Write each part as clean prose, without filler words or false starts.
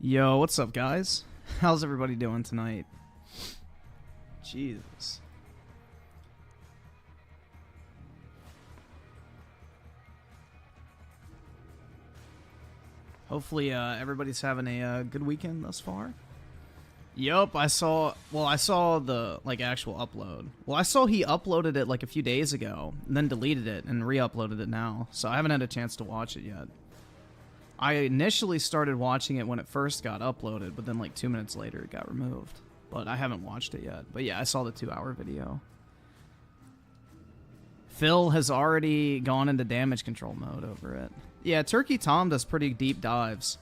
Yo, what's up, guys? How's everybody doing tonight? Jesus. Hopefully, everybody's having a good weekend thus far. Yup, I saw the, actual upload. Well, I saw he uploaded it, a few days ago, and then deleted it and re-uploaded it now, so I haven't had a chance to watch it yet. I initially started watching it when it first got uploaded, but then, 2 minutes later, it got removed. But I haven't watched it yet. But yeah, I saw the 2-hour video. Phil has already gone into damage control mode over it. Yeah, Turkey Tom does pretty deep dives.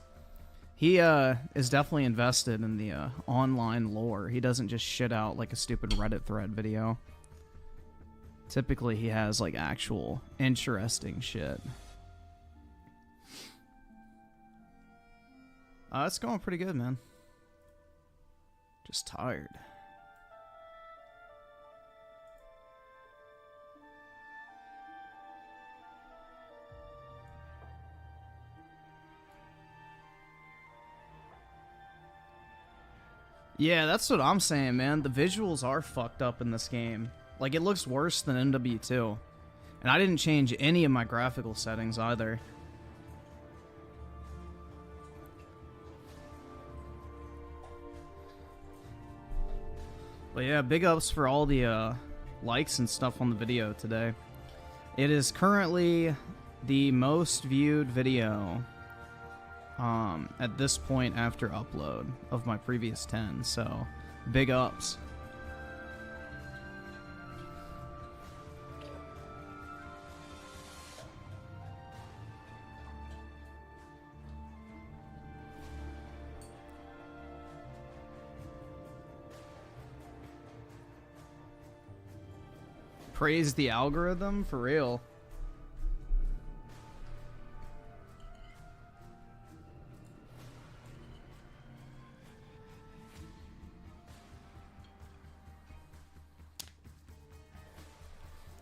He is definitely invested in the online lore. He doesn't just shit out a stupid Reddit thread video. Typically, he has actual interesting shit. It's going pretty good, man. Just tired. Yeah, that's what I'm saying, man. The visuals are fucked up in this game. It looks worse than MW2. And I didn't change any of my graphical settings either. But yeah, big ups for all the likes and stuff on the video today. It is currently the most viewed video at this point after upload of my previous 10, so big ups. Praise the algorithm, for real.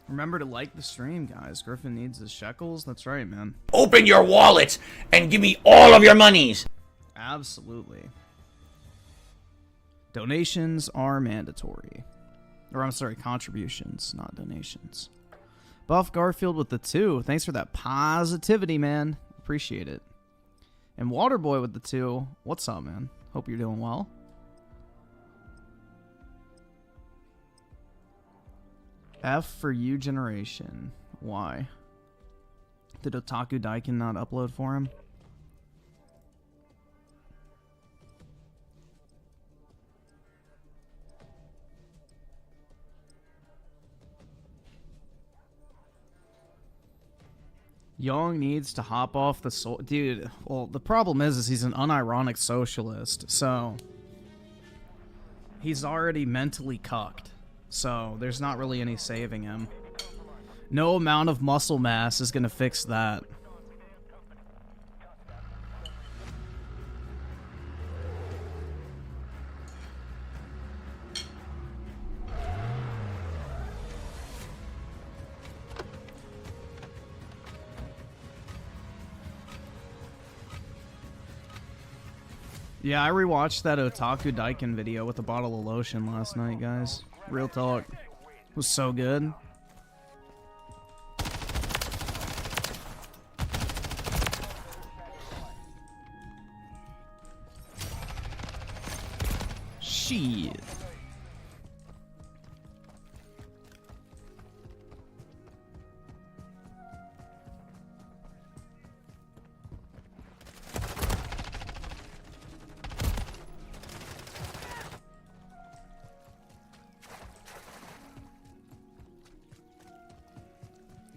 Remember to like the stream, guys. Griffin needs his shekels. That's right, man. Open your wallet and give me all of your monies. Absolutely. Donations are mandatory. Or, I'm sorry, contributions, not donations. Buff Garfield with the 2. Thanks for that positivity, man. Appreciate it. And Waterboy with the 2. What's up, man? Hope you're doing well. F for you generation. Why? Did OtakuDaiKun not upload for him? Young needs to hop off the dude. Well, the problem is he's an unironic socialist, so he's already mentally cucked. So there's not really any saving him. No amount of muscle mass is gonna fix that. Yeah, I rewatched that OtakuDaiKun video with a bottle of lotion last night, guys. Real talk. It was so good. Shit.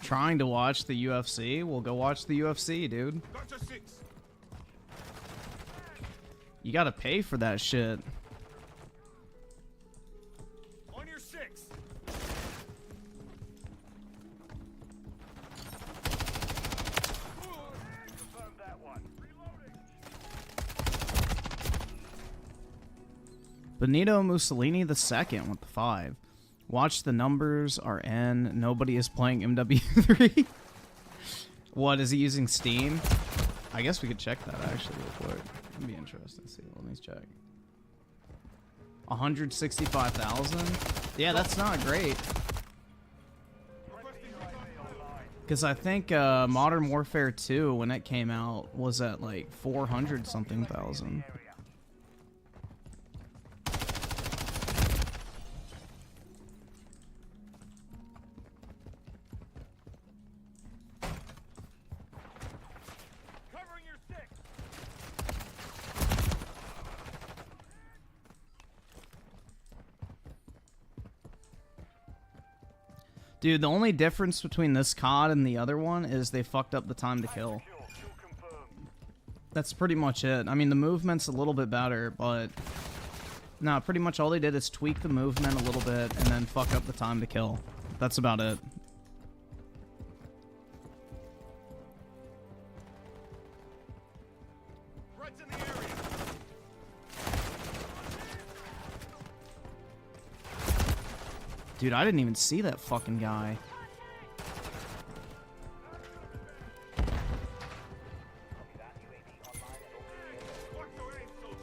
Trying to watch the UFC? Well, go watch the UFC, dude. You gotta pay for that shit. On your 6. Benito Mussolini the second with the 5. Watch the numbers are N. Nobody is playing MW3. What, is he using Steam? I guess we could check that actually real quick. It'd be interesting to see. Let me check. 165,000? Yeah, that's not great. Because I think Modern Warfare 2, when it came out, was at like 400 something thousand. Covering your six. Dude, the only difference between this COD and the other one is they fucked up the time to kill. That's pretty much it. I mean, the movement's a little bit better, but no, pretty much all they did is tweak the movement a little bit and then fuck up the time to kill. That's about it. Threats in the area. Dude, I didn't even see that fucking guy. Watch your aim, soldier.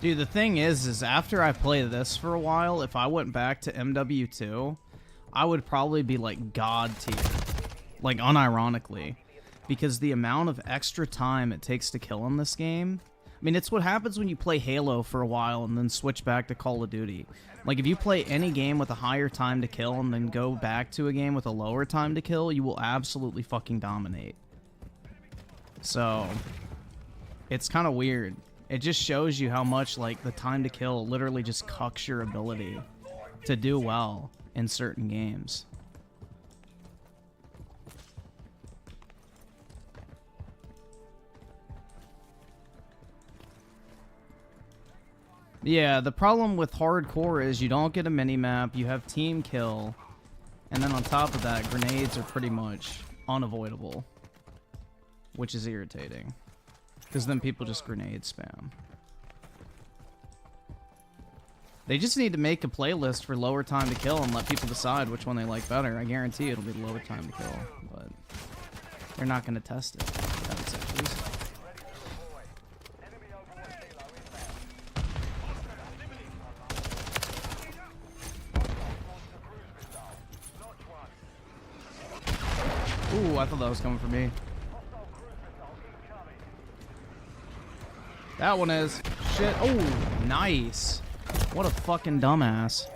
Dude, the thing is after I play this for a while, if I went back to MW2, I would probably be like God tier. Like, unironically. Because the amount of extra time it takes to kill in this game... I mean, it's what happens when you play Halo for a while and then switch back to Call of Duty. Like, if you play any game with a higher time to kill and then go back to a game with a lower time to kill, you will absolutely fucking dominate. So, it's kind of weird. It just shows you how much, like, the time to kill literally just cucks your ability to do well in certain games. Yeah, the problem with hardcore is you don't get a mini-map, you have team kill, and then on top of that, grenades are pretty much unavoidable, which is irritating, because then people just grenade spam. They just need to make a playlist for lower time to kill and let people decide which one they like better. I guarantee it'll be the lower time to kill, but they're not going to test it. That's actually... Ooh, I thought that was coming for me. That one is. Shit. Oh, nice. What a fucking dumbass.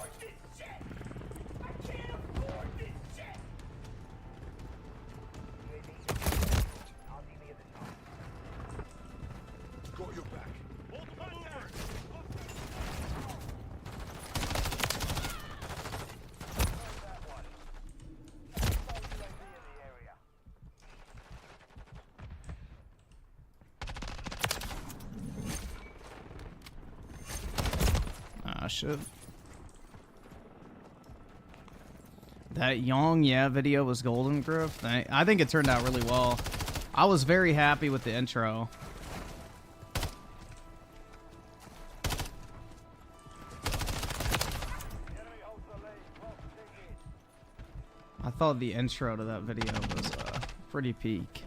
Got your back. Multiple movers. Ah, shit. That Young Yeah video was golden, Griff. I think it turned out really well. I was very happy with the intro. I thought the intro to that video was pretty peak.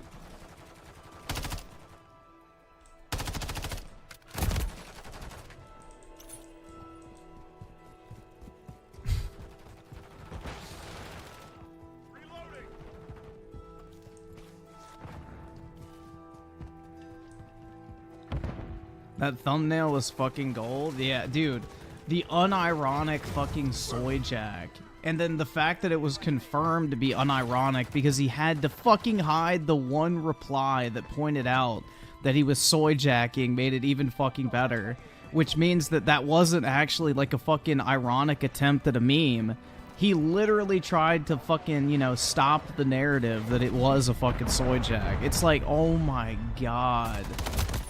That thumbnail was fucking gold. Yeah, dude. The unironic fucking soy jack. And then the fact that it was confirmed to be unironic because he had to fucking hide the one reply that pointed out that he was soy jacking made it even fucking better. Which means that that wasn't actually like a fucking ironic attempt at a meme. He literally tried to fucking, you know, stop the narrative that it was a fucking soy jack. It's like, oh my god.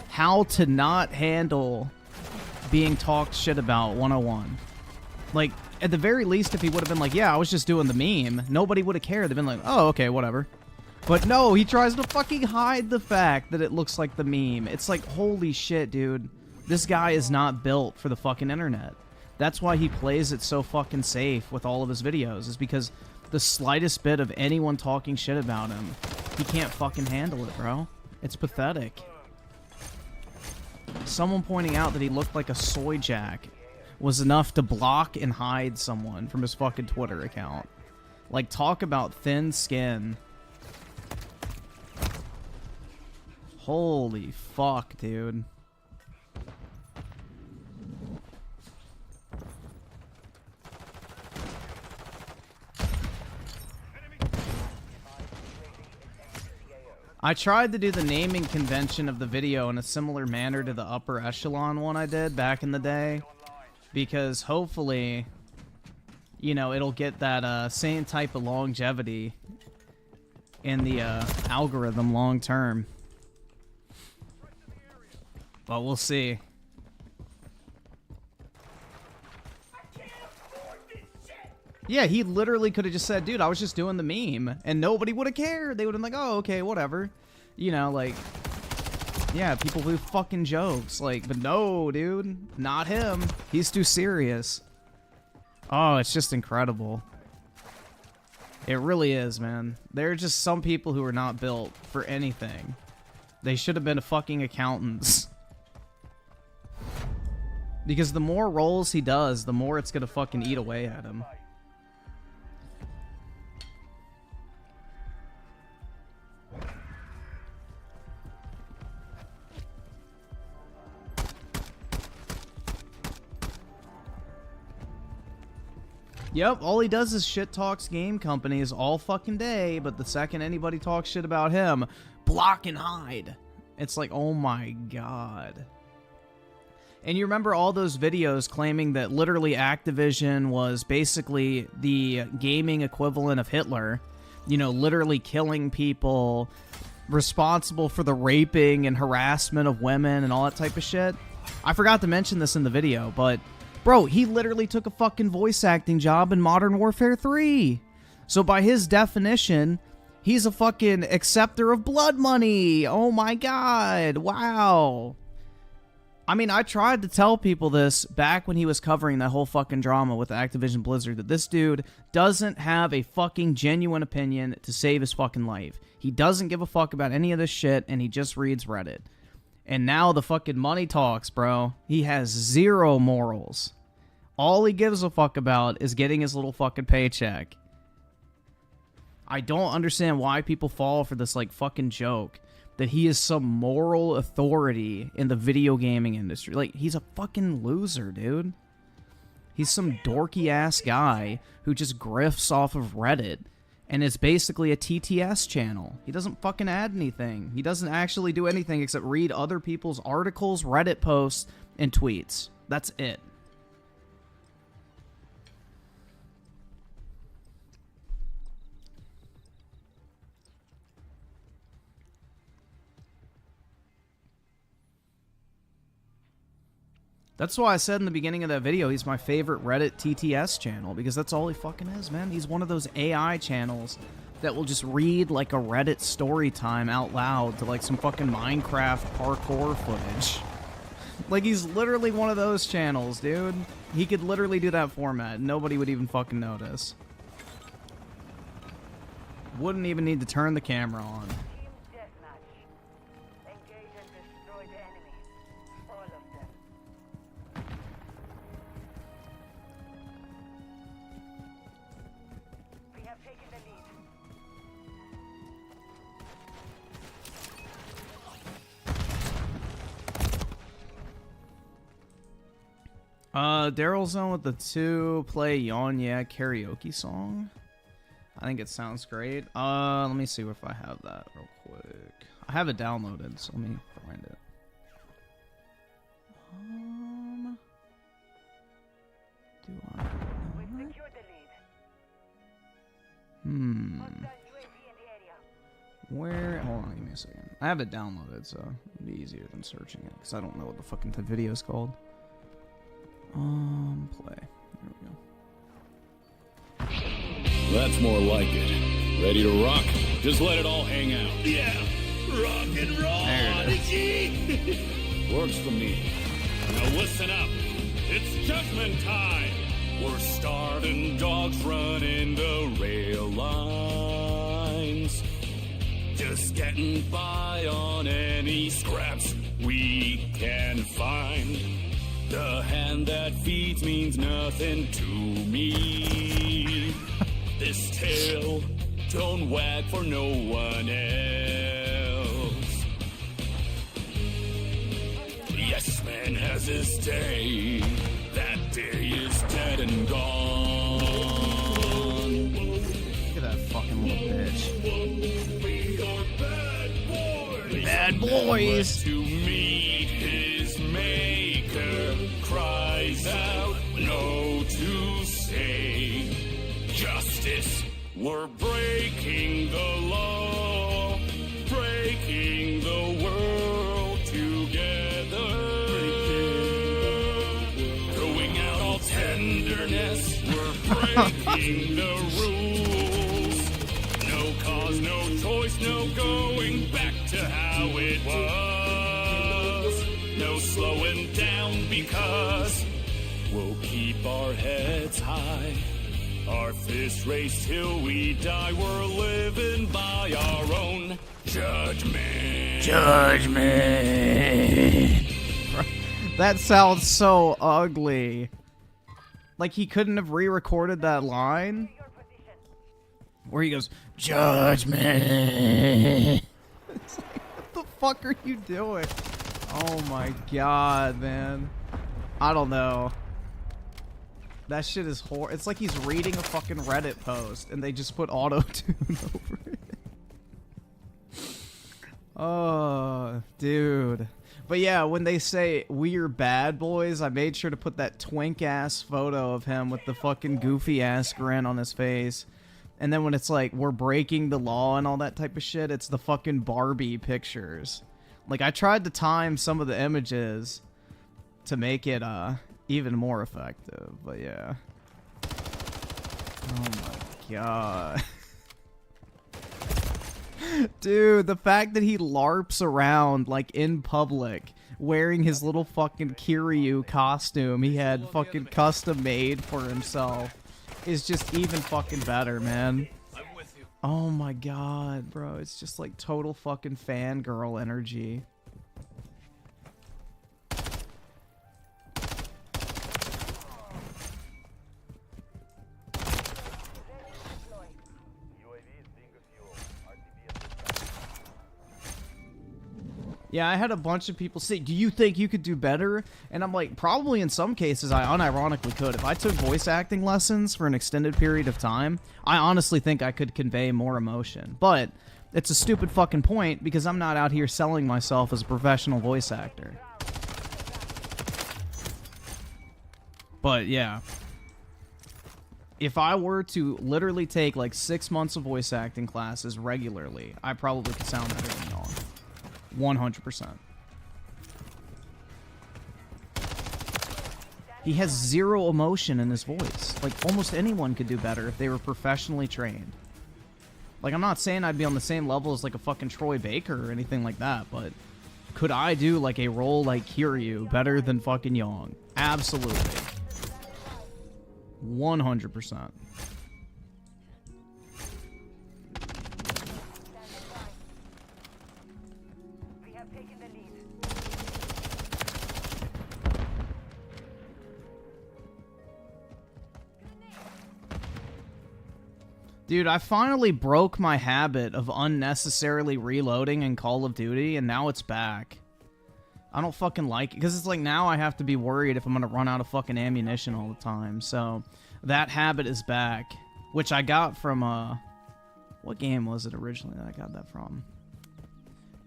How to not handle being talked shit about 101. Like, at the very least, if he would have been like, yeah, I was just doing the meme, nobody would have cared. They've been like, oh, okay, whatever. But no, he tries to fucking hide the fact that it looks like the meme. It's like, holy shit, dude. This guy is not built for the fucking internet. That's why he plays it so fucking safe with all of his videos, is because the slightest bit of anyone talking shit about him, he can't fucking handle it, bro. It's pathetic. Someone pointing out that he looked like a soy jack was enough to block and hide someone from his fucking Twitter account. Like, talk about thin skin. Holy fuck, dude. I tried to do the naming convention of the video in a similar manner to the upper echelon one I did back in the day, because hopefully, you know, it'll get that same type of longevity in the algorithm long term. But we'll see. Yeah, he literally could have just said, dude, I was just doing the meme, and nobody would have cared. They would have been like, oh, okay, whatever. You know, like, yeah, people do fucking jokes. Like, but no, dude, not him. He's too serious. Oh, it's just incredible. It really is, man. There are just some people who are not built for anything. They should have been fucking accountants. Because the more roles he does, the more it's gonna fucking eat away at him. Yep, all he does is shit talks game companies all fucking day, but the second anybody talks shit about him, block and hide. It's like, oh my god. And you remember all those videos claiming that literally Activision was basically the gaming equivalent of Hitler, you know, literally killing people, responsible for the raping and harassment of women and all that type of shit? I forgot to mention this in the video, but bro, he literally took a fucking voice acting job in Modern Warfare 3. So by his definition, he's a fucking acceptor of blood money. Oh my god. Wow. I mean, I tried to tell people this back when he was covering that whole fucking drama with Activision Blizzard, that this dude doesn't have a fucking genuine opinion to save his fucking life. He doesn't give a fuck about any of this shit, and he just reads Reddit. And now the fucking money talks, bro. He has zero morals. All he gives a fuck about is getting his little fucking paycheck. I don't understand why people fall for this, like, fucking joke that he is some moral authority in the video gaming industry. Like, he's a fucking loser, dude. He's some dorky-ass guy who just grifts off of Reddit and is basically a TTS channel. He doesn't fucking add anything. He doesn't actually do anything except read other people's articles, Reddit posts, and tweets. That's it. That's why I said in the beginning of that video, he's my favorite Reddit TTS channel, because that's all he fucking is, man. He's one of those AI channels that will just read, like, a Reddit story time out loud to, like, some fucking Minecraft parkour footage. Like, he's literally one of those channels, dude. He could literally do that format, and nobody would even fucking notice. Wouldn't even need to turn the camera on. Daryl Zone with the 2 play Yawn Yeah karaoke song. I think it sounds great. Let me see if I have that real quick. I have it downloaded, so let me find it. Do I? Where? Hold on, give me a second. I have it downloaded, so it'd be easier than searching it, because I don't know what the fucking the video is called. Play. There we go. That's more like it. Ready to rock? Just let it all hang out. Yeah, rock and roll. There it is. Works for me. Now listen up. It's judgment time. We're starting dogs running the rail lines. Just getting by on any scraps we can find. The hand that feeds means nothing to me. This tail don't wag for no one else. Yes, man has his day. That day is dead and gone. Look at that fucking little bitch. We are bad boys. Bad boys. To meet his maker, cries out, no to say. Justice, we're breaking the law, breaking the world together. Throwing out all tenderness, we're breaking the rules. No cause, no choice, no going back to how it was. No slowing down because we'll keep our heads high. Our fists raised till we die. We're living by our own judgment. Judgment. That sounds so ugly. Like he couldn't have re-recorded that line where he goes, judgment. It's like, what the fuck are you doing? Oh my god, man. I don't know. That shit is horrible. It's like he's reading a fucking Reddit post and they just put auto-tune over it. Oh, dude. But yeah, when they say we're bad boys, I made sure to put that twink-ass photo of him with the fucking goofy-ass grin on his face. And then when it's like, we're breaking the law and all that type of shit, it's the fucking Barbie pictures. Like, I tried to time some of the images to make it, even more effective, but yeah. Oh my god. Dude, the fact that he LARPs around, like, in public, wearing his little fucking Kiryu costume he had fucking custom made for himself is just even fucking better, man. Oh my god, bro. It's just like total fucking fangirl energy. Yeah, I had a bunch of people say, do you think you could do better? And I'm like, probably in some cases I unironically could. If I took voice acting lessons for an extended period of time, I honestly think I could convey more emotion. But it's a stupid fucking point because I'm not out here selling myself as a professional voice actor. But yeah. If I were to literally take like 6 months of voice acting classes regularly, I probably could sound better than y'all. 100%. He has zero emotion in his voice. Like, almost anyone could do better if they were professionally trained. Like, I'm not saying I'd be on the same level as, like, a fucking Troy Baker or anything like that, but could I do, like, a role like Kiryu better than fucking Young? Absolutely. 100%. Dude, I finally broke my habit of unnecessarily reloading in Call of Duty, and now it's back. I don't fucking like it, because it's like now I have to be worried if I'm going to run out of fucking ammunition all the time. So, that habit is back, which I got from, what game was it originally that I got that from?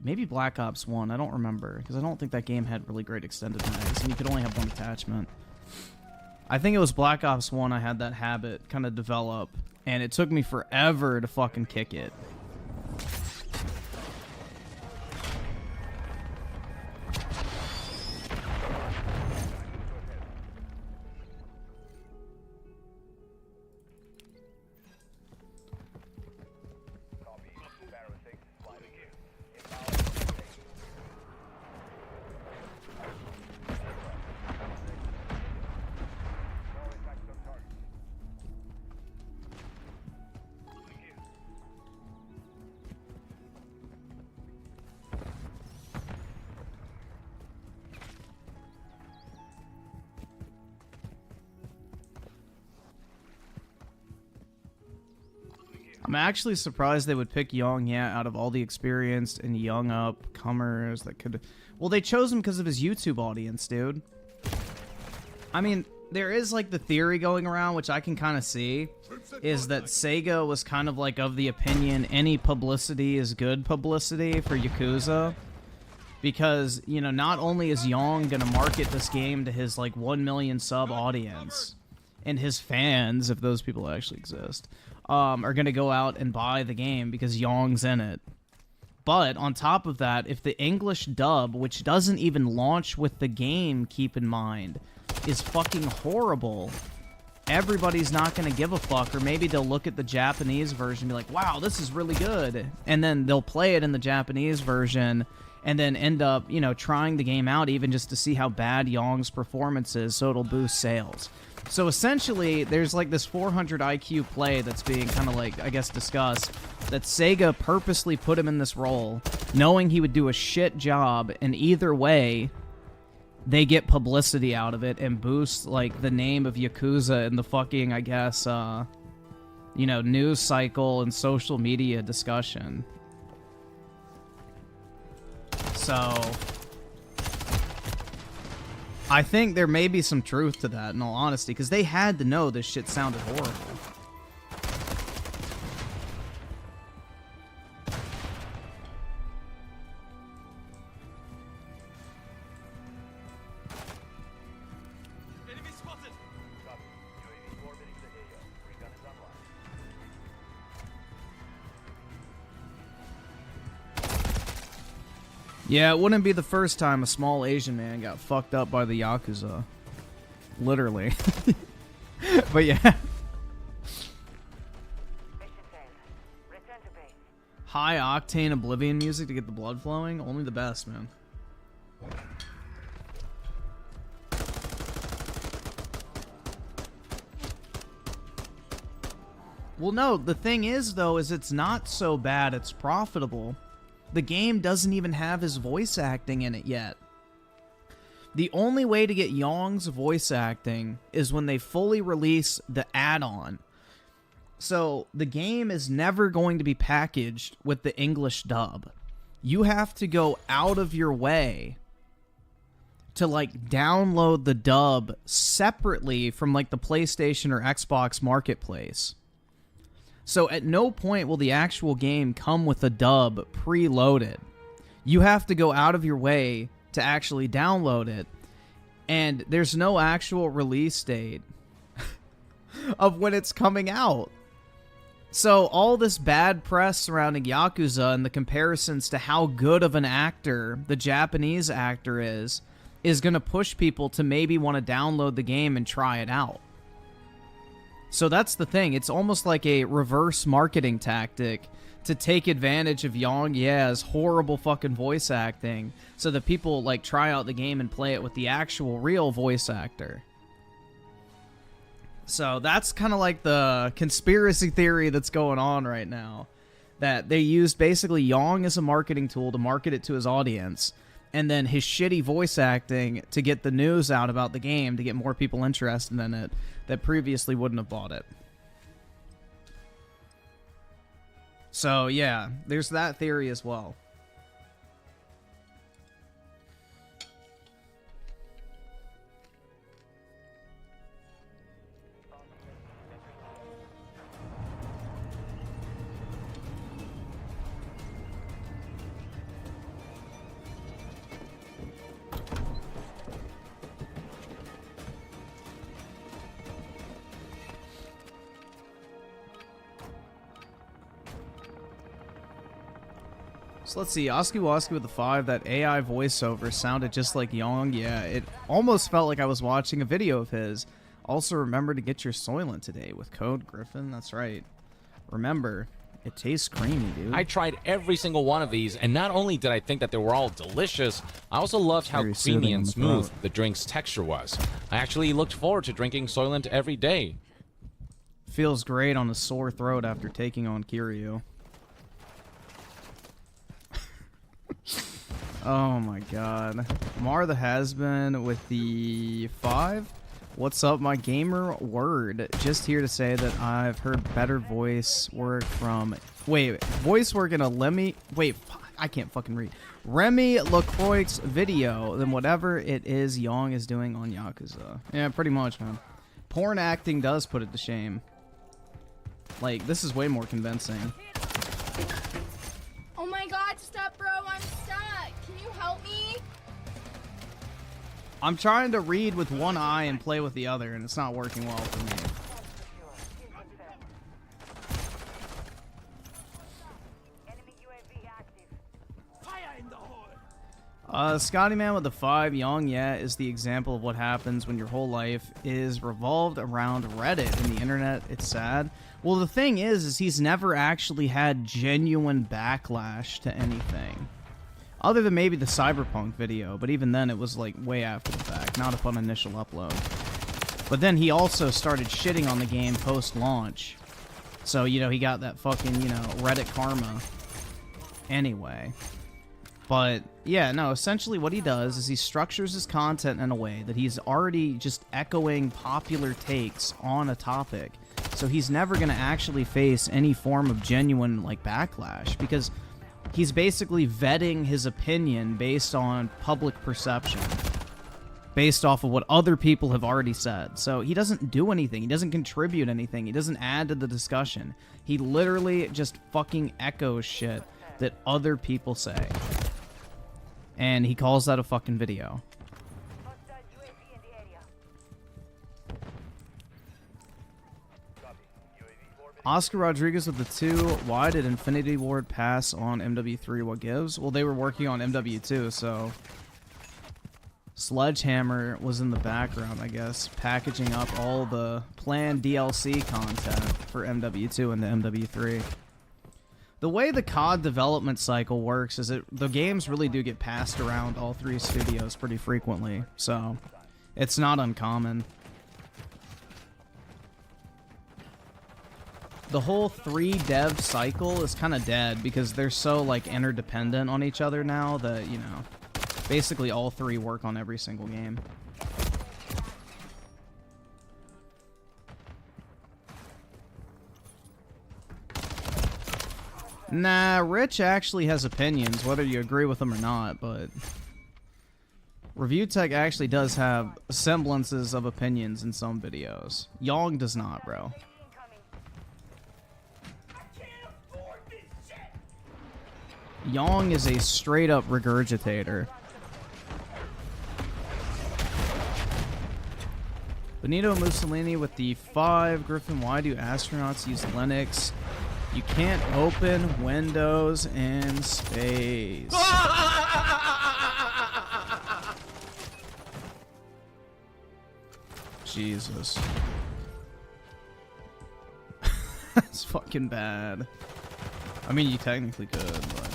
Maybe Black Ops 1, I don't remember, because I don't think that game had really great extended mags, and you could only have one attachment. I think it was Black Ops 1 I had that habit kind of develop. And it took me forever to fucking kick it. I'm actually surprised they would pick Young Yeah out of all the experienced and young upcomers that could... Well, they chose him because of his YouTube audience, dude. I mean, there is like the theory going around, which I can kind of see, is that Sega was kind of like of the opinion any publicity is good publicity for Yakuza. Because, you know, not only is Young going to market this game to his like 1 million sub audience, and his fans, if those people actually exist, are going to go out and buy the game because Young's in it. But on top of that, if the English dub, which doesn't even launch with the game, keep in mind, is fucking horrible, everybody's not going to give a fuck, or maybe they'll look at the Japanese version and be like, wow, this is really good, and then they'll play it in the Japanese version and then end up, you know, trying the game out even just to see how bad Young's performance is so it'll boost sales. So essentially, there's like this 400 IQ play that's being kind of like, I guess, discussed, that Sega purposely put him in this role, knowing he would do a shit job, and either way, they get publicity out of it and boost, like, the name of Yakuza in the fucking, I guess, you know, news cycle and social media discussion. So... I think there may be some truth to that, in all honesty, because they had to know this shit sounded horrible. Enemy spotted. Yeah, it wouldn't be the first time a small Asian man got fucked up by the Yakuza. Literally. But yeah. High octane Oblivion music to get the blood flowing? Only the best, man. Well, no, the thing is, though, is it's not so bad, it's profitable. The game doesn't even have his voice acting in it yet. The only way to get Young's voice acting is when they fully release the add-on. So, the game is never going to be packaged with the English dub. You have to go out of your way to, like, download the dub separately from, like, the PlayStation or Xbox Marketplace. So at no point will the actual game come with a dub preloaded. You have to go out of your way to actually download it. And there's no actual release date of when it's coming out. So all this bad press surrounding Yakuza and the comparisons to how good of an actor the Japanese actor is going to push people to maybe want to download the game and try it out. So that's the thing. It's almost like a reverse marketing tactic to take advantage of Yang Ye's horrible fucking voice acting so that people, like, try out the game and play it with the actual real voice actor. So that's kind of like the conspiracy theory that's going on right now. That they used basically Yang as a marketing tool to market it to his audience, and then his shitty voice acting to get the news out about the game, to get more people interested in it that previously wouldn't have bought it. So, yeah, there's that theory as well. So let's see, Oski with the 5, that AI voiceover sounded just like Yang. Yeah, it almost felt like I was watching a video of his. Also, remember to get your Soylent today with code Griffin. That's right. Remember, it tastes creamy, dude. I tried every single one of these, and not only did I think that they were all delicious, I also loved how Very creamy soothing and on the smooth throat. the drink's texture was. I actually looked forward to drinking Soylent every day. Feels great on a sore throat after taking on Kiryu. Oh my god. Mar the Has-Been with the 5. What's up, my gamer word? Just here to say that I've heard better voice work from... Wait, voice work in a Lemmy... Wait, I can't fucking read. Remy LaCroix's video than whatever it is Young is doing on Yakuza. Yeah, pretty much, man. Porn acting does put it to shame. Like, this is way more convincing. Oh my god, stop, bro. I'm stuck. Can you help me? I'm trying to read with one eye and play with the other, and it's not working well for me. Scotty Man with the 5, Young, yeah, is the example of what happens when your whole life is revolved around Reddit and the internet. It's sad. Well, the thing is he's never actually had genuine backlash to anything. Other than maybe the Cyberpunk video, but even then it was like way after the fact, not upon initial upload. But then he also started shitting on the game post-launch. So, you know, he got that fucking, you know, Reddit karma. Anyway. But, yeah, no, essentially what he does is he structures his content in a way that he's already just echoing popular takes on a topic. So he's never going to actually face any form of genuine, like, backlash. Because he's basically vetting his opinion based on public perception. Based off of what other people have already said. So he doesn't do anything. He doesn't contribute anything. He doesn't add to the discussion. He literally just fucking echoes shit that other people say. And he calls that a fucking video. Oscar Rodriguez with the 2. Why did Infinity Ward pass on MW3? What gives? Well, they were working on MW2, so... Sledgehammer was in the background, I guess, packaging up all the planned DLC content for MW2 and the MW3. The way the COD development cycle works is the games really do get passed around all 3 studios pretty frequently, so it's not uncommon. The whole 3 dev cycle is kind of dead because they're so like interdependent on each other now that, you know, basically all 3 work on every single game. Nah, Rich actually has opinions, whether you agree with them or not, but... Review Tech actually does have semblances of opinions in some videos. Yong does not, bro. Yong is a straight-up regurgitator. Benito Mussolini with the 5. Griffin, why do astronauts use Linux? You can't open Windows in space. Jesus. That's fucking bad. I mean, you technically could, but...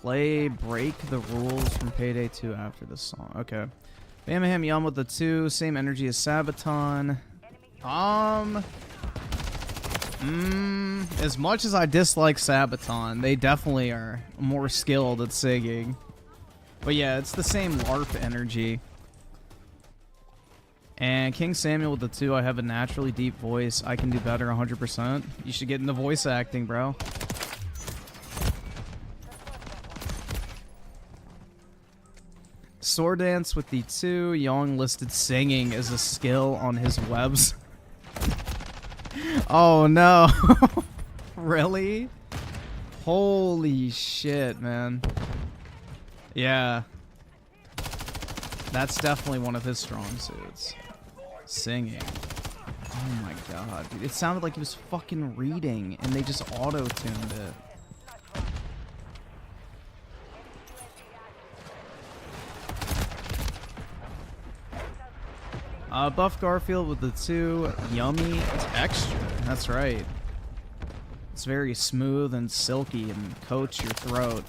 Play Break the Rules from Payday 2 after this song. Okay. Bamaham Yum with the 2. Same energy as Sabaton. As much as I dislike Sabaton, they definitely are more skilled at singing. But yeah, it's the same LARP energy. And King Samuel with the 2. I have a naturally deep voice. I can do better 100%. You should get into voice acting, bro. Sword Dance with the 2. Young listed singing as a skill on his webs. Oh no. Really? Holy shit, man. Yeah. That's definitely one of his strong suits. Singing. Oh my god, dude. It sounded like he was fucking reading and they just auto-tuned it. Buff Garfield with the 2. Yummy texture. That's right. It's very smooth and silky and coats your throat.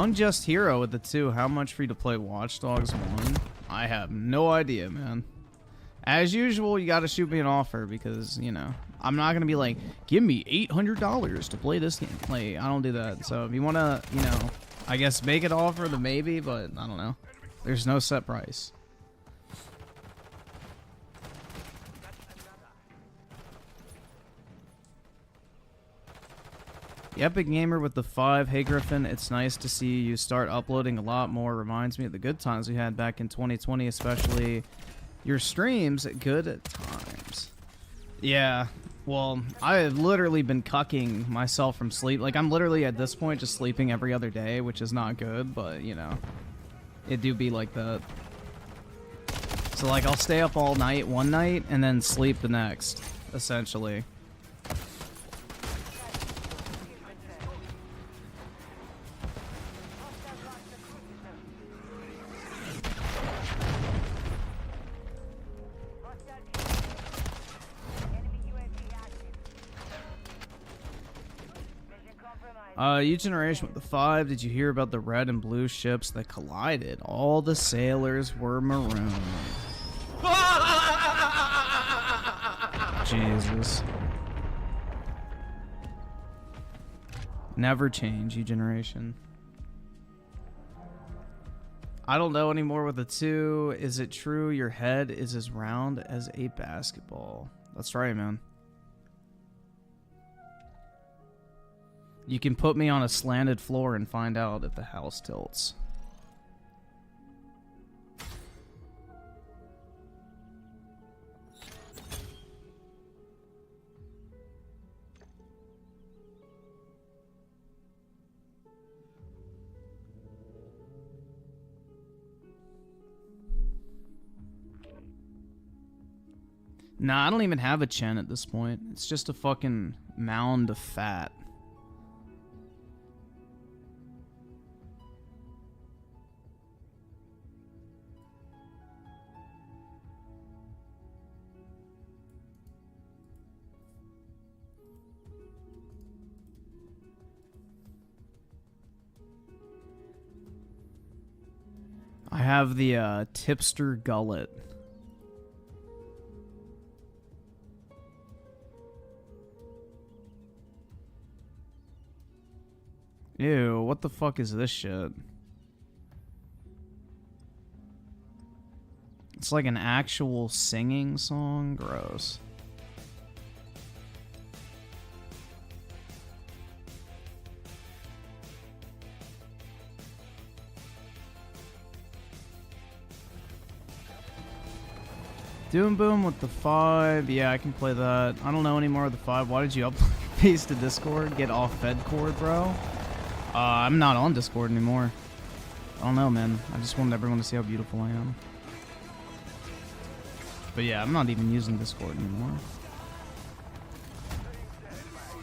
Unjust Hero with the 2. How much for you to play Watch Dogs 1? I have no idea, man. As usual, you gotta shoot me an offer because, you know, I'm not gonna be like, give me $800 to play this game. Like, I don't do that. So if you wanna, you know, I guess make an offer, then maybe, but I don't know. There's no set price. The Epic Gamer with the 5. Hey Griffin, it's nice to see you start uploading a lot more. Reminds me of the good times we had back in 2020, especially your streams at good times. Yeah, well, I've literally been cucking myself from sleep. Like, I'm literally at this point just sleeping every other day, which is not good, but, you know, it do be like that. So, like, I'll stay up all night one night and then sleep the next, essentially. You generation with the 5. Did you hear about the red and blue ships that collided? All the sailors were marooned. Jesus. Never change, you generation. I don't know anymore with the 2. Is it true your head is as round as a basketball? That's right, man. You can put me on a slanted floor and find out if the house tilts. Nah, I don't even have a chin at this point. It's just a fucking mound of fat. I have the tipster gullet. Ew, what the fuck is this shit? It's like an actual singing song? Gross. Doom Boom with the 5. Yeah, I can play that. I don't know anymore with the 5. Why did you upload paste to Discord? Get off Fedcord, bro. I'm not on Discord anymore. I don't know, man. I just wanted everyone to see how beautiful I am. But yeah, I'm not even using Discord anymore.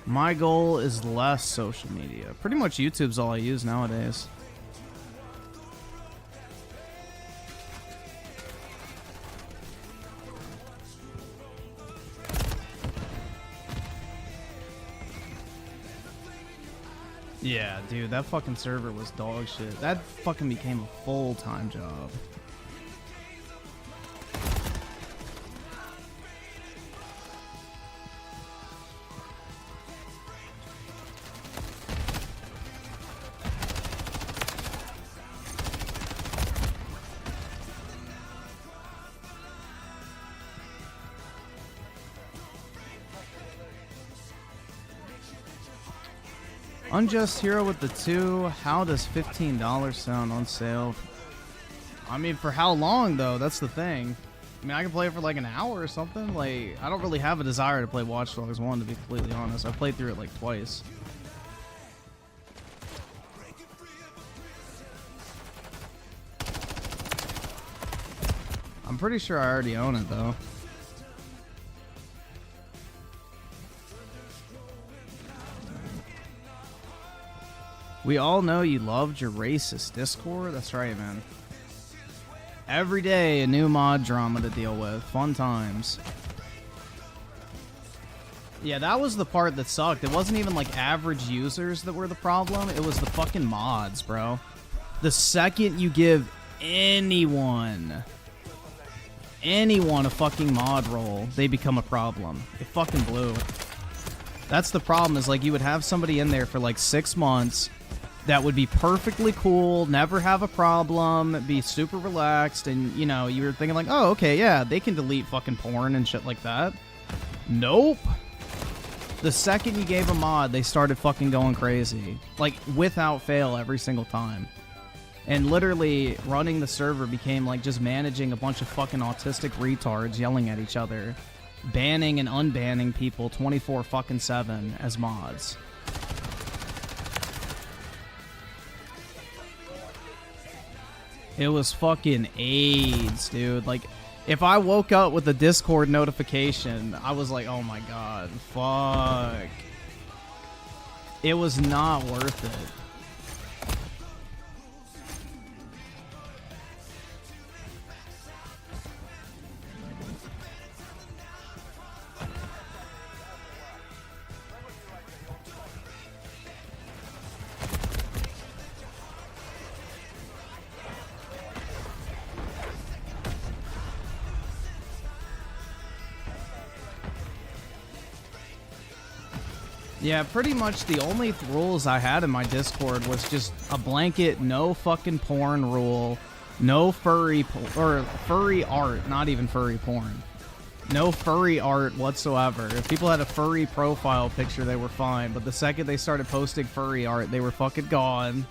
My goal is less social media. Pretty much YouTube's all I use nowadays. Yeah, dude, that fucking server was dog shit. That fucking became a full-time job. Unjust Hero with the 2. How does $15 sound on sale? I mean, for how long, though? That's the thing. I mean, I can play it for like an hour or something. Like, I don't really have a desire to play Watch Dogs 1, to be completely honest. I played through it like twice. I'm pretty sure I already own it, though. We all know you loved your racist Discord. That's right, man. Every day, a new mod drama to deal with. Fun times. Yeah, that was the part that sucked. It wasn't even like average users that were the problem. It was the fucking mods, bro. The second you give anyone a fucking mod role, they become a problem. It fucking blew. That's the problem, is like you would have somebody in there for like 6 months that would be perfectly cool, never have a problem, be super relaxed, and you know, you were thinking like, oh, okay, yeah, they can delete fucking porn and shit like that. Nope. The second you gave a mod, they started fucking going crazy. Like, without fail every single time. And literally, running the server became like just managing a bunch of fucking autistic retards yelling at each other. Banning and unbanning people 24/7 as mods. It was fucking AIDS, dude. Like, if I woke up with a Discord notification, I was like, oh my god, fuck. It was not worth it. Yeah, pretty much the only rules I had in my Discord was just a blanket no fucking porn rule, no furry furry art, not even furry porn. No furry art whatsoever. If people had a furry profile picture, they were fine, but the second they started posting furry art, they were fucking gone.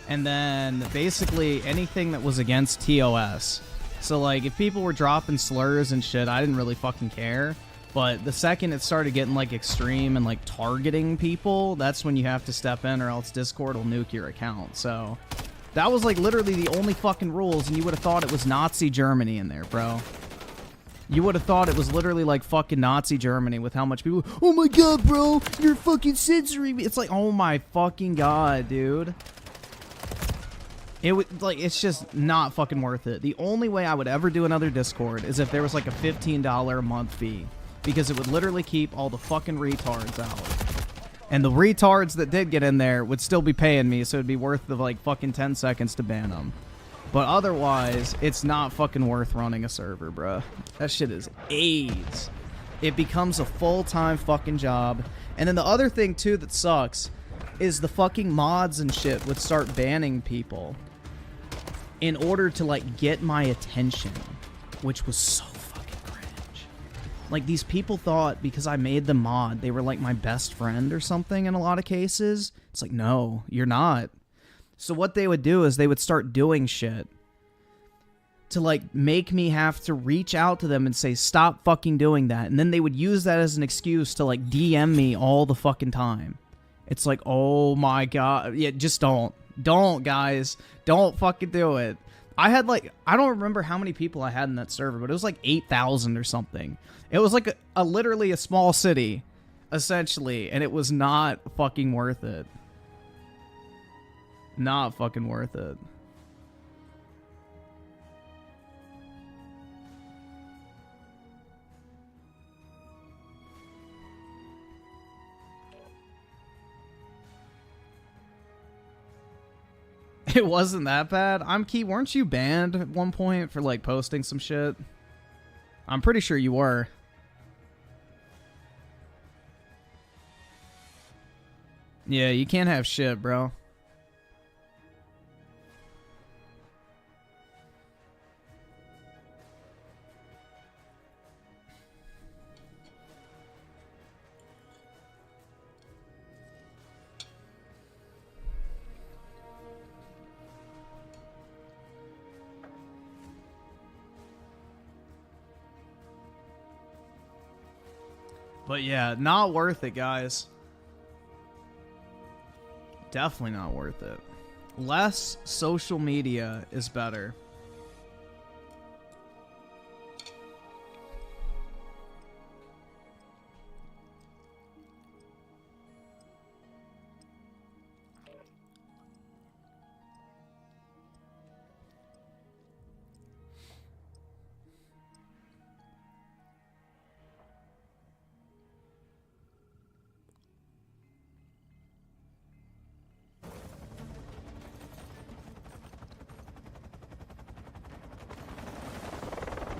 And then basically anything that was against TOS. So like if people were dropping slurs and shit, I didn't really fucking care. But the second it started getting like extreme and like targeting people, that's when you have to step in or else Discord will nuke your account. So that was like literally the only fucking rules, and you would have thought it was Nazi Germany in there, bro. You would have thought it was literally like fucking Nazi Germany with how much people, oh my god, bro, you're fucking censoring me. It's like, oh my fucking god, dude. It would, like, it's just not fucking worth it. The only way I would ever do another Discord is if there was like a $15 a month fee. Because it would literally keep all the fucking retards out. And the retards that did get in there would still be paying me, so it'd be worth the like fucking 10 seconds to ban them. But otherwise, it's not fucking worth running a server, bruh. That shit is AIDS. It becomes a full-time fucking job. And then the other thing, too, that sucks is the fucking mods and shit would start banning people in order to, like, get my attention, which was so like, these people thought because I made them mod, they were like my best friend or something in a lot of cases. It's like, no, you're not. So what they would do is they would start doing shit to like make me have to reach out to them and say, stop fucking doing that. And then they would use that as an excuse to like DM me all the fucking time. It's like, oh my god. Yeah, just don't. Don't, guys. Don't fucking do it. I had like, I don't remember how many people I had in that server, but it was like 8,000 or something. It was like a literally a small city, essentially, and it was not fucking worth it. Not fucking worth it. It wasn't that bad. Key, weren't you banned at one point for like posting some shit? I'm pretty sure you were. Yeah, you can't have shit, bro. But yeah, not worth it, guys. Definitely not worth it. Less social media is better.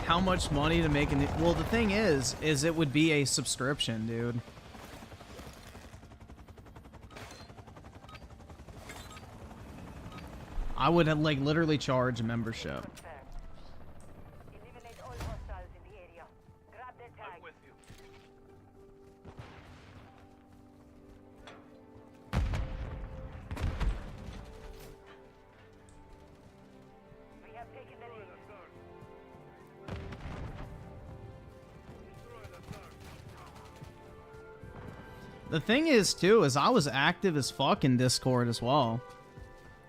How much money to make an... Well, the thing is it would be a subscription, dude. I would have, like, literally charge a membership. Eliminate all hostiles in the area. Grab their tag. I'm with you. We have taken the lead. The thing is, too, is I was active as fuck in Discord as well.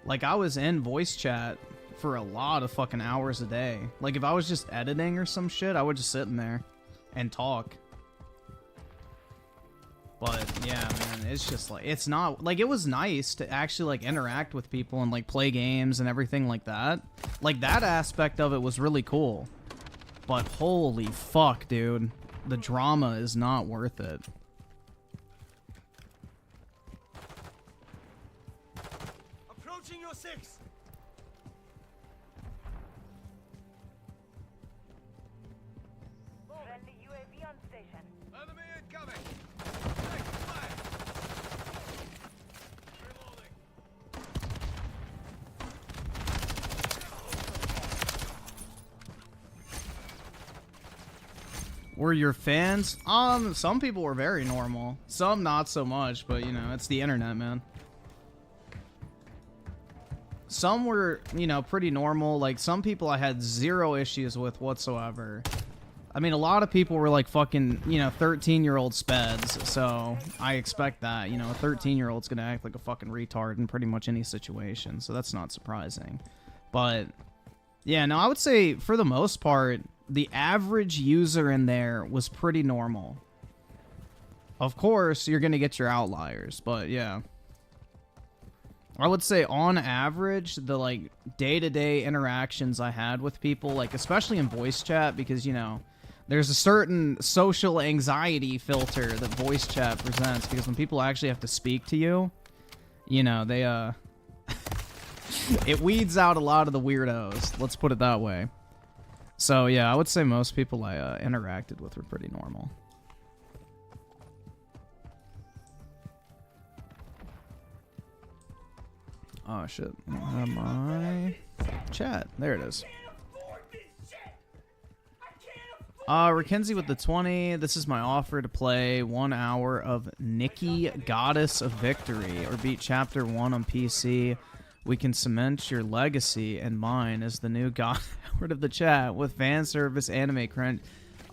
Like, I was in voice chat for a lot of fucking hours a day. Like, if I was just editing or some shit, I would just sit in there and talk. But, yeah, man, it's just, like, it's not... Like, it was nice to actually, like, interact with people and, like, play games and everything like that. Like, that aspect of it was really cool. But, holy fuck, dude. The drama is not worth it. Approaching your 6. Friendly UAV on station. Enemy incoming. Take fire. Reloading. Were your fans? Some people were very normal. Some not so much, but, you know, it's the internet, man. Some were, you know, pretty normal. Like, some people I had zero issues with whatsoever. I mean, a lot of people were like fucking, you know, 13-year-old speds, so I expect that. You know, a 13-year-old's gonna act like a fucking retard in pretty much any situation, so that's not surprising. But, yeah, no, I would say, for the most part, the average user in there was pretty normal. Of course, you're gonna get your outliers, but, yeah. I would say, on average, the, like, day-to-day interactions I had with people, like, especially in voice chat, because, you know, there's a certain social anxiety filter that voice chat presents, because when people actually have to speak to you, you know, they, it weeds out a lot of the weirdos, let's put it that way. So, yeah, I would say most people I interacted with were pretty normal. Oh, shit. I don't have my chat. There it is. Rickenzie with the 20. This is my offer to play 1 hour of NIKKE, Goddess of Victory, or beat Chapter 1 on PC. We can cement your legacy and mine as the new god of the chat with fan service anime crunch.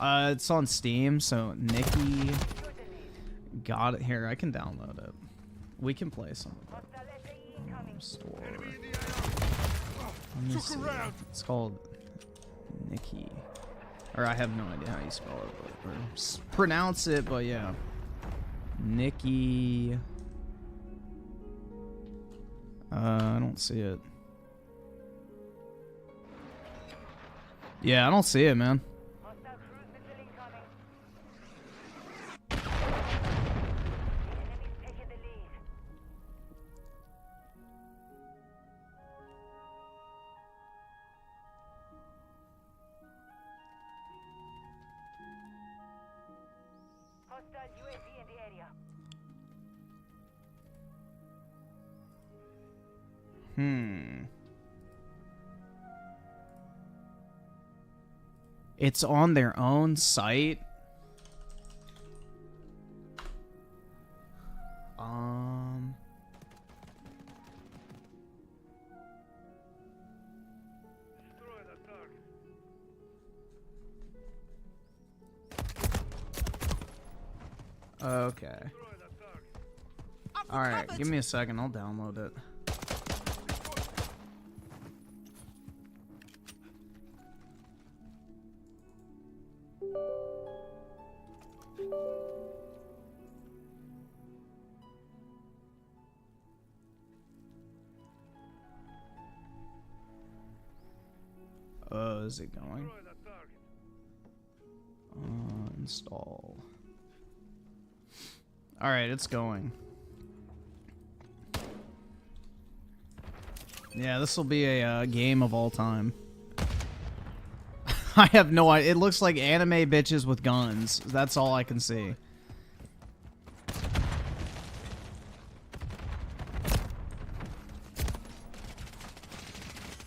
It's on Steam, so NIKKE. Got it. Here, I can download it. We can play some of it. Store. Let me see. It's called NIKKE. Or I have no idea how you spell it or pronounce it, but yeah. NIKKE. I don't see it. Yeah, I don't see it, man. Hostile cruise missile incoming. Enemies taking the lead. Hostile UAV in the area. It's on their own site. Destroy the target. Okay. Destroy the target. Alright, give me a second. I'll download it. Is it going? Destroy the target. Install. Alright, it's going. Yeah, this will be a game of all time. I have no idea. It looks like anime bitches with guns. That's all I can see.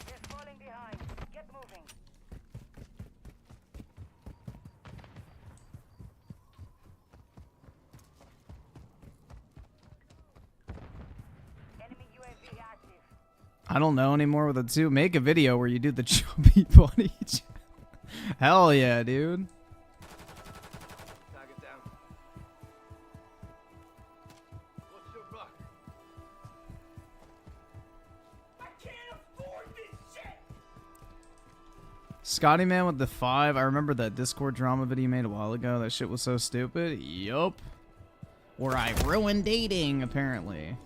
They're falling behind. Get moving. Enemy UAV active. I don't know anymore with a 2. Make a video where you do the chubby bunny. Hell yeah, dude. Target down. What's your rock? Scotty Man with the 5. I remember that Discord drama video you made a while ago. That shit was so stupid. Yup. Where I ruined dating, apparently.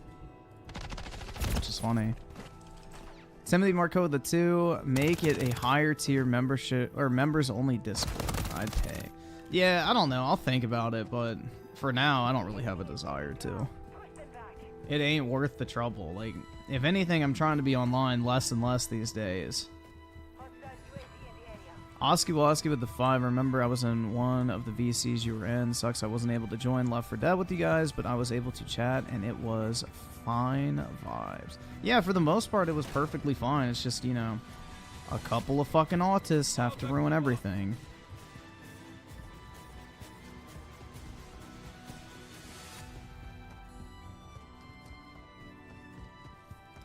Which is funny. Timothy Marco with the 2. Make it a higher tier membership or members only Discord. I'd pay. Yeah, I don't know. I'll think about it, but for now, I don't really have a desire to. Push them back. It ain't worth the trouble. Like, if anything, I'm trying to be online less and less these days. Hostile UAV in the area. Oski Woski with the 5. Remember, I was in one of the VCs you were in. Sucks I wasn't able to join Left 4 Dead with you guys, but I was able to chat, and it was fine vibes. Yeah, for the most part, it was perfectly fine. It's just, you know, a couple of fucking autists have to ruin everything.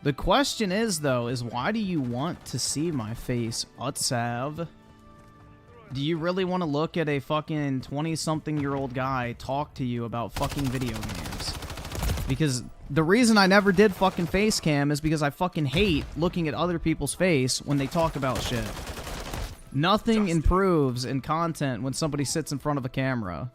The question is, though, is why do you want to see my face, Utsav? Do you really want to look at a fucking 20-something-year-old guy talk to you about fucking video games? Because the reason I never did fucking face cam is because I fucking hate looking at other people's face when they talk about shit. Nothing improves in content when somebody sits in front of a camera.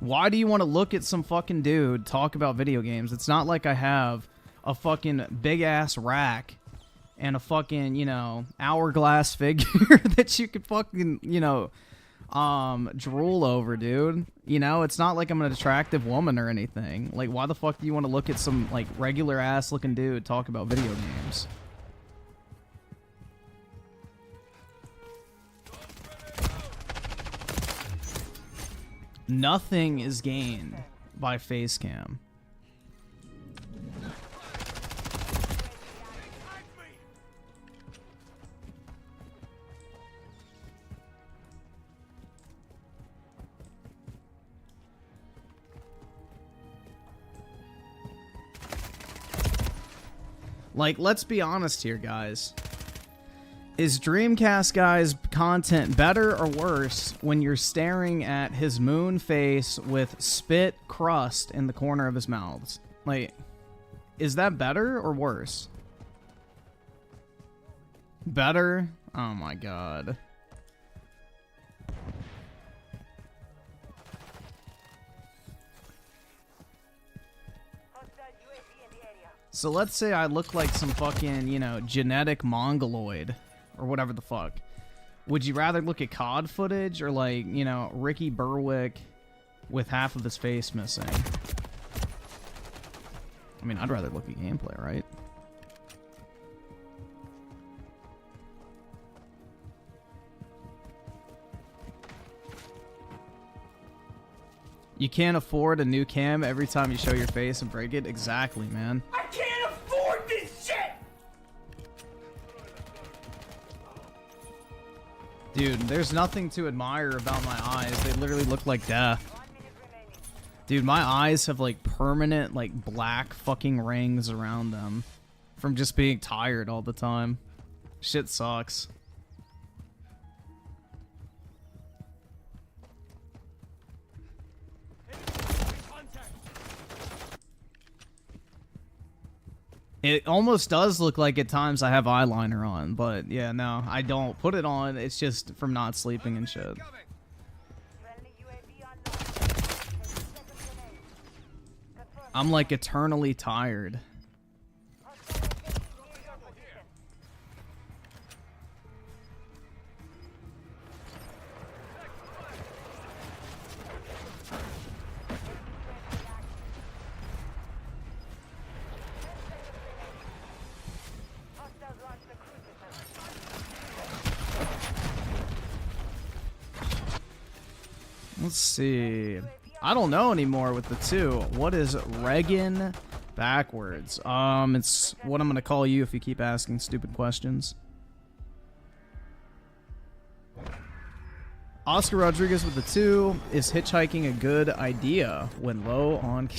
Why do you want to look at some fucking dude talk about video games? It's not like I have a fucking big-ass rack and a fucking, you know, hourglass figure that you could fucking, you know, drool over, dude. You know, it's not like I'm an attractive woman or anything. Like, why the fuck do you want to look at some, like, regular-ass looking dude talk about video games? Nothing is gained by face cam. Like, let's be honest here, guys. Is Dreamcast guy's content better or worse when you're staring at his moon face with spit crust in the corner of his mouth? Like, is that better or worse? Better? Oh my god. Hostile UAV in the area. So let's say I look like some fucking, you know, genetic mongoloid. Or whatever the fuck. Would you rather look at COD footage or, like, you know, Ricky Berwick with half of his face missing? I mean, I'd rather look at gameplay, right? You can't afford a new cam every time you show your face and break it? Exactly, man. I can't afford this shit! Dude, there's nothing to admire about my eyes. They literally look like death. 1 minute remaining. Dude, my eyes have, like, permanent, like, black fucking rings around them from just being tired all the time. Shit sucks. It almost does look like at times I have eyeliner on, but yeah, no, I don't put it on. It's just from not sleeping and shit. Coming. Friendly UAV online. 10 seconds remaining. Confirm. I'm like eternally tired. Hostile location near your position. Let's see. I don't know anymore with the 2. What is Reagan backwards? It's what I'm gonna call you if you keep asking stupid questions. Oscar Rodriguez with the 2. Is hitchhiking a good idea when low on...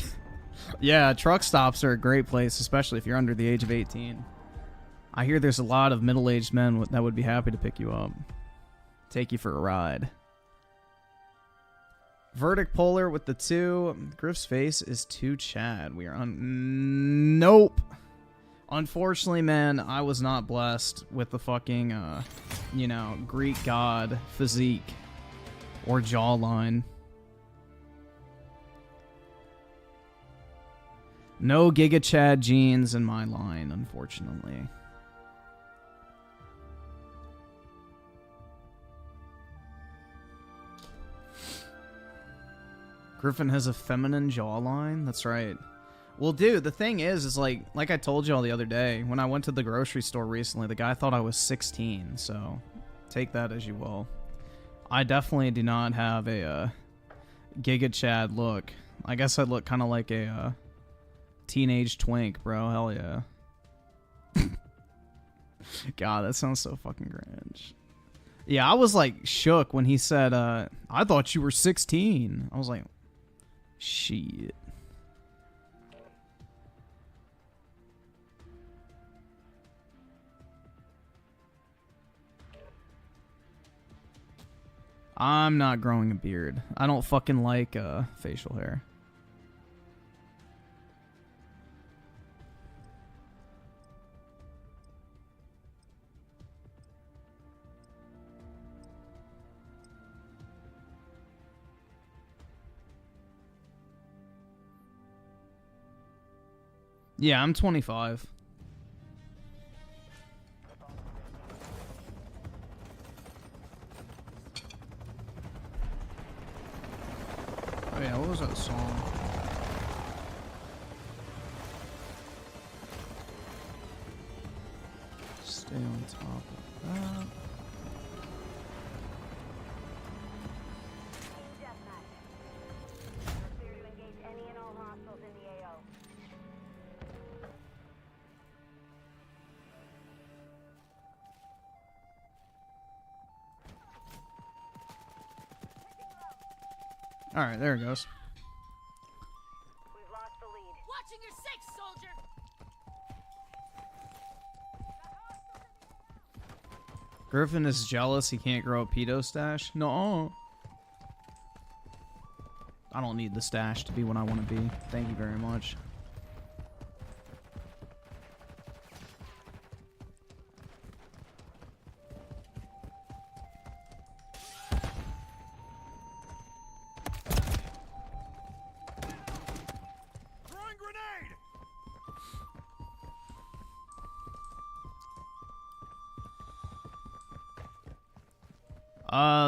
Yeah, truck stops are a great place, especially if you're under the age of 18. I hear there's a lot of middle-aged men that would be happy to pick you up. Take you for a ride. Verdict Polar with the 2. Griff's face is too Chad. We are on... Nope. Unfortunately, man, I was not blessed with the fucking, you know, Greek god physique or jawline. No Giga Chad genes in my line, unfortunately. Griffin has a feminine jawline? That's right. Well, dude, the thing is like I told y'all the other day, when I went to the grocery store recently, the guy thought I was 16, so take that as you will. I definitely do not have a Giga Chad look. I guess I look kind of like a teenage twink, bro. Hell yeah. God, that sounds so fucking cringe. Yeah, I was like shook when he said, I thought you were 16. I was like, shit. I'm not growing a beard. I don't fucking like facial hair. Yeah, I'm 25. Oh yeah, what was that song? Stay on top of that. Clear to engage any and all hostiles in the AO. All right, there it goes. We've lost the lead. Watching your six, soldier. Griffin is jealous he can't grow a pedo stash. No. I don't need the stash to be what I want to be. Thank you very much. Throwing grenade!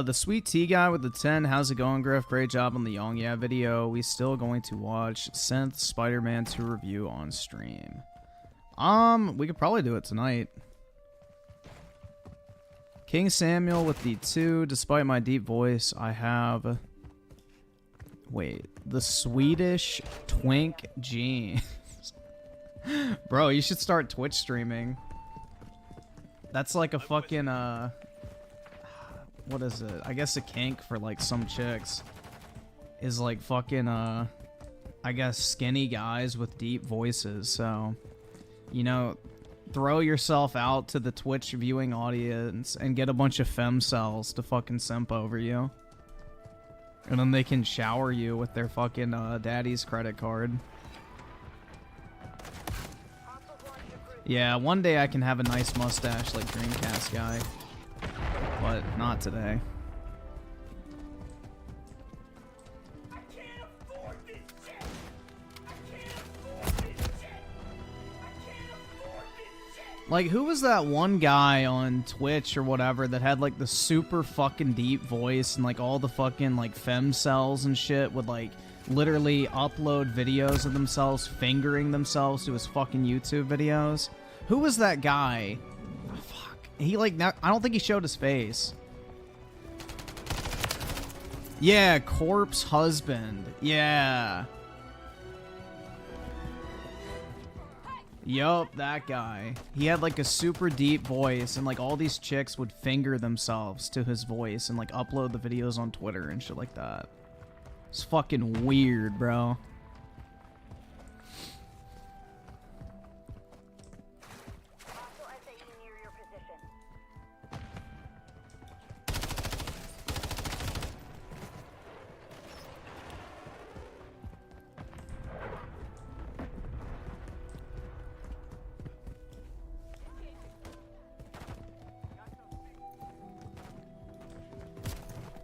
The sweet tea guy with the 10. How's it going, Griff? Great job on the Yong Yeah video. We still going to watch Synth Spider-Man 2 review on stream. We could probably do it tonight. King Samuel with the 2. Despite my deep voice, I have... Wait, the Swedish twink jeans. Bro, you should start Twitch streaming. That's like a fucking, what is it? I guess a kink for like some chicks is like fucking, I guess skinny guys with deep voices. So, you know, throw yourself out to the Twitch viewing audience and get a bunch of femcells to fucking simp over you. And then they can shower you with their fucking daddy's credit card. Yeah, one day I can have a nice mustache like Dreamcast guy. But not today. I can't afford this shit! I can't afford this shit! I can't afford this shit! Like, who was that one guy on Twitch or whatever that had like the super fucking deep voice and like all the fucking like femcells and shit would like literally upload videos of themselves fingering themselves to his fucking YouTube videos? Who was that guy? Oh, fuck. He like, I don't think he showed his face. Yeah, corpse husband. Yeah. Yup, that guy. He had like a super deep voice, and like all these chicks would finger themselves to his voice and like upload the videos on Twitter and shit like that. It's fucking weird, bro. Hostile SAE near your position.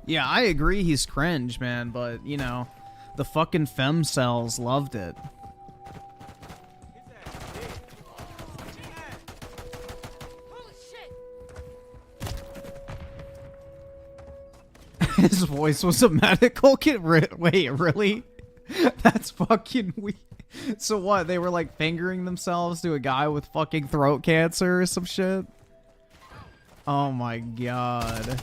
Yeah, I agree he's cringe, man, but, you know, the fucking femcells loved it. Holy shit! His voice was a medical kit? Wait, really? That's fucking weird. So what, they were like fingering themselves to a guy with fucking throat cancer or some shit? Oh my god.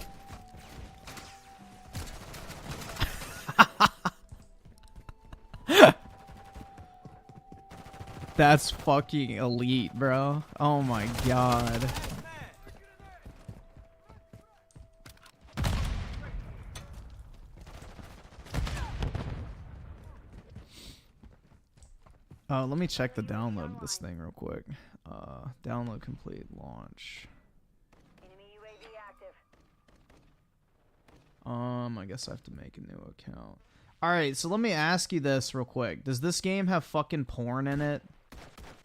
That's fucking elite, bro. Oh my god. Let me check the download of this thing real quick. Download complete, launch. Enemy UAV active. I guess I have to make a new account. Alright, so let me ask you this real quick. Does this game have fucking porn in it?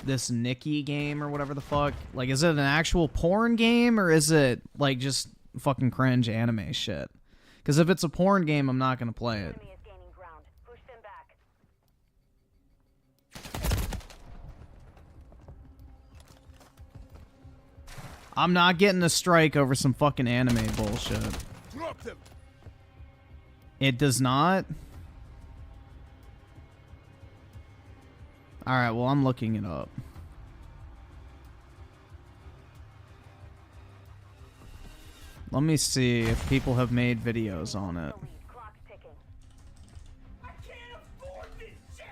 This NIKKE game or whatever the fuck? Like, is it an actual porn game or is it, like, just fucking cringe anime shit? Because if it's a porn game, I'm not gonna play it. Enemy is gaining ground. Push them back. I'm not getting a strike over some fucking anime bullshit. Drop them. It does not? Alright, well, I'm looking it up. Let me see if people have made videos on it. Lead. Clock's ticking. I can't afford this shit.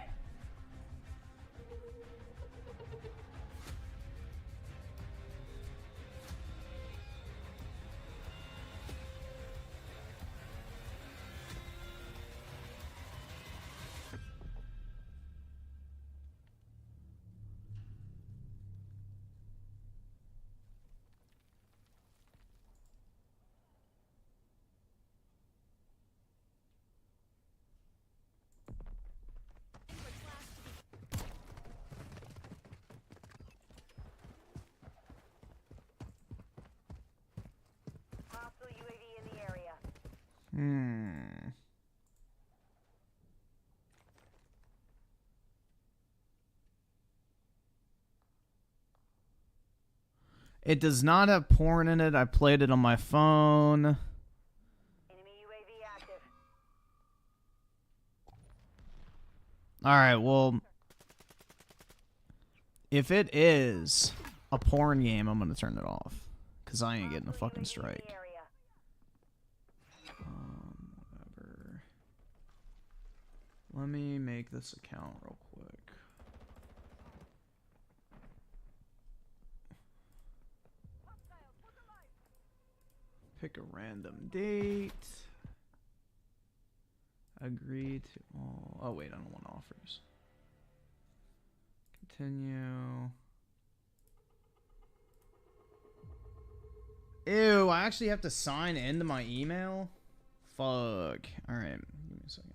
Hostile UAV in the area. It does not have porn in it. I played it on my phone. Enemy UAV active. Alright, well, if it is a porn game, I'm gonna turn it off. Because I ain't getting a fucking Hostile UAV in strike. the area. Whatever. Let me make this account real quick. Pick a random date. Agree to all. Oh, wait, I don't want offers. Continue. Ew, I actually have to sign into my email? Fuck. Alright, give me a second.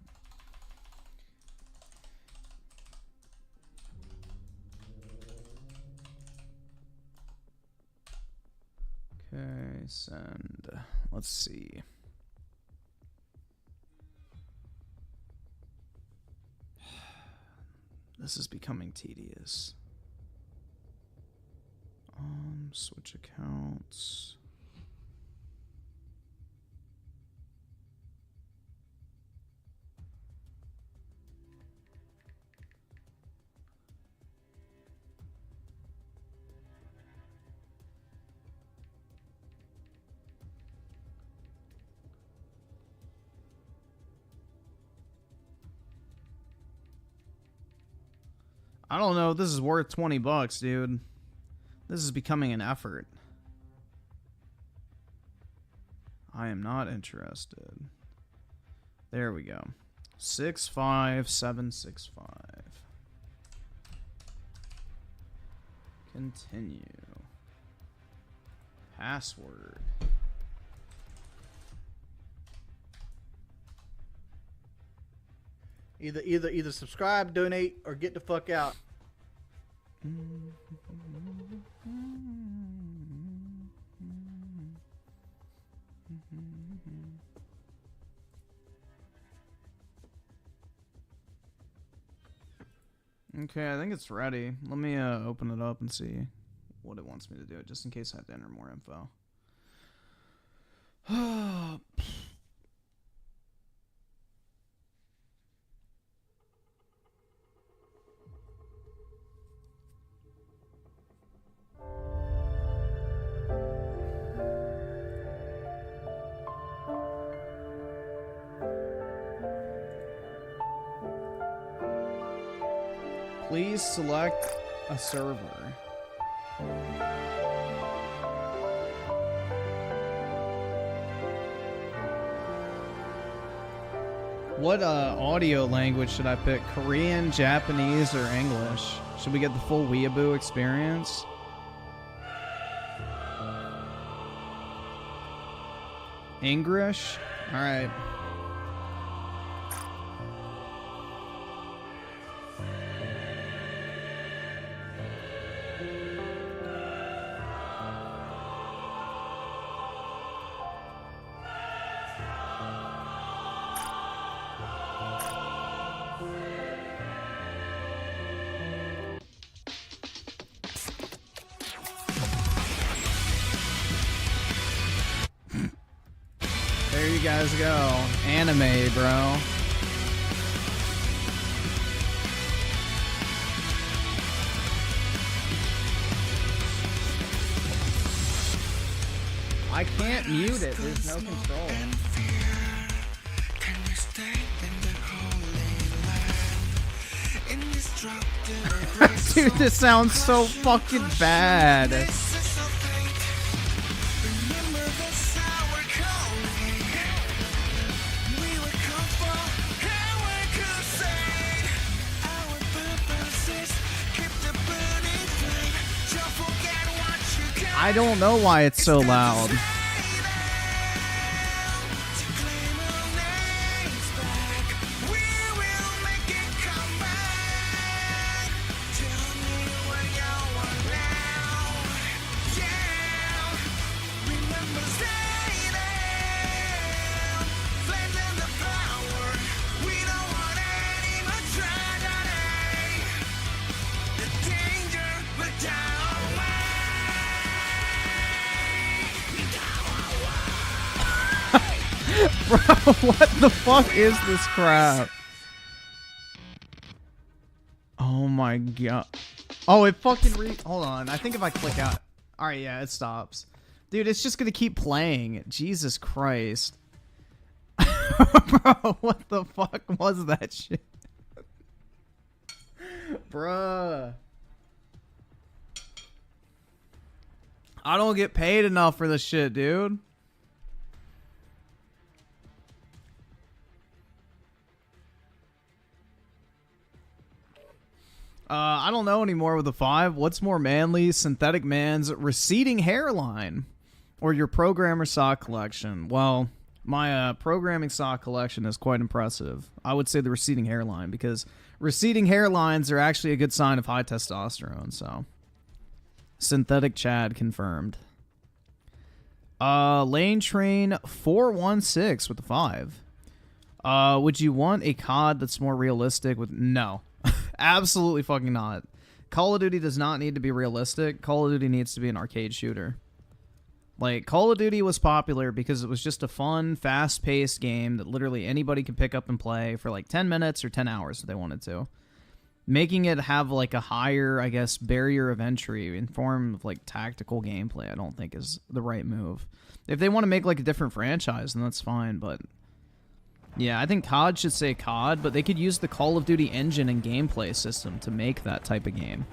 Okay, send. Let's see. This is becoming tedious. Switch accounts. I don't know if this is worth 20 bucks, dude. This is becoming an effort. I am not interested. There we go. 65765. Continue. Password. Either subscribe, donate, or get the fuck out. Okay, I think it's ready. Let me open it up and see what it wants me to do, just in case I have to enter more info. Please select a server. What audio language should I pick? Korean, Japanese, or English? Should we get the full weeaboo experience? English? Alright. There you guys go. Anime, bro. I can't mute it. There's no control. Dude, this sounds so fucking bad. I don't know why it's so loud. Bro, what the fuck is this crap? Oh my god. Oh, it fucking hold on. I think if I click out. Alright, yeah, it stops. Dude, it's just gonna keep playing. Jesus Christ. Bro, what the fuck was that shit? Bruh. I don't get paid enough for this shit, dude. I don't know anymore with the 5. What's more manly? Synthetic man's receding hairline or your programmer sock collection? Well, my programming sock collection is quite impressive. I would say the receding hairline because receding hairlines are actually a good sign of high testosterone, so. Synthetic Chad confirmed. Lane Train 416 with the 5. Would you want a COD that's more realistic with... No. Absolutely fucking not. Call of Duty does not need to be realistic. Call of Duty needs to be an arcade shooter. Like, Call of Duty was popular because it was just a fun, fast-paced game that literally anybody could pick up and play for like 10 minutes or 10 hours if they wanted to. Making it have like a higher, I guess, barrier of entry in form of like tactical gameplay, I don't think is the right move. If they want to make like a different franchise, then that's fine, but Yeah, I think COD should say COD, but they could use the Call of Duty engine and gameplay system to make that type of game.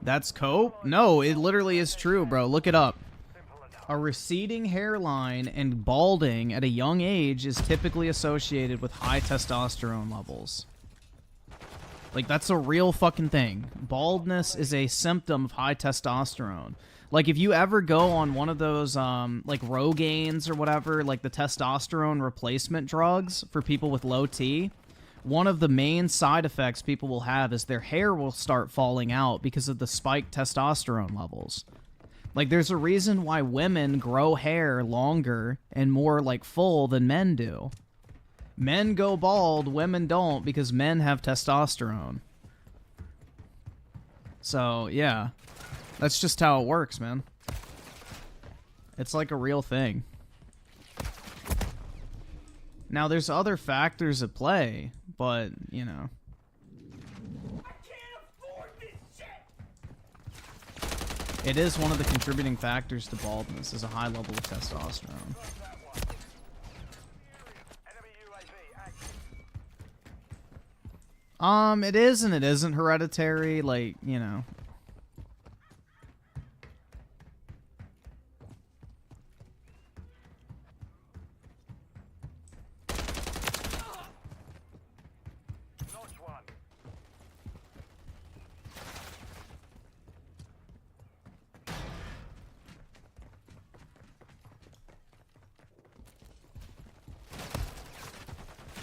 That's cope? No, it literally is true, bro. Look it up. A receding hairline and balding at a young age is typically associated with high testosterone levels. Like, that's a real fucking thing. Baldness is a symptom of high testosterone. Like, if you ever go on one of those, like, Rogaines or whatever, like the testosterone replacement drugs for people with low T, one of the main side effects people will have is their hair will start falling out because of the spiked testosterone levels. Like, there's a reason why women grow hair longer and more, like, full than men do. Men go bald, women don't, because men have testosterone. So, yeah. That's just how it works, man. It's like a real thing. Now, there's other factors at play, but, you know. It is one of the contributing factors to baldness, is a high level of testosterone. It is and it isn't hereditary, like, you know.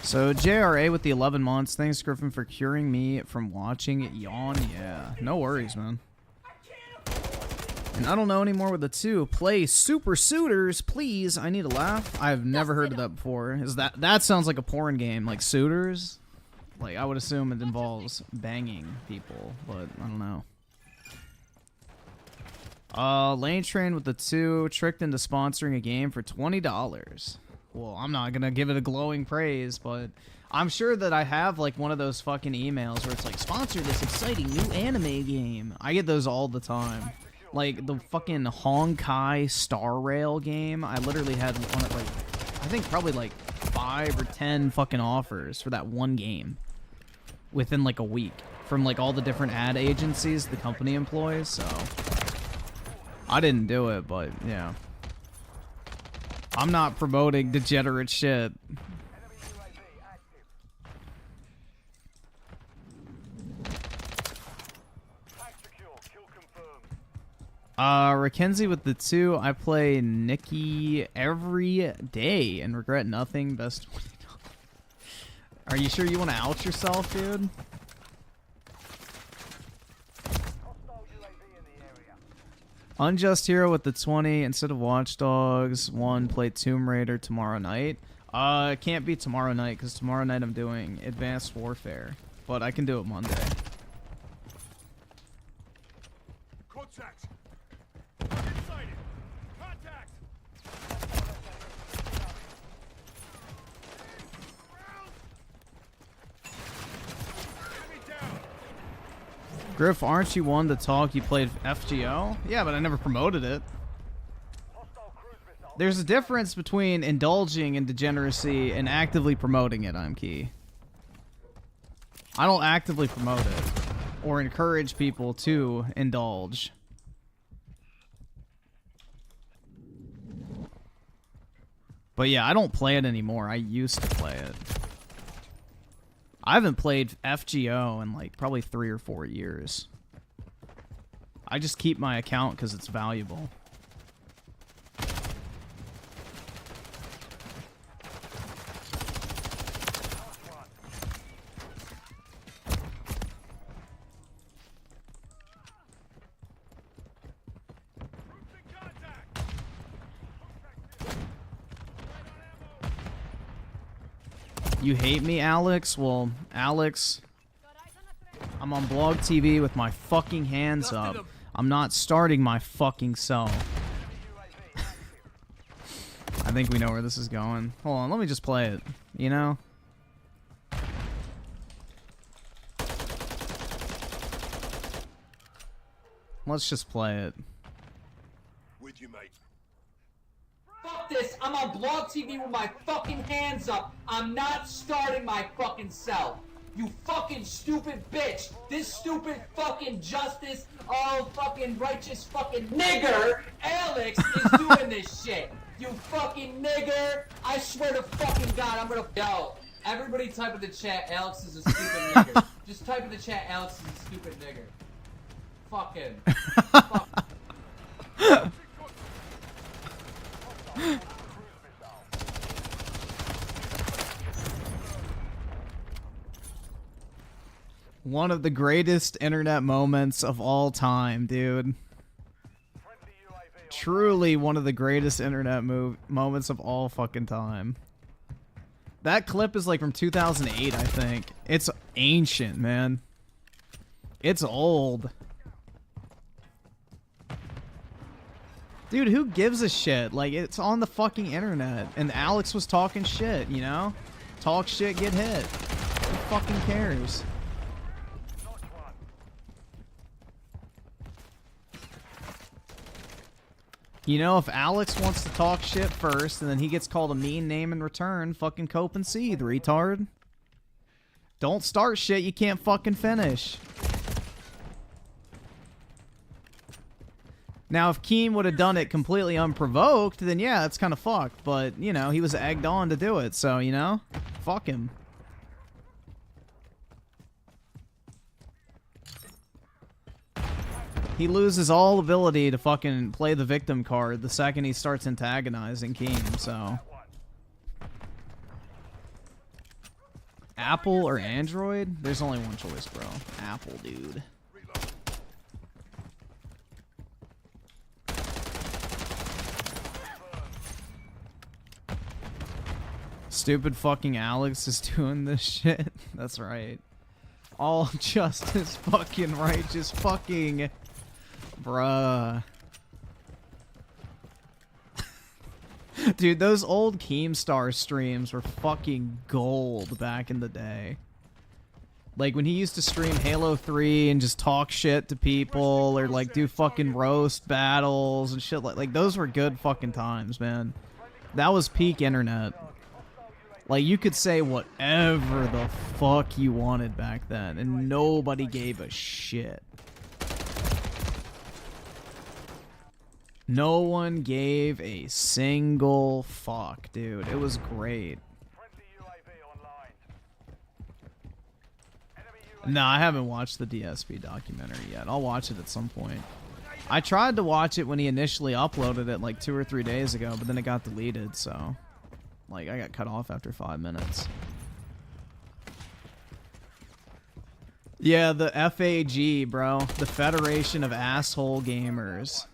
So, JRA with the 11 months. Thanks, Griffin, for curing me from watching it yawn. Yeah, no worries, man. And I don't know anymore with the 2. Play Super Suitors, please. I need a laugh. I've never heard of that before. Is that sounds like a porn game, like Suitors? Like, I would assume it involves banging people, but I don't know. Lane Train with the 2. Tricked into sponsoring a game for $20. Well, I'm not gonna give it a glowing praise, but I'm sure that I have, like, one of those fucking emails where it's like, sponsor this exciting new anime game. I get those all the time. Like, the fucking Honkai Star Rail game. I literally had one of, like, I think probably, like, 5 or 10 fucking offers for that one game within, like, a week from, like, all the different ad agencies the company employs, so I didn't do it, but, yeah. I'm not promoting degenerate shit. Rickenzie with the 2. I play NIKKE every day and regret nothing. Best. Are you sure you want to out yourself, dude? Unjust Hero with the 20. Instead of Watch Dogs 1, play Tomb Raider tomorrow night. It can't be tomorrow night because tomorrow night I'm doing Advanced Warfare, but I can do it Monday. Contact! Sighted! Contact! Enemy down! Griff, aren't you one to talk? You played FGO? Yeah, but I never promoted it. There's a difference between indulging in degeneracy and actively promoting it, I'm key. I don't actively promote it or encourage people to indulge. But yeah, I don't play it anymore. I used to play it. I haven't played FGO in like probably 3 or 4 years. I just keep my account because it's valuable. You hate me, Alex? Well, Alex, I'm on Blog TV with my fucking hands up. I'm not starting my fucking self. I think we know where this is going. Hold on, let me just play it. You know? Let's just play it. With you, mate. Fuck this, I'm on Blog TV with my fucking hands up. I'm not starting my fucking self. You fucking stupid bitch. This stupid fucking justice, all fucking righteous fucking nigger, Alex, is doing this shit. You fucking nigger. I swear to fucking God, I'm gonna... Yo, everybody type in the chat, Alex is a stupid nigger. Just type in the chat, Alex is a stupid nigger. Fucking. Fuck. One of the greatest internet moments of all time, dude. Truly one of the greatest internet moments of all fucking time. That clip is like from 2008, I think. It's ancient, man. It's old. Dude, who gives a shit? Like, it's on the fucking internet. And Alex was talking shit, you know? Talk shit, get hit. Who fucking cares? You know, if Alex wants to talk shit first and then he gets called a mean name in return, fucking cope and seethe, retard. Don't start shit you can't fucking finish. Now, if Keem would have done it completely unprovoked, then yeah, it's kind of fucked. But, you know, he was egged on to do it, so, you know, fuck him. He loses all ability to fucking play the victim card the second he starts antagonizing Keem, so. Apple or Android? There's only one choice, bro. Apple, dude. Stupid fucking Alex is doing this shit. That's right. All justice fucking righteous fucking... Bruh. Dude, those old Keemstar streams were fucking gold back in the day. Like, when he used to stream Halo 3 and just talk shit to people, or, like, do fucking roast battles and shit like those were good fucking times, man. That was peak internet. Like, you could say whatever the fuck you wanted back then, and nobody gave a shit. No one gave a single fuck, dude. It was great. No, I haven't watched the DSP documentary yet. I'll watch it at some point. I tried to watch it when he initially uploaded it like 2 or 3 days ago, but then it got deleted, so... Like, I got cut off after 5 minutes. Yeah, the FAG, bro. The Federation of Asshole Gamers.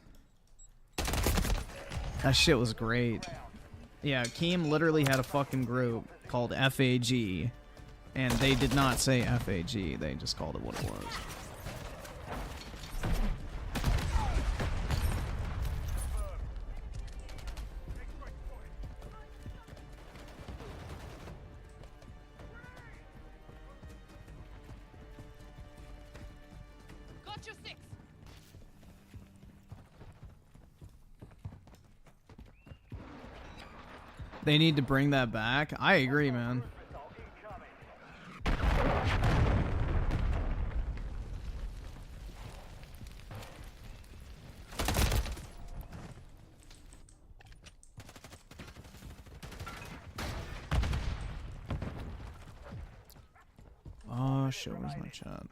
That shit was great. Yeah, Keem literally had a fucking group called FAG. And they did not say FAG. They just called it what it was. They need to bring that back. I agree, man. Oh shit, where's my chat?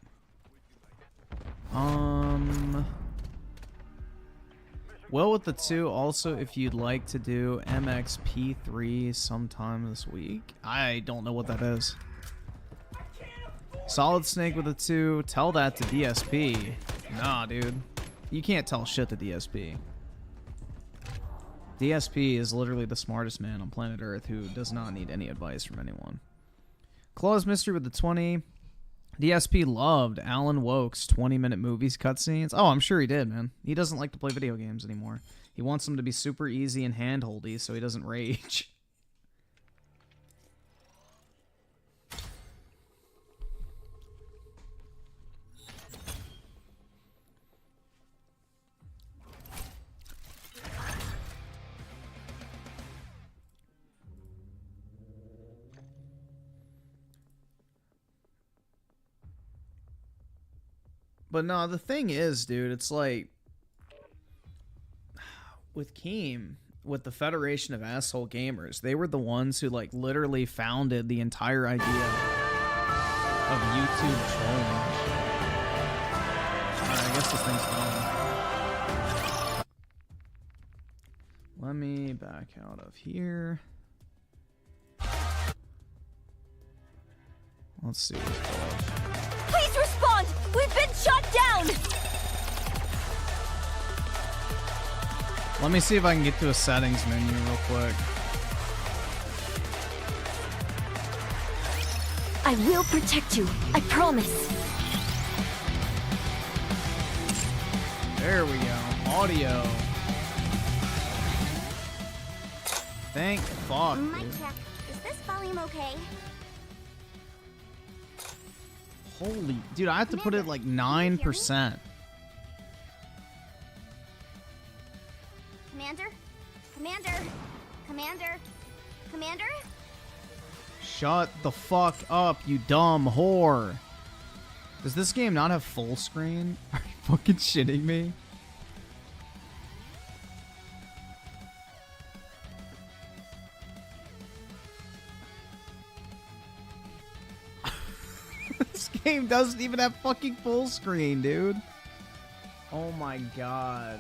Well, with the 2, also, if you'd like to do MXP3 sometime this week. I don't know what that is. Solid Snake with a 2. Tell that to DSP. Nah, dude. You can't tell shit to DSP. DSP is literally the smartest man on planet Earth who does not need any advice from anyone. Claws Mystery with the 20. DSP loved Alan Woke's 20-minute movies cutscenes. Oh, I'm sure he did, man. He doesn't like to play video games anymore. He wants him to be super easy and handholdy so he doesn't rage. But no, the thing is, dude, it's like with Keem, with the Federation of Asshole Gamers, they were the ones who like literally founded the entire idea of YouTube trolling. Alright, I guess this thing's done. Let me back out of here. Let's see what's going on. Please respond! We've been shut down! Let me see if I can get to a settings menu real quick. I will protect you. I promise. There we go. Audio. Thank fuck, Mic dude. check. Is this volume okay? Holy, dude, I have to put it like 9%. Commander? Commander? Commander? Commander? Shut the fuck up, you dumb whore. Does this game not have full screen? Are you fucking shitting me? This game doesn't even have fucking full screen, dude. Oh my god.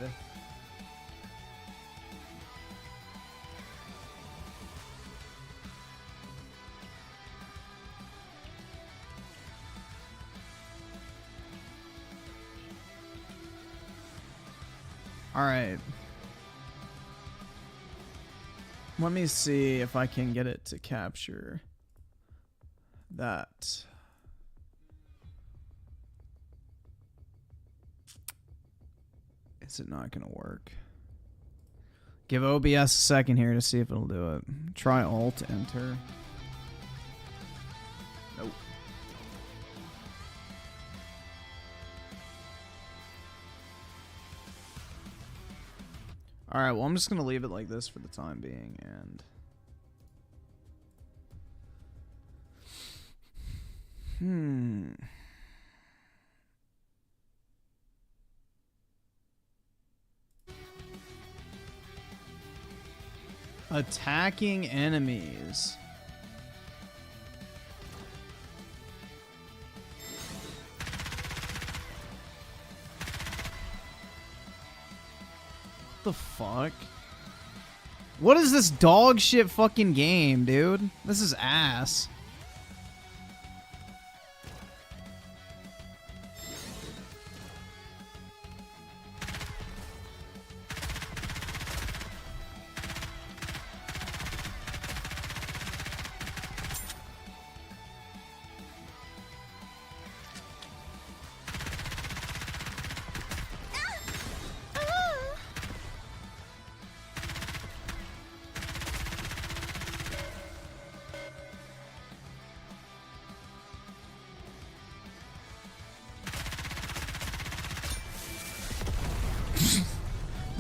Alright. Let me see if I can get it to capture that. Is it not gonna work? Give OBS a second here to see if it'll do it. Try Alt Enter. Nope. Alright, well I'm just gonna leave it like this for the time being and attacking enemies. The fuck? What is this dog shit fucking game, dude? This is ass.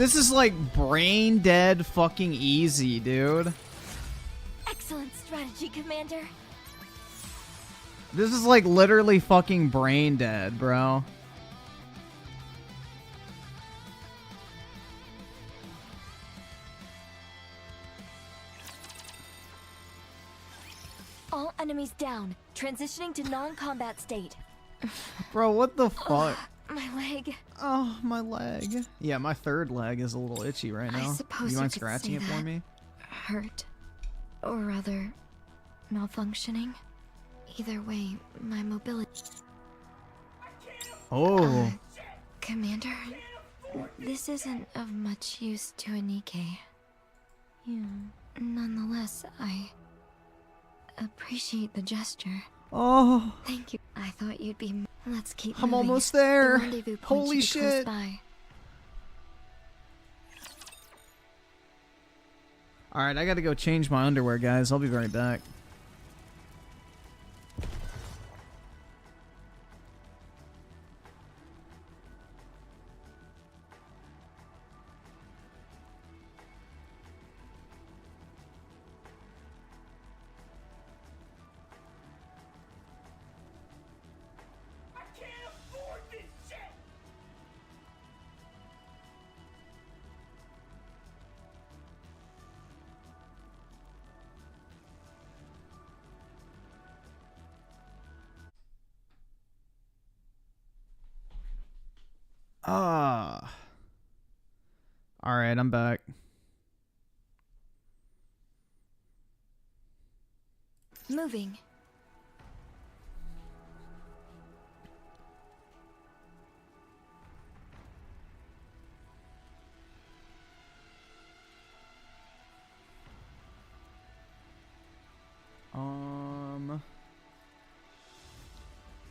This is like brain dead fucking easy, dude. Excellent strategy, Commander. This is like literally fucking brain dead, bro. All enemies down. Transitioning to non-combat state. Bro, what the fuck? My leg. Oh, my leg. Yeah, my third leg is a little itchy right now. I suppose you you mind could scratching say it for that. me? Hurt. Or rather, malfunctioning. Either way, my mobility. Oh. Commander, this isn't of much use to a NIKKE. Yeah. Nonetheless, I appreciate the gesture. Oh. Thank you. I thought you'd be. Let's keep I'm moving. almost there. The rendezvous point Holy should be close shit. by. Alright, I gotta go change my underwear, guys. I'll be right back. I can't afford this shit! Ah. Alright, I'm back. Moving.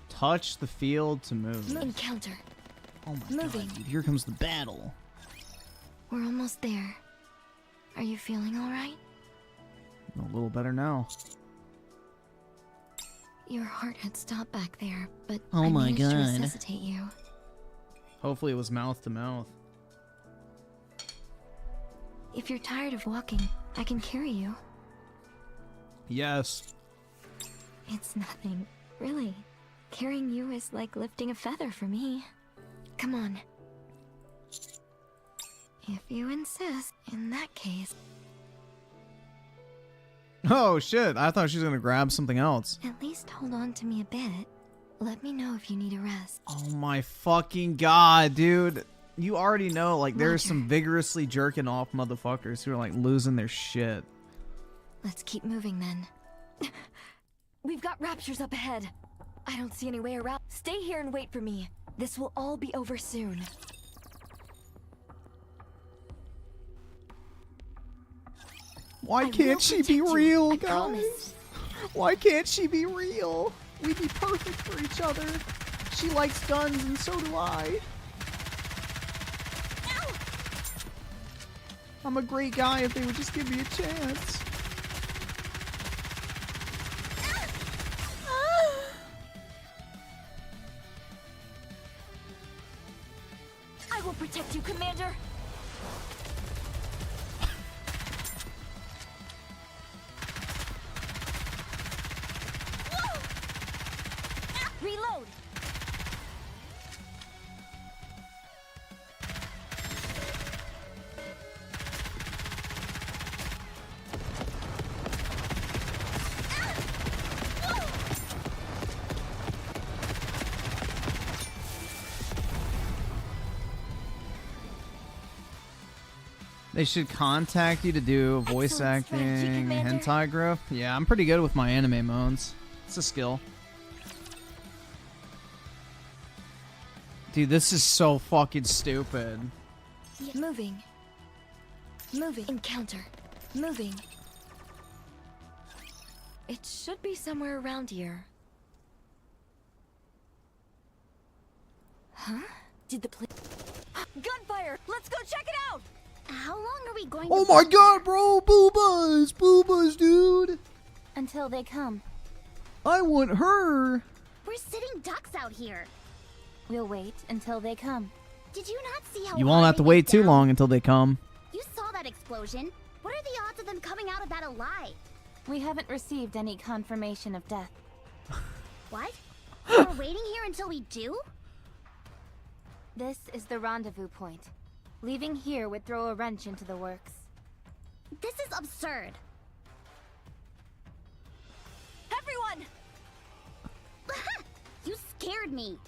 Touch the field to move. Encounter. Oh my Moving. god, dude, here comes the battle. We're almost there. Are you feeling alright? A little better now. Your heart had stopped back there, but Oh I my managed to God. resuscitate you. Hopefully it was mouth to mouth. If you're tired of walking, I can carry you. Yes. It's nothing, really. Carrying you is like lifting a feather for me. Come on. If you insist, in that case. Oh shit, I thought she was gonna grab something else. At least hold on to me a bit. Let me know if you need a rest. Oh my fucking god, dude. You already know, like, there's Roger. some vigorously jerking off motherfuckers who are, like, losing their shit. Let's keep moving then. We've got raptures up ahead. I don't see any way around. Stay here and wait for me. This will all be over soon. Why I will can't she be protect you, real, I guys? promise. Why can't she be real? We'd be perfect for each other. She likes guns and so do I. I'm a great guy if they would just give me a chance. I will protect you, Commander. Reload. They should contact you to do voice Excellent strategy, acting, Commander. hentai Griff. Yeah, I'm pretty good with my anime moans. It's a skill. Dude, this is so fucking stupid. Moving. Moving. Encounter. Moving. It should be somewhere around here. Huh? Did the Gunfire! Let's go check it out! How long are we going Oh to my god, bro! Boobas! Boobas, dude! until they come? I want her! We're sitting ducks out here. We'll wait until they come. Did you not see how You won't hard have to they wait went too down? long until they come. You saw that explosion. What are the odds of them coming out of that alive? We haven't received any confirmation of death. What? We're waiting here until we do? This is the rendezvous point. Leaving here would throw a wrench into the works. This is absurd. Everyone! You scared me.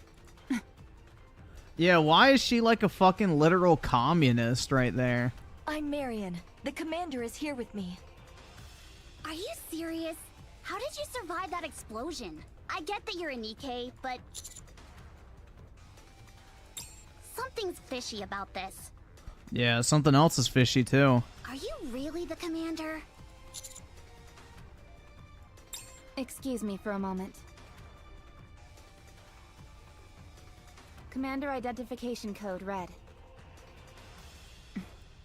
Yeah, why is she like a fucking literal communist right there? I'm Marion. The commander is here with me. Are you serious? How did you survive that explosion? I get that you're a NIKKE, but something's fishy about this. Yeah, something else is fishy too. Are you really the commander? Excuse me for a moment. Commander identification code red.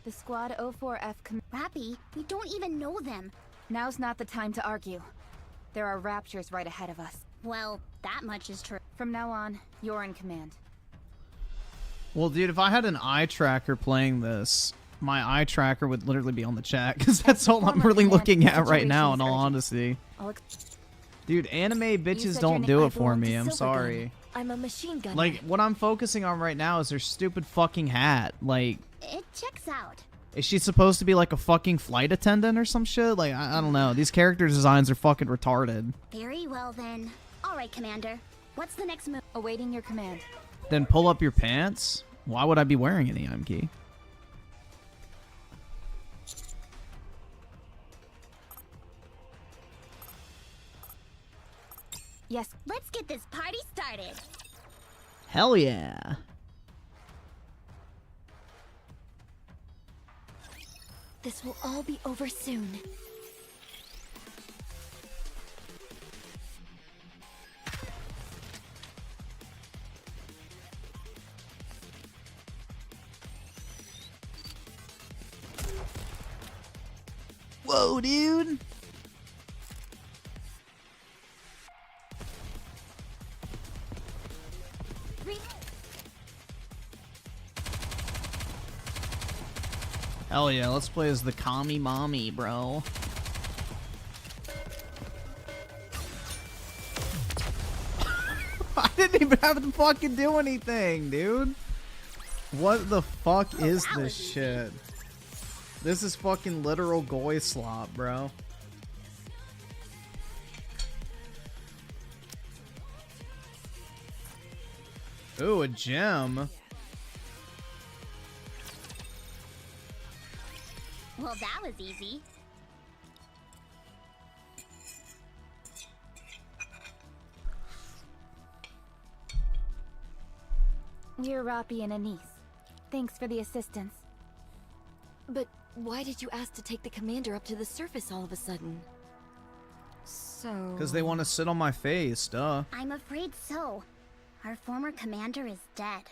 The Squad 04F Rappy, we don't even know them. Now's not the time to argue. There are raptures right ahead of us. Well, that much is true. From now on, you're in command. Well, dude, if I had an eye tracker playing this, my eye tracker would literally be on the chat, because that's all I'm really looking at right now, in all honesty. Dude, anime bitches don't do it for me, I'm sorry. I'm a machine gunner. Like, what I'm focusing on right now is her stupid fucking hat. Like, It checks out. is she supposed to be like a fucking flight attendant or some shit? Like, I don't know. These character designs are fucking retarded. Very well then. Alright, Commander. What's the next move? Awaiting your command. Then pull up your pants? Why would I be wearing an EM key? Yes. Let's get this party started. Hell yeah. This will all be over soon. Whoa, dude. Hell yeah, let's play as the Kami Mommy, bro. I didn't even have to fucking do anything, dude. What the fuck is this shit? This is fucking literal goy slop, bro. Ooh, a gem. Well, that was easy. We're Rappy and Anise. Thanks for the assistance. But why did you ask to take the commander up to the surface all of a sudden? So... Because they want to sit on my face, duh. I'm afraid so. Our former commander is dead.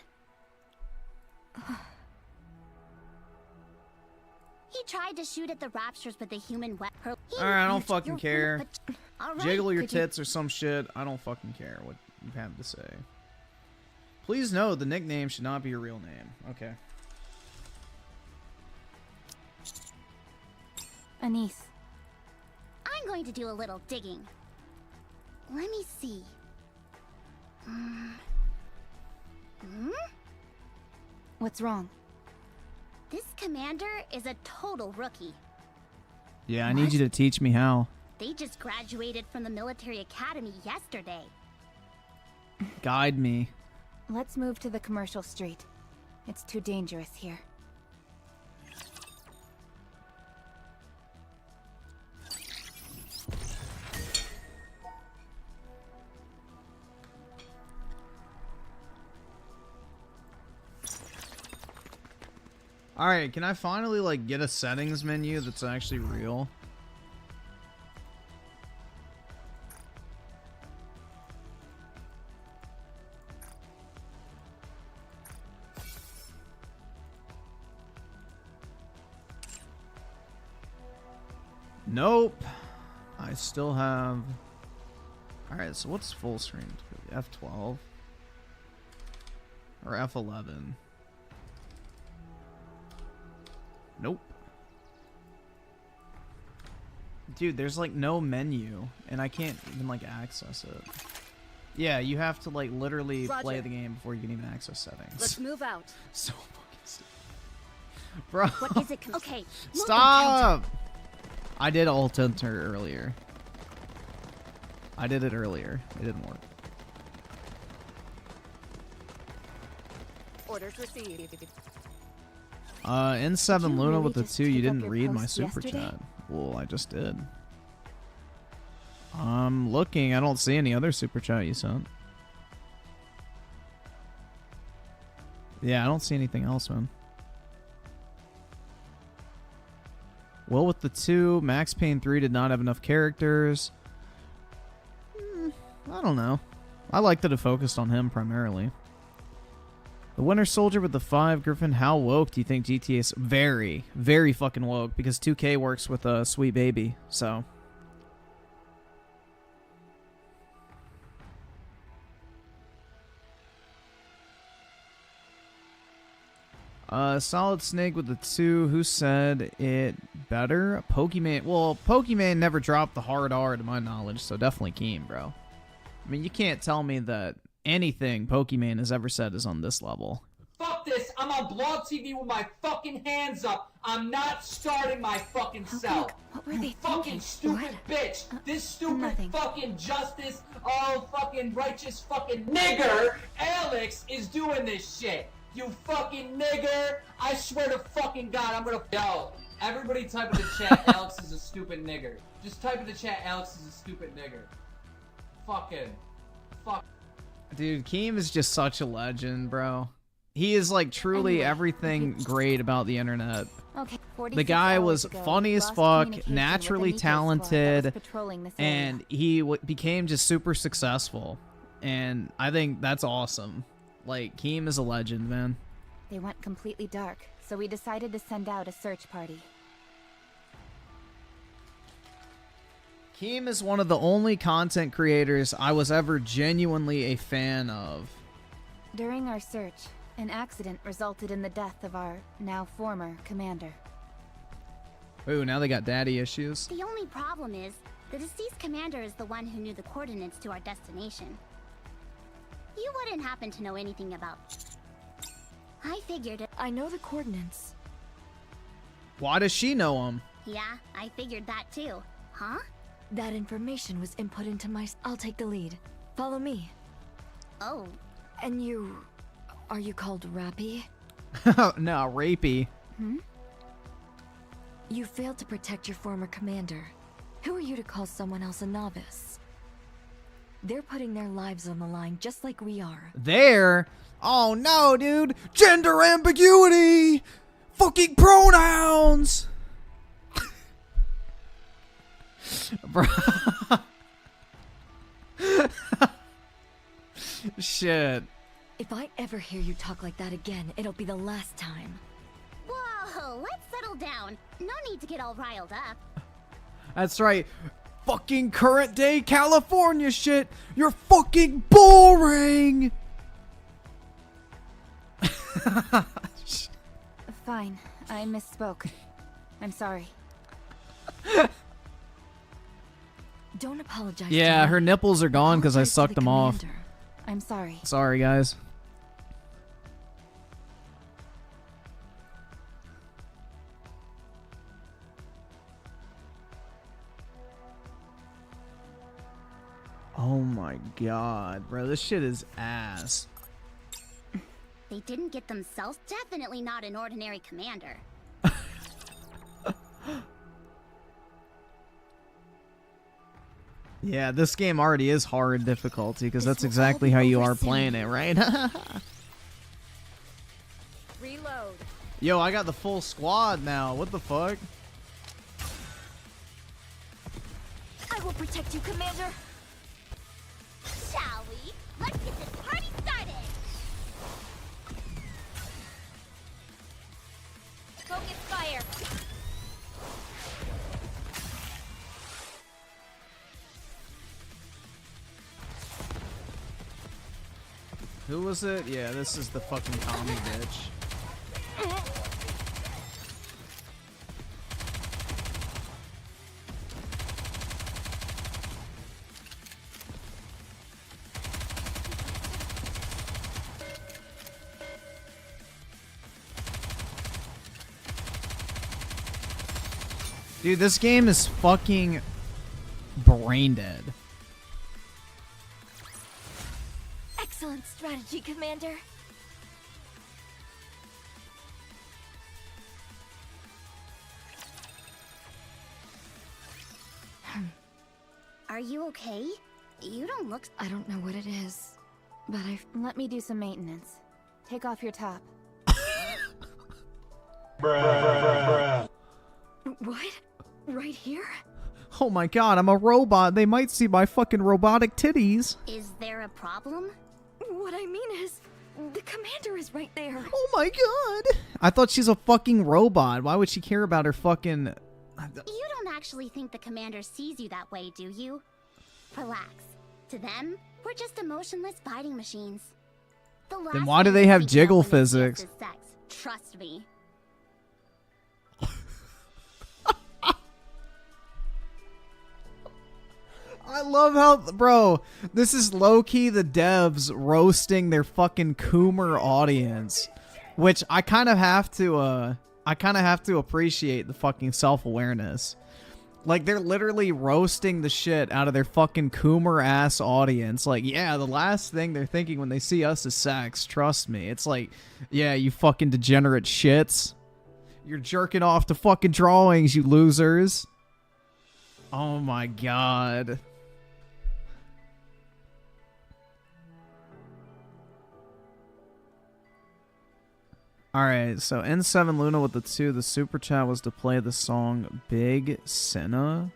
He tried to shoot at the raptures with a human weapon. Alright, I don't fucking care. Alright, Jiggle your could you- tits or some shit. I don't fucking care what you have to say. Please note, the nickname should not be your real name. Okay. Anise. I'm going to do a little digging. Let me see. What's wrong? This commander is a total rookie. Yeah, I need you to teach me how. They just graduated from the military academy yesterday. Guide me. Let's move to the commercial street. It's too dangerous here. Alright, can I finally, like, get a settings menu that's actually real? Nope. I still have... Alright, so what's full screen? F12? Or F11? Nope. Dude, there's like no menu, and I can't even like access it. Yeah, you have to like literally play the game before you can even access settings. Let's move out. So fucking stupid. Bro. What is it? Okay. Stop! I did alt enter earlier. I did it earlier. It didn't work. Orders received. N7 Did you Luna really with the just 2, you pick up didn't your read my post super yesterday? chat. Well, I just did. I'm looking. I don't see any other super chat you sent. Yeah, I don't see anything else, man. Well, with the 2, Max Payne 3 did not have enough characters. I don't know. I like that it focused on him primarily. The Winter Soldier with the 5, Griffin. How woke do you think GTA is? Very, very fucking woke, because 2K works with a Sweet Baby, so. Solid Snake with the 2. Who said it better? Pokemon. Well, Pokemon never dropped the hard R to my knowledge, so definitely Keem, bro. I mean, you can't tell me that anything Pokemon has ever said is on this level. Fuck this. I'm on Blog TV with my fucking hands up. I'm not starting my fucking cell. What were they Fucking thinking? stupid bitch. This stupid nothing. fucking justice, oh fucking righteous fucking nigger, Alex is doing this shit. You fucking nigger. I swear to fucking God, I'm gonna. Yo, everybody type in the chat, Alex is a stupid nigger. Just type in the chat, Alex is a stupid nigger. Fucking. Fuck. Dude, Keem is just such a legend, bro. He is like truly everything great about the internet. Okay, The guy was 46 hours ago, funny as lost fuck, communication naturally with the NIKKE squad that was talented, patrolling this area. and he became just super successful. And I think that's awesome. Like, Keem is a legend, man. They went completely dark, so we decided to send out a search party. Keem is one of the only content creators I was ever genuinely a fan of. During our search, an accident resulted in the death of our now former commander. Ooh, now they got daddy issues. The only problem is, the deceased commander is the one who knew the coordinates to our destination. You wouldn't happen to know anything about... I figured it. I know the coordinates. Why does she know him? Yeah, I figured that too. Huh? That information was input into my... I'll take the lead. Follow me. Oh. And you... Are you called Rappy? No, rapey. Hmm? You failed to protect your former commander. Who are you to call someone else a novice? They're putting their lives on the line just like we are. There? Oh no, dude! Gender ambiguity! Fucking pronouns! Bro. Shit. If I ever hear you talk like that again, it'll be the last time. Whoa, let's settle down. No need to get all riled up. That's right. Fucking current day California shit. You're fucking boring. Fine, I misspoke. I'm sorry. Don't apologize. Yeah, to her me. nipples are gone because I Apologize to sucked the them off. commander. I'm sorry. Sorry, guys. Oh my god, bro, this shit is ass. They didn't get themselves. Definitely not an ordinary commander. Yeah, this game already is hard difficulty because that's exactly how you are playing it, right? Reload. Yo, I got the full squad now. What the fuck? I will protect you, Commander. Shall we? Let's get this party started. Focus fire. Who was it? Yeah, this is the fucking commie bitch. Dude, this game is fucking brain dead. Excellent strategy, Commander. Are you okay? You don't look... I don't know what it is, but Let me do some maintenance. Take off your top. What? Right here? Oh my god, I'm a robot. They might see my fucking robotic titties. Is there a problem? What I mean is, The commander is right there. Oh my god! I thought she's a fucking robot. Why would she care about her fucking... You don't actually think the commander sees you that way, do you? Relax. To them, we're just emotionless fighting machines. The last Then why do thing they have we know jiggle when it's just physics? is sex. Trust me. I love how, bro, this is low-key the devs roasting their fucking Coomer audience, which I kind of have to appreciate the fucking self-awareness. Like, they're literally roasting the shit out of their fucking Coomer-ass audience. Like, yeah, the last thing they're thinking when they see us is sex, trust me. It's like, yeah, you fucking degenerate shits. You're jerking off to fucking drawings, you losers. Oh my god. Alright, so N7 Luna with the 2. The super chat was to play the song Big Senna.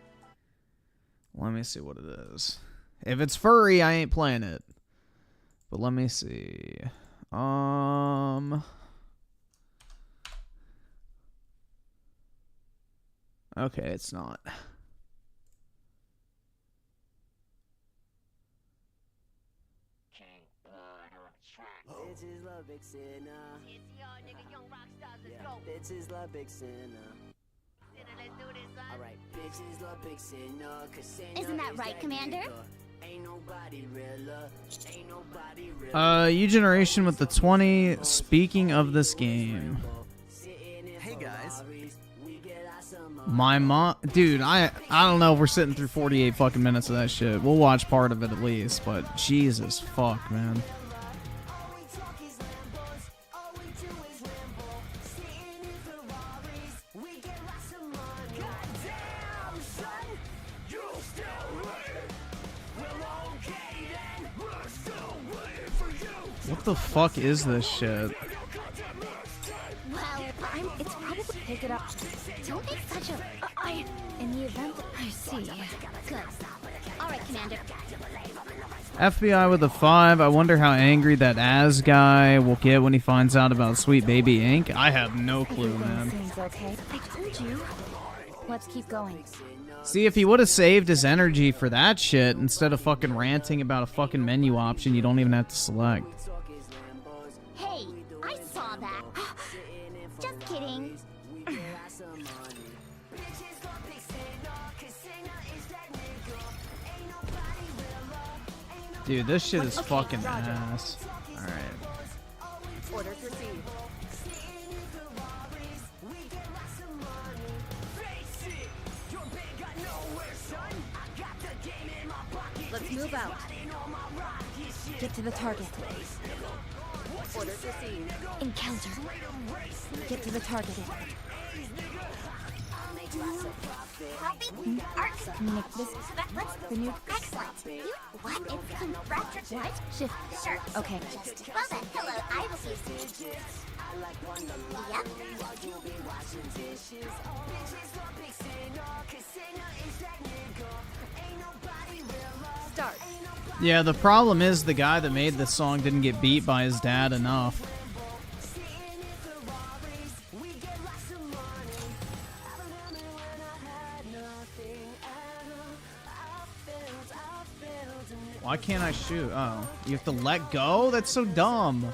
Let me see what it is. If it's furry, I ain't playing it. But let me see. Okay, it's not. Bitches love Big Senna. Bitches love Big Senna. Alright, bitches love Big Senna. Isn't that right, Commander? Ain't nobody realer. Ain't nobody realer. U Generation with the 20. Speaking of this game. Hey guys. My mom, dude, I don't know if we're sitting through 48 fucking minutes of that shit. We'll watch part of it at least, but Jesus fuck, man. What the fuck is this shit? Well, it's probably pick it up. Don't make such a... In the event I see. Good. Alright, Commander. FBI with a 5. I wonder how angry that Az guy will get when he finds out about Sweet Baby Inc. I have no clue, man. Seems okay. I told you. Let's keep going. See, if he would have saved his energy for that shit instead of fucking ranting about a fucking menu option you don't even have to select. Hey, I saw that. Just kidding. Dude, this shit is fucking ass. Alright. Orders received. Let's move out. Get to the target. Orders received. Encounter. Get to the target. Nick, this the new. Excellent. You what? It's congratulations. What? Shift. Sure. Okay. Well then, hello. I will see. Yep. Start. Yeah, the problem is the guy that made this song didn't get beat by his dad enough. Why can't I shoot? Oh, you have to let go? That's so dumb.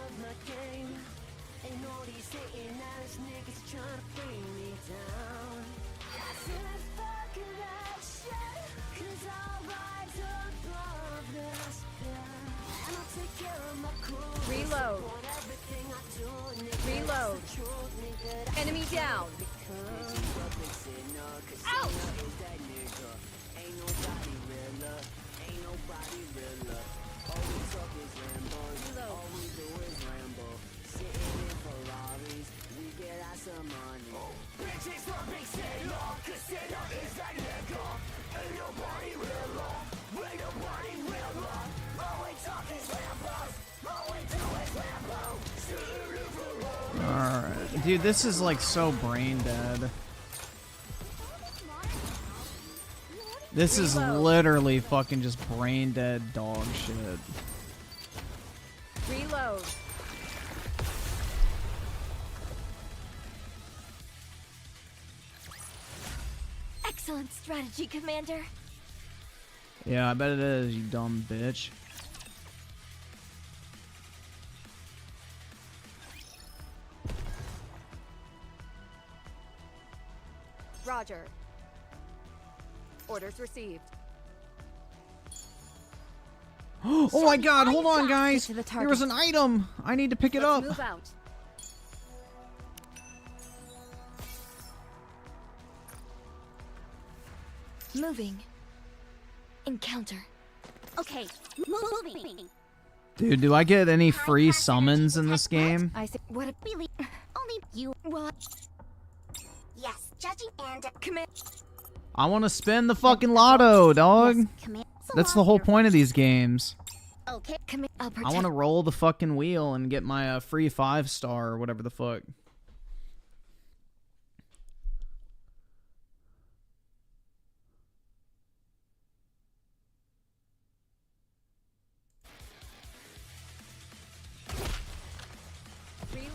Reload. Reload. Enemy down. Ouch! Alright. Dude, this is like so brain dead. This is literally fucking just brain dead dog shit. Reload. Excellent strategy, Commander. Yeah, I bet it is, you dumb bitch. Roger. Orders received. Oh my god, hold on, guys. Get to the There was an item. I need to pick it up. Move out. Moving. Encounter. Okay, moving. Dude, do I get any free summons in this game? I say, what a Really, only you. well, Yes, judging and command. I want to spin the fucking lotto, dog. Yes, command. That's the whole point of these games. Okay. Command. I'll I protect. want to roll the fucking wheel and get my free 5-star or whatever the fuck.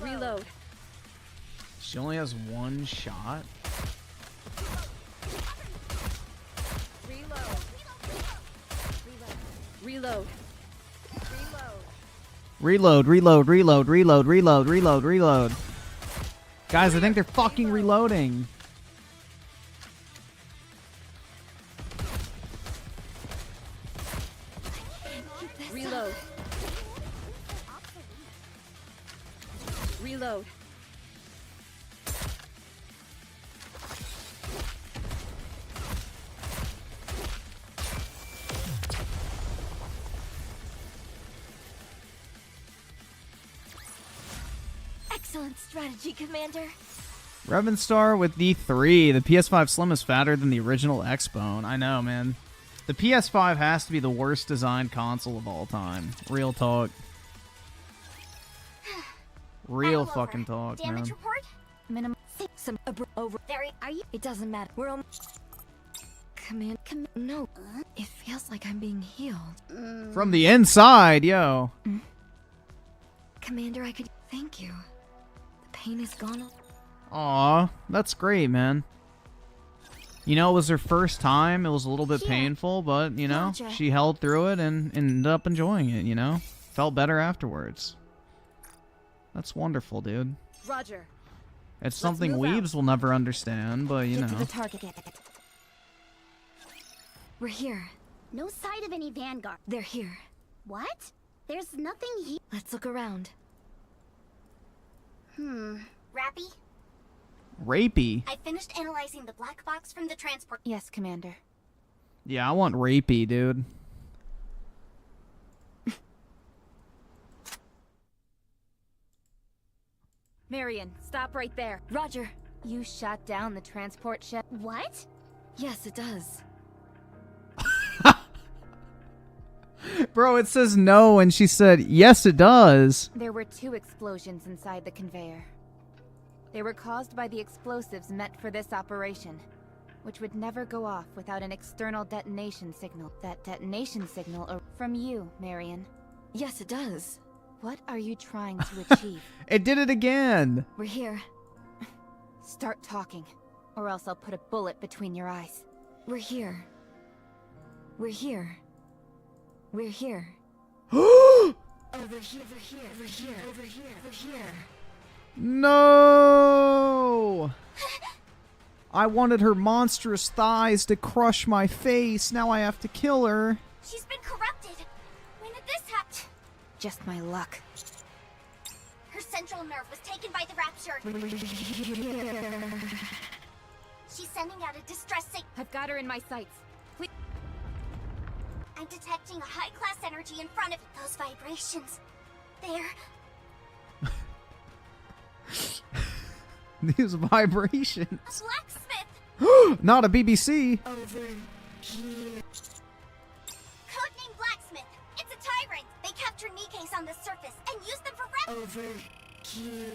Reload. She only has one shot? Reload. Reload, reload, reload, reload, reload, reload, reload. Guys, I think they're fucking reloading. Reload. Reload. Excellent strategy, Commander. Revenstar with D3. The PS5 Slim is fatter than the original X-Bone. I know, man. The PS5 has to be the worst designed console of all time. Real talk. Real fucking talk, Damage man. report? Minimum. Some over. Very. Are you? It doesn't matter. We're almost. No. It feels like I'm being healed. From the inside, yo. Commander, I could. Thank you. The pain is gone. Aw, that's great, man. You know, it was her first time. It was a little bit painful, but, you know, Gotcha. she held through it and ended up enjoying it, you know? Felt better afterwards. That's wonderful, dude. Roger. It's something move out. weebs will never understand, but, you Get to know. the target. We're here. No sight of any Vanguard. They're here. What? There's nothing here. Let's look around. Rappy, Rapey? I finished analyzing the black box from the transport. Yes, Commander. Yeah, I want rapey, dude. Marion, stop right there. Roger. You shot down the transport ship. What? Yes, it does. Bro, it says no, and she said, yes, it does. There were 2 explosions inside the conveyor. They were caused by the explosives meant for this operation, which would never go off without an external detonation signal. That detonation signal from you, Marion. Yes, it does. What are you trying to achieve? It did it again. We're here. Start talking, or else I'll put a bullet between your eyes. We're here. We're here. We're here. Over here, over here, over here, over here, over here. No! I wanted her monstrous thighs to crush my face. Now I have to kill her. She's been corrupted. When did this happen? Just my luck. Her central nerve was taken by the rapture. She's sending out a distress signal. I've got her in my sights. Please. I'm detecting a high-class energy in front of those vibrations. They're... These vibrations. a blacksmith! Not a BBC. Over here. Codename Blacksmith. It's a tyrant. They capture NIKKEs on the surface and use them for Over here.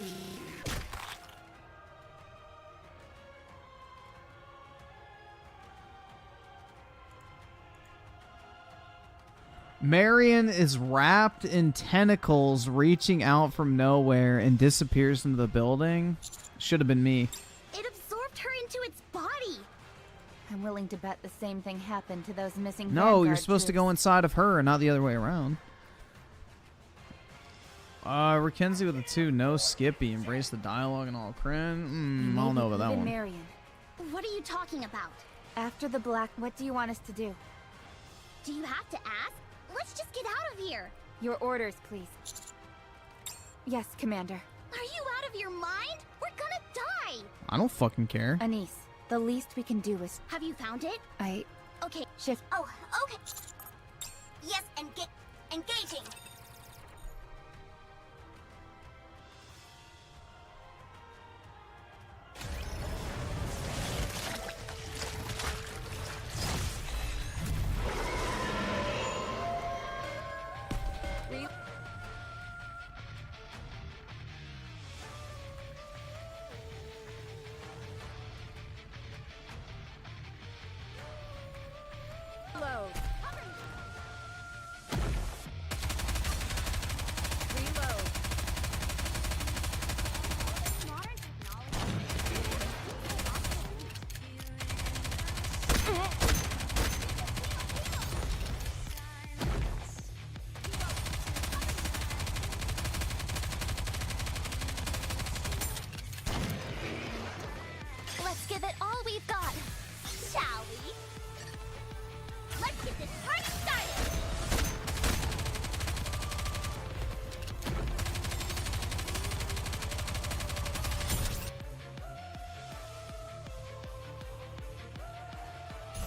Marion is wrapped in tentacles reaching out from nowhere and disappears into the building. Should have been me. It absorbed her into its body. I'm willing to bet the same thing happened to those missing No, Vanguard you're supposed to go troops. inside of her, not the other way around. Rickenzie with a 2. No Skippy. Embrace the dialogue and all crin. I don't know about that Even one. Marion. What are you talking about? After the black, what do you want us to do? Do you have to ask? Let's just get out of here. Your orders, please. Yes, Commander. Are you out of your mind? We're gonna die. I don't fucking care. Anise, the least we can do is... Have you found it? Okay. Shift. Oh, okay. Yes, engaging. Reload. Reload. Modern Let's give it all we've got, shall we? Let's get this party started!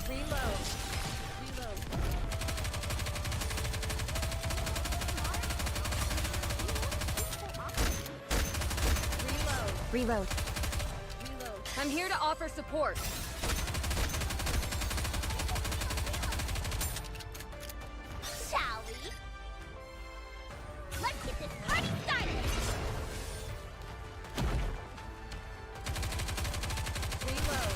Reload. Reload. Reload. Reload. I'm here to offer support. Shall we? Let's get this party started! Reload.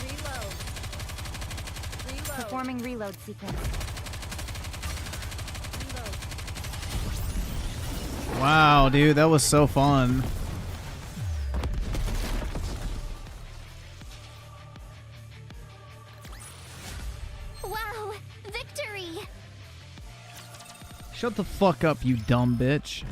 Reload. Reload. Performing reload sequence. Reload. Wow, dude, that was so fun. Wow! Victory! Shut the fuck up, you dumb bitch.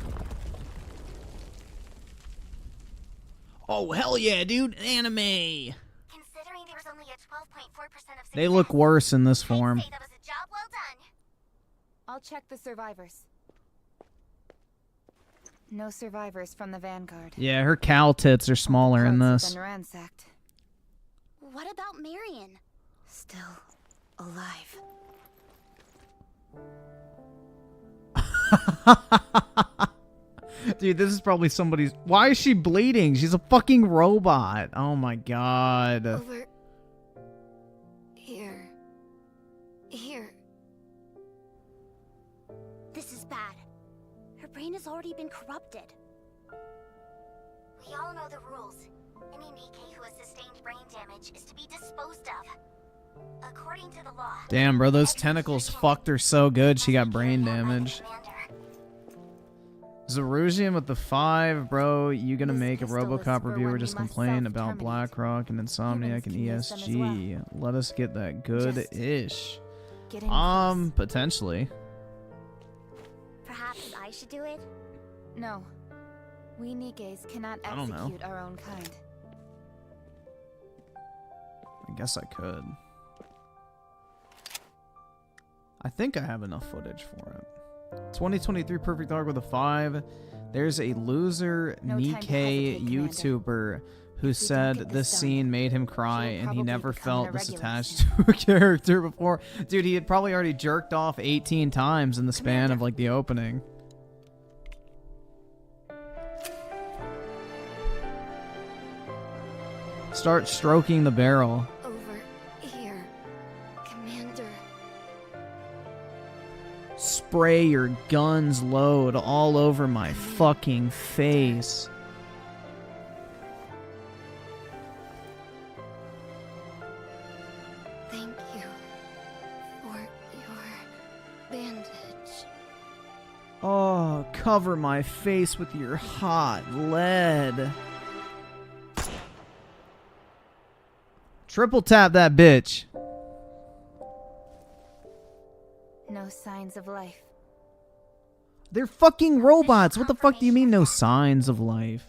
Oh, hell yeah, dude. Anime. Considering there was only a 12.4% of success, They look worse in this form. I'd say that was a job well done. I'll check the survivors. No survivors from the Vanguard. Yeah, her cow tits are smaller in Crates have this. been ransacked. What about Marion? Still alive. Dude, this is probably somebody's... Why is she bleeding? She's a fucking robot. Oh my god. Over here. Here. This is bad. Her brain has already been corrupted. We all know the rules. Any NIKKE who has sustained brain damage is to be disposed of. According to the law... Damn, bro, those tentacles fucked her so good she got brain damage. Zerusian with the 5, bro. You gonna make a RoboCop review or just complain about BlackRock and Insomniac and ESG? Let us get that good-ish. Potentially. Perhaps I should do it? No. We NIKKEs cannot I don't know. execute our own kind. I guess I could. I think I have enough footage for it. 2023 Perfect Dog with a 5. There's a loser No time to NIKKE hesitate, Commander. YouTuber who If we said don't get this this done, scene made him cry she'll and he probably never become felt an this irregular attached to a character before. Dude, he had probably already jerked off 18 times in the span of like the opening. Start stroking the barrel. Over here. Commander. Spray your gun's load all over my fucking face. Thank you for your bandage. Oh, Oh, cover my face with your hot lead. Triple tap that bitch. No signs of life. They're fucking robots. What the fuck do you mean no signs of life?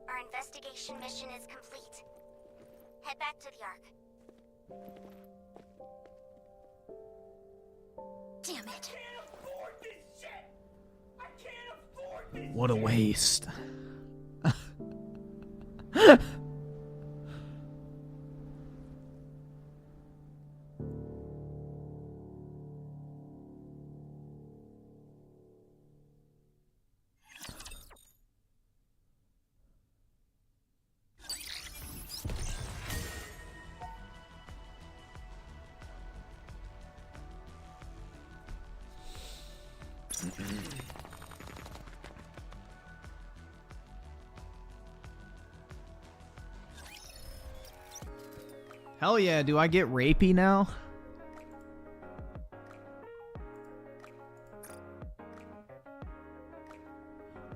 Our investigation mission is complete. Head back to the Ark. Damn it. I can't afford this shit! I can't afford this! What a waste. Hell yeah, do I get rapey now?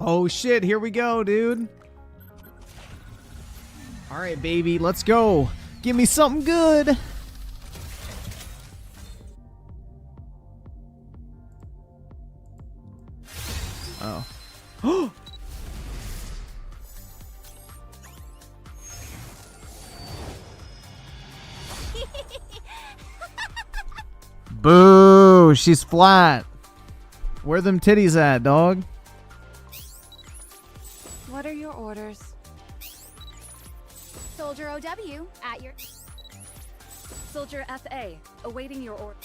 Oh shit, here we go, dude. Alright, baby, let's go. Give me something good. Oh. Boo! She's flat. Where them titties at, dog? What are your orders? Soldier OW, at your... Soldier FA, awaiting your order.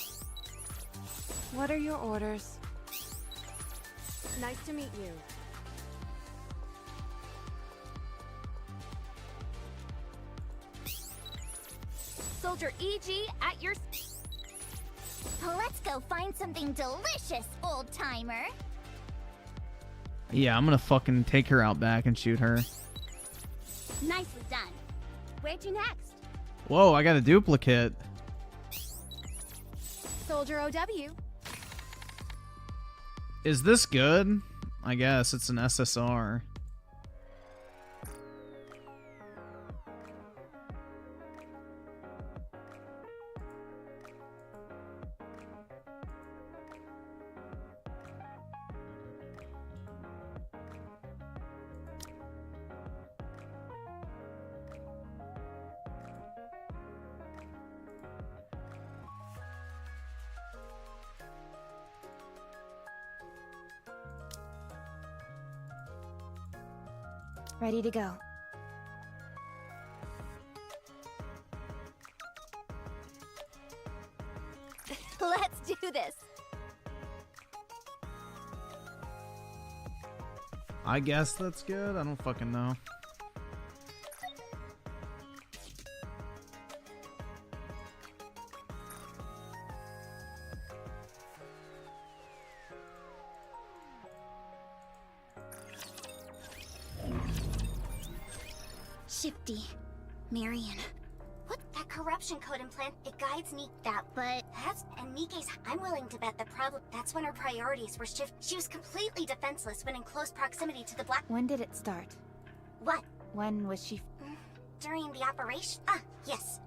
What are your orders? Nice to meet you. Soldier EG, at your... Let's go find something delicious, old-timer. Yeah, I'm gonna fucking take her out back and shoot her. Nicely done. Where'd you next? Whoa, I got a duplicate. Soldier OW. Is this good? I guess it's an SSR. Ready to go. Let's do this. I guess that's good. I don't fucking know. Shifty. Marion. What? That corruption code implant, it guides Nick that, but that's, and NIKKE's, I'm willing to bet the problem, that's when her priorities were shift. She was completely defenseless when in close proximity to the black. When did it start? What? When was she... During the operation? Ah, yes.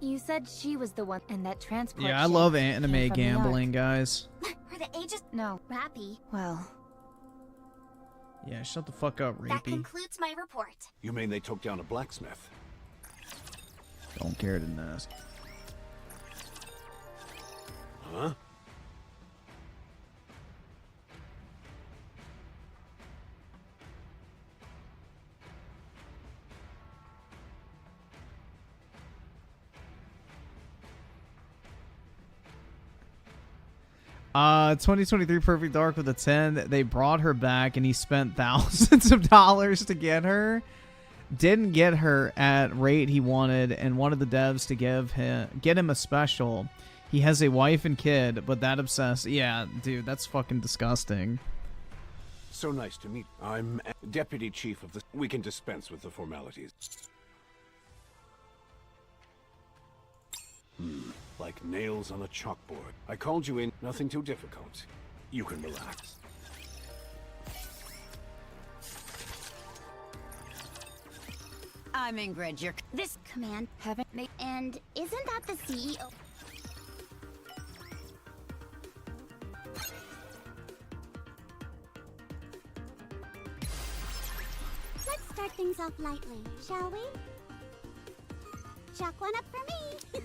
You said she was the one, and that transport... Yeah, I ship love came anime from the gambling, Ark. guys. Were the ages... No. Rappy. Well... Yeah, shut the fuck up, That rapey. concludes my report. You mean they took down a blacksmith? Don't care to ask. Huh? Uh, 2023 Perfect Dark with a 10. They brought her back and he spent thousands of dollars to get her. Didn't get her at rate he wanted and wanted the devs to get him a special. He has a wife and kid, but that obsessed. Yeah, dude, that's fucking disgusting. So nice to meet. I'm deputy chief of the... We can dispense with the formalities. like nails on a chalkboard. I called you in, nothing too difficult. You can relax. I'm Ingrid, this command haven't made, and isn't that the CEO? Let's start things off lightly, shall we? Chalk one up for me.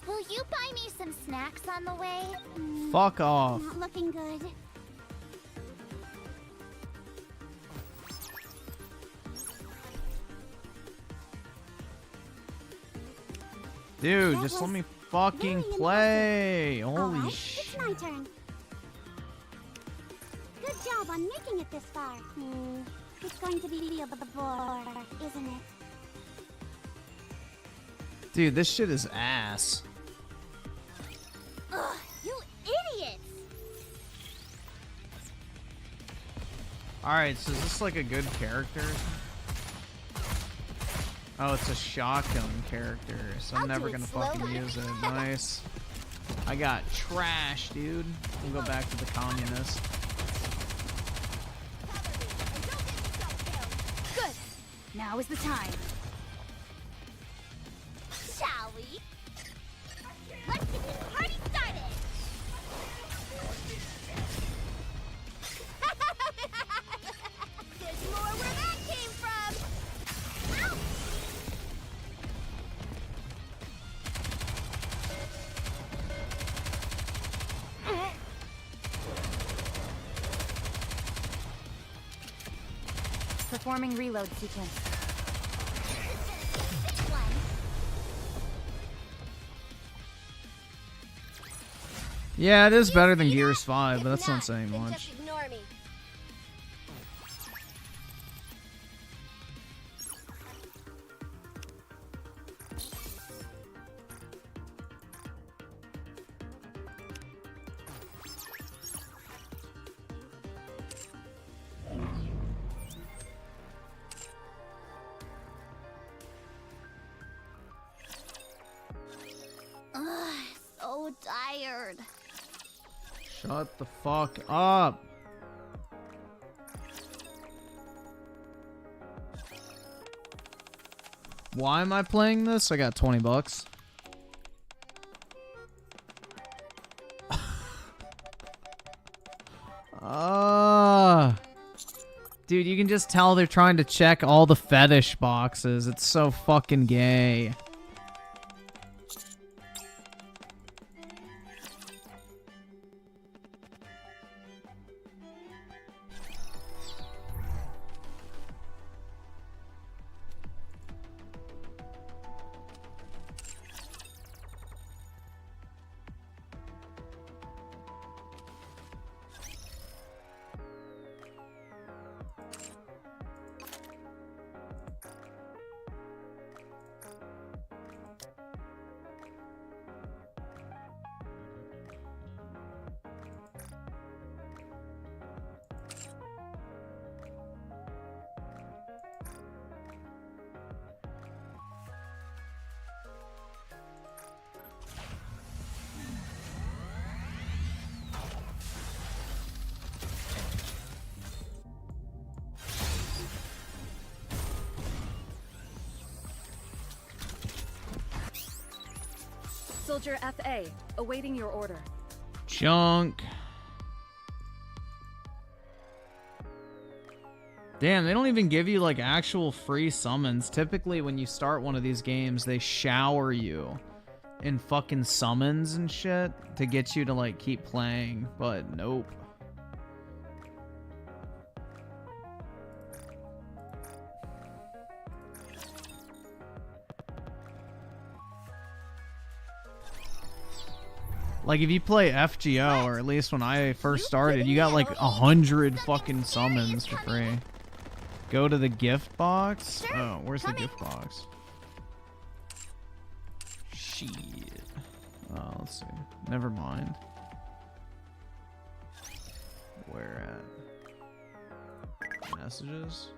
Will you buy me some snacks on the way? Fuck off. Not looking good. Dude, That just let was me fucking very play. All Holy right, shit. it's my turn. Good job on making it this far. It's going to be a bore, isn't it? Dude, this shit is ass. Ugh, you idiots! Alright, so is this like a good character? Oh, it's a shotgun character, so I'm never gonna fucking use it. Nice. I got trash, dude. We'll go back to the communist. Good. Now is the time. Shall we? Let's get this party started! There's more where that came from! Ow! Performing reload sequence. Yeah, it is better than Gears 5, but that's not saying Then much. just ignore me. Ugh, so tired. Shut the fuck up. Why am I playing this? I got 20 bucks. Dude, you can just tell they're trying to check all the fetish boxes. It's so fucking gay. Soldier FA, awaiting your order. Junk. Damn, they don't even give you like actual free summons. Typically when you start one of these games, they shower you in fucking summons and shit to get you to like keep playing, but nope. Like, if you play FGO, or at least when I first started, you got like 100 fucking summons for free. Go to the gift box. Oh, where's the gift box? Shit. Oh, let's see. Never mind. Where at? Messages?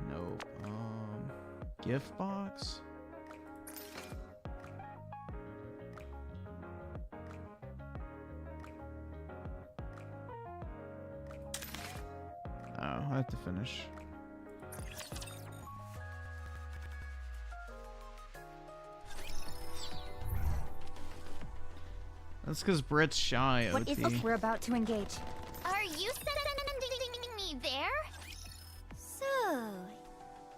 Nope. Gift box? start to finish. That's because Brit's shy, What is OT. this? We're about to engage. Are you sending me there? So,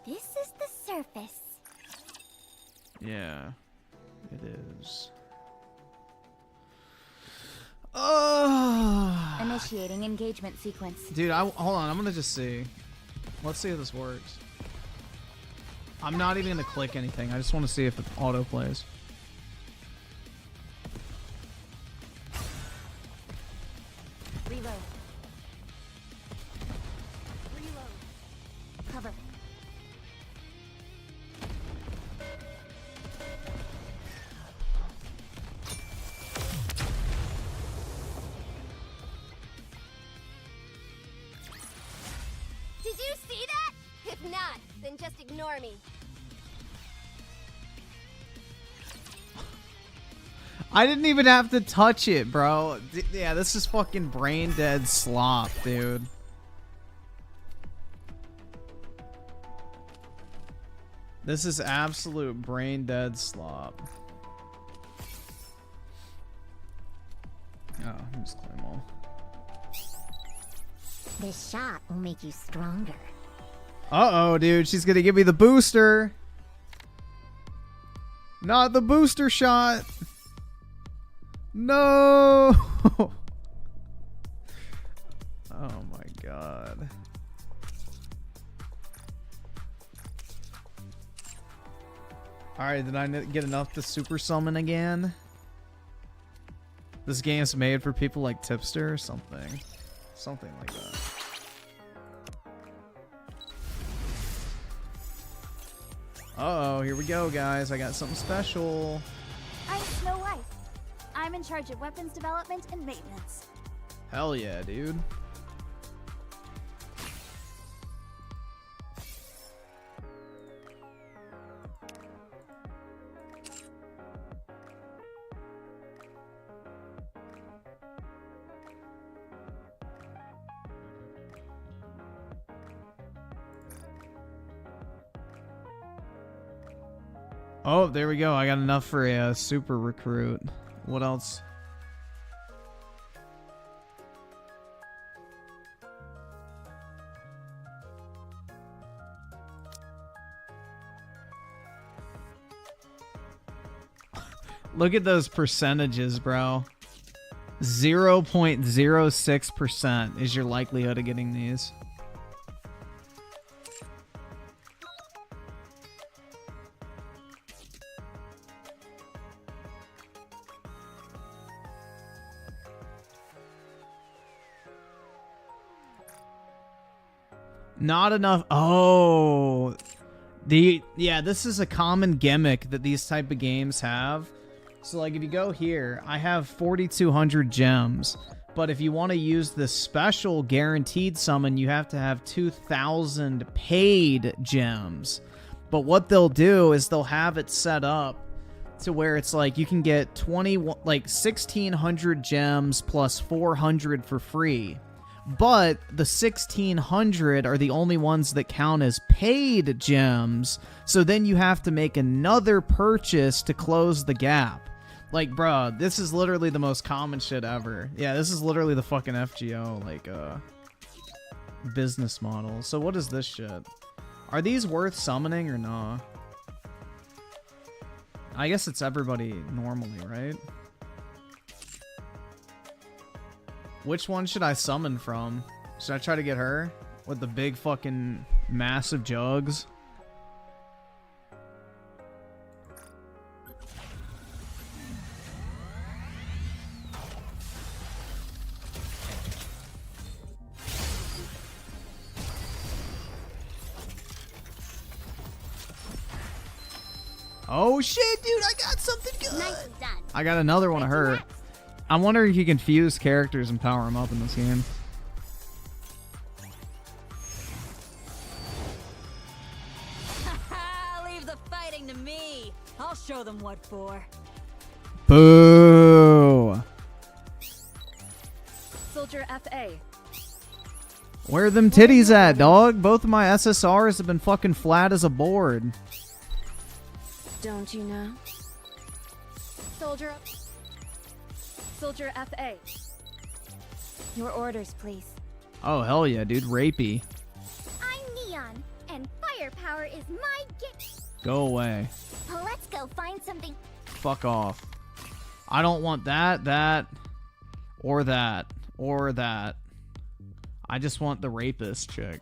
this is the surface. Yeah, it is. Oh, Initiating engagement sequence. dude, hold on. I'm gonna just see. Let's see if this works. I'm not even gonna click anything. I just want to see if it auto plays. Reload. Reload. Cover. Did you see that? If not, then just ignore me. I didn't even have to touch it, bro. Yeah, this is fucking brain dead slop, dude. This is absolute brain dead slop. Oh, let me just claim all. This shot will make you stronger. Uh-oh, dude. She's gonna give me the booster. Not the booster shot. No. Oh my god. Alright, did I get enough to super summon again? This game's made for people like Tipster or something. Something like that. Uh-oh, here we go, guys. I got something special. I'm Snow White. I'm in charge of weapons development and maintenance. Hell yeah, dude. Oh, there we go. I got enough for a super recruit. What else? Look at those percentages, bro. 0.06% is your likelihood of getting these. Not enough. Oh, yeah, this is a common gimmick that these type of games have. So like if you go here, I have 4,200 gems, but if you want to use this special guaranteed summon, you have to have 2,000 paid gems. But what they'll do is they'll have it set up to where it's like you can get 1,600 gems plus 400 for free. But the 1,600 are the only ones that count as paid gems, so then you have to make another purchase to close the gap. Like, bruh, this is literally the most common shit ever. Yeah, this is literally the fucking FGO, like, business model. So what is this shit? Are these worth summoning or nah? I guess it's everybody normally, right? Which one should I summon from? Should I try to get her? With the big fucking massive jugs? Oh shit, dude, I got something good! Nicely done. I got another one of her. I'm wondering if you can fuse characters and power them up in this game. Leave the fighting to me. I'll show them what for. Boo! Soldier FA. Where are them titties at, dog? Both of my SSRs have been fucking flat as a board. Don't you know? Soldier up. Soldier FA. Your orders, please. Oh, hell yeah, dude. Rapey. I'm Neon, and firepower is my gift. Go away. Let's go find something. Fuck off. I don't want that, or that, or that. I just want the rapist chick.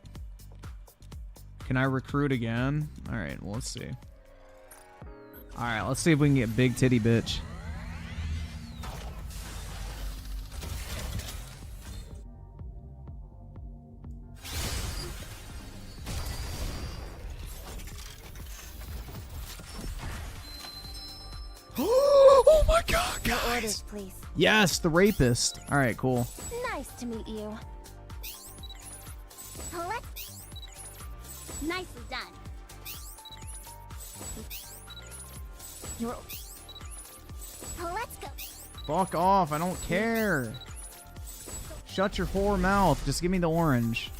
Can I recruit again? Alright, well, let's see. Alright, let's see if we can get big titty bitch. Oh my god, guys! Your orders, please. Yes, the rapist. Alright, cool. Nice to meet you. Let's... Nicely done. Let's go. Fuck off, I don't care. Shut your whore mouth. Just give me the orange.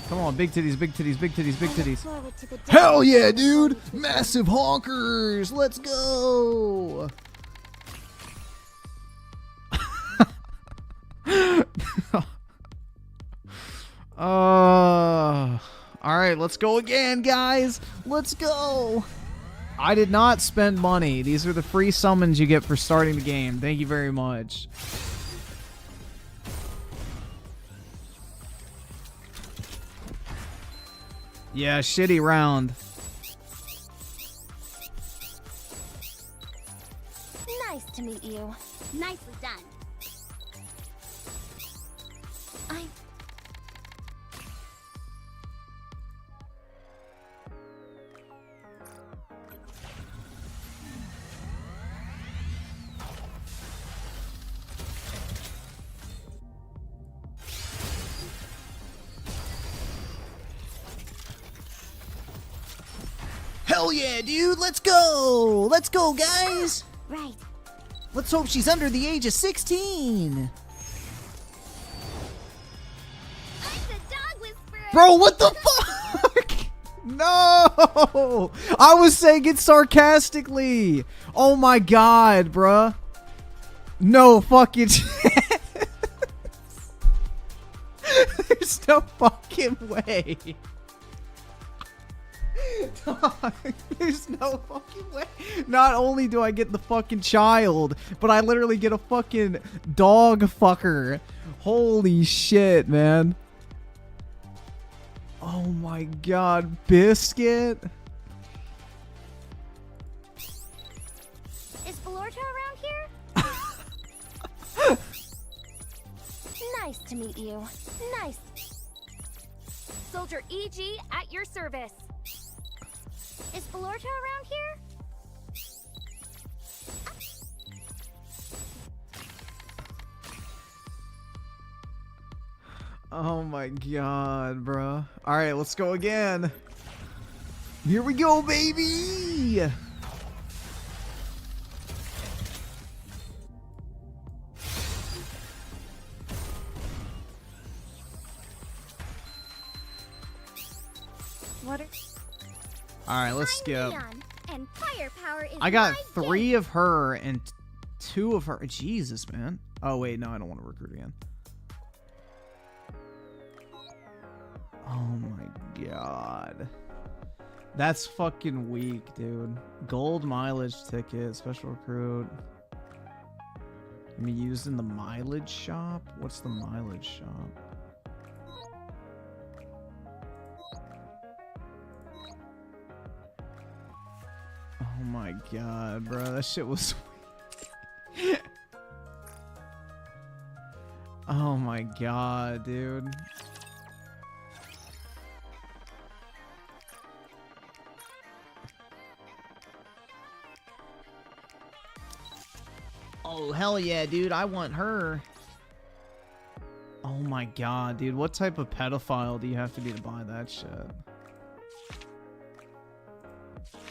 Come on, big titties, big titties, big titties, big titties. Hell yeah, dude! Massive honkers! Let's go! Alright, let's go again, guys! Let's go! I did not spend money. These are the free summons you get for starting the game. Thank you very much. Yeah, shitty round. Nice to meet you. Nicely done. Hell yeah, dude! Let's go! Let's go, guys! Right. Let's hope she's under the age of 16. I'm the dog whisperer. Bro, what the fuck? No! I was saying it sarcastically. Oh my god, bruh. No fucking chance. There's no fucking way. Dog, there's no fucking way. Not only do I get the fucking child, but I literally get a fucking dog fucker. Holy shit, man. Oh my god, Biscuit. Is Valorta around here? Nice to meet you. Nice. Soldier EG at your service. Is Valorta around here? Oh my god, bro. Alright, let's go again. Here we go, baby! What are... Alright, let's skip. Neon, and firepower is I got my 3 gift. of her and 2 of her. Jesus, man. Oh, wait, no, I don't want to recruit again. Oh my god. That's fucking weak, dude. Gold mileage ticket, special recruit. Can be used in the mileage shop? What's the mileage shop? Oh my god, bro. That shit was oh my god, dude. Oh, hell yeah, dude. I want her. Oh my god, dude. What type of pedophile do you have to be to buy that shit?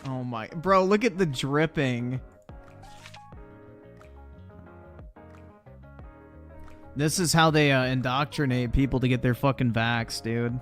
Oh my... Bro, look at the dripping. This is how they indoctrinate people to get their fucking vax, dude.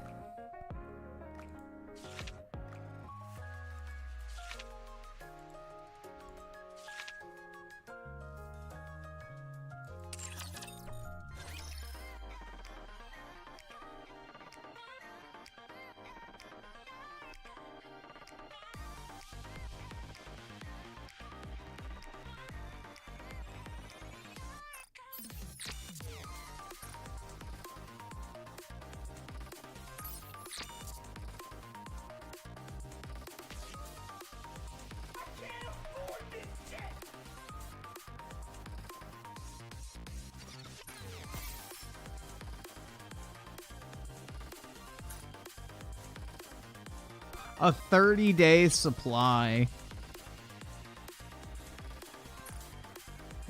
A 30-day supply.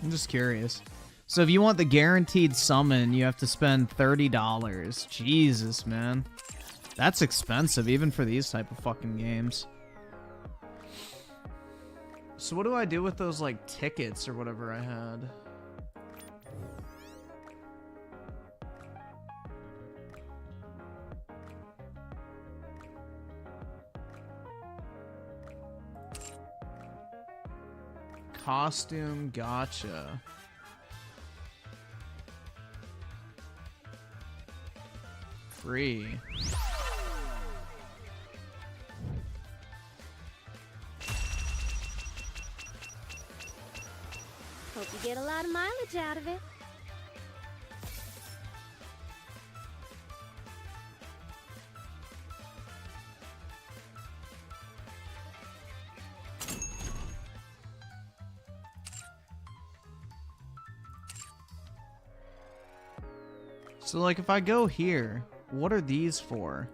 I'm just curious. So if you want the guaranteed summon, you have to spend $30. Jesus, man. That's expensive, even for these type of fucking games. So what do I do with those, like, tickets or whatever I had? Costume, gotcha. Free. Hope you get a lot of mileage out of it. So, like, if I go here, what are these for?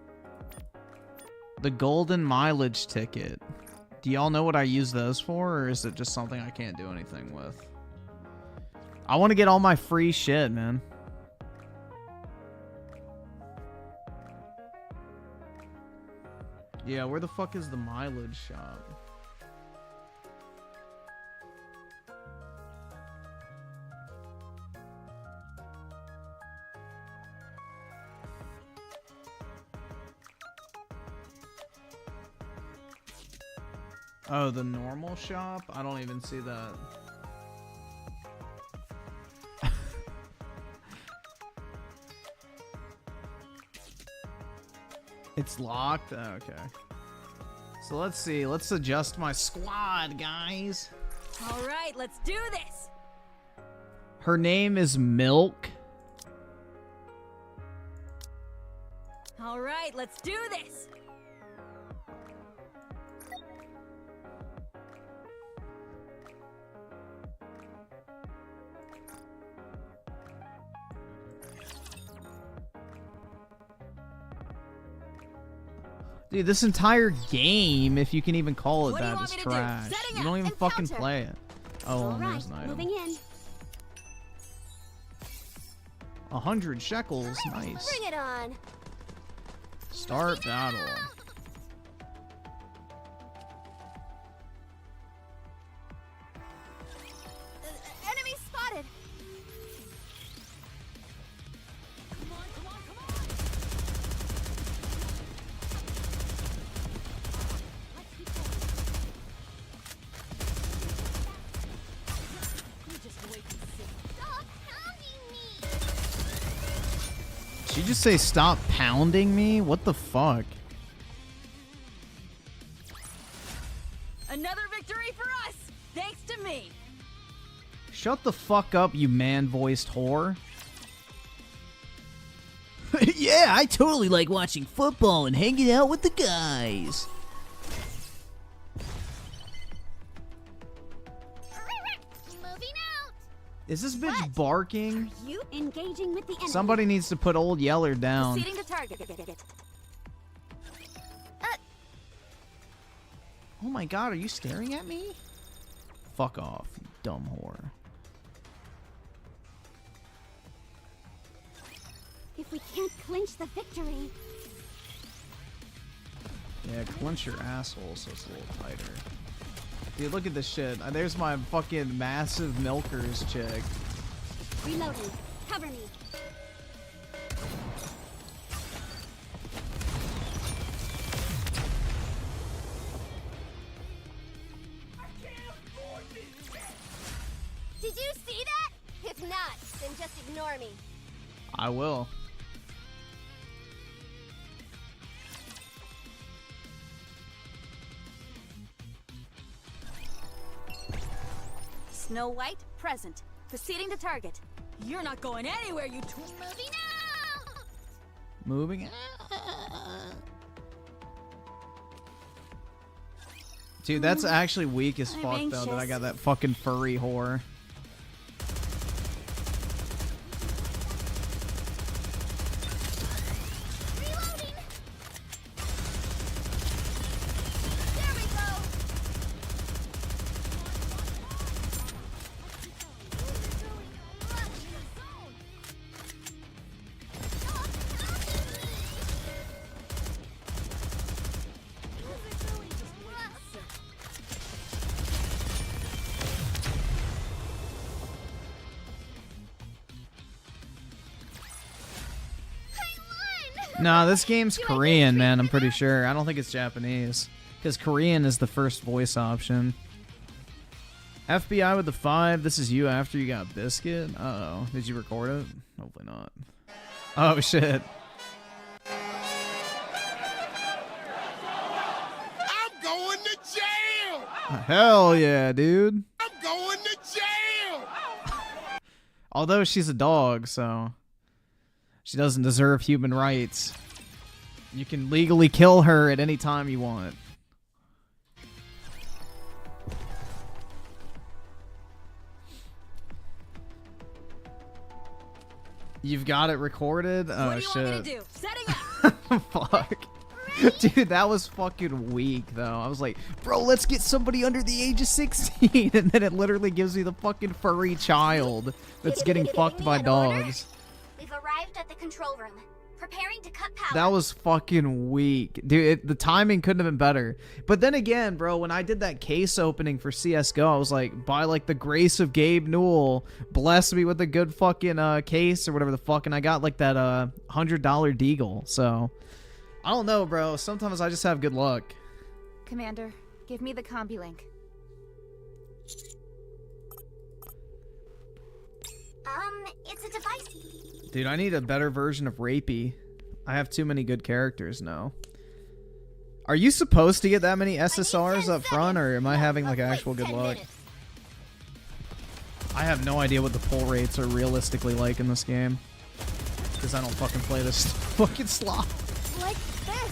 The golden mileage ticket. Do y'all know what I use those for, or is it just something I can't do anything with? I want to get all my free shit, man. Yeah, where the fuck is the mileage shop? Oh, the normal shop? I don't even see that. It's locked? Oh, okay. So let's see. Let's adjust my squad, guys. All right, let's do this. Her name is Milk. All right, let's do this. Dude, this entire game, if you can even call it that, is trash. You don't even fucking play it. Oh, and there's an item. Moving in. 100 shekels, nice. Bring it on. Start battle. Enemy spotted. Did you just say stop pounding me? What the fuck? Another victory for us, thanks to me. Shut the fuck up, you man-voiced whore. Yeah, I totally like watching football and hanging out with the guys. Moving out. Is this bitch barking? You engaging with the enemy. Somebody needs to put Old Yeller down. Proceeding to target. Oh my god, are you staring at me? Fuck off, you dumb whore. If we can't clinch the victory. Yeah, clench your asshole so it's a little tighter. Dude, look at this shit. There's my fucking massive milkers chick. Reloading. Cover me. Did you see that? If not, then just ignore me. I will. Snow White, present. Proceeding to target. You're not going anywhere, you Moving out! Moving. Dude, that's actually weak as I'm fuck though that I anxious. got that fucking furry whore. Reloading! There we go! Nah, this game's Korean, man, I'm pretty sure. I don't think it's Japanese. Because Korean is the first voice option. FBI with the 5. This is you after you got Biscuit? Uh-oh. Did you record it? Hopefully not. Oh, shit. I'm going to jail! Hell yeah, dude. I'm going to jail! Although she's a dog, so... she doesn't deserve human rights. You can legally kill her at any time you want. You've got it recorded? Oh, What do you shit. want me to do? Setting up! Fuck. Dude, that was fucking weak, though. I was like, bro, let's get somebody under the age of 16. And then it literally gives me the fucking furry child that's getting fucked by dogs. We've arrived at the control room, preparing to cut power. That was fucking weak. Dude, the timing couldn't have been better. But then again, bro, when I did that case opening for CSGO, I was like, by like the grace of Gabe Newell, bless me with a good fucking case or whatever the fuck, and I got like that $100 deagle. So, I don't know, bro. Sometimes I just have good luck. Commander, give me the combi link. It's a device. Dude, I need a better version of Rapey. I have too many good characters now. Are you supposed to get that many SSRs up front, or am I having like actual good luck? I have no idea what the pull rates are realistically like in this game. Because I don't fucking play this fucking slot. Like this.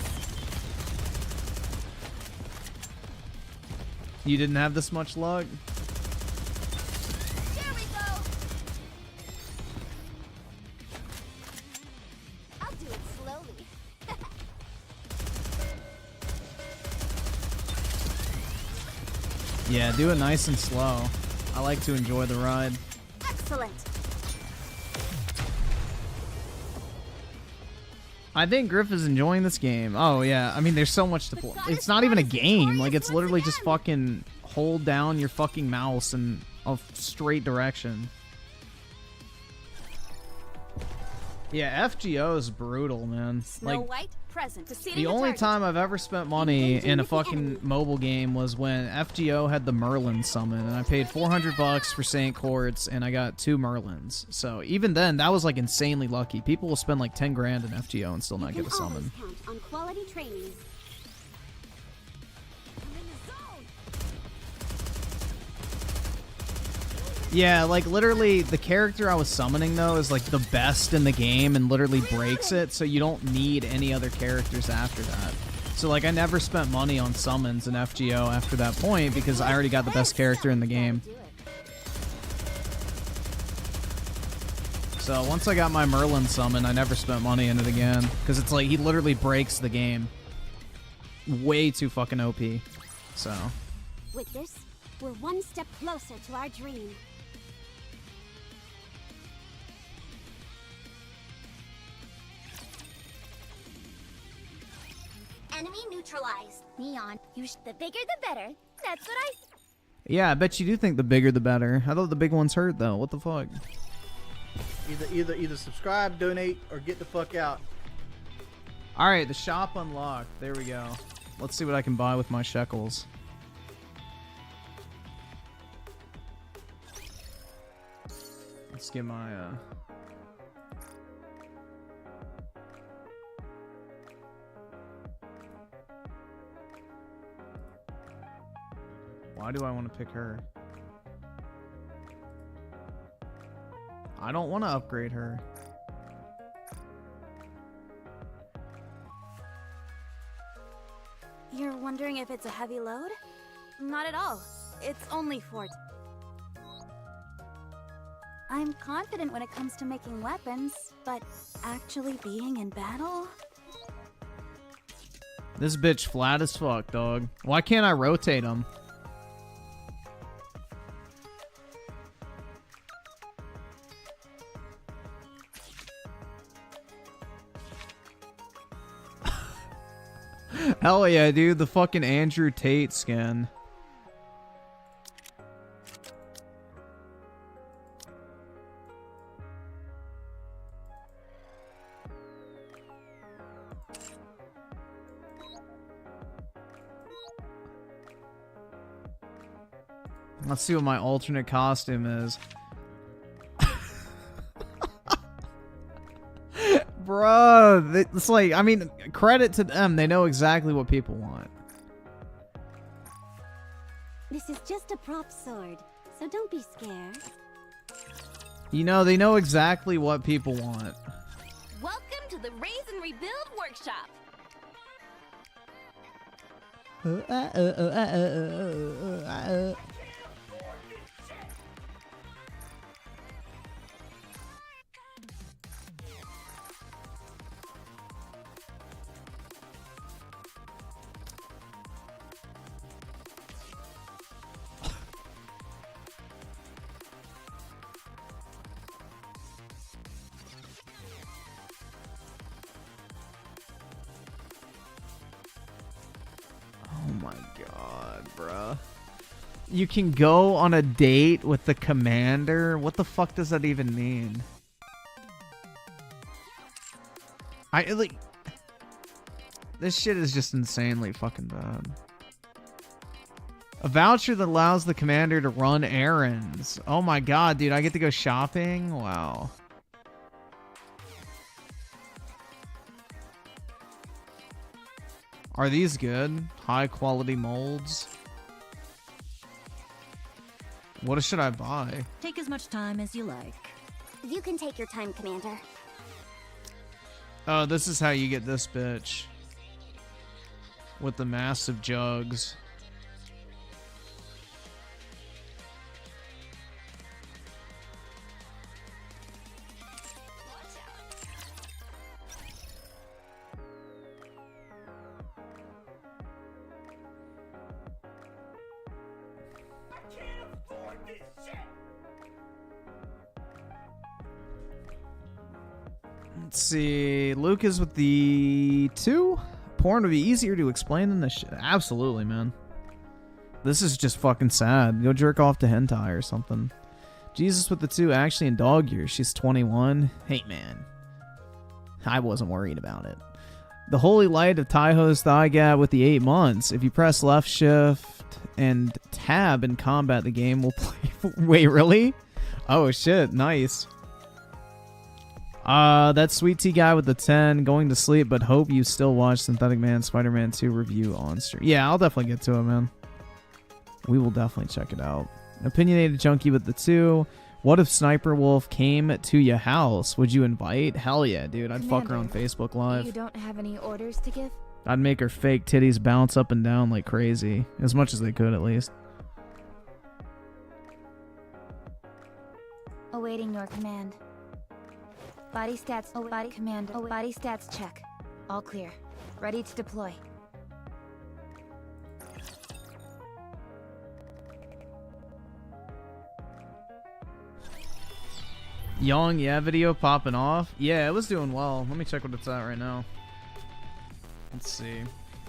You didn't have this much luck? There we go. I'll do it slowly. Yeah, do it nice and slow. I like to enjoy the ride. Excellent. I think Griff is enjoying this game. Oh, yeah. I mean, there's so much to play. It's not even a game. Like, it's literally just fucking hold down your fucking mouse in a straight direction. Yeah, FGO is brutal, man. Snow Like, White, present. Proceeding the to only target. time I've ever spent money in a fucking mobile game was when FGO had the Merlin summon, and I paid $400 for St. Quartz, and I got 2 Merlins. So even then, that was like insanely lucky. People will spend like 10 grand in FGO and still not get a summon. Count on quality training. Yeah, like literally the character I was summoning though is like the best in the game and literally breaks it, so you don't need any other characters after that. So like I never spent money on summons in FGO after that point because I already got the best character in the game. So once I got my Merlin summon, I never spent money in it again because it's like he literally breaks the game. Way too fucking OP. So. With this, we're one step closer to our dream. Enemy neutralized. Neon, the bigger the better. That's what I. Yeah, I bet you do think the bigger the better. I thought the big ones hurt though. What the fuck? Either subscribe, donate, or get the fuck out. All right, the shop unlocked. There we go. Let's see what I can buy with my shekels. Let's get my Why do I want to pick her? I don't want to upgrade her. You're wondering if it's a heavy load? Not at all. It's only 4. I'm confident when it comes to making weapons, but actually being in battle? This bitch flat as fuck, dog. Why can't I rotate him? Hell yeah, dude. The fucking Andrew Tate skin. Let's see what my alternate costume is. Bruh, it's like, I mean, credit to them. They know exactly what people want. This is just a prop sword, so don't be scared. You know, they know exactly what people want. Welcome to the Raise and Rebuild Workshop. Oh my god, bruh. You can go on a date with the commander? What the fuck does that even mean? Like... This shit is just insanely fucking bad. A voucher that allows the commander to run errands. Oh my god, dude. I get to go shopping? Wow. Are these good? High quality molds? What should I buy? Take as much time as you like. You can take your time, Commander. Oh, this is how you get this bitch. With the massive jugs. Let's see. Luke is with the 2. Porn would be easier to explain than this shit. Absolutely, man. This is just fucking sad. Go jerk off to hentai or something. Jesus with the 2 actually in dog years. She's 21. Hey, man. I wasn't worried about it. The holy light of Taiho's thigh gap with the 8 months. If you press left shift and tab in combat, the game will play. Wait, really? Oh, shit. Nice. That sweet tea guy with the 10 going to sleep, but hope you still watch Synthetic Man Spider-Man 2 review on stream. Yeah, I'll definitely get to it, man. We will definitely check it out. Opinionated junkie with the 2. What if Sniper Wolf came to your house? Would you invite? Hell yeah, dude. I'd fuck her on Facebook Live. You don't have any orders to give? I'd make her fake titties bounce up and down like crazy. As much as they could, at least. Awaiting your command. Body stats. Oh, body command. Oh, body stats check. All clear. Ready to deploy. Young, yeah, video popping off. Yeah, it was doing well. Let me check what it's at right now. Let's see.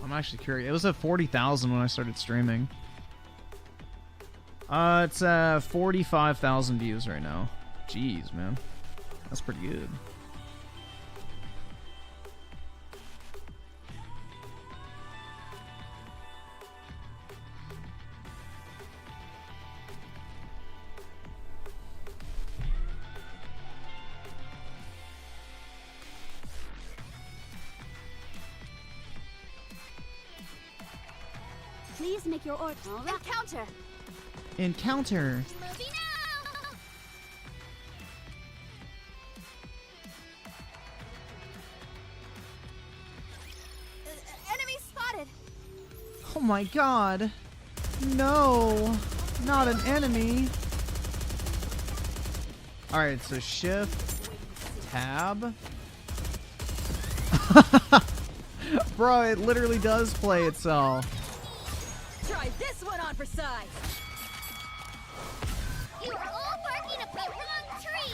I'm actually curious. It was at 40,000 when I started streaming. It's 45,000 views right now. Jeez, man. That's pretty good. Please make your order. Encounter. Encounter. Enemy spotted. Oh my god. No. Not an enemy. Alright, so shift. Tab. Bro, it literally does play itself. Try this one on for size. You were all barking up the wrong tree!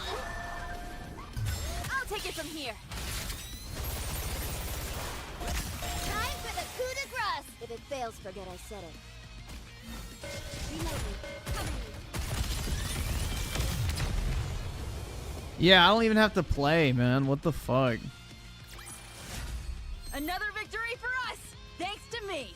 I'll take it from here. Time for the coup de grace! If it fails, forget I said it. Reloading. Cover me. Yeah, I don't even have to play, man. What the fuck? Another victory for us, thanks to me.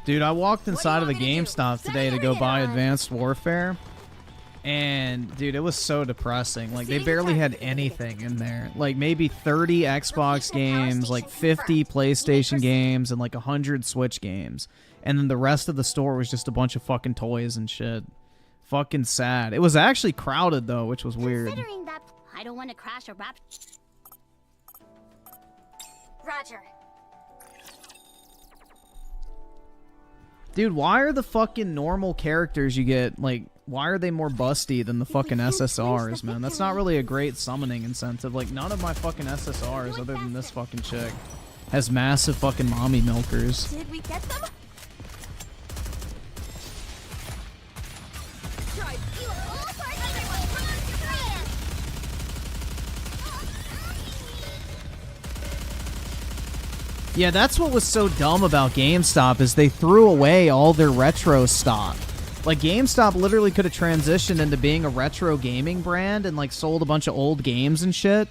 Dude, I walked inside of a GameStop today to go buy Advanced Warfare. And, dude, it was so depressing. Like, they barely had anything in there. Like, maybe 30 Xbox games, like 50 PlayStation games, and like 100 Switch games. And then the rest of the store was just a bunch of fucking toys and shit. Fucking sad. It was actually crowded, though, which was weird. Considering that, I don't want to crash a rap. Roger. Dude, why are the fucking normal characters you get, like, why are they more busty than the fucking SSRs, man? That's not really a great summoning incentive. Like, none of my fucking SSRs, other than this fucking chick, has massive fucking mommy milkers. Did we get them? Try. You were all barking up the wrong tree! Yeah, that's what was so dumb about GameStop is they threw away all their retro stock. Like, GameStop literally could have transitioned into being a retro gaming brand and, like, sold a bunch of old games and shit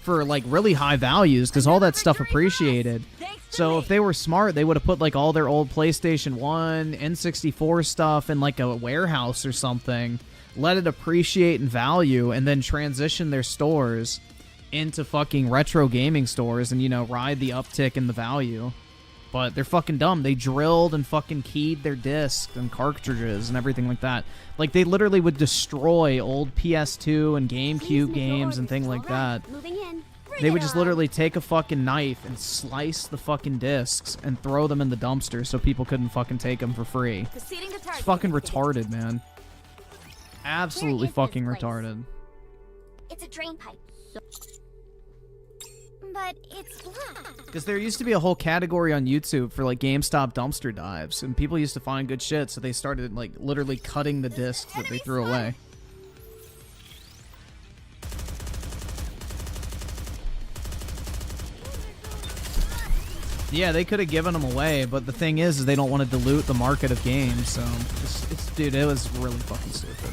for, like, really high values because all that stuff appreciated. So if they were smart, they would have put, like, all their old PlayStation 1, N64 stuff in, like, a warehouse or something, let it appreciate in value, and then transition their stores into fucking retro gaming stores and, you know, ride the uptick in the value. But they're fucking dumb. They drilled and fucking keyed their discs and cartridges and everything like that. Like, they literally would destroy old PS2 and GameCube games and things like that. Moving in. They would just literally take a fucking knife and slice the fucking discs and throw them in the dumpster so people couldn't fucking take them for free. It's fucking retarded, man. Absolutely fucking retarded. It's a drain pipe. But it's black. Because there used to be a whole category on YouTube for, like, GameStop dumpster dives, and people used to find good shit, so they started, like, literally cutting the discs that they threw away. Yeah, they could have given them away, but the thing is they don't want to dilute the market of games, so dude, it was really fucking stupid.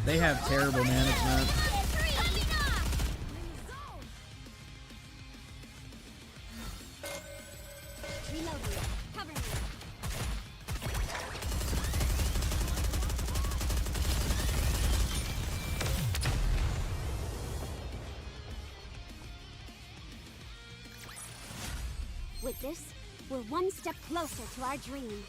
They have terrible management. With this, we're one step closer to our dream.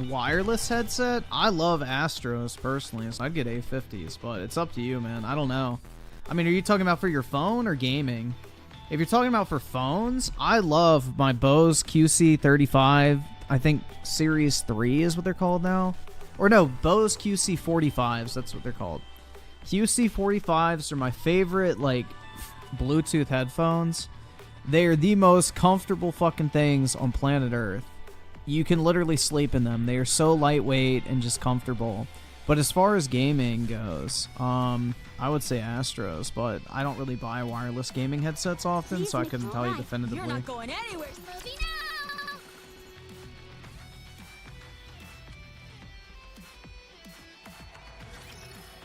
Wireless headset? I love Astros personally, so I'd get A50s, but it's up to you, man. I don't know. I mean, are you talking about for your phone or gaming? If you're talking about for phones, I love my Bose QC35. I think Series 3 is what they're called now. Or no, Bose QC45s, that's what they're called. QC45s are my favorite, like, Bluetooth headphones. They are the most comfortable fucking things on planet Earth. You can literally sleep in them. They are so lightweight and just comfortable. But as far as gaming goes, I would say Astros, but I don't really buy wireless gaming headsets often, so I couldn't tell you definitively. You're not going anywhere, Smokey.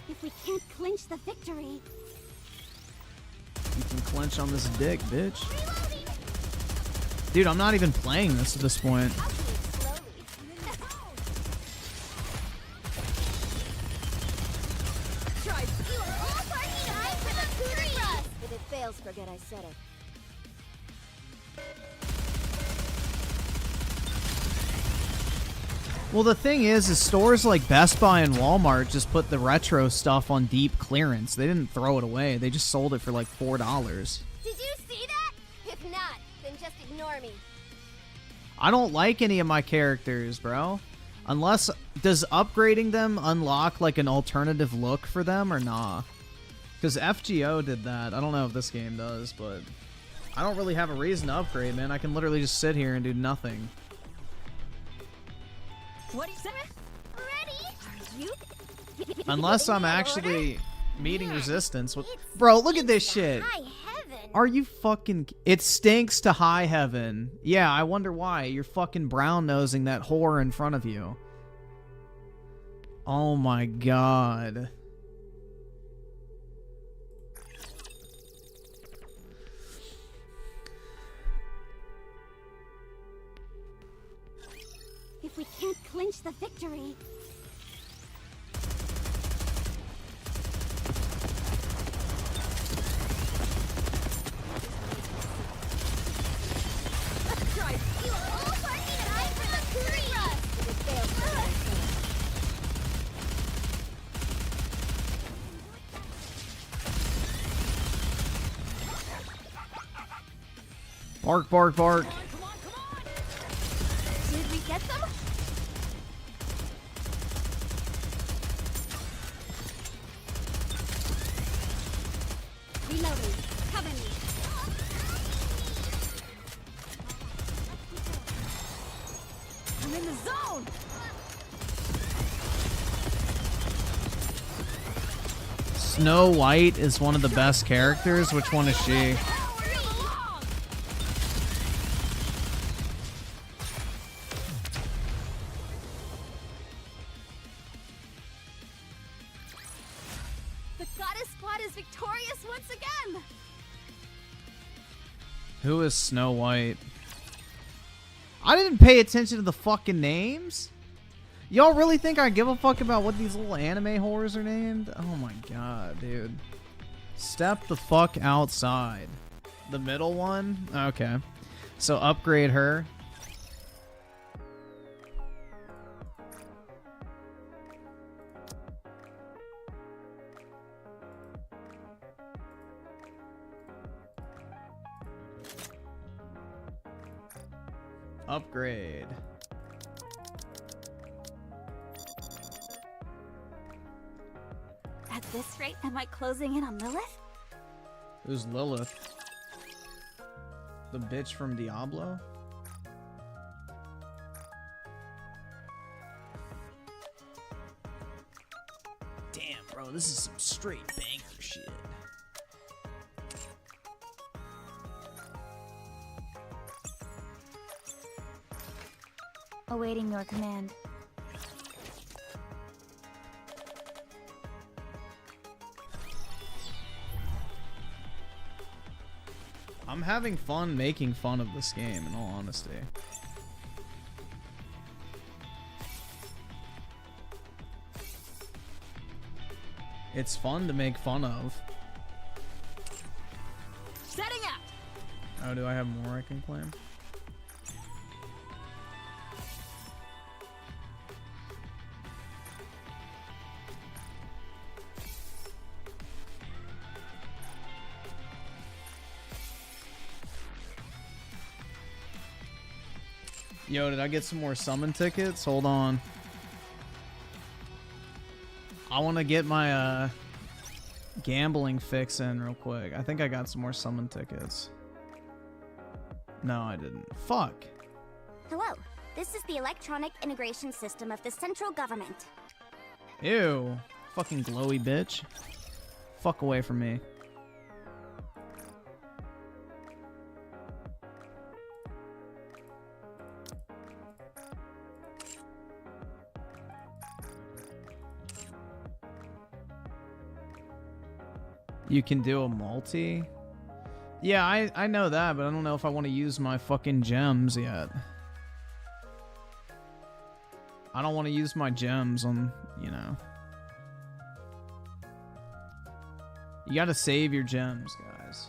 If we can't clinch the victory, You can clench on this dick, bitch. Dude, I'm not even playing this at this point. If it fails, forget I said it. Well, the thing is stores like Best Buy and Walmart just put the retro stuff on deep clearance. They didn't throw it away. They just sold it for like $4. did you see that? If not, then just ignore me. I don't like any of my characters, bro. Unless, does upgrading them unlock like an alternative look for them or nah? Because FGO did that. I don't know if this game does, but I don't really have a reason to upgrade, man. I can literally just sit here and do nothing. What do you say? Ready? Are you? Unless I'm actually meeting resistance. Bro, look at this shit. High heaven. Are you fucking... It stinks to high heaven. Yeah, I wonder why. You're fucking brown-nosing that whore in front of you. Oh my god. If we can't clinch the victory, you all party and I for the three. If it fails, forget I said it. Bark, bark, bark. Did we get them? Reloading. Cover me. I'm in the zone. Snow White is one of the best characters. Which one is she? The goddess squad is victorious once again. Who is Snow White? I didn't pay attention to the fucking names. Y'all really think I give a fuck about what these little anime whores are named? Oh my god, dude. Step the fuck outside. The middle one? Okay. So upgrade her. Upgrade. At this rate, am I closing in on Lilith? Who's Lilith? The bitch from Diablo? Damn, bro, this is some straight banger shit. Awaiting your command. I'm having fun making fun of this game, in all honesty. It's fun to make fun of. Setting out. Oh, do I have more I can claim? Yo, did I get some more summon tickets? Hold on. I want to get my gambling fix in real quick. I think I got some more summon tickets. No, I didn't. Fuck. Hello. This is the electronic integration system of the central government. Ew. Fucking glowy bitch. Fuck away from me. You can do a multi? Yeah, I know that, but I don't know if I want to use my fucking gems yet. I don't want to use my gems on, you know. You gotta save your gems, guys.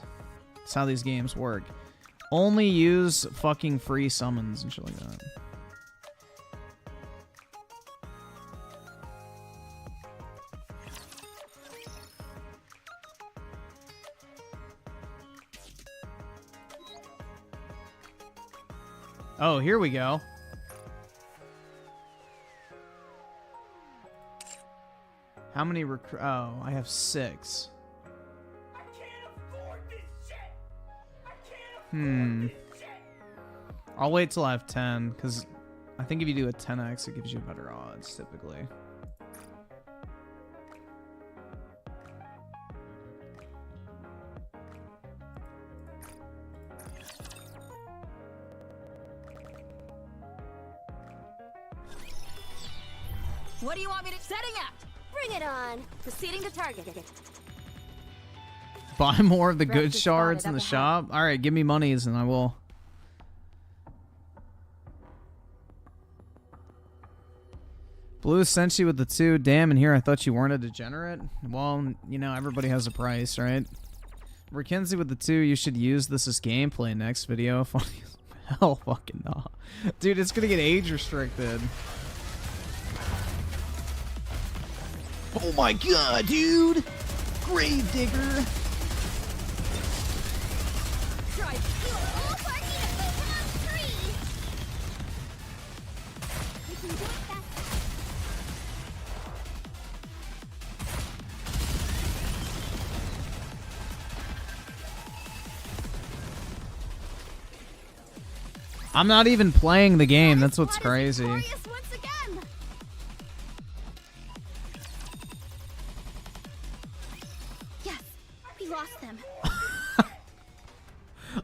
That's how these games work. Only use fucking free summons and shit like that. Oh, here we go. How many oh, I have 6. I can't afford this shit. I can't afford this shit. I'll wait till I have 10, because I think if you do a 10x, it gives you better odds, typically. What do you want me to setting up? Bring it on. Proceeding to target. Buy more of the good Rest is shards spotted in the up shop? Alright, give me monies and I will. Blue sent you with the 2. Damn, and here I thought you weren't a degenerate. Well, you know, everybody has a price, right? Mackenzie with the 2, you should use this as gameplay next video. Funny as hell, fucking not. Dude, it's gonna get age restricted. Oh my god, dude! Gravedigger! Try. You all party to Overlord 3. You can do it faster. I'm not even playing the game, that's what's crazy. Once again. Yes, we lost them.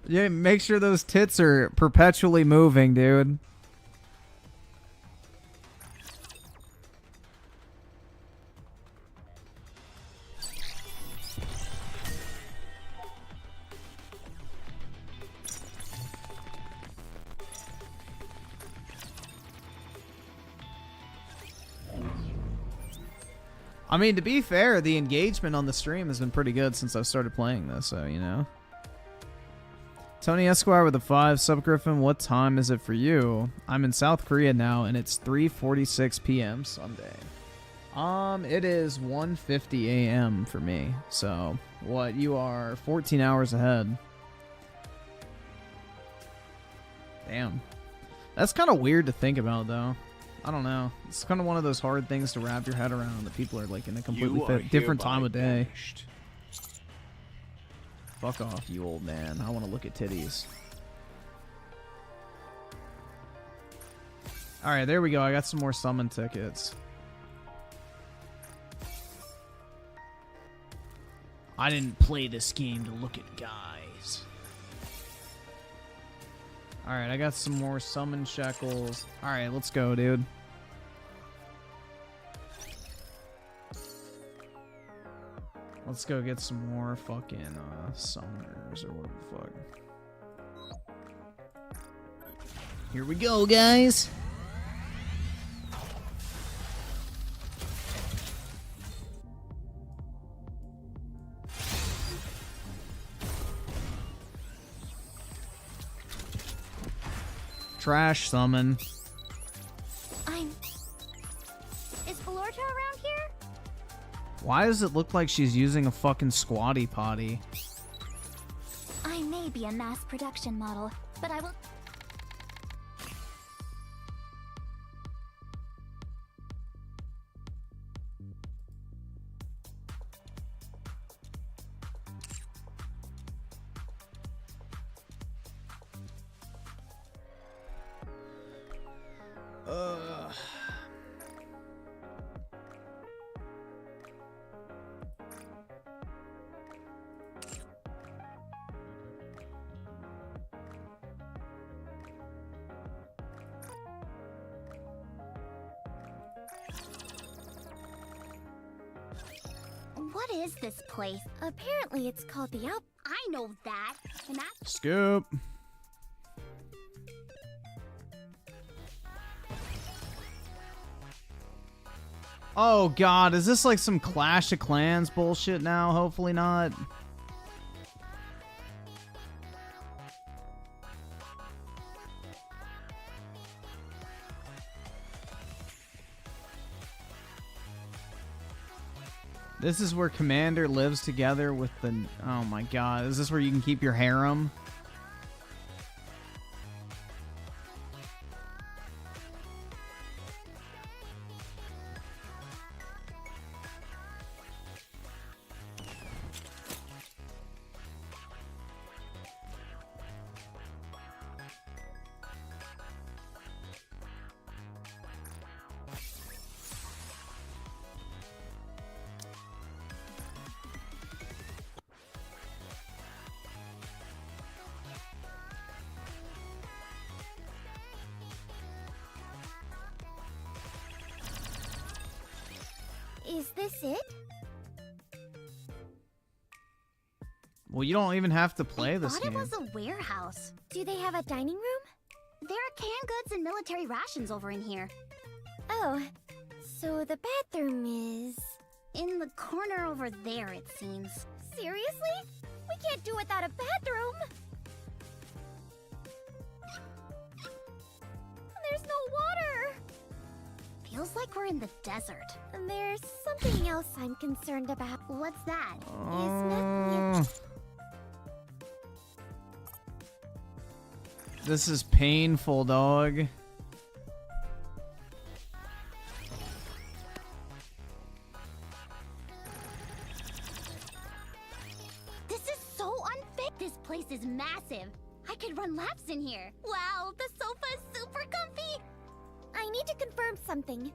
Yeah, make sure those tits are perpetually moving, dude. I mean, to be fair, the engagement on the stream has been pretty good since I've started playing this, so, you know. Tony Esquire with a 5. Sub Griffin, what time is it for you? I'm in South Korea now, and it's 3:46 p.m. Sunday. It is 1:50 a.m. for me, so, what, you are 14 hours ahead. Damn. That's kind of weird to think about, though. I don't know. It's kind of one of those hard things to wrap your head around that people are like in a completely different time of day. Banished. Fuck off, you old man. I want to look at titties. Alright, there we go. I got some more summon tickets. I didn't play this game to look at guys. Alright, I got some more summon shekels. Alright, let's go, dude. Let's go get some more fucking summoners or whatever the fuck. Here we go, guys. Trash summon. Is Valorta around here? Why does it look like she's using a fucking squatty potty? I may be a mass production model, but I will. What is this place? Apparently it's called the Up. I know that. And that's Scoop. Oh god, is this like some Clash of Clans bullshit now? Hopefully not. This is where Commander lives together with the... Oh my god, is this where you can keep your harem? Is this it? Well, you don't even have to play I this thought game. it was a warehouse. Do they have a dining room? There are canned goods and military rations over in here. Oh, so the bathroom is... in the corner over there, it seems. Seriously? We can't do without a bathroom! There's no water! Feels like we're in the desert. There's something else I'm concerned about. What's that? This is painful, dog. This is so unfit. This place is massive. I could run laps in here. Wow, the sofa is super comfy. I need to confirm something.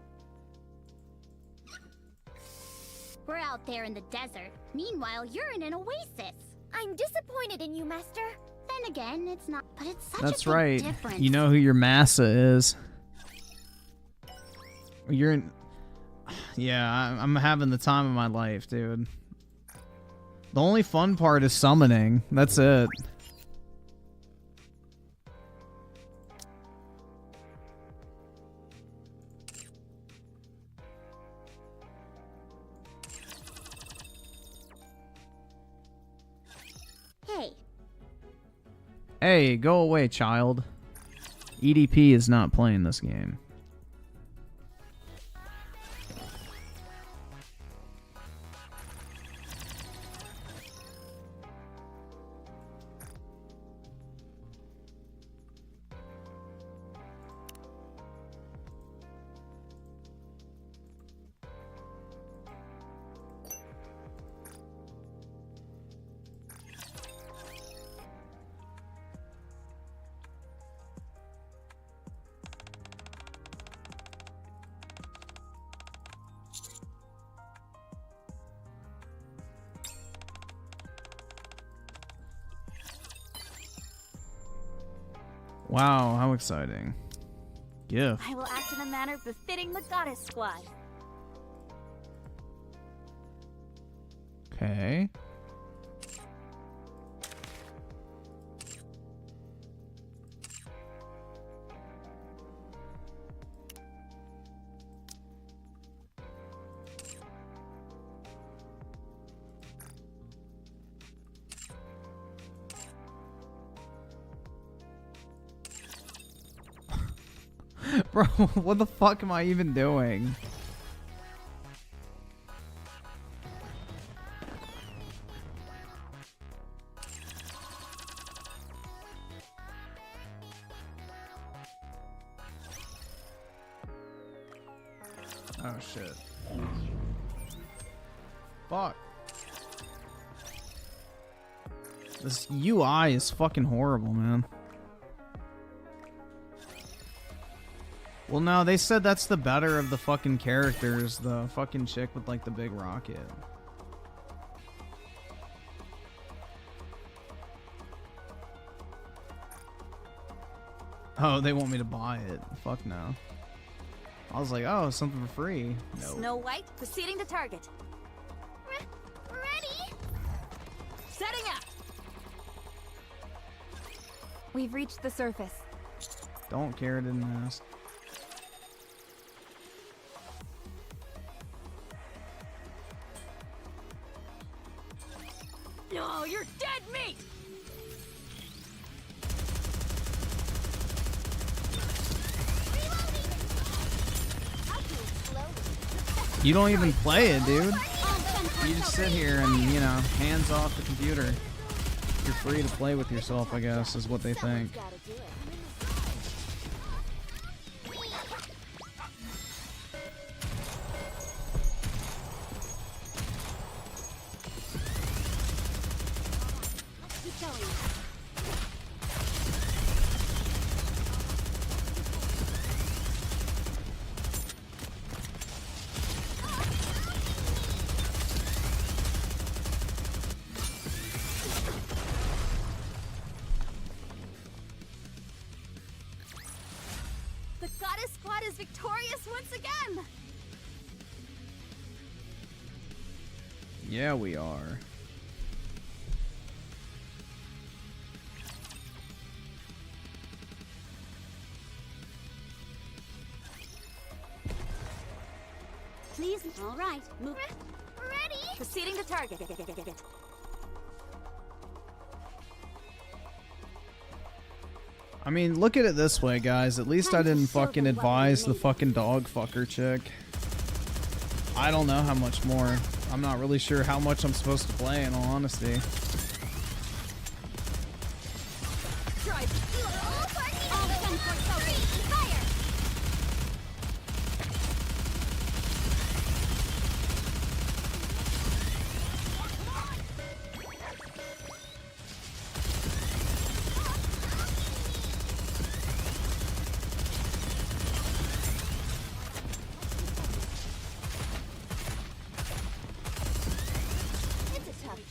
We're out there in the desert. Meanwhile, you're in an oasis. I'm disappointed in you, Master. Then again, it's not. But it's such That's a big right. difference. You know who your massa is. You're in... Yeah, I'm having the time of my life, dude. The only fun part is summoning. That's it. Hey, Hey, go away, child. EDP is not playing this game. Wow, how exciting. GIF. I will act in a manner befitting the goddess squad. Okay. Bro, what the fuck am I even doing? Oh shit. Fuck. This UI is fucking horrible, man. Well, no, they said that's the better of the fucking characters. The fucking chick with like the big rocket. Oh, they want me to buy it. Fuck no. I was like, oh, something for free. No. Snow White, proceeding to target. Ready? Setting up. We've reached the surface. Don't care, didn't ask. No, you're dead meat. You don't even play it, dude. You just sit here and, you know, hands off the computer. You're free to play with yourself, I guess, is what they think. The Goddess Squad is victorious once again! Yeah, we are. Please, all right, move. Ready? Proceeding to target. I mean, look at it this way, guys. At least I didn't fucking advise the fucking dog fucker chick. I don't know how much more. I'm not really sure how much I'm supposed to play, in all honesty.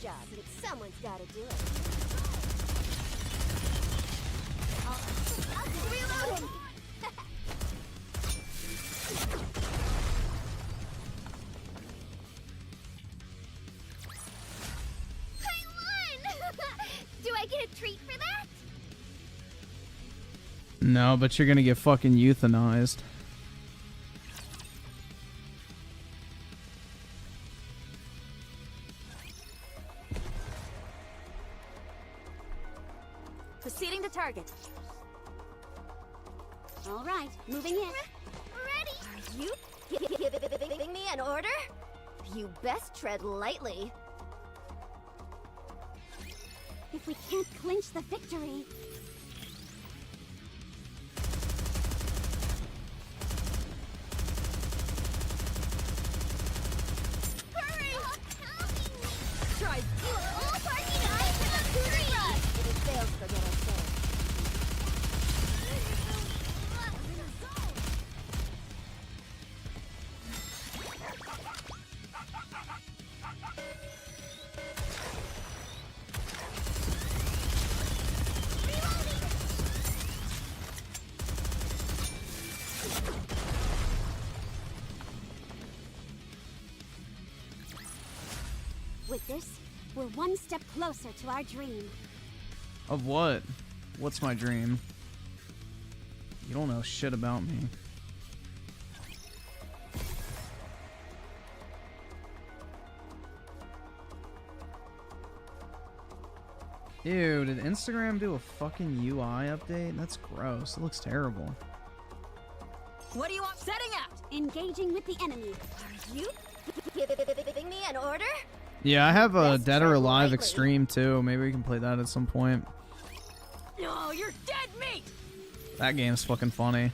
Job, but someone's got to do it. Reloading! I won! Do I get a treat for that? No, but you're gonna get fucking euthanized. Proceeding to target. All right, moving in. Ready? Are you giving me an order? You best tread lightly. If we can't clinch the victory... Hurry! Try. All party night to the food run! If it fails, forget I said. With this, we're one step closer to our dream. Of what? What's my dream? You don't know shit about me. Ew, did Instagram do a fucking UI update? That's gross. It looks terrible. What do you want? Setting out! Engaging with the enemy. Are you giving me an order? Yeah, I have a Dead or Alive Extreme too. Maybe we can play that at some point. No, you're dead meat. That game's fucking funny.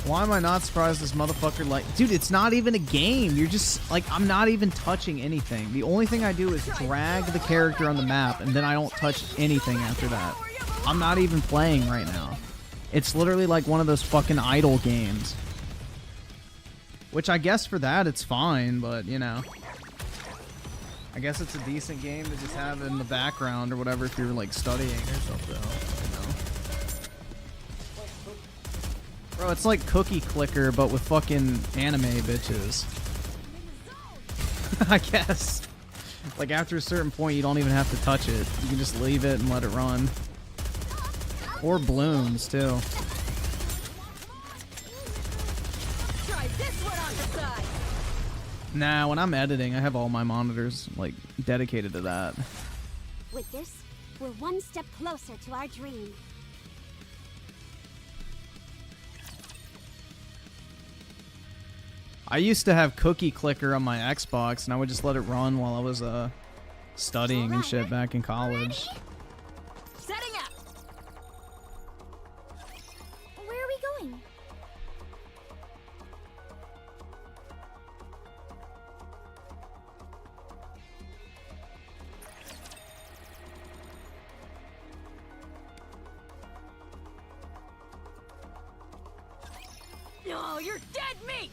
Why am I not surprised this motherfucker like... Dude, it's not even a game. You're just... Like, I'm not even touching anything. The only thing I do is drag the character on the map, and then I don't touch anything after that. I'm not even playing right now. It's literally like one of those fucking idle games. Which I guess for that, it's fine, but, you know. I guess it's a decent game to just have in the background or whatever if you're, like, studying or something. You know? Bro, it's like Cookie Clicker, but with fucking anime bitches. I guess. Like, after a certain point, you don't even have to touch it. You can just leave it and let it run. Or balloons, too. Try this one on the side. Nah, when I'm editing, I have all my monitors, like, dedicated to that. With this, we're one step closer to our dream. I used to have Cookie Clicker on my Xbox, and I would just let it run while I was studying and shit back in college. Setting up. Where are we going? No, you're dead meat.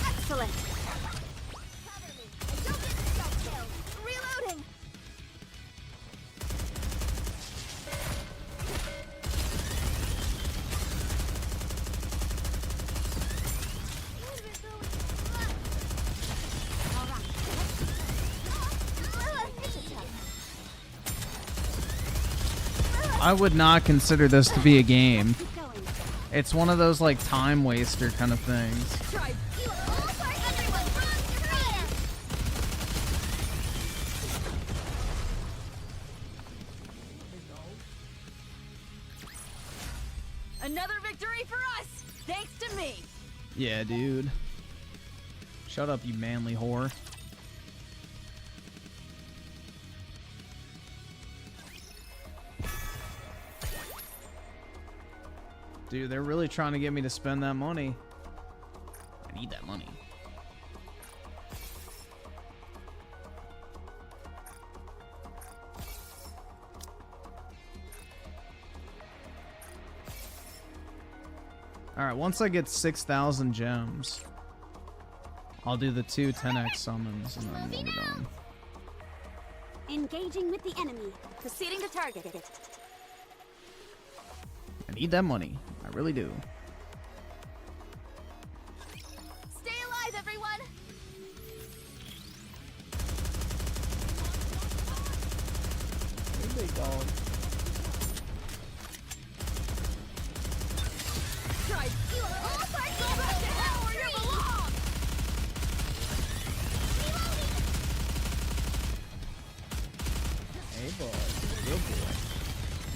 Excellent. Reloading. I would not consider this to be a game. It's one of those, like, time waster kind of things. Another victory for us, thanks to me. Yeah, dude. Shut up, you manly whore. Dude, they're really trying to get me to spend that money. I need that money. Alright, once I get 6,000 gems, I'll do the 2 10x summons and then we'll be done. Engaging with the enemy. Proceeding to target. I need that money. I really do. Stay alive, everyone. Big dog. Try. All parts go back to hell where you belong. Hey, boy. Good boy.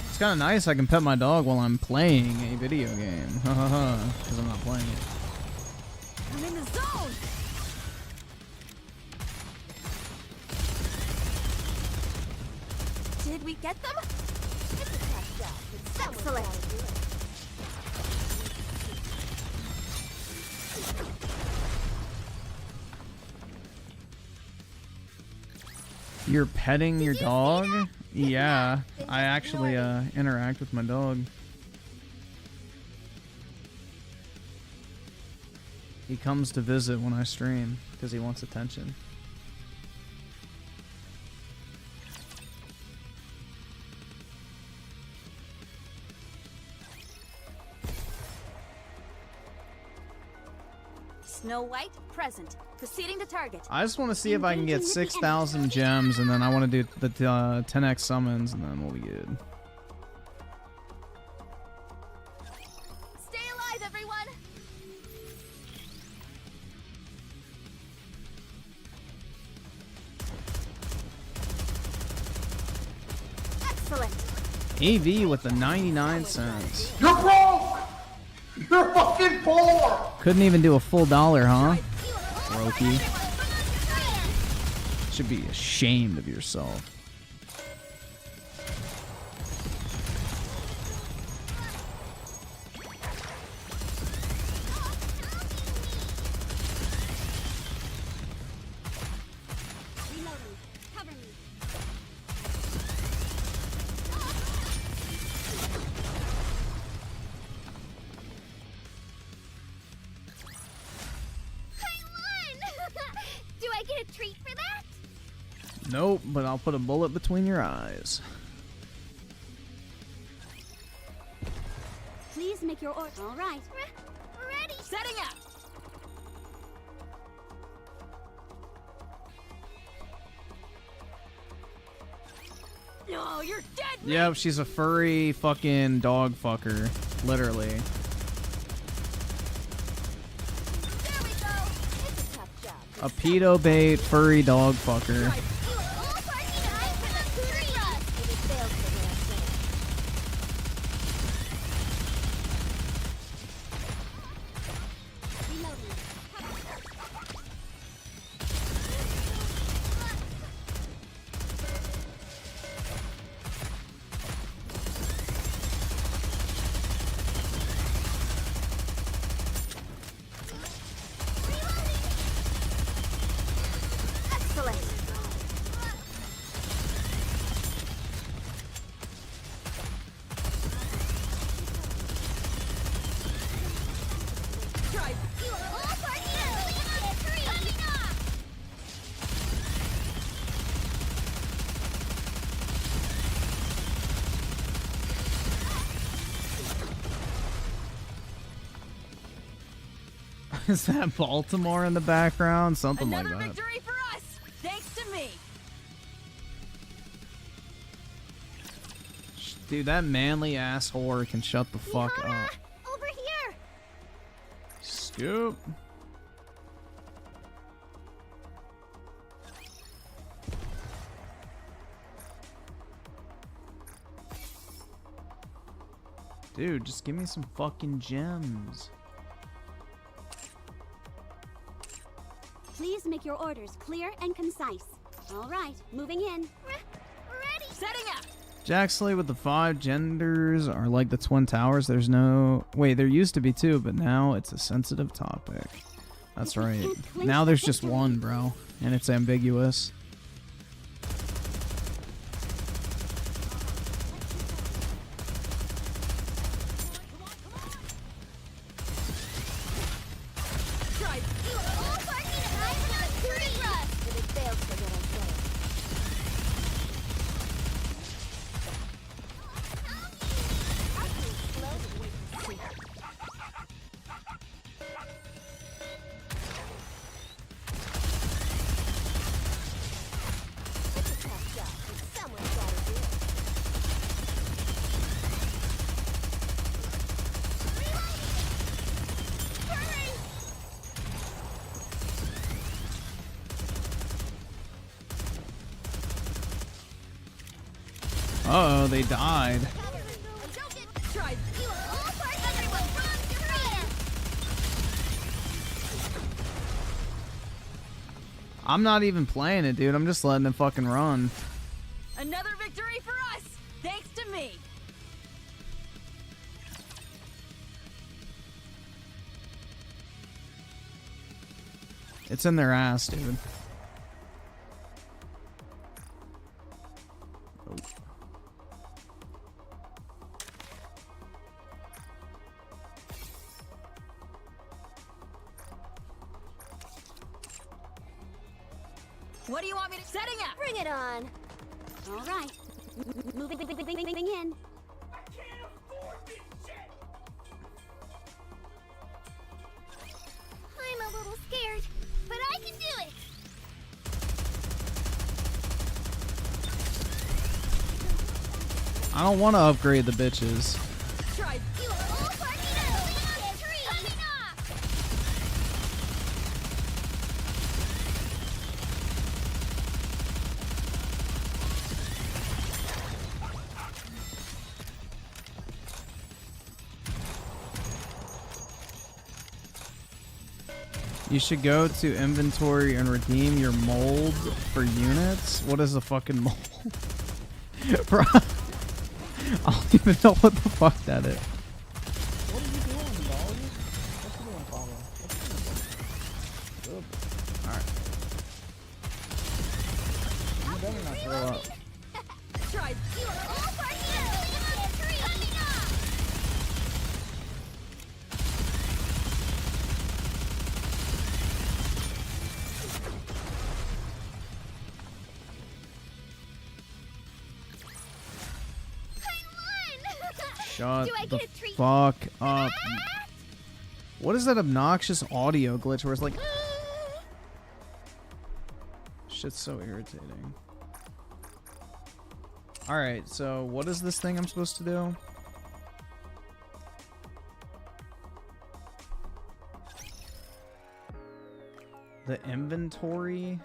It's kind of nice I can pet my dog while I'm playing a video game. Because I'm not playing it. I'm in the zone. Did we get them? Excellent. You're petting your dog? Yeah, I actually interact with my dog. He comes to visit when I stream because he wants attention. Snow White, present. Proceeding to target. I just want to see if I can get 6,000 gems, and then I want to do the 10x summons, and then we'll be good. Stay alive, everyone. AV with the 99 cents. You're broke! You're fucking poor! Couldn't even do a full dollar, huh? Brokey. Should be ashamed of yourself. Do I get a treat for that? Nope, but I'll put a bullet between your eyes. Please make your order. All right. Ready. Setting up. No, you're dead. Yep, she's a furry fucking dog fucker. Literally. There we go. It's a tough job. A pedo bait furry dog fucker. Is that Baltimore in the background? Something Another like that. victory for us, thanks to me. Dude, that manly ass whore can shut the fuck up. Over here. Scoop. Dude, just give me some fucking gems. Please make your orders clear and concise. All right, moving in. Ready. Setting up. Jaxley with the 5 genders are like the Twin Towers. There's no... Wait, there used to be 2, but now it's a sensitive topic. That's right. Now there's just 1, bro. And it's ambiguous. Uh-oh, they died. I'm not even playing it, dude. I'm just letting it fucking run. Another victory for us, thanks to me. It's in their ass, dude. Oh. What do you want me to setting up? Bring it on. All right, moving in. I can't afford this shit. I'm a little scared, but I can do it. I don't want to upgrade the bitches. Try. You should go to inventory and redeem your mold for units. What is a fucking mold? Bro, I don't even know what the fuck that is. What are you doing, dog? What you doing, Pablo? Good. Alright. You better not throw up. Try. Shut the fuck up. What is that obnoxious audio glitch where it's like... Shit's so irritating. Alright, so what is this thing I'm supposed to do? The inventory?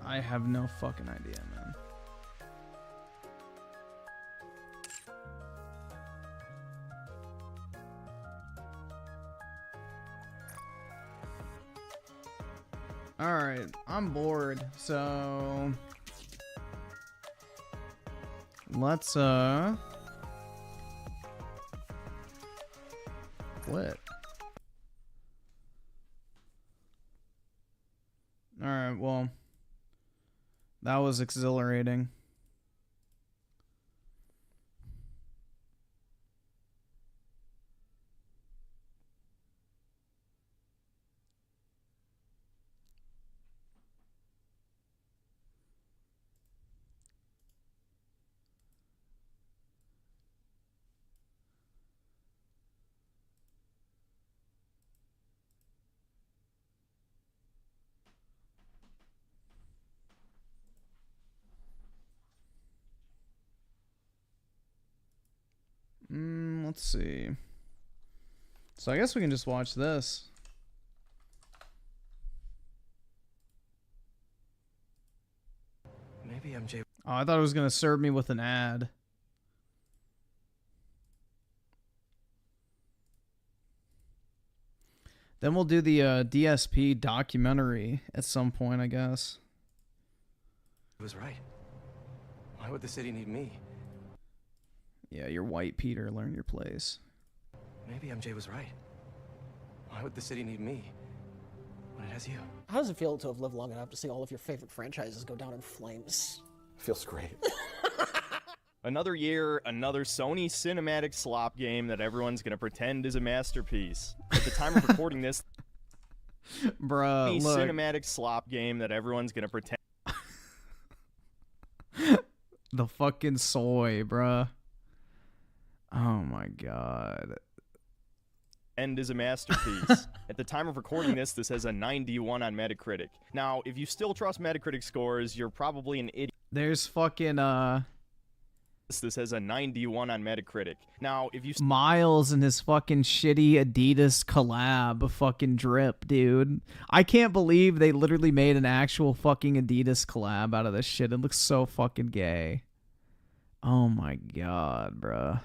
I have no fucking idea, man. Alright, I'm bored, so... Let's, What? Alright, well... That was exhilarating. Let's see. So I guess we can just watch this. Maybe MJ. Oh, I thought it was gonna serve me with an ad. Then we'll do the DSP documentary at some point, I guess. He was right. Why would the city need me? Yeah, you're white, Peter. Learn your place. Maybe MJ was right. Why would the city need me when it has you? How does it feel to have lived long enough to see all of your favorite franchises go down in flames? Feels great. Another year, another Sony cinematic slop game that everyone's gonna pretend is a masterpiece. At the time of recording this, bruh, look. Cinematic slop game that everyone's gonna pretend. The fucking soy, bruh. Oh my god. End is a masterpiece. At the time of recording this, this has a 91 on Metacritic. Now, if you still trust Metacritic scores, you're probably an idiot. There's fucking, This has a 91 on Metacritic. Now, if you... Miles and his fucking shitty Adidas collab fucking drip, dude. I can't believe they literally made an actual fucking Adidas collab out of this shit. It looks so fucking gay. Oh my god, bruh.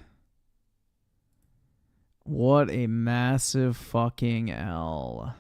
What a massive fucking L.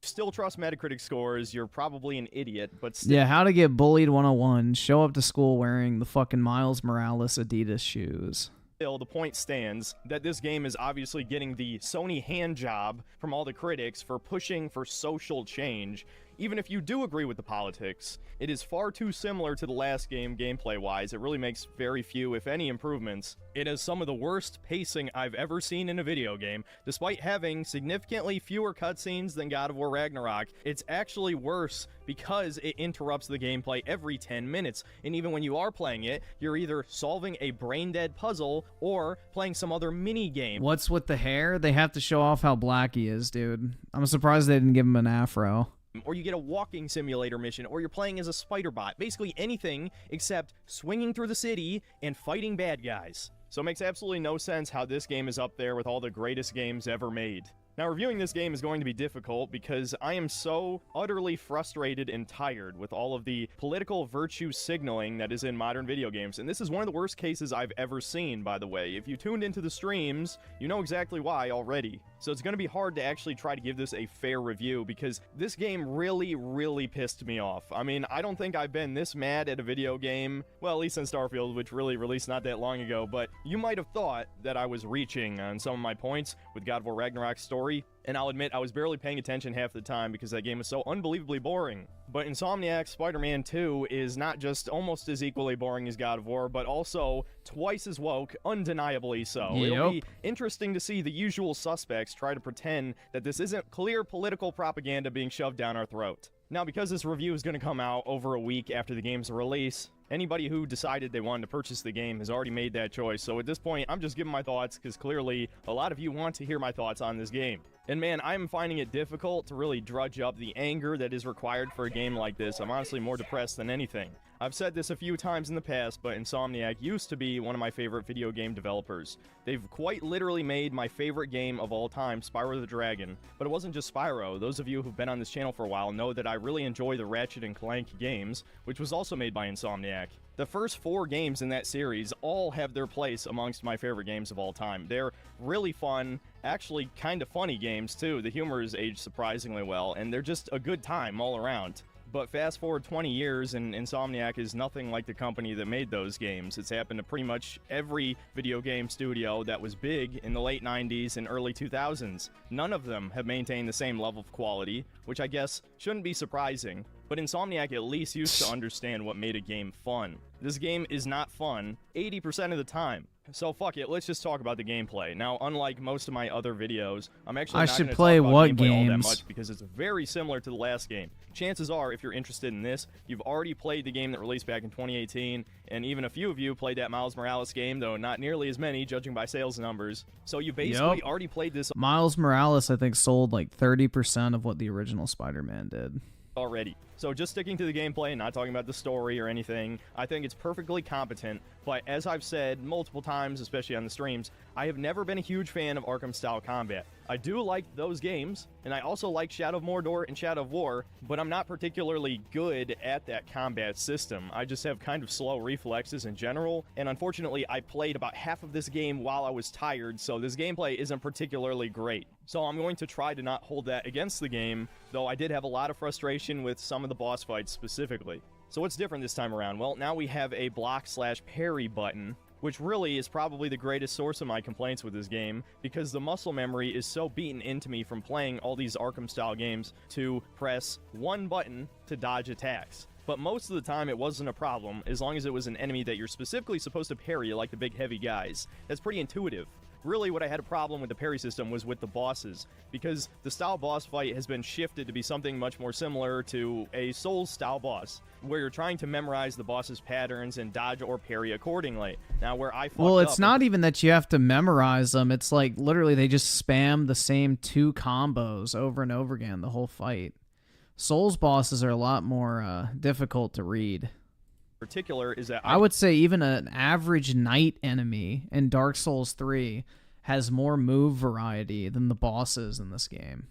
Still trust Metacritic scores, you're probably an idiot, but still... Yeah, how to get bullied 101. Show up to school wearing the fucking Miles Morales Adidas shoes. Still, the point stands that this game is obviously getting the Sony hand job from all the critics for pushing for social change. Even if you do agree with the politics, it is far too similar to the last game gameplay-wise. It really makes very few, if any, improvements. It has some of the worst pacing I've ever seen in a video game. Despite having significantly fewer cutscenes than God of War Ragnarok, it's actually worse because it interrupts the gameplay every 10 minutes. And even when you are playing it, you're either solving a brain-dead puzzle or playing some other mini-game. What's with the hair? They have to show off how black he is, dude. I'm surprised they didn't give him an afro. or you get a walking simulator mission, or you're playing as a spider bot. Basically anything except swinging through the city and fighting bad guys. So it makes absolutely no sense how this game is up there with all the greatest games ever made. Now, reviewing this game is going to be difficult because I am so utterly frustrated and tired with all of the political virtue signaling that is in modern video games. And this is one of the worst cases I've ever seen, by the way. If you tuned into the streams, you know exactly why already. So it's going to be hard to actually try to give this a fair review because this game really pissed me off. I mean, I don't think I've been this mad at a video game, well, at least since Starfield, which really released not that long ago, but you might have thought that I was reaching on some of my points with God of War Ragnarok's story. And I'll admit, I was barely paying attention half the time because that game was so unbelievably boring. But Insomniac's Spider-Man 2 is not just almost as equally boring as God of War, but also twice as woke, undeniably so. Yep. It'll be interesting to see the usual suspects try to pretend that this isn't clear political propaganda being shoved down our throat. Now, because this review is going to come out over a week after the game's release, anybody who decided they wanted to purchase the game has already made that choice. So at this point, I'm just giving my thoughts because clearly a lot of you want to hear my thoughts on this game. And man, I'm finding it difficult to really drudge up the anger that is required for a game like this. I'm honestly more depressed than anything. I've said this a few times in the past, but Insomniac used to be one of my favorite video game developers. They've quite literally made my favorite game of all time, Spyro the Dragon. But it wasn't just Spyro. Those of you who've been on this channel for a while know that I really enjoy the Ratchet & Clank games, which was also made by Insomniac. The first 4 games in that series all have their place amongst my favorite games of all time. They're really fun, actually kind of funny games too. The humor is aged surprisingly well, and they're just a good time all around. But fast forward 20 years, and Insomniac is nothing like the company that made those games. It's happened to pretty much every video game studio that was big in the late 90s and early 2000s. None of them have maintained the same level of quality, which I guess shouldn't be surprising. But Insomniac at least used to understand what made a game fun. This game is not fun 80% of the time. So fuck it, let's just talk about the gameplay. Now, unlike most of my other videos, I'm actually not going to talk about gameplay all that much because it's very similar to the last game. Chances are, if you're interested in this, you've already played the game that released back in 2018, and even a few of you played that Miles Morales game, though not nearly as many, judging by sales numbers. So you basically already played this Miles Morales, I think, sold like 30% of what the original Spider-Man did. Already. So just sticking to the gameplay and not talking about the story or anything, I think it's perfectly competent, but as I've said multiple times, especially on the streams, I have never been a huge fan of Arkham-style combat. I do like those games, and I also like Shadow of Mordor and Shadow of War, but I'm not particularly good at that combat system. I just have kind of slow reflexes in general, and unfortunately I played about half of this game while I was tired, so this gameplay isn't particularly great. So I'm going to try to not hold that against the game, though I did have a lot of frustration with some of the boss fights specifically. So what's different this time around? Well, now we have a block/parry button, which really is probably the greatest source of my complaints with this game, because the muscle memory is so beaten into me from playing all these Arkham-style games to press one button to dodge attacks. But most of the time it wasn't a problem, as long as it was an enemy that you're specifically supposed to parry, like the big heavy guys. That's pretty intuitive. Really, what I had a problem with the parry system was with the bosses, because the style boss fight has been shifted to be something much more similar to a Souls-style boss, where you're trying to memorize the boss's patterns and dodge or parry accordingly. Now, where I fucked Well, it's up, not even that you have to memorize them. It's like, literally, they just spam the same 2 combos over and over again the whole fight. Souls bosses are a lot more difficult to read. particular is that I would say even an average knight enemy in Dark Souls 3 has more move variety than the bosses in this game.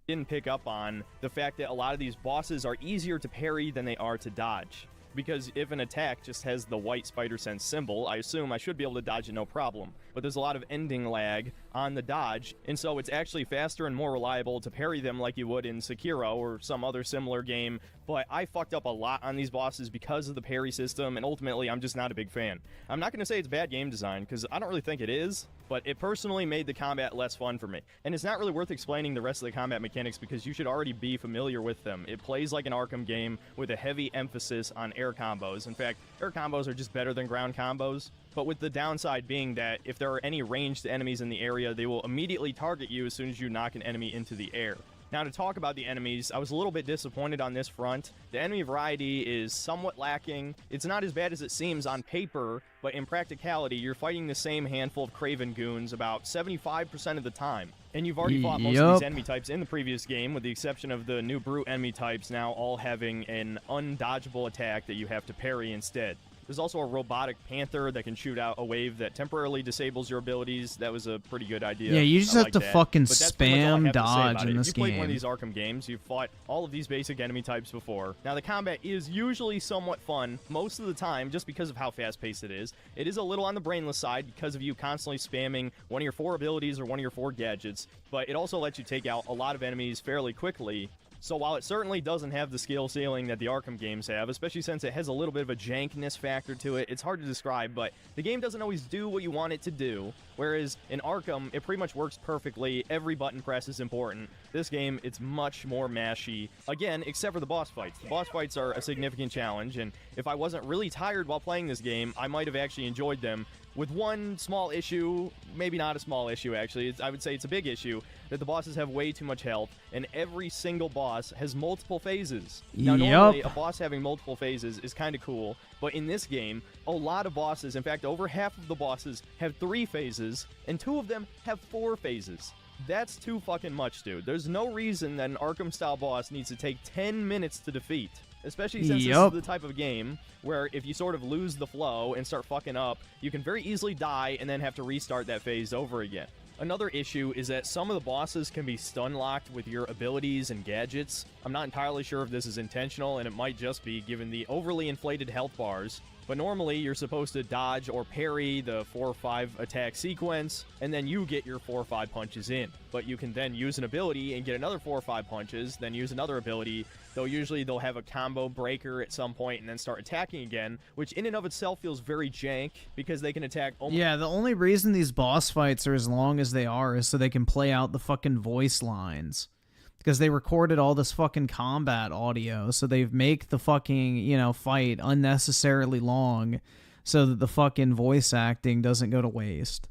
Didn't pick up on the fact that a lot of these bosses are easier to parry than they are to dodge. Because if an attack just has the white spider sense symbol, I assume I should be able to dodge it no problem. But there's a lot of ending lag on the dodge, and so it's actually faster and more reliable to parry them like you would in Sekiro or some other similar game. But I fucked up a lot on these bosses because of the parry system, and ultimately I'm just not a big fan. I'm not going to say it's bad game design, because I don't really think it is, but it personally made the combat less fun for me. And it's not really worth explaining the rest of the combat mechanics because you should already be familiar with them. It plays like an Arkham game with a heavy emphasis on air combos. In fact, air combos are just better than ground combos, but with the downside being that if there are any ranged enemies in the area, they will immediately target you as soon as you knock an enemy into the air. Now, to talk about the enemies, I was a little bit disappointed on this front. The enemy variety is somewhat lacking. It's not as bad as it seems on paper, but in practicality, you're fighting the same handful of Craven goons about 75% of the time. And you've already fought most of these enemy types in the previous game, with the exception of the new brute enemy types now all having an undodgeable attack that you have to parry instead. There's also a robotic panther that can shoot out a wave that temporarily disables your abilities. That was a pretty good idea. Yeah, you just have to fucking spam dodge in this If you played one of game. these Arkham games, you've fought all of these basic enemy types before. Now, the combat is usually somewhat fun most of the time just because of how fast-paced it is. It is a little on the brainless side because of you constantly spamming one of your 4 abilities or one of your 4 gadgets, but it also lets you take out a lot of enemies fairly quickly. So while it certainly doesn't have the skill ceiling that the Arkham games have, especially since it has a little bit of a jankness factor to it, it's hard to describe, but the game doesn't always do what you want it to do, whereas in Arkham, it pretty much works perfectly. Every button press is important. This game, it's much more mashy. Again, except for the boss fights. The boss fights are a significant challenge, and if I wasn't really tired while playing this game, I might have actually enjoyed them. With one small issue, maybe not a small issue actually, I would say it's a big issue, that the bosses have way too much health, and every single boss has multiple phases. Now normally, a boss having multiple phases is kind of cool, but in this game, a lot of bosses, in fact over half of the bosses, have 3 phases, and 2 of them have 4 phases. That's too fucking much, dude. There's no reason that an Arkham-style boss needs to take 10 minutes to defeat. Especially since this is the type of game where if you sort of lose the flow and start fucking up, you can very easily die and then have to restart that phase over again. Another issue is that some of the bosses can be stun-locked with your abilities and gadgets. I'm not entirely sure if this is intentional, and it might just be given the overly inflated health bars. But normally, you're supposed to dodge or parry the 4 or 5 attack sequence, and then you get your 4 or 5 punches in. But you can then use an ability and get another 4 or 5 punches, then use another ability, though usually they'll have a combo breaker at some point and then start attacking again, which in and of itself feels very jank, because they can attack almost... Yeah, the only reason these boss fights are as long as they are is so they can play out the fucking voice lines. Because they recorded all this fucking combat audio, so they make the fucking, you know, fight unnecessarily long so that the fucking voice acting doesn't go to waste.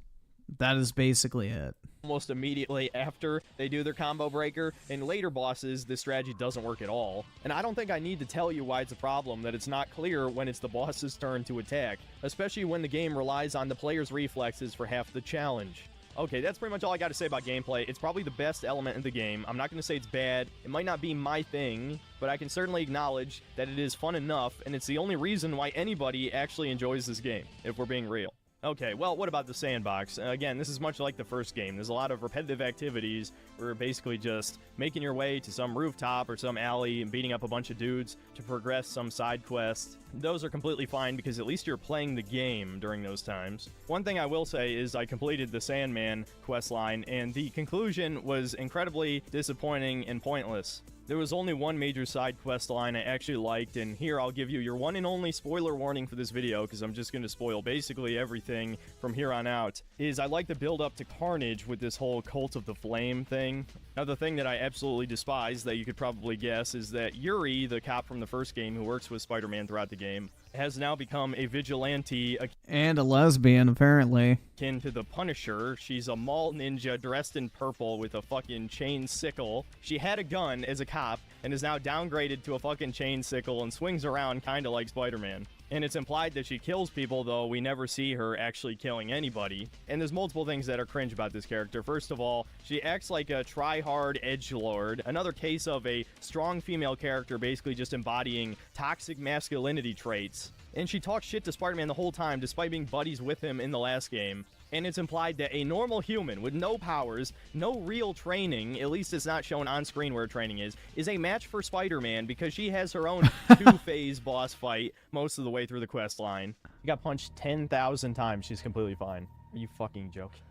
That is basically it. Almost immediately after they do their combo breaker. In later bosses, this strategy doesn't work at all. And I don't think I need to tell you why it's a problem that it's not clear when it's the boss's turn to attack, especially when the game relies on the player's reflexes for half the challenge. Okay, that's pretty much all I got to say about gameplay. It's probably the best element in the game. I'm not going to say it's bad. It might not be my thing, but I can certainly acknowledge that it is fun enough, and it's the only reason why anybody actually enjoys this game, if we're being real. Okay, well, what about the sandbox? Again, this is much like the first game. There's a lot of repetitive activities where you're basically just making your way to some rooftop or some alley and beating up a bunch of dudes to progress some side quest. Those are completely fine because at least you're playing the game during those times. One thing I will say is I completed the Sandman quest line, and the conclusion was incredibly disappointing and pointless. There was only one major side quest line I actually liked, and here I'll give you your one and only spoiler warning for this video, because I'm just going to spoil basically everything from here on out, is I like the build up to Carnage with this whole Cult of the Flame thing. Now, the thing that I absolutely despise, that you could probably guess, is that Yuri, the cop from the first game who works with Spider-Man throughout the game, has now become a vigilante and a lesbian, apparently. Akin to the Punisher. She's a mall ninja dressed in purple with a fucking chain sickle. She had a gun as a cop and is now downgraded to a fucking chain sickle and swings around kind of like Spider-Man. And it's implied that she kills people, though we never see her actually killing anybody. And there's multiple things that are cringe about this character. First of all, she acts like a try-hard edgelord. Another case of a strong female character basically just embodying toxic masculinity traits. And she talks shit to Spider-Man the whole time, despite being buddies with him in the last game. And it's implied that a normal human with no powers, no real training, at least it's not shown on screen where training is a match for Spider-Man because she has her own two-phase boss fight most of the way through the quest line. You got punched 10,000 times, she's completely fine. Are you fucking joking?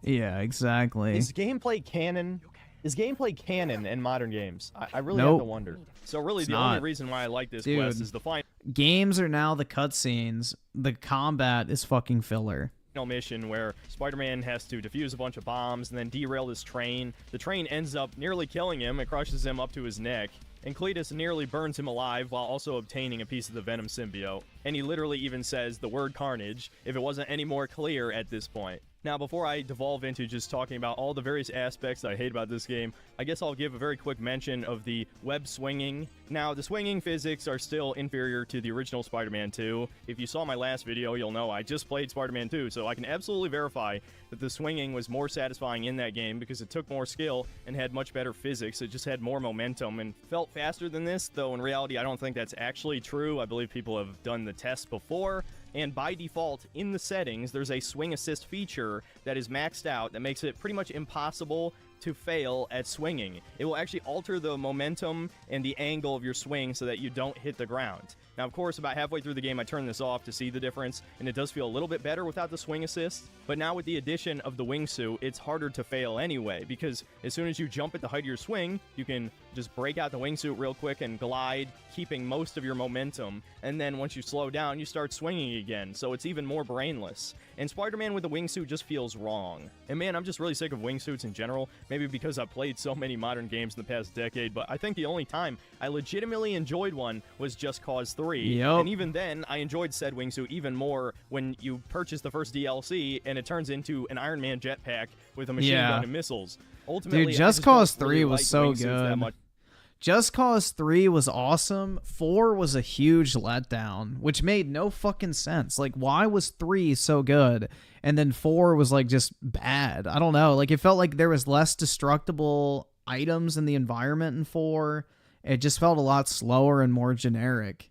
Yeah, exactly. Is gameplay canon? Is gameplay canon in modern games? I really have to wonder. So really, the only reason why I like this quest is the final games are now the cutscenes. The combat is fucking filler. Mission where Spider-Man has to defuse a bunch of bombs and then derail his train. The train ends up nearly killing him. It crushes him up to his neck. And Cletus nearly burns him alive while also obtaining a piece of the Venom symbiote. And he literally even says the word Carnage, if it wasn't any more clear at this point. Now, before I devolve into just talking about all the various aspects that I hate about this game, I guess I'll give a very quick mention of the web swinging. Now, the swinging physics are still inferior to the original Spider-Man 2. If you saw my last video, you'll know I just played Spider-Man 2, so I can absolutely verify that the swinging was more satisfying in that game because it took more skill and had much better physics. It just had more momentum and felt faster than this, though in reality I don't think that's actually true. I believe people have done the test before. And by default, in the settings, there's a swing assist feature that is maxed out that makes it pretty much impossible to fail at swinging. It will actually alter the momentum and the angle of your swing so that you don't hit the ground. Now, of course, about halfway through the game, I turned this off to see the difference, and it does feel a little bit better without the swing assist. But now with the addition of the wingsuit, it's harder to fail anyway, because as soon as you jump at the height of your swing, you can just break out the wingsuit real quick and glide, keeping most of your momentum. And then once you slow down, you start swinging again, so it's even more brainless. And Spider-Man with a wingsuit just feels wrong. And man, I'm just really sick of wingsuits in general, maybe because I've played so many modern games in the past decade, but I think the only time I legitimately enjoyed one was Just Cause 3. Yep. And even then, I enjoyed said wingsuit even more when you purchase the first DLC and it turns into an Iron Man jetpack with a machine gun and missiles. Ultimately, dude, Just Cause 3 was so good. Just Cause 3 was awesome. 4 was a huge letdown, which made no fucking sense. Like, why was 3 so good and then 4 was like just bad? I don't know. Like, it felt like there was less destructible items in the environment in 4. It just felt a lot slower and more generic.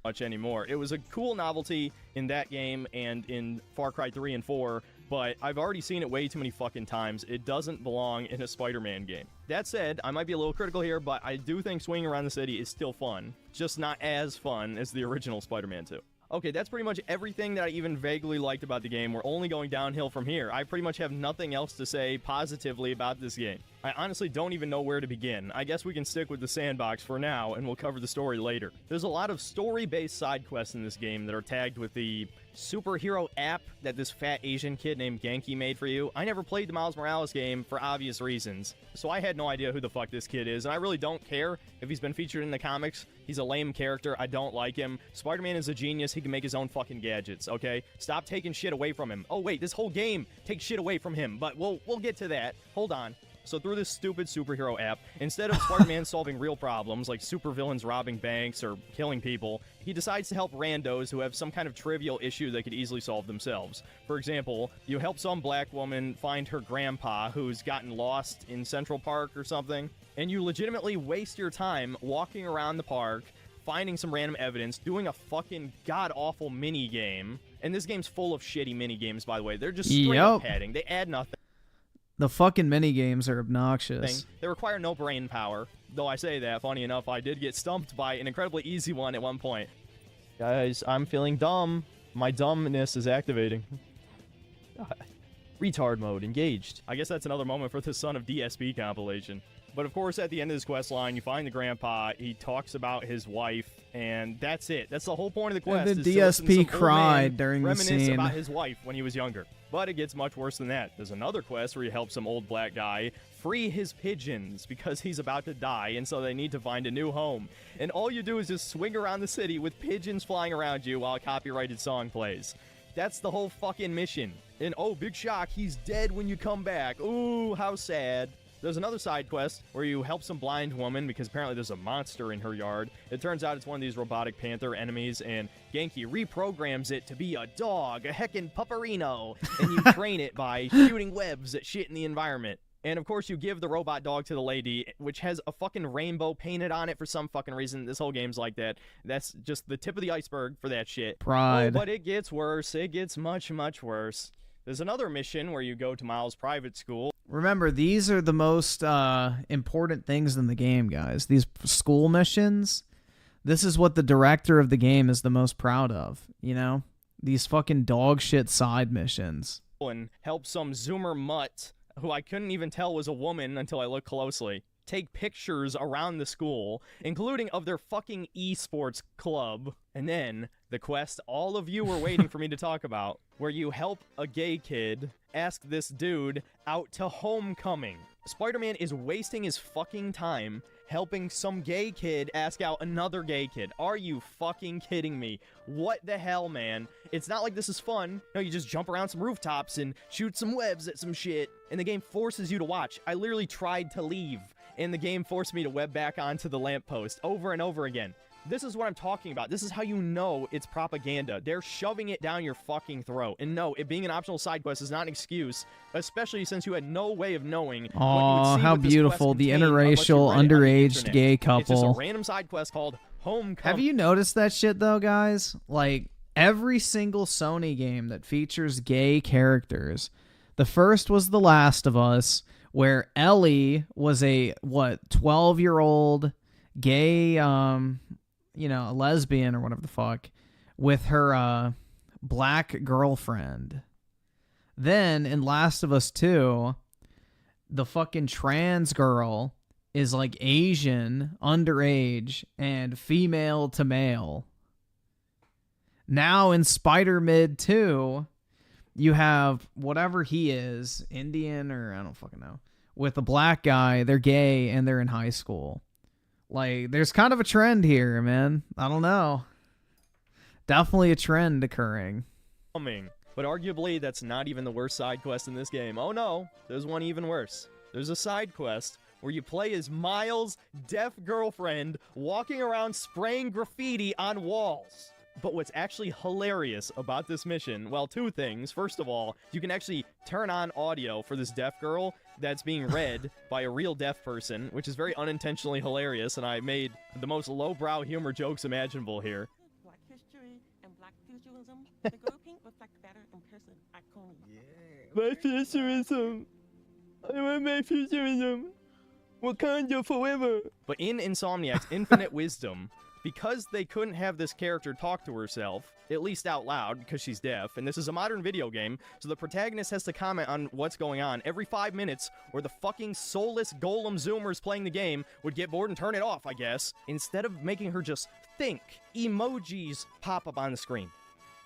Much anymore. It was a cool novelty in that game and in Far Cry 3 and 4, but I've already seen it way too many fucking times. It doesn't belong in a Spider-Man game. That said, I might be a little critical here, but I do think swinging around the city is still fun, just not as fun as the original Spider-Man 2. Okay, that's pretty much everything that I even vaguely liked about the game. We're only going downhill from here. I pretty much have nothing else to say positively about this game. I honestly don't even know where to begin. I guess we can stick with the sandbox for now, and we'll cover the story later. There's a lot of story-based side quests in this game that are tagged with the superhero app that this fat Asian kid named Tankey made for you. I never played the Miles Morales game for obvious reasons, so I had no idea who the fuck this kid is, and I really don't care if he's been featured in the comics. He's a lame character. I don't like him. Spider-Man is a genius. He can make his own fucking gadgets, okay? Stop taking shit away from him. Oh, wait, this whole game takes shit away from him, but we'll get to that. Hold on. So through this stupid superhero app, instead of Spider-Man solving real problems like supervillains robbing banks or killing people, he decides to help randos who have some kind of trivial issue they could easily solve themselves. For example, you help some black woman find her grandpa who's gotten lost in Central Park or something, and you legitimately waste your time walking around the park, finding some random evidence, doing a fucking god-awful mini-game. And this game's full of shitty mini-games, by the way. They're just straight up padding. They add nothing. The fucking mini-games are obnoxious. They require no brain power. Though I say that, funny enough, I did get stumped by an incredibly easy one at one point. Guys, I'm feeling dumb. My dumbness is activating. Retard mode engaged. I guess that's another moment for the Son of DSP compilation. But of course, at the end of this quest line, you find the grandpa, he talks about his wife, and that's it. That's the whole point of the quest. And the DSP cried during the scene. Reminisce about his wife when he was younger. But it gets much worse than that. There's another quest where you help some old black guy free his pigeons because he's about to die, and so they need to find a new home. And all you do is just swing around the city with pigeons flying around you while a copyrighted song plays. That's the whole fucking mission. And oh, big shock, he's dead when you come back. Ooh, how sad. There's another side quest where you help some blind woman because apparently there's a monster in her yard. It turns out it's one of these robotic panther enemies, and Tankey reprograms it to be a dog, a heckin' pupperino, and you train it by shooting webs at shit in the environment. And of course you give the robot dog to the lady, which has a fucking rainbow painted on it for some fucking reason. This whole game's like that. That's just the tip of the iceberg for that shit. Pride. Oh, but it gets worse. It gets much, much worse. There's another mission where you go to Miles' private school. Remember, these are the most important things in the game, guys. These school missions, this is what the director of the game is the most proud of, you know? These fucking dog shit side missions. And help some Zoomer mutt, who I couldn't even tell was a woman until I looked closely, take pictures around the school, including of their fucking esports club. And then the quest all of you were waiting for me to talk about, where you help a gay kid ask this dude out to homecoming. Spider-Man is wasting his fucking time helping some gay kid ask out another gay kid. Are you fucking kidding me? What the hell, man? It's not like this is fun. No, you just jump around some rooftops and shoot some webs at some shit, and the game forces you to watch. I literally tried to leave, and the game forced me to web back onto the lamppost over and over again. This is what I'm talking about. This is how you know it's propaganda. They're shoving it down your fucking throat. And no, it being an optional side quest is not an excuse, especially since you had no way of knowing what you would see how what this beautiful. quest The contained unless you interracial, read it on the underage internet. gay It's just a couple. random side quest called Homecoming. Have you noticed that shit, though, guys? Like, every single Sony game that features gay characters, the first was The Last of Us, where Ellie was a, 12-year-old gay, a lesbian or whatever the fuck, with her black girlfriend. Then in Last of Us 2, the fucking trans girl is like Asian, underage, and female to male. Now in Spider-Mid 2, you have whatever he is, Indian or I don't fucking know, with a black guy. They're gay and they're in high school. Like, there's kind of a trend here, man. I don't know. Definitely a trend occurring. But arguably, that's not even the worst side quest in this game. Oh no, there's one even worse. There's a side quest where you play as Miles' deaf girlfriend walking around spraying graffiti on walls. But what's actually hilarious about this mission, well, two things. First of all, you can actually turn on audio for this deaf girl that's being read by a real deaf person, which is very unintentionally hilarious, and I made the most lowbrow humor jokes imaginable here. Black history and black futurism, the girl pink reflect better in person. Iconic. Black futurism. I want my futurism. Wakanda forever. But in Insomniac's Infinite Wisdom, because they couldn't have this character talk to herself, at least out loud, because she's deaf, and this is a modern video game, so the protagonist has to comment on what's going on every 5 minutes, or the fucking soulless golem zoomers playing the game would get bored and turn it off, I guess. Instead of making her just think, emojis pop up on the screen.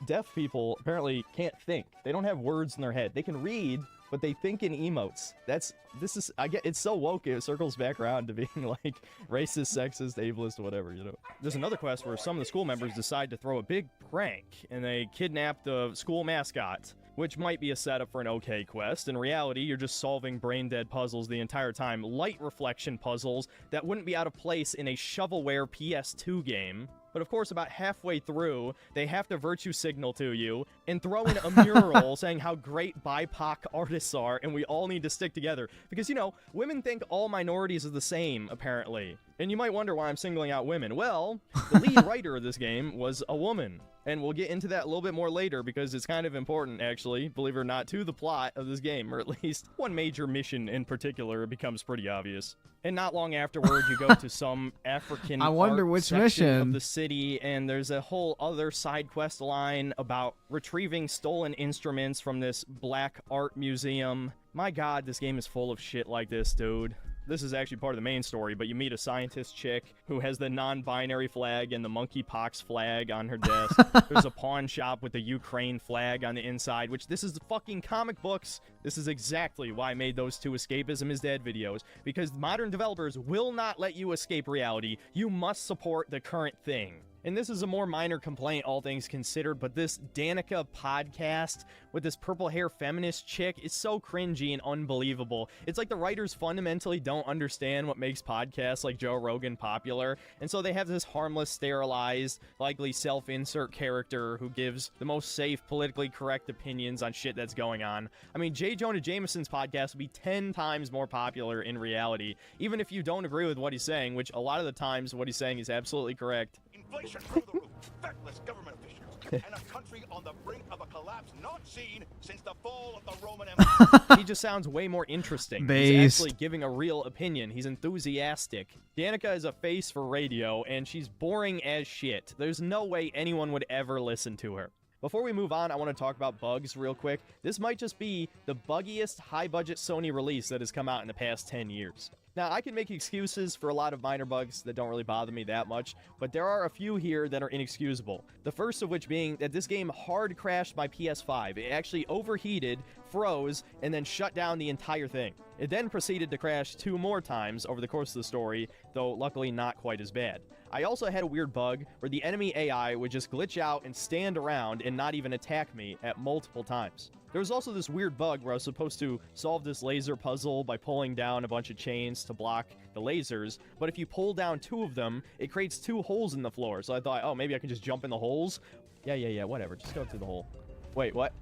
Deaf people apparently can't think. They don't have words in their head. They can read, but they think in emotes. It's so woke, it circles back around to being like racist, sexist, ableist, whatever, you know. There's another quest where some of the school members decide to throw a big prank, and they kidnap the school mascot, which might be a setup for an okay quest. In reality, you're just solving brain-dead puzzles the entire time, light reflection puzzles that wouldn't be out of place in a shovelware PS2 game. But of course, about halfway through, they have to virtue signal to you and throw in a mural saying how great BIPOC artists are and we all need to stick together. Because, you know, women think all minorities are the same, apparently. And you might wonder why I'm singling out women. Well, the lead writer of this game was a woman. And we'll get into that a little bit more later because it's kind of important, actually, believe it or not, to the plot of this game, or at least one major mission in particular becomes pretty obvious. And not long afterward, you go to some African I wonder art which section mission of the city, and there's a whole other side quest line about retrieving stolen instruments from this black art museum. My god, this game is full of shit like this, dude. This is actually part of the main story, but you meet a scientist chick who has the non-binary flag and the monkeypox flag on her desk. There's a pawn shop with the Ukraine flag on the inside, which this is the fucking comic books. This is exactly why I made those two Escapism is Dead videos, because modern developers will not let you escape reality. You must support the current thing. And this is a more minor complaint, all things considered, but this NIKKE podcast with this purple hair feminist chick is so cringy and unbelievable. It's like the writers fundamentally don't understand what makes podcasts like Joe Rogan popular, and so they have this harmless, sterilized, likely self-insert character who gives the most safe, politically correct opinions on shit that's going on. I mean, J. Jonah Jameson's podcast would be 10 times more popular in reality, even if you don't agree with what he's saying, which a lot of the times what he's saying is absolutely correct. Inflation through the roof, feckless government officials, and a country on the brink of a collapse not seen since the fall of the Roman Empire. He just sounds way more interesting. Based. He's actually giving a real opinion. He's enthusiastic. NIKKE is a face for radio, and she's boring as shit. There's no way anyone would ever listen to her. Before we move on, I want to talk about bugs real quick. This might just be the buggiest high-budget Sony release that has come out in the past 10 years. Now, I can make excuses for a lot of minor bugs that don't really bother me that much, but there are a few here that are inexcusable. The first of which being that this game hard crashed my PS5. It actually overheated, froze, and then shut down the entire thing. It then proceeded to crash 2 more times over the course of the story, though luckily not quite as bad. I also had a weird bug where the enemy AI would just glitch out and stand around and not even attack me at multiple times. There was also this weird bug where I was supposed to solve this laser puzzle by pulling down a bunch of chains to block the lasers, but if you pull down 2 of them, it creates 2 holes in the floor. So I thought, oh, maybe I can just jump in the holes. Yeah, whatever. Just go through the hole. Wait, what?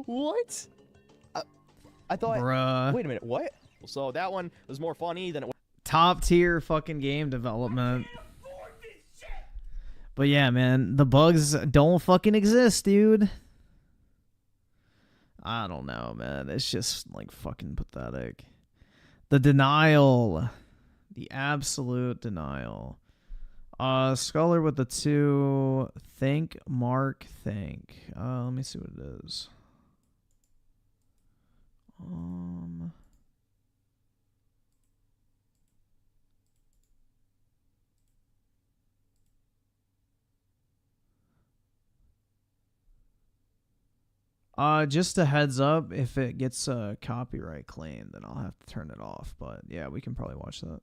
What? I thought... Bruh. Wait a minute, what? So that one was more funny than it was. Top tier fucking game development. But yeah, man, the bugs don't fucking exist, dude. I don't know, man. It's just like fucking pathetic. The denial. The absolute denial. Scholar with the 2. Think, Mark, think. Let me see what it is. Just a heads up, if it gets a copyright claim, then I'll have to turn it off. But yeah, we can probably watch that.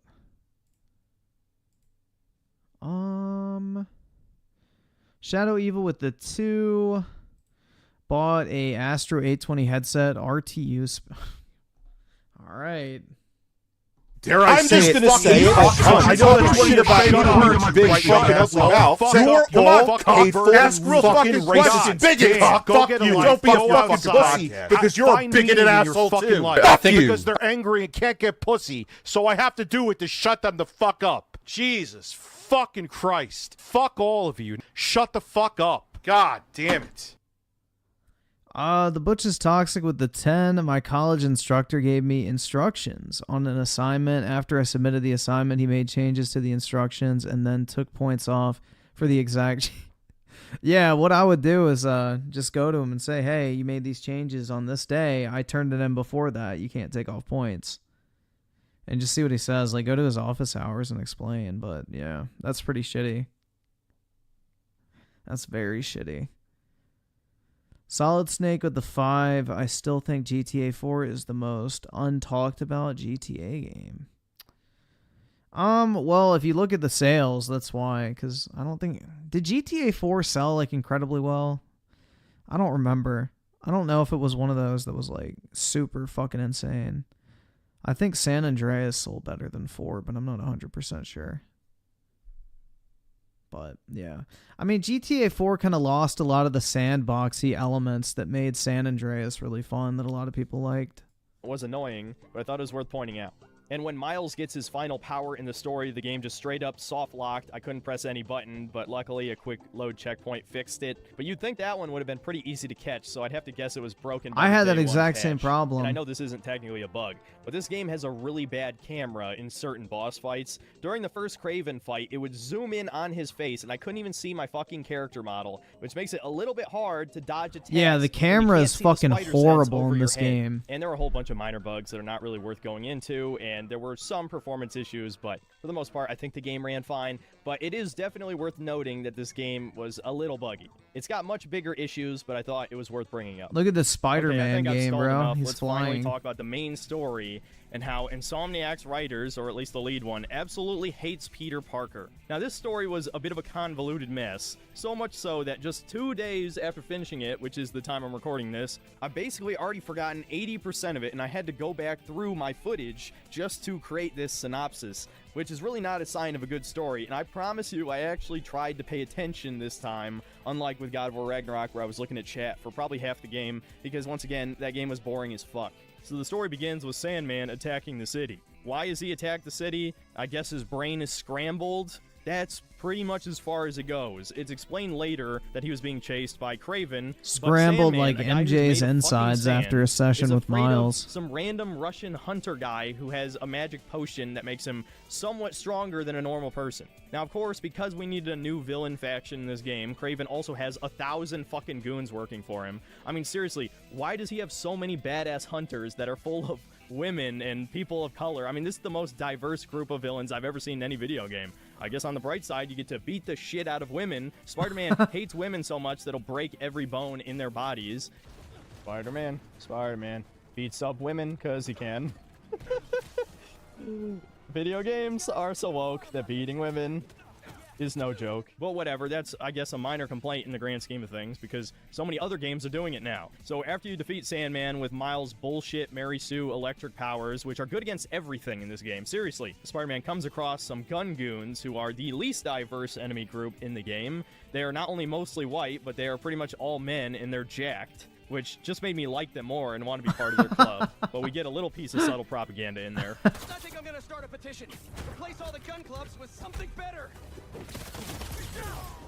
Shadow Evil with the 2. Bought a Astro 820 headset, RTU. All right. Dare I I'm say just it? gonna say it. I know that's what you're saying on your big fucking ugly mouth. You're all a full Ask real fucking racist bigot. Fuck you. Don't be a fucking pussy because you're a bigoted asshole too. Fuck you. Because they're angry and can't get pussy, so I have to do it to shut them the fuck up. Jesus fucking Christ. Fuck all of you. Shut the fuck up. God damn it. The Butch is toxic with the 10. My college instructor gave me instructions on an assignment. After I submitted the assignment, he made changes to the instructions and then took points off for the exact... Yeah, what I would do is just go to him and say, hey, you made these changes on this day. I turned it in before that. You can't take off points. And just see what he says. Like, go to his office hours and explain. But, yeah, that's pretty shitty. That's very shitty. Solid Snake with the 5. I still think GTA 4 is the most untalked about GTA game. Well, if you look at the sales, that's why. Because I don't think... Did GTA 4 sell, like, incredibly well? I don't remember. I don't know if it was one of those that was, like, super fucking insane. I think San Andreas sold better than 4, but I'm not 100% sure. But, yeah. I mean, GTA 4 kind of lost a lot of the sandboxy elements that made San Andreas really fun that a lot of people liked. It was annoying, but I thought it was worth pointing out. And when Miles gets his final power in the story, the game just straight up soft locked. I couldn't press any button, but luckily a quick load checkpoint fixed it. But you'd think that one would have been pretty easy to catch, so I'd have to guess it was broken by I had the that day exact one same patch. problem. And I know this isn't technically a bug, but this game has a really bad camera in certain boss fights. During the first Kraven fight, it would zoom in on his face, and I couldn't even see my fucking character model, which makes it a little bit hard to dodge attacks. Yeah, the camera is fucking horrible in this game. And there were a whole bunch of minor bugs that are not really worth going into, and there were some performance issues, but for the most part, I think the game ran fine. But it is definitely worth noting that this game was a little buggy. It's got much bigger issues, but I thought it was worth bringing up. Look at the Spider-Man I've game, stalled bro. enough. He's Let's flying. finally talk about the main story and how Insomniac's writers, or at least the lead one, absolutely hates Peter Parker. Now, this story was a bit of a convoluted mess, so much so that just 2 days after finishing it, which is the time I'm recording this, I basically already forgotten 80% of it, and I had to go back through my footage just to create this synopsis, which is really not a sign of a good story, and I promise you I actually tried to pay attention this time, unlike with God of War Ragnarok, where I was looking at chat for probably half the game, because once again, that game was boring as fuck. So the story begins with Sandman attacking the city. Why has he attacked the city? I guess his brain is scrambled. That's pretty much as far as it goes. It's explained later that he was being chased by Kraven. Scrambled Sandman, like a guy who's MJ's made of insides fucking after a sand, session is with afraid of Miles. some random Russian hunter guy who has a magic potion that makes him somewhat stronger than a normal person. Now, of course, because we needed a new villain faction in this game, Kraven also has 1,000 fucking goons working for him. I mean, seriously, why does he have so many badass hunters that are full of women and people of color? I mean, this is the most diverse group of villains I've ever seen in any video game. I guess on the bright side, you get to beat the shit out of women. Spider-Man hates women so much that he'll break every bone in their bodies. Spider-Man. beats up women because he can. Video games are so woke that beating women is no joke. But whatever, that's, I guess, a minor complaint in the grand scheme of things, because so many other games are doing it now. So after you defeat Sandman with Miles' bullshit Mary Sue electric powers, which are good against everything in this game, seriously, Spider-Man comes across some gun goons who are the least diverse enemy group in the game. They are not only mostly white, but they are pretty much all men, and they're jacked, which just made me like them more and want to be part of their club. But we get a little piece of subtle propaganda in there. I think I'm gonna start a petition. Replace all the gun clubs with something better.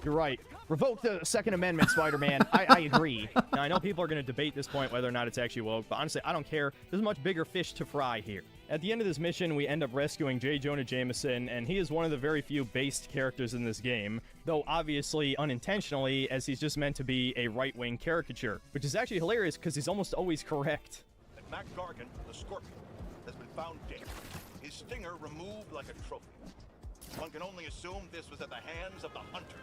You're right. Revoke the Second Amendment, Spider-Man. I agree. Now, I know people are going to debate this point whether or not it's actually woke, but honestly, I don't care. There's much bigger fish to fry here. At the end of this mission, we end up rescuing J. Jonah Jameson, and he is one of the very few based characters in this game, though obviously unintentionally, as he's just meant to be a right-wing caricature, which is actually hilarious because he's almost always correct. And Mac Gargan, the Scorpion, has been found dead. His stinger removed like a trophy. One can only assume this was at the hands of the Hunters.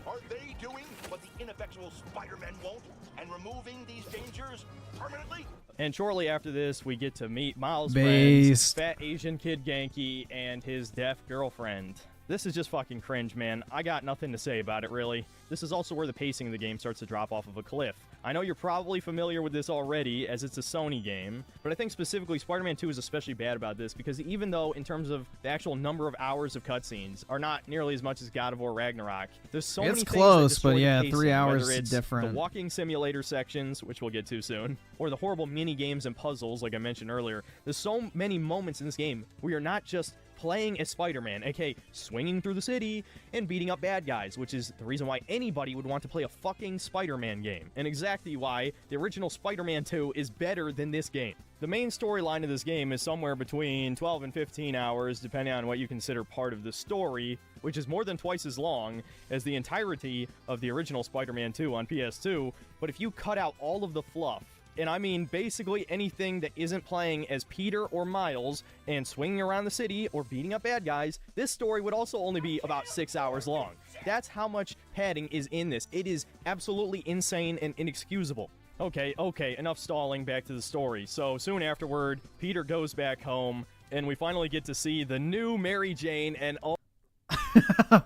Are they doing what the ineffectual Spider-Man won't, and removing these dangers permanently? And shortly after this, we get to meet Miles' Based. friends, fat Asian kid Genki, and his deaf girlfriend. This is just fucking cringe, man. I got nothing to say about it, really. This is also where the pacing of the game starts to drop off of a cliff. I know you're probably familiar with this already, as it's a Sony game, but I think specifically Spider-Man 2 is especially bad about this, because even though, in terms of the actual number of hours of cutscenes, are not nearly as much as God of War Ragnarok, there's so many things that close, destroy but the yeah, pacing, 3 hours whether is it's different. the walking simulator sections, which we'll get to soon, or the horrible mini-games and puzzles, like I mentioned earlier. There's so many moments in this game where you're not just playing as Spider-Man, aka swinging through the city and beating up bad guys, which is the reason why anybody would want to play a fucking Spider-Man game, and exactly why the original Spider-Man 2 is better than this game. The main storyline of this game is somewhere between 12 and 15 hours, depending on what you consider part of the story, which is more than twice as long as the entirety of the original Spider-Man 2 on PS2, but if you cut out all of the fluff, and I mean basically anything that isn't playing as Peter or Miles and swinging around the city or beating up bad guys, this story would also only be about 6 hours long. That's how much padding is in this. It is absolutely insane and inexcusable. Okay, enough stalling, back to the story. So soon afterward, Peter goes back home, and we finally get to see the new Mary Jane, and oh...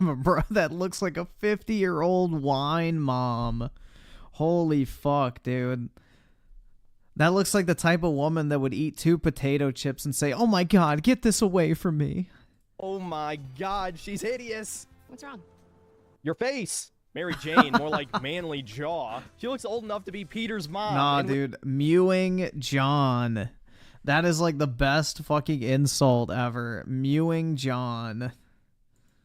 Bro, that looks like a 50-year-old wine mom. Holy fuck, dude. That looks like the type of woman that would eat 2 potato chips and say, "Oh my god, get this away from me." Oh my god, she's hideous. What's wrong? Your face. Mary Jane, more like manly jaw. She looks old enough to be Peter's mom. Nah, dude. Mewing John. That is like the best fucking insult ever. Mewing John.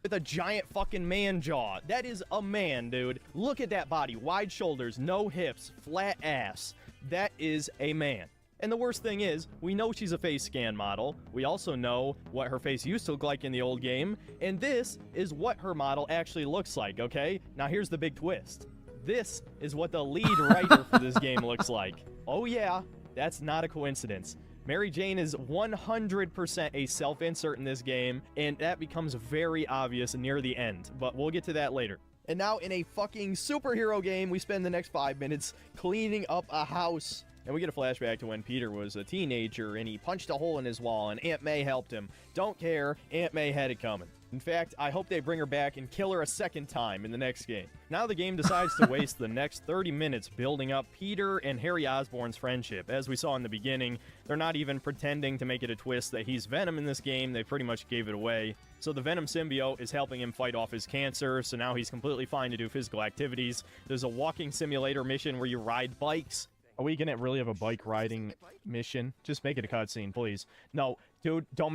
With a giant fucking man jaw. That is a man, dude. Look at that body. Wide shoulders, no hips, flat ass. That is a man. And the worst thing is, we know she's a face scan model. We also know what her face used to look like in the old game. And this is what her model actually looks like, okay? Now here's the big twist. This is what the lead writer for this game looks like. Oh yeah, that's not a coincidence. Mary Jane is 100% a self-insert in this game, and that becomes very obvious near the end. But we'll get to that later. And now in a fucking superhero game, we spend the next 5 minutes cleaning up a house. And we get a flashback to when Peter was a teenager and he punched a hole in his wall and Aunt May helped him. Don't care, Aunt May had it coming. In fact, I hope they bring her back and kill her a second time in the next game. Now the game decides to waste the next 30 minutes building up Peter and Harry Osborn's friendship. As we saw in the beginning, they're not even pretending to make it a twist that he's Venom in this game. They pretty much gave it away. So the Venom symbiote is helping him fight off his cancer, so now he's completely fine to do physical activities. There's a walking simulator mission where you ride bikes. Are we gonna really have a bike riding mission? Just make it a cutscene, please. No, dude, don't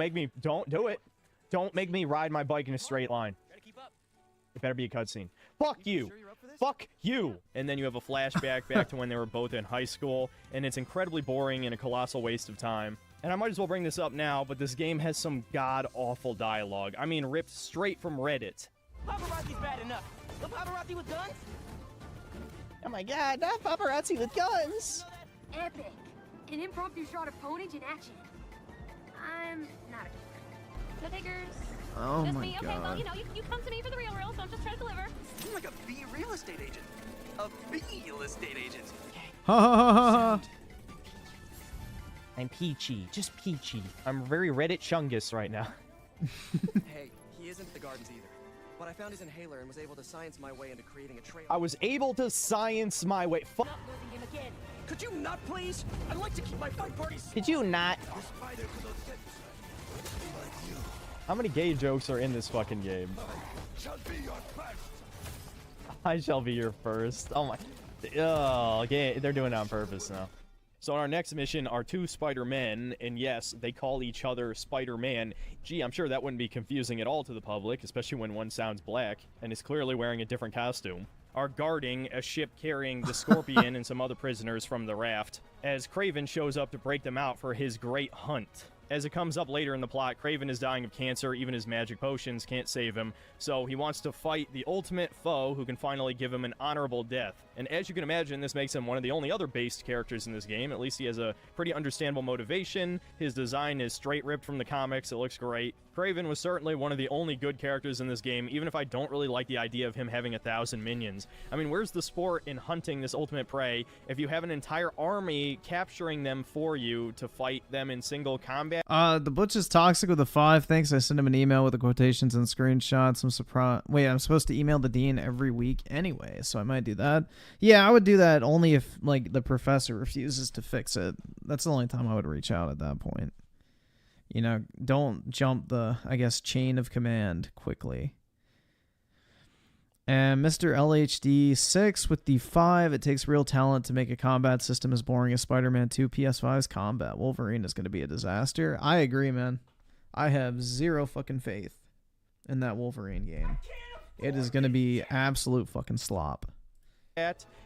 do it. Don't make me ride my bike in a straight line. It better be a cutscene. Fuck you! Fuck you! And then you have a flashback back to when they were both in high school, and it's incredibly boring and a colossal waste of time. And I might as well bring this up now, but this game has some god-awful dialogue. I mean, ripped straight from Reddit. Paparazzi's bad enough. The paparazzi with guns? Oh my god, not paparazzi with guns! Epic. An impromptu shot of Ponage in action. I'm not a no takers. Oh Just my me. Okay, god. well, you know, you come to me for the real, so I'm just trying to deliver. Seems like a B real estate agent. A B real estate agent. Ha ha ha ha. I'm peachy, just peachy. I'm very Reddit Chungus right now. Hey, he isn't the gardens either. But I found his inhaler and was able to science my way into creating a trail. I was able to science my way. Not losing him again. Could you not, please? I'd like to keep my fight parties. Could you not? How many gay jokes are in this fucking game? I shall be your first. Oh my. Oh, okay. They're doing it on purpose now. So on our next mission are two Spider-Men, and yes, they call each other Spider-Man. Gee, I'm sure that wouldn't be confusing at all to the public, especially when one sounds black and is clearly wearing a different costume. Are guarding a ship carrying the Scorpion and some other prisoners from the raft, as Kraven shows up to break them out for his great hunt. As it comes up later in the plot, Kraven is dying of cancer. Even his magic potions can't save him, so he wants to fight the ultimate foe who can finally give him an honorable death. And as you can imagine, this makes him one of the only other based characters in this game. At least he has a pretty understandable motivation. His design is straight ripped from the comics. It looks great. Kraven was certainly one of the only good characters in this game, even if I don't really like the idea of him having 1,000 minions. I mean, where's the sport in hunting this ultimate prey if you have an entire army capturing them for you to fight them in single combat? The Butch is toxic with a 5. Thanks. I sent him an email with the quotations and screenshots. I'm surprised. Wait, I'm supposed to email the dean every week anyway, so I might do that. Yeah, I would do that only if, like, the professor refuses to fix it. That's the only time I would reach out at that point. You know, don't jump the, I guess, chain of command quickly. And Mr. LHD 6 with the 5. It takes real talent to make a combat system as boring as Spider-Man 2 PS5's combat. Wolverine is going to be a disaster. I agree, man. I have zero fucking faith in that Wolverine game. It is going to be absolute fucking slop.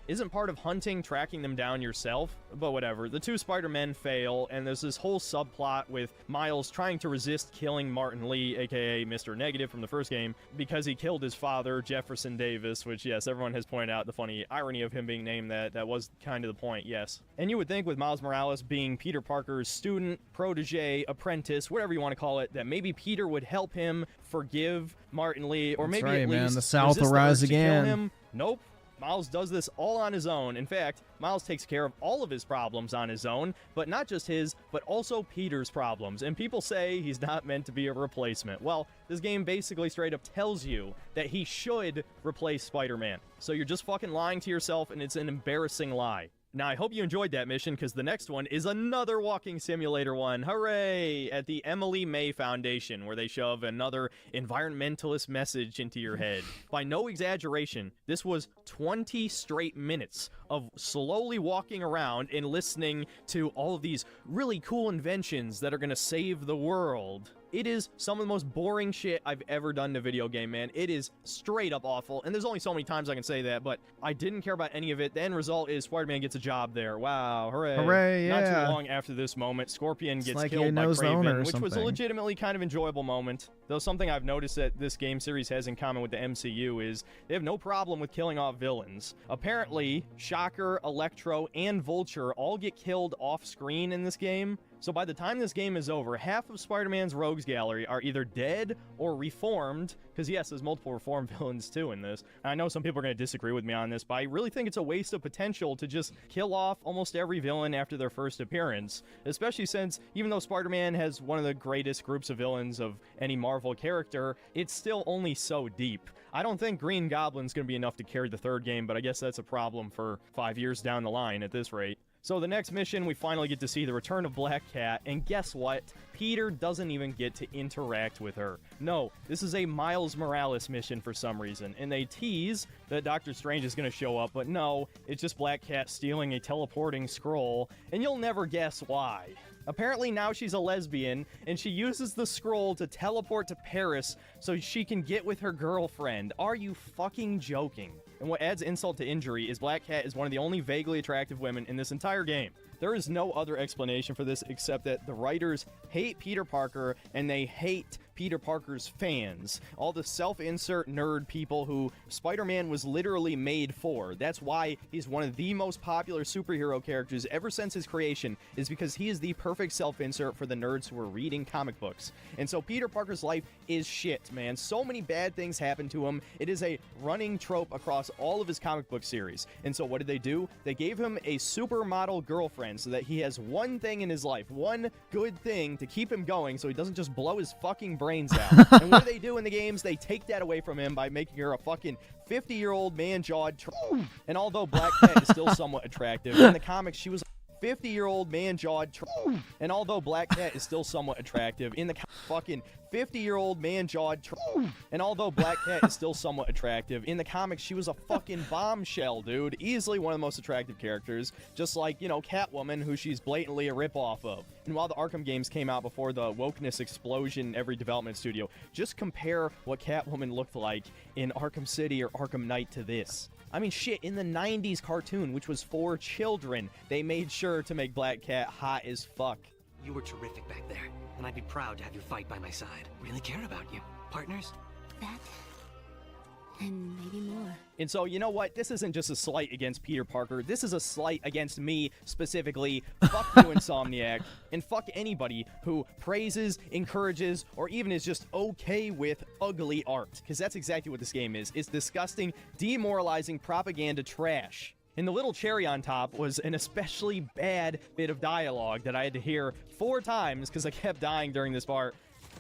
Isn't part of hunting tracking them down yourself? But whatever. The two Spider-Men fail, and there's this whole subplot with Miles trying to resist killing Martin Lee, aka Mr. Negative from the first game, because he killed his father, Jefferson Davis, which, yes, everyone has pointed out the funny irony of him being named that. That was kind of the point, yes. And you would think with Miles Morales being Peter Parker's student, protege, apprentice, whatever you want to call it, that maybe Peter would help him forgive Martin Lee, or That's maybe right, at man. least The South will resist the rise urge to kill again. him. Nope. Miles does this all on his own. In fact, Miles takes care of all of his problems on his own, but not just his, but also Peter's problems. And people say he's not meant to be a replacement. Well, this game basically straight up tells you that he should replace Spider-Man. So you're just fucking lying to yourself, and it's an embarrassing lie. Now, I hope you enjoyed that mission, because the next one is another walking simulator one. Hooray! At the Emily May Foundation, where they shove another environmentalist message into your head. By no exaggeration, this was 20 straight minutes of slowly walking around and listening to all of these really cool inventions that are going to save the world. It is some of the most boring shit I've ever done in a video game, man. It is straight up awful, and there's only so many times I can say that, but I didn't care about any of it. The end result is Spider-Man gets a job there. Wow, hooray. Hooray, yeah. Not too long after this moment, Scorpion gets like killed he by knows the owner Kraven, or which was a something. legitimately kind of enjoyable moment. Though something I've noticed that this game series has in common with the MCU is they have no problem with killing off villains. Apparently, Shocker, Electro, and Vulture all get killed off-screen in this game. So by the time this game is over, half of Spider-Man's rogues gallery are either dead or reformed, because yes, there's multiple reformed villains too in this. And I know some people are going to disagree with me on this, but I really think it's a waste of potential to just kill off almost every villain after their first appearance, especially since even though Spider-Man has one of the greatest groups of villains of any Marvel character, it's still only so deep. I don't think Green Goblin's going to be enough to carry the third game, but I guess that's a problem for 5 years down the line at this rate. So the next mission, we finally get to see the return of Black Cat, and guess what? Peter doesn't even get to interact with her. No, this is a Miles Morales mission for some reason, and they tease that Doctor Strange is going to show up, but no, it's just Black Cat stealing a teleporting scroll, and you'll never guess why. Apparently now she's a lesbian, and she uses the scroll to teleport to Paris so she can get with her girlfriend. Are you fucking joking? And what adds insult to injury is Black Cat is one of the only vaguely attractive women in this entire game. There is no other explanation for this except that the writers hate Peter Parker and they hate Peter Parker's fans, all the self-insert nerd people who Spider-Man was literally made for. That's why he's one of the most popular superhero characters ever since his creation, is because he is the perfect self-insert for the nerds who are reading comic books. And so Peter Parker's life is shit, man. So many bad things happen to him. It is a running trope across all of his comic book series. And so what did they do? They gave him a supermodel girlfriend so that he has one thing in his life, one good thing to keep him going so he doesn't just blow his fucking brains out. And what do they do in the games? They take that away from him by making her a fucking 50-year-old man-jawed and although Black Cat is still somewhat attractive, in the comics she was 50-year-old man-jawed and although Black Cat is still somewhat attractive, in the fucking 50-year-old man-jawed and although Black Cat is still somewhat attractive, in the comics she was a fucking bombshell, dude. Easily one of the most attractive characters, just like, you know, Catwoman, who she's blatantly a ripoff of. And while the Arkham games came out before the wokeness explosion in every development studio, just compare what Catwoman looked like in Arkham City or Arkham Knight to this. I mean, shit, in the 90s cartoon, which was for children, they made sure to make Black Cat hot as fuck. You were terrific back there, and I'd be proud to have you fight by my side. Really care about you. Partners? That, and maybe more. And so, you know what? This isn't just a slight against Peter Parker. This is a slight against me, specifically. Fuck you, Insomniac. And fuck anybody who praises, encourages, or even is just okay with ugly art. Because that's exactly what this game is. It's disgusting, demoralizing propaganda trash. And the little cherry on top was an especially bad bit of dialogue that I had to hear 4 times because I kept dying during this part.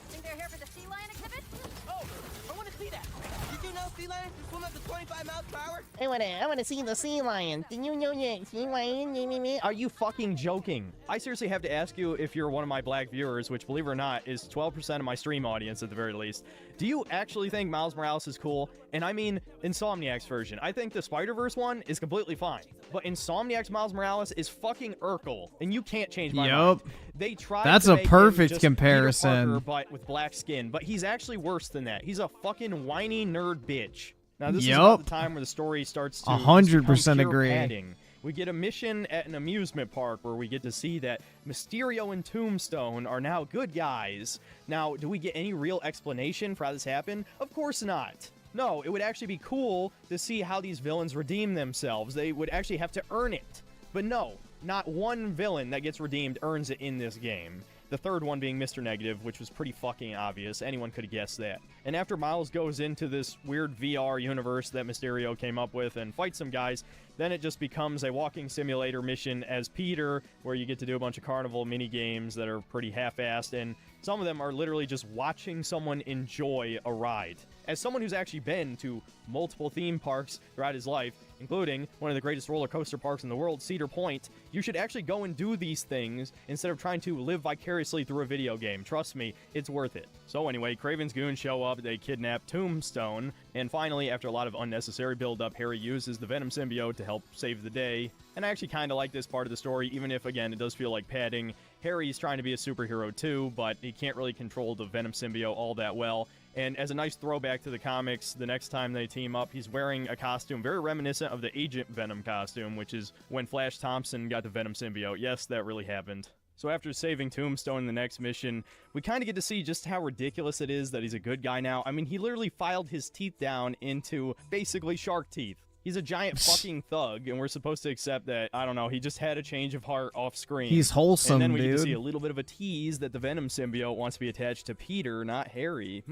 Think they're here for the sea lion exhibit? Oh, I want to see that. Did you know sea lions can swim up to 25 miles per hour? I wanna see the sea lion. Did you know that sea lion? Are you fucking joking? I seriously have to ask you, if you're one of my black viewers, which, believe it or not, is 12% of my stream audience at the very least, do you actually think Miles Morales is cool? And I mean Insomniac's version. I think the Spider-Verse one is completely fine, but Insomniac's Miles Morales is fucking Urkel, and you can't change my mind. They tried That's to a make him perfect just comparison. Peter Parker, but with black skin, but he's actually worse than that. He's a fucking whiny nerd bitch. Now this is about the time where the story starts to 100% agree. padding. We get a mission at an amusement park where we get to see that Mysterio and Tombstone are now good guys. Now, do we get any real explanation for how this happened? Of course not. No, it would actually be cool to see how these villains redeem themselves. They would actually have to earn it. But no, not one villain that gets redeemed earns it in this game. The third one being Mr. Negative, which was pretty fucking obvious. Anyone could have guessed that. And after Miles goes into this weird VR universe that Mysterio came up with and fights some guys, then it just becomes a walking simulator mission as Peter, where you get to do a bunch of carnival mini games that are pretty half-assed, and some of them are literally just watching someone enjoy a ride. As someone who's actually been to multiple theme parks throughout his life, including one of the greatest roller coaster parks in the world, Cedar Point, you should actually go and do these things instead of trying to live vicariously through a video game. Trust me, it's worth it. So anyway, Kraven's goons show up, they kidnap Tombstone, and finally, after a lot of unnecessary build-up, Harry uses the Venom symbiote to help save the day. And I actually kind of like this part of the story, even if, again, it does feel like padding. Harry's trying to be a superhero too, but he can't really control the Venom symbiote all that well. And as a nice throwback to the comics, the next time they team up, he's wearing a costume very reminiscent of the Agent Venom costume, which is when Flash Thompson got the Venom symbiote. Yes, that really happened. So after saving Tombstone in the next mission, we kind of get to see just how ridiculous it is that he's a good guy now. I mean, he literally filed his teeth down into basically shark teeth. He's a giant fucking thug, and we're supposed to accept that, I don't know, he just had a change of heart off screen. He's wholesome, and then we dude. get to see a little bit of a tease that the Venom symbiote wants to be attached to Peter, not Harry.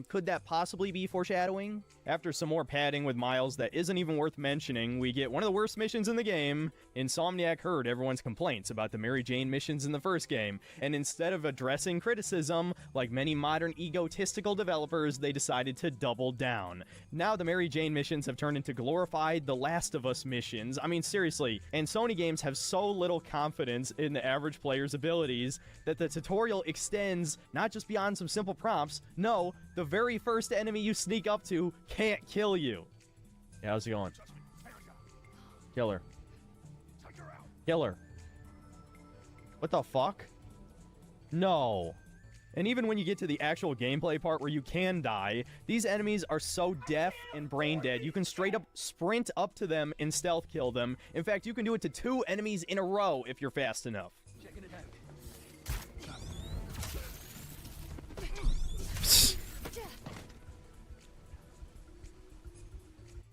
Could that possibly be foreshadowing? After some more padding with Miles that isn't even worth mentioning, we get one of the worst missions in the game. Insomniac heard everyone's complaints about the Mary Jane missions in the first game, and instead of addressing criticism, like many modern egotistical developers, they decided to double down. Now the Mary Jane missions have turned into glorified The Last of Us missions. I mean, seriously, and Sony games have so little confidence in the average player's abilities that the tutorial extends not just beyond some simple prompts. No, the very first enemy you sneak up to can't kill you. Yeah, how's it going? Kill her. Kill her. What the fuck? No. And even when you get to the actual gameplay part where you can die, these enemies are so deaf and brain dead, you can straight up sprint up to them and stealth kill them. In fact, you can do it to 2 enemies in a row if you're fast enough.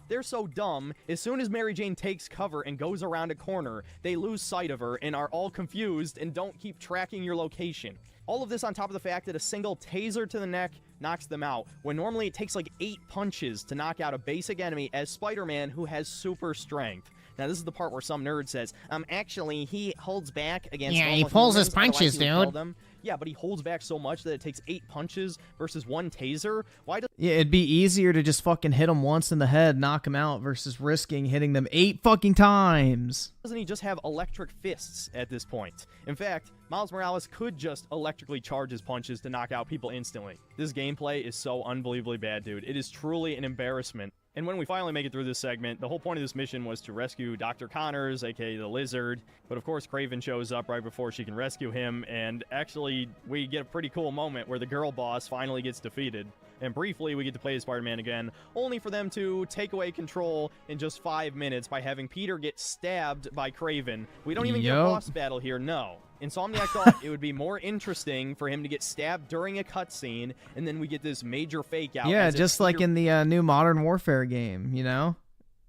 They're so dumb, as soon as Mary Jane takes cover and goes around a corner, they lose sight of her and are all confused and don't keep tracking your location. All of this on top of the fact that a single taser to the neck knocks them out, when normally it takes like 8 punches to knock out a basic enemy as Spider-Man, who has super strength. Now, this is the part where some nerd says, actually, he holds back against Yeah, he normal pulls his humans, otherwise punches, he would kill dude. them. Yeah, but he holds back so much that it takes 8 punches versus 1 taser. Why does Yeah, it'd be easier to just fucking hit him once in the head, knock him out, versus risking hitting them 8 fucking times. doesn't he just have electric fists at this point? In fact, Miles Morales could just electrically charge his punches to knock out people instantly. This gameplay is so unbelievably bad, dude. It is truly an embarrassment. And when we finally make it through this segment, the whole point of this mission was to rescue Dr. Connors, aka the Lizard. But of course, Kraven shows up right before she can rescue him, and actually, we get a pretty cool moment where the girl boss finally gets defeated. And briefly, we get to play as Spider-Man again, only for them to take away control in just 5 minutes by having Peter get stabbed by Kraven. We don't even get a boss battle here, no. Insomniac thought it would be more interesting for him to get stabbed during a cutscene, and then we get this major fake out. Yeah, as if just like Peter- in the new Modern Warfare game, you know?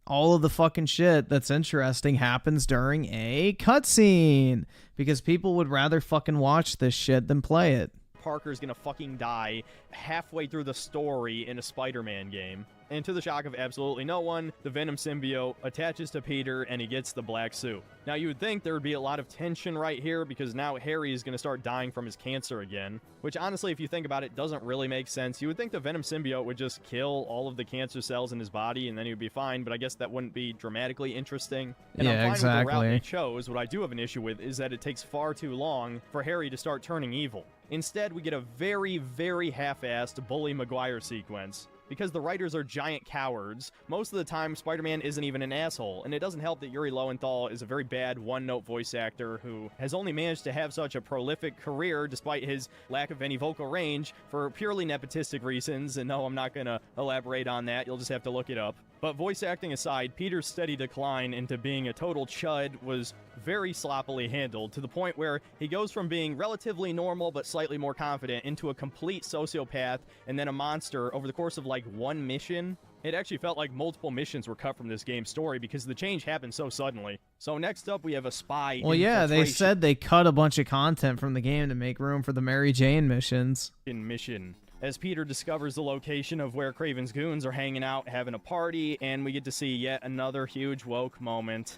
All of the fucking shit that's interesting happens during a cutscene, because people would rather fucking watch this shit than play it. Parker's gonna fucking die halfway through the story in a Spider-Man game. And to the shock of absolutely no one, the Venom symbiote attaches to Peter and he gets the black suit. Now you would think there would be a lot of tension right here because now Harry is gonna start dying from his cancer again, which honestly, if you think about it, doesn't really make sense. You would think the Venom symbiote would just kill all of the cancer cells in his body and then he would be fine, but I guess that wouldn't be dramatically interesting. And Yeah, I'm fine with the route exactly. they chose. What I do have an issue with is that it takes far too long for Harry to start turning evil. Instead, we get a very, very half-assed Bully Maguire sequence. Because the writers are giant cowards, most of the time Spider-Man isn't even an asshole, and it doesn't help that Yuri Lowenthal is a very bad one-note voice actor who has only managed to have such a prolific career despite his lack of any vocal range for purely nepotistic reasons, and no, I'm not gonna elaborate on that, you'll just have to look it up. But voice acting aside, Peter's steady decline into being a total chud was very sloppily handled, to the point where he goes from being relatively normal but slightly more confident into a complete sociopath and then a monster over the course of like 1 mission. It actually felt like multiple missions were cut from this game's story because the change happened so suddenly. So next up we have a spy Well, yeah, they infiltration said they cut a bunch of content from the game to make room for the Mary Jane missions. mission. As Peter discovers the location of where Kraven's goons are hanging out, having a party, and we get to see yet another huge woke moment.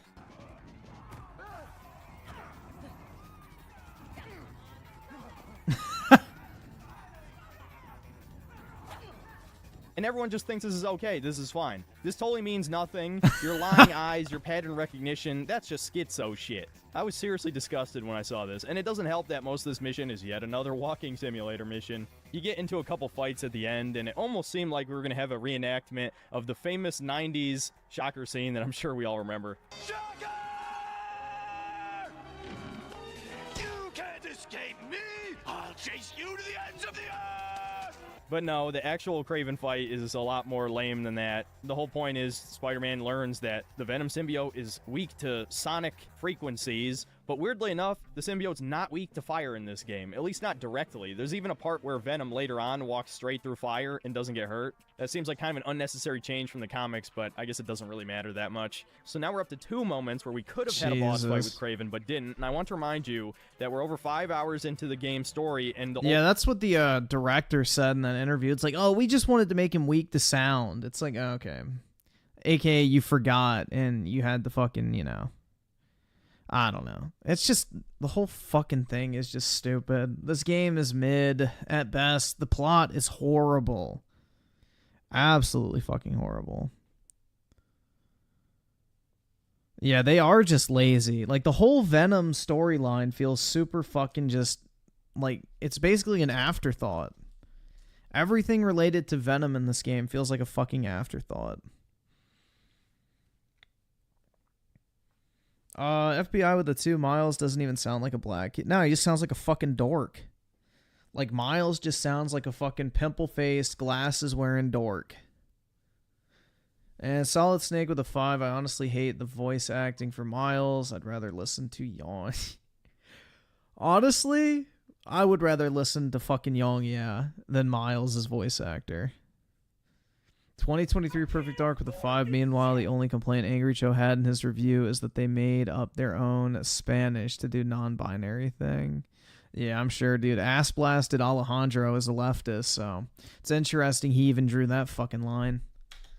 And everyone just thinks this is okay, this is fine. This totally means nothing. Your lying eyes, your pattern recognition, that's just schizo shit. I was seriously disgusted when I saw this, and it doesn't help that most of this mission is yet another walking simulator mission. You get into a couple fights at the end, and it almost seemed like we were going to have a reenactment of the famous 90s shocker scene that I'm sure we all remember. You can't escape me! I'll chase you to the ends of the earth! But no, the actual Kraven fight is a lot more lame than that. The whole point is Spider-Man learns that the Venom symbiote is weak to sonic frequencies, but weirdly enough, the symbiote's not weak to fire in this game, at least not directly. There's even a part where Venom later on walks straight through fire and doesn't get hurt. That seems like kind of an unnecessary change from the comics, but I guess it doesn't really matter that much. So now we're up to 2 moments where we could have had a boss fight with Kraven, but didn't. And I want to remind you that we're over 5 hours into the game's story, and the Yeah, that's what the director said in that interview. It's like, oh, we just wanted to make him weak to sound. It's like, okay. AKA, you forgot, and you had the fucking, you know. I don't know. It's just, the whole fucking thing is just stupid. This game is mid at best. The plot is horrible. Absolutely fucking horrible. Yeah, they are just lazy. Like, the whole Venom storyline feels super fucking just, like, it's basically an afterthought. Everything related to Venom in this game feels like a fucking afterthought. FBI with the 2 Miles doesn't even sound like a black kid. No, he just sounds like a fucking dork. Like, Miles just sounds like a fucking pimple-faced, glasses-wearing dork. And Solid Snake with a 5. I honestly hate the voice acting for Miles. I'd rather listen to Young. Honestly, I would rather listen to fucking Young, yeah, than Miles' voice actor. 2023 Perfect Dark with a 5. Meanwhile, the only complaint Angry Joe had in his review is that they made up their own Spanish to do non-binary thing. Yeah, I'm sure, dude. Ass blasted Alejandro is a leftist, so it's interesting he even drew that fucking line.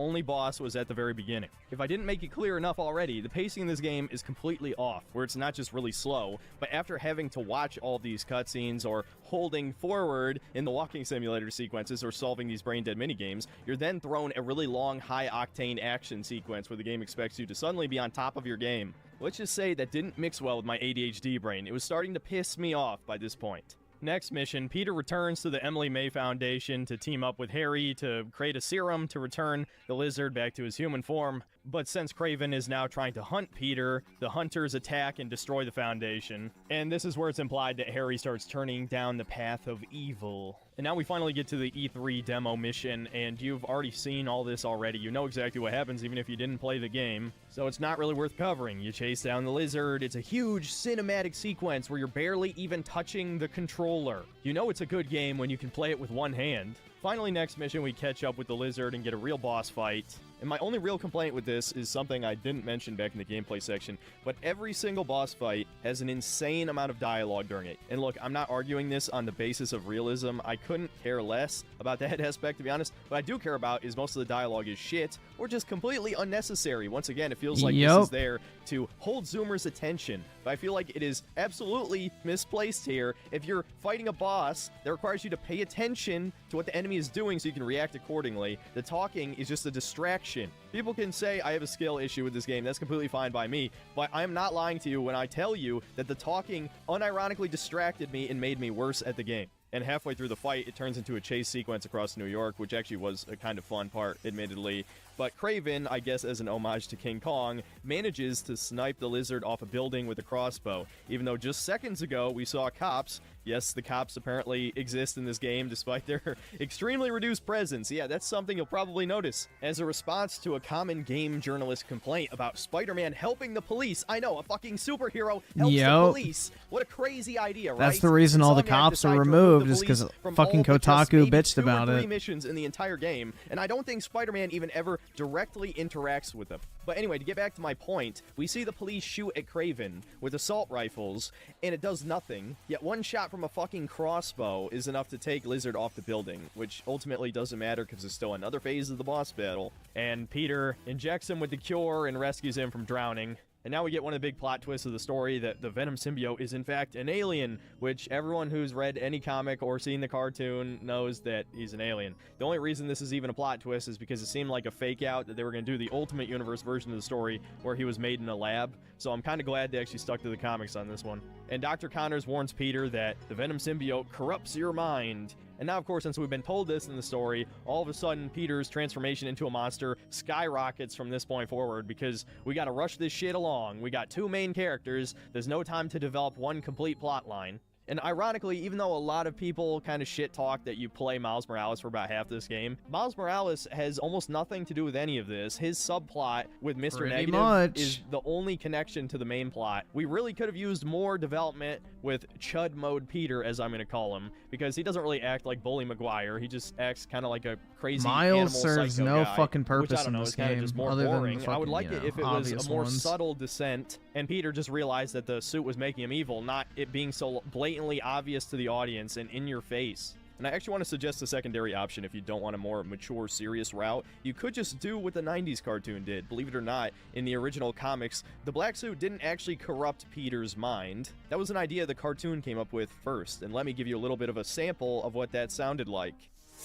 Only boss was at the very beginning. If I didn't make it clear enough already, the pacing in this game is completely off, where it's not just really slow, but after having to watch all these cutscenes or holding forward in the walking simulator sequences or solving these brain-dead minigames, you're then thrown a really long, high-octane action sequence where the game expects you to suddenly be on top of your game. Let's just say that didn't mix well with my ADHD brain. It was starting to piss me off by this point. Next mission, Peter returns to the Emily May Foundation to team up with Harry to create a serum to return the lizard back to his human form. But since Craven is now trying to hunt Peter, the hunters attack and destroy the Foundation. And this is where it's implied that Harry starts turning down the path of evil. And now we finally get to the E3 demo mission, and you've already seen all this already. You know exactly what happens even if you didn't play the game. So it's not really worth covering. You chase down the lizard. It's a huge cinematic sequence where you're barely even touching the controller. You know it's a good game when you can play it with one hand. Finally, next mission, we catch up with the lizard and get a real boss fight. And my only real complaint with this is something I didn't mention back in the gameplay section, but every single boss fight has an insane amount of dialogue during it. And look, I'm not arguing this on the basis of realism. I couldn't care less about that aspect, to be honest. What I do care about is most of the dialogue is shit or just completely unnecessary. Once again, it feels like this is there to hold Zoomer's attention. But I feel like it is absolutely misplaced here. If you're fighting a boss that requires you to pay attention to what the enemy is doing so you can react accordingly, the talking is just a distraction. People can say I have a skill issue with this game. That's completely fine by me, but I am not lying to you when I tell you that the talking unironically distracted me and made me worse at the game. And halfway through the fight, it turns into a chase sequence across New York, which actually was a kind of fun part, admittedly. But Craven, I guess as an homage to King Kong, manages to snipe the lizard off a building with a crossbow, even though just seconds ago we saw cops. Yes, the cops apparently exist in this game despite their extremely reduced presence. Yeah, that's something you'll probably notice. As a response to a common game journalist complaint about Spider-Man helping the police. I know, a fucking superhero helps the police. What a crazy idea, right? That's the reason all the cops are removed, is because fucking Kotaku bitched about it. 3 missions in the entire game, and I don't think Spider-Man even ever directly interacts with them. But anyway, to get back to my point, we see the police shoot at Craven with assault rifles, and it does nothing. Yet one shot from a fucking crossbow is enough to take Lizard off the building, which ultimately doesn't matter because it's still another phase of the boss battle. And Peter injects him with the cure and rescues him from drowning. And now we get one of the big plot twists of the story, that the Venom symbiote is in fact an alien, which everyone who's read any comic or seen the cartoon knows that he's an alien. The only reason this is even a plot twist is because it seemed like a fake out that they were going to do the Ultimate Universe version of the story where he was made in a lab. So I'm kind of glad they actually stuck to the comics on this one. And Dr. Connors warns Peter that the Venom symbiote corrupts your mind. And now, of course, since we've been told this in the story, all of a sudden Peter's transformation into a monster skyrockets from this point forward because we gotta rush this shit along. We got 2 main characters, there's no time to develop one complete plot line. And ironically, even though a lot of people kind of shit talk that you play Miles Morales for about half this game, Miles Morales has almost nothing to do with any of this. His subplot with Mr. Negative is the only connection to the main plot. We really could have used more development with Chud Mode Peter, as I'm going to call him, because he doesn't really act like Bully Maguire. He just acts kind of like a crazy Miles serves no guy, fucking purpose which I don't know, in this is kind of game, just more other boring. than the I would fucking, like it if it was a more ones. subtle descent, and Peter just realized that the suit was making him evil, not it being so blatantly obvious to the audience and in your face. And I actually want to suggest a secondary option if you don't want a more mature, serious route. You could just do what the 90s cartoon did. Believe it or not, in the original comics, the black suit didn't actually corrupt Peter's mind. That was an idea the cartoon came up with first, and let me give you a little bit of a sample of what that sounded like.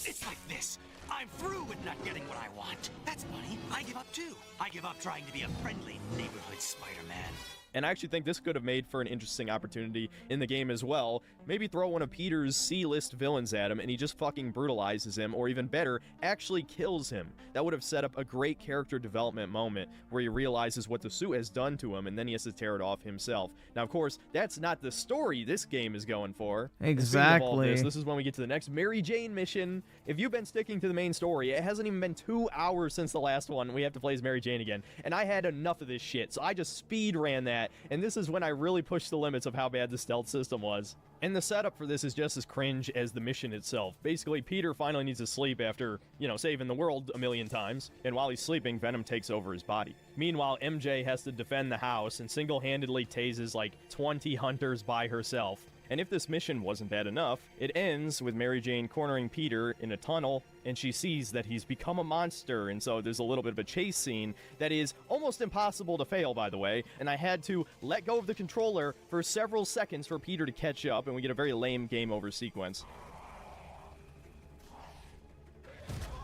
It's like this. I'm through with not getting what I want. That's funny. I give up too. I give up trying to be a friendly neighborhood Spider-Man. And I actually think this could have made for an interesting opportunity in the game as well. Maybe throw one of Peter's C-list villains at him and he just fucking brutalizes him, or even better, actually kills him. That would have set up a great character development moment where he realizes what the suit has done to him and then he has to tear it off himself. Now, of course, that's not the story this game is going for. Exactly. This is when we get to the next Mary Jane mission. If you've been sticking to the main story, it hasn't even been 2 hours since the last one we have to play as Mary Jane again. And I had enough of this shit, so I just speed ran that that, and this is when I really pushed the limits of how bad the stealth system was. And the setup for this is just as cringe as the mission itself. Basically, Peter finally needs to sleep after, you know, saving the world a million times, and while he's sleeping, Venom takes over his body. Meanwhile, MJ has to defend the house and single-handedly tases like 20 hunters by herself. And if this mission wasn't bad enough, it ends with Mary Jane cornering Peter in a tunnel, and she sees that he's become a monster, and so there's a little bit of a chase scene that is almost impossible to fail, by the way, and I had to let go of the controller for several seconds for Peter to catch up, and we get a very lame game over sequence.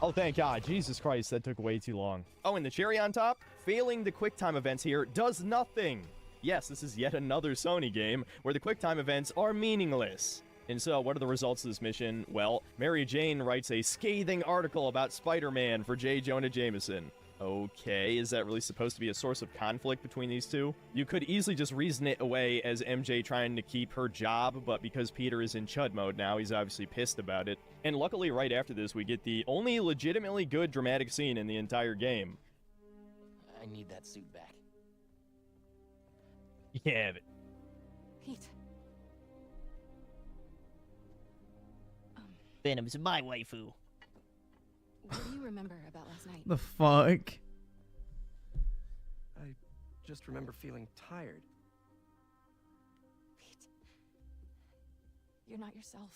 Oh, thank God. Jesus Christ, that took way too long. Oh, and the cherry on top? Failing the QuickTime events here does nothing. Yes, this is yet another Sony game where the QuickTime events are meaningless. And so, what are the results of this mission? Well, Mary Jane writes a scathing article about Spider-Man for J. Jonah Jameson. Okay, is that really supposed to be a source of conflict between these two? You could easily just reason it away as MJ trying to keep her job, but because Peter is in Chud mode now, he's obviously pissed about it. And luckily, right after this, we get the only legitimately good dramatic scene in the entire game. I need that suit back. You can't have it. Pete. Venom's my waifu. What do you remember about last night? The fuck? I just remember feeling tired. Pete. You're not yourself.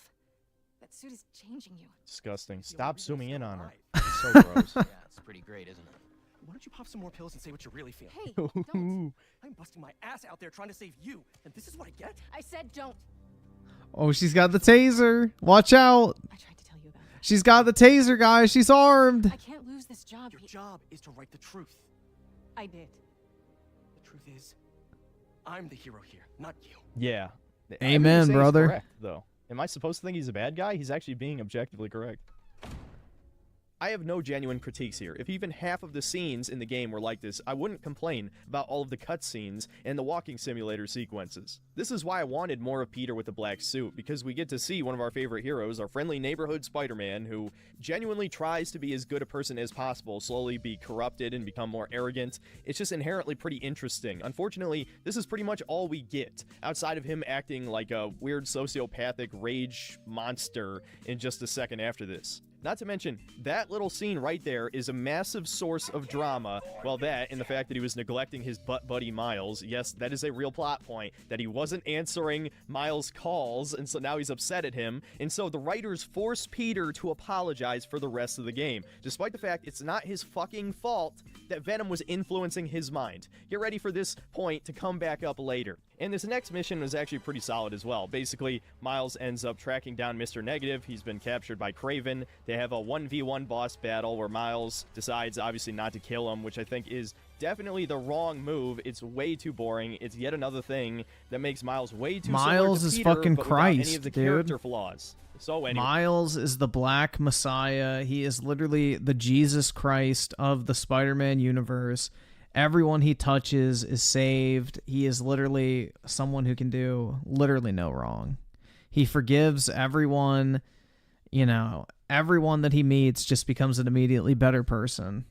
That suit is changing you. Disgusting. Stop zooming in on her. It's so gross. Yeah, it's pretty great, isn't it? Why don't you pop some more pills and say what you really feel? Hey, don't. I'm busting my ass out there trying to save you, and this is what I get? I said don't. Oh, she's got the taser. Watch out. I tried to tell you about that. She's got the taser, guys. She's armed. I can't lose this job. Your job is to write the truth. I did. The truth is, I'm the hero here, not you. Yeah. Amen, brother. Correct, though. Am I supposed to think he's a bad guy? He's actually being objectively correct. I have no genuine critiques here. If even half of the scenes in the game were like this, I wouldn't complain about all of the cutscenes and the walking simulator sequences. This is why I wanted more of Peter with the black suit, because we get to see one of our favorite heroes, our friendly neighborhood Spider-Man, who genuinely tries to be as good a person as possible, slowly be corrupted and become more arrogant. It's just inherently pretty interesting. Unfortunately, this is pretty much all we get, outside of him acting like a weird sociopathic rage monster in just a second after this. Not to mention, that little scene right there is a massive source of drama. Well, that and the fact that he was neglecting his butt buddy Miles. Yes, that is a real plot point, that he wasn't answering Miles' calls, and so now he's upset at him. And so the writers force Peter to apologize for the rest of the game, despite the fact it's not his fucking fault that Venom was influencing his mind. Get ready for this point to come back up later. And this next mission was actually pretty solid as well. Basically, Miles ends up tracking down Mr. Negative. He's been captured by Kraven. They have a 1v1 boss battle where Miles decides, obviously, not to kill him, which I think is definitely the wrong move. It's way too boring. It's yet another thing that makes Miles way too Miles similar to is Peter, fucking but Christ, without any of the dude. character flaws. So anyway. Miles is the Black Messiah. He is literally the Jesus Christ of the Spider-Man universe. Everyone he touches is saved. He is literally someone who can do literally no wrong. He forgives everyone, you know, everyone that he meets just becomes an immediately better person.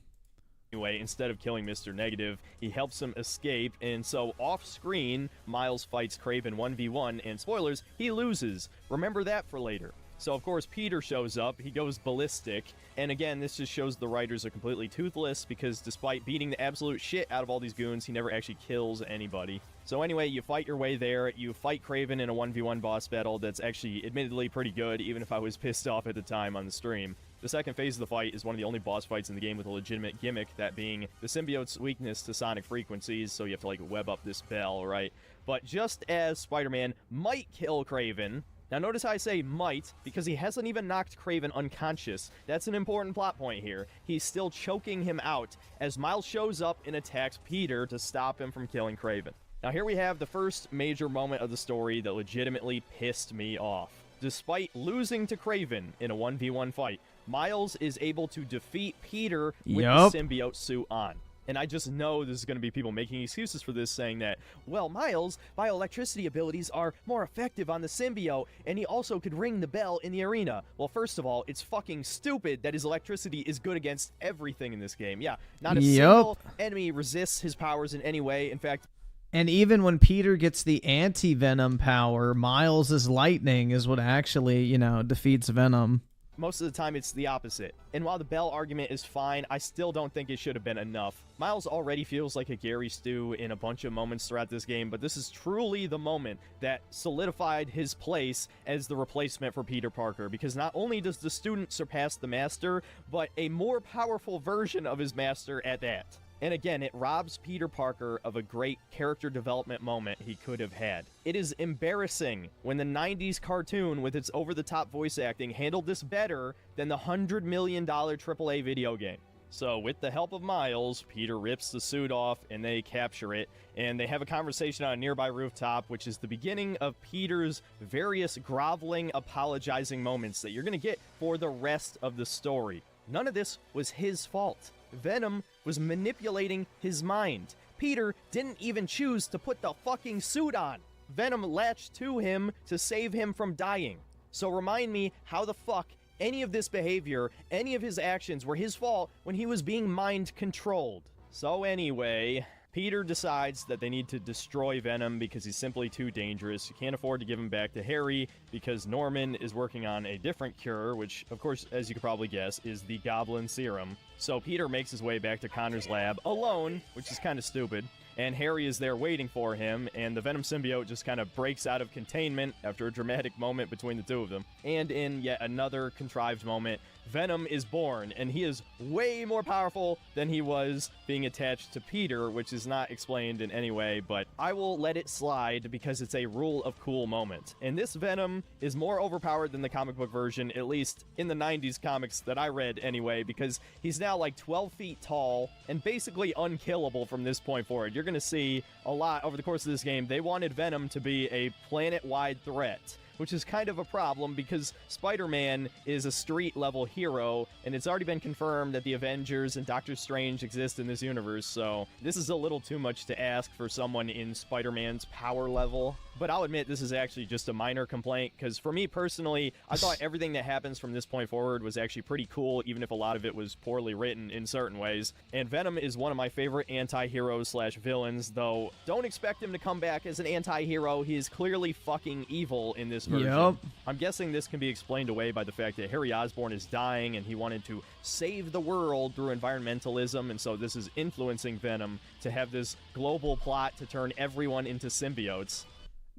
Anyway, instead of killing Mr. Negative, he helps him escape, and so off-screen, Miles fights Kraven 1v1, and spoilers, he loses. Remember that for later. So, of course, Peter shows up, he goes ballistic, and again, this just shows the writers are completely toothless, because despite beating the absolute shit out of all these goons, he never actually kills anybody. So anyway, you fight your way there, you fight Kraven in a 1v1 boss battle that's actually admittedly pretty good, even if I was pissed off at the time on the stream. The second phase of the fight is one of the only boss fights in the game with a legitimate gimmick, that being the symbiote's weakness to sonic frequencies, so you have to, like, web up this bell, right? But just as Spider-Man might kill Kraven, now notice how I say might, because he hasn't even knocked Kraven unconscious. That's an important plot point here. He's still choking him out as Miles shows up and attacks Peter to stop him from killing Kraven. Now here we have the first major moment of the story that legitimately pissed me off. Despite losing to Kraven in a 1v1 fight, Miles is able to defeat Peter with the symbiote suit on. And I just know there's going to be people making excuses for this, saying that, well, Miles' bioelectricity abilities are more effective on the symbiote, and he also could ring the bell in the arena. Well, first of all, it's fucking stupid that his electricity is good against everything in this game. Yeah, not a single enemy resists his powers in any way. In fact, And even when Peter gets the anti-Venom power, Miles' lightning is what actually, you know, defeats Venom. Most of the time, it's the opposite. And while the Bell argument is fine, I still don't think it should have been enough. Miles already feels like a Gary Stu in a bunch of moments throughout this game, but this is truly the moment that solidified his place as the replacement for Peter Parker, because not only does the student surpass the master, but a more powerful version of his master at that. And again, it robs Peter Parker of a great character development moment he could have had. It is embarrassing when the 90s cartoon with its over-the-top voice acting handled this better than the $100 million AAA video game. So with the help of Miles, Peter rips the suit off and they capture it, and they have a conversation on a nearby rooftop, which is the beginning of Peter's various groveling, apologizing moments that you're going to get for the rest of the story. None of this was his fault. Venom was manipulating his mind. Peter didn't even choose to put the fucking suit on. Venom latched to him to save him from dying. So remind me how the fuck any of this behavior, any of his actions were his fault when he was being mind controlled. So anyway, Peter decides that they need to destroy Venom because he's simply too dangerous. You can't afford to give him back to Harry because Norman is working on a different cure, which, of course, as you could probably guess, is the Goblin Serum. So Peter makes his way back to Connor's lab alone, which is kind of stupid. And Harry is there waiting for him, and the Venom symbiote just kind of breaks out of containment after a dramatic moment between the two of them. And in yet another contrived moment, Venom is born, and he is way more powerful than he was being attached to Peter, which is not explained in any way, but I will let it slide because it's a rule of cool moment. And this Venom is more overpowered than the comic book version, at least in the 90s comics that I read anyway, because he's now like 12 feet tall and basically unkillable from this point forward. You're going to see a lot over the course of this game. They wanted Venom to be a planet-wide threat, which is kind of a problem because Spider-Man is a street-level hero, and it's already been confirmed that the Avengers and Doctor Strange exist in this universe, so this is a little too much to ask for someone in Spider-Man's power level. But I'll admit this is actually just a minor complaint, because for me personally, I thought everything that happens from this point forward was actually pretty cool, even if a lot of it was poorly written in certain ways. And Venom is one of my favorite anti-heroes slash villains, though don't expect him to come back as an anti-hero. He is clearly fucking evil in this version. Yep. I'm guessing this can be explained away by the fact that Harry Osborn is dying and he wanted to save the world through environmentalism, and so this is influencing Venom to have this global plot to turn everyone into symbiotes.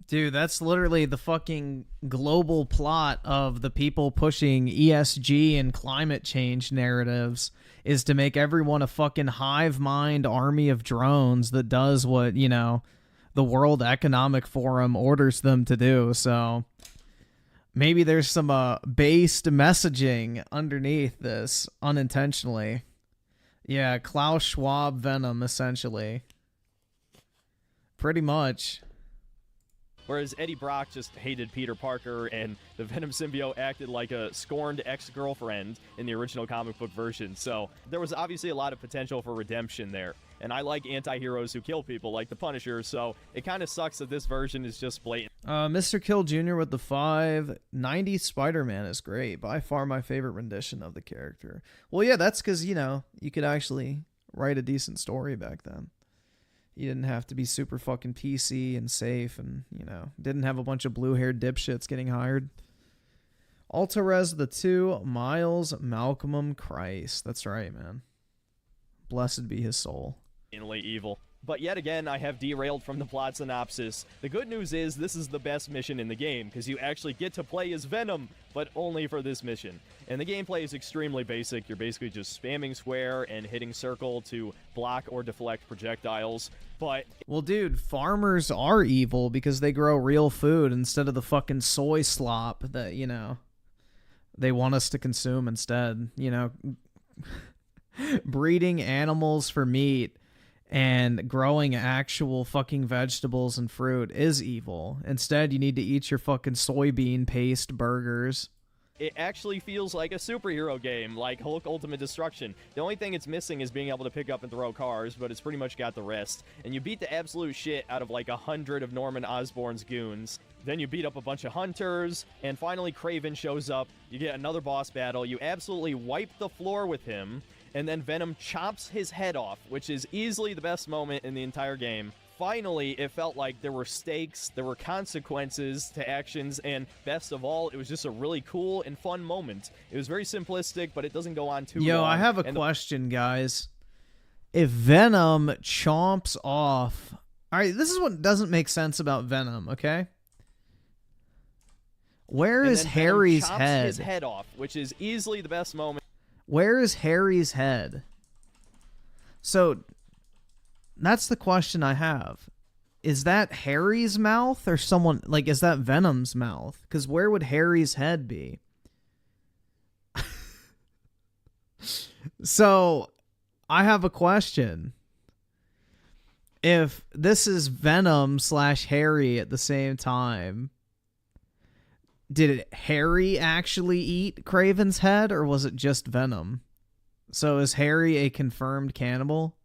Dude, that's literally the fucking global plot of the people pushing ESG and climate change narratives, is to make everyone a fucking hive mind army of drones that does what, you know, the World Economic Forum orders them to do. So maybe there's some based messaging underneath this unintentionally. Yeah, Klaus Schwab Venom, essentially. Pretty much. Whereas Eddie Brock just hated Peter Parker, and the Venom symbiote acted like a scorned ex-girlfriend in the original comic book version. So there was obviously a lot of potential for redemption there. And I like anti-heroes who kill people, like the Punisher, so it kind of sucks that this version is just blatant. Mr. Kill Jr. with the 5. 90s Spider-Man is great. By far my favorite rendition of the character. Well, yeah, that's because, you know, you could actually write a decent story back then. You didn't have to be super fucking PC and safe and, you know, didn't have a bunch of blue-haired dipshits getting hired. Altarez the 2, Miles Malcolm Christ. That's right, man. Blessed be his soul. Evil. But yet again, I have derailed from the plot synopsis. The good news is this is the best mission in the game, because you actually get to play as Venom, but only for this mission. And the gameplay is extremely basic. You're basically just spamming square and hitting circle to block or deflect projectiles. But well, dude, farmers are evil because they grow real food instead of the fucking soy slop that, you know, they want us to consume instead. You know, breeding animals for meat and growing actual fucking vegetables and fruit is evil. Instead, you need to eat your fucking soybean paste burgers. it actually feels like a superhero game, like Hulk Ultimate Destruction. The only thing it's missing is being able to pick up and throw cars, but it's pretty much got the rest. And you beat the absolute shit out of like 100 of Norman Osborn's goons. Then you beat up a bunch of hunters, and finally Kraven shows up. You get another boss battle. You absolutely wipe the floor with him, and then Venom chops his head off, which is easily the best moment in the entire game. Finally, it felt like there were stakes, there were consequences to actions, and best of all, it was just a really cool and fun moment. It was very simplistic, but it doesn't go on too long. Yo, I have a question, guys. If Venom chomps off... Alright, this is what doesn't make sense about Venom, okay? Where is Harry's Venom chomps head? his head off, which is easily the best moment. Where is Harry's head? So, that's the question I have. Is that Harry's mouth or someone... Like, is that Venom's mouth? Because where would Harry's head be? So, I have a question. If this is Venom / Harry at the same time, did Harry actually eat Kraven's head, or was it just Venom? So is Harry a confirmed cannibal?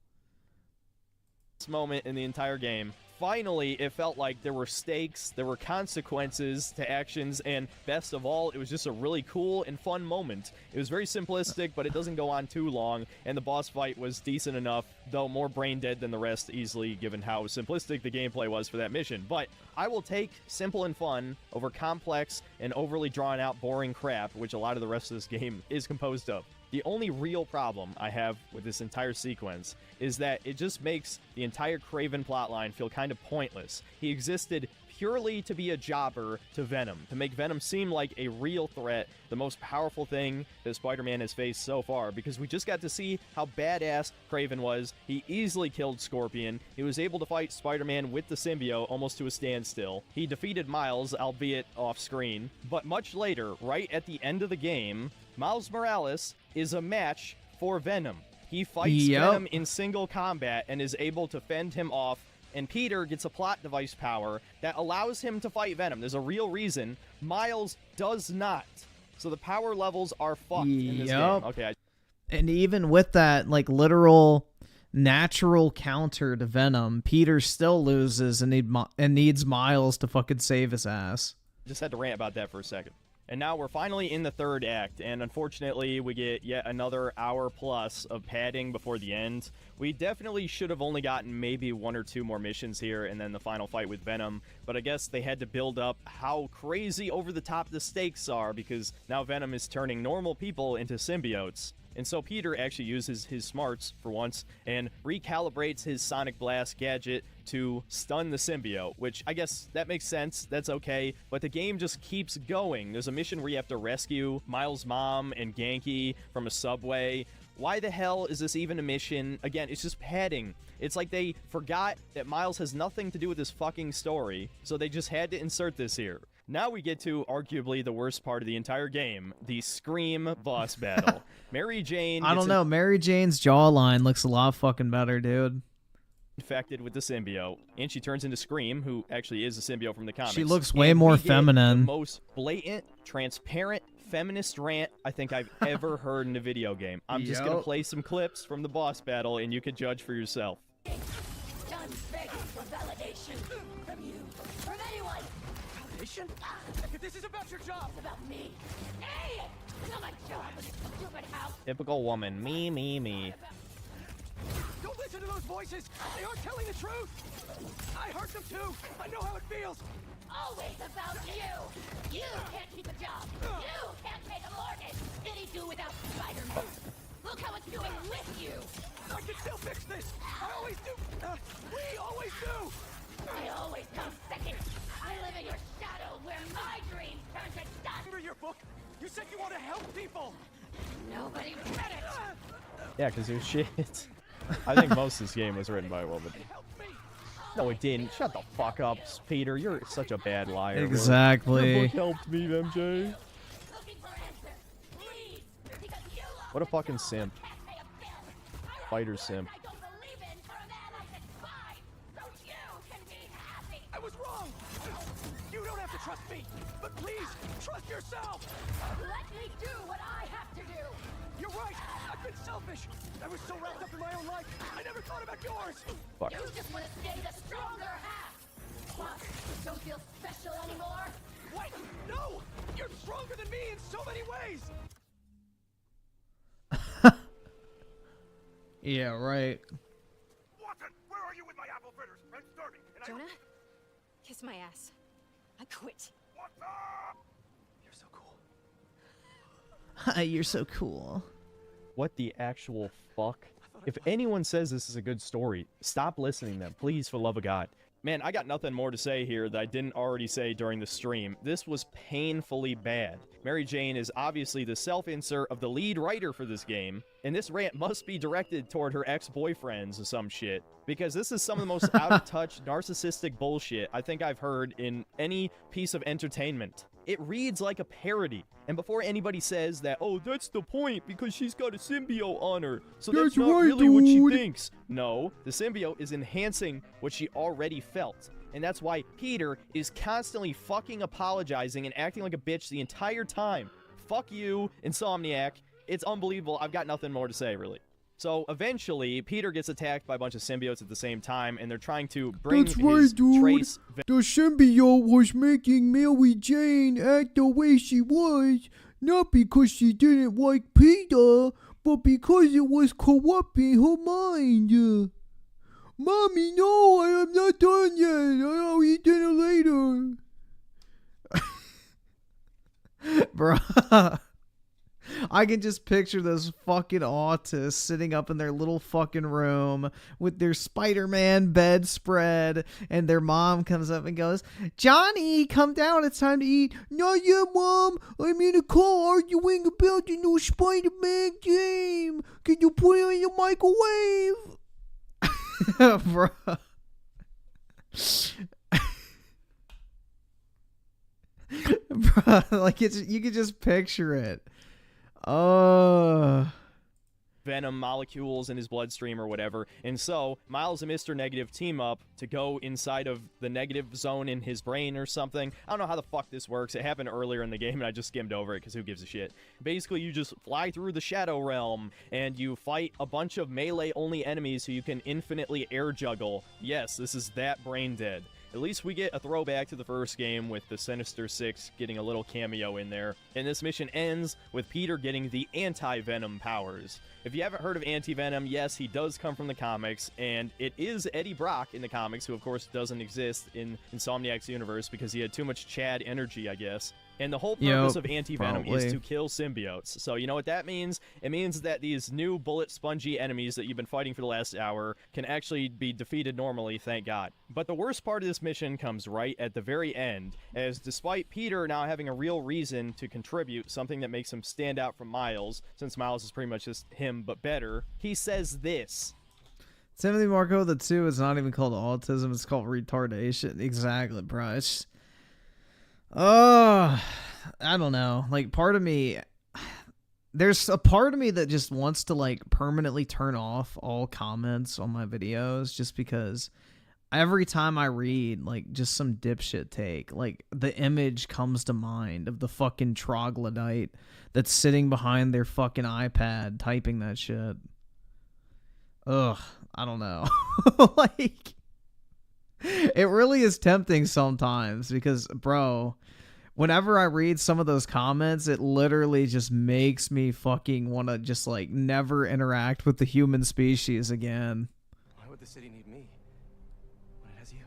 Moment in the entire game. Finally, it felt like there were stakes, there were consequences to actions, and best of all, it was just a really cool and fun moment. It was very simplistic, but it doesn't go on too long, and the boss fight was decent enough, though more brain dead than the rest easily, given how simplistic the gameplay was for that mission. But I will take simple and fun over complex and overly drawn out boring crap, which a lot of the rest of this game is composed of. The only real problem I have with this entire sequence is that it just makes the entire Kraven plotline feel kind of pointless. He existed purely to be a jobber to Venom, to make Venom seem like a real threat, the most powerful thing that Spider-Man has faced so far, because we just got to see how badass Kraven was. He easily killed Scorpion. He was able to fight Spider-Man with the symbiote almost to a standstill. He defeated Miles, albeit off-screen. But much later, right at the end of the game, Miles Morales is a match for Venom. He fights Venom in single combat and is able to fend him off, and Peter gets a plot device power that allows him to fight Venom. There's a real reason. Miles does not. So the power levels are fucked in this game. Okay. And even with that, like, literal natural counter to Venom, Peter still loses and needs Miles to fucking save his ass. Just had to rant about that for a second. And now we're finally in the third act, and unfortunately we get yet another hour plus of padding before the end. We definitely should have only gotten maybe 1 or 2 more missions here and then the final fight with Venom, but I guess they had to build up how crazy over the top the stakes are, because now Venom is turning normal people into symbiotes. And so Peter actually uses his smarts for once and recalibrates his Sonic Blast gadget to stun the symbiote, which I guess that makes sense, that's okay, but the game just keeps going. There's a mission where you have to rescue Miles' mom and Genki from a subway. Why the hell is this even a mission? Again, it's just padding. It's like they forgot that Miles has nothing to do with this fucking story, so they just had to insert this here. Now we get to arguably the worst part of the entire game, the Scream boss battle. Mary Jane... I don't know, Mary Jane's jawline looks a lot fucking better, dude. Infected with the symbiote, and she turns into Scream, who actually is a symbiote from the comics. She looks way more feminine. The most blatant, transparent, feminist rant I think I've ever heard in a video game. I'm just gonna play some clips from the boss battle, and you can judge for yourself. Done begging for validation from you, from anyone. Validation? This is about your job. It's about me. Hey, it's not my job. It's a stupid house. Typical woman. Me. Don't listen to those voices. They aren't telling the truth. I heard them too. I know how it feels. Always about you. You can't keep a job. You can't pay the mortgage. Any do without Spider-Man. Look how it's doing with you. I can still fix this. I always do. We always do. I always come second. I live in your shadow where my dreams turn to dust. Remember your book? You said you want to help people. Nobody read it. Yeah, because it was shit. I think most of this game was written by a woman. No, it didn't. Shut the fuck up, Peter. You're such a bad liar. Exactly. Your book helped me, MJ. What a fucking simp. Fighter simp. I was wrong. You don't have to trust me, but please trust yourself. Let me do what I have to do. You're right. I've been selfish. I was so wrapped up in my own life. I never thought about yours. Fuck. You just want to stay the stronger half. What? You don't feel special anymore? What? No! You're stronger than me in so many ways. Yeah, right. Watson, where are you with my apple? Jonah? Kiss my ass. I quit. You're so cool. You're so cool. What the actual fuck? If anyone says this is a good story, stop listening to them, please, for the love of God. Man, I got nothing more to say here that I didn't already say during the stream. This was painfully bad. Mary Jane is obviously the self-insert of the lead writer for this game, and this rant must be directed toward her ex-boyfriends or some shit, because this is some of the most out-of-touch, narcissistic bullshit I think I've heard in any piece of entertainment. It reads like a parody, and before anybody says that, oh, that's the point because she's got a symbiote on her, so that's not right, really what she dude. thinks. No, the symbiote is enhancing what she already felt, and that's why Peter is constantly fucking apologizing and acting like a bitch the entire time. Fuck you, Insomniac. It's unbelievable. I've got nothing more to say, really. So eventually, Peter gets attacked by a bunch of symbiotes at the same time, and they're trying to bring That's his right, dude. trace. The symbiote was making Mary Jane act the way she was, not because she didn't like Peter, but because it was corrupting her mind. Mommy, no, I am not done yet. I'll eat dinner later. Bruh. I can just picture those fucking autists sitting up in their little fucking room with their Spider-Man bedspread, and their mom comes up and goes, Johnny, come down, it's time to eat. Not yet, Mom. I'm in a car arguing about the new Spider-Man game. Can you put it in your microwave? Bruh. Bruh, like you could just picture it. Venom molecules in his bloodstream or whatever, and so Miles and Mr. Negative team up to go inside of the negative zone in his brain or something. I don't know how the fuck this works. It happened earlier in the game and I just skimmed over it because who gives a shit. Basically, you just fly through the Shadow Realm and you fight a bunch of melee-only enemies who you can infinitely air juggle. Yes, this is that brain dead. At least we get a throwback to the first game with the Sinister Six getting a little cameo in there. And this mission ends with Peter getting the anti-Venom powers. If you haven't heard of Anti-Venom, yes, he does come from the comics, and it is Eddie Brock in the comics, who of course doesn't exist in Insomniac's universe because he had too much Chad energy, I guess. And the whole purpose of Anti-Venom is to kill symbiotes. So you know what that means? It means that these new bullet spongy enemies that you've been fighting for the last hour can actually be defeated normally, thank God. But the worst part of this mission comes right at the very end, as despite Peter now having a real reason to contribute, something that makes him stand out from Miles, since Miles is pretty much just him but better, he says this. Timothy Marco, the 2 is not even called autism, it's called retardation. Exactly, bro. It's I don't know. Like, part of me, there's a part of me that just wants to, like, permanently turn off all comments on my videos just because every time I read, like, just some dipshit take, like, the image comes to mind of the fucking troglodyte that's sitting behind their fucking iPad typing that shit. Ugh, I don't know. Like, it really is tempting sometimes because, bro, whenever I read some of those comments, it literally just makes me fucking want to just, like, never interact with the human species again. Why would the city need me when it has you?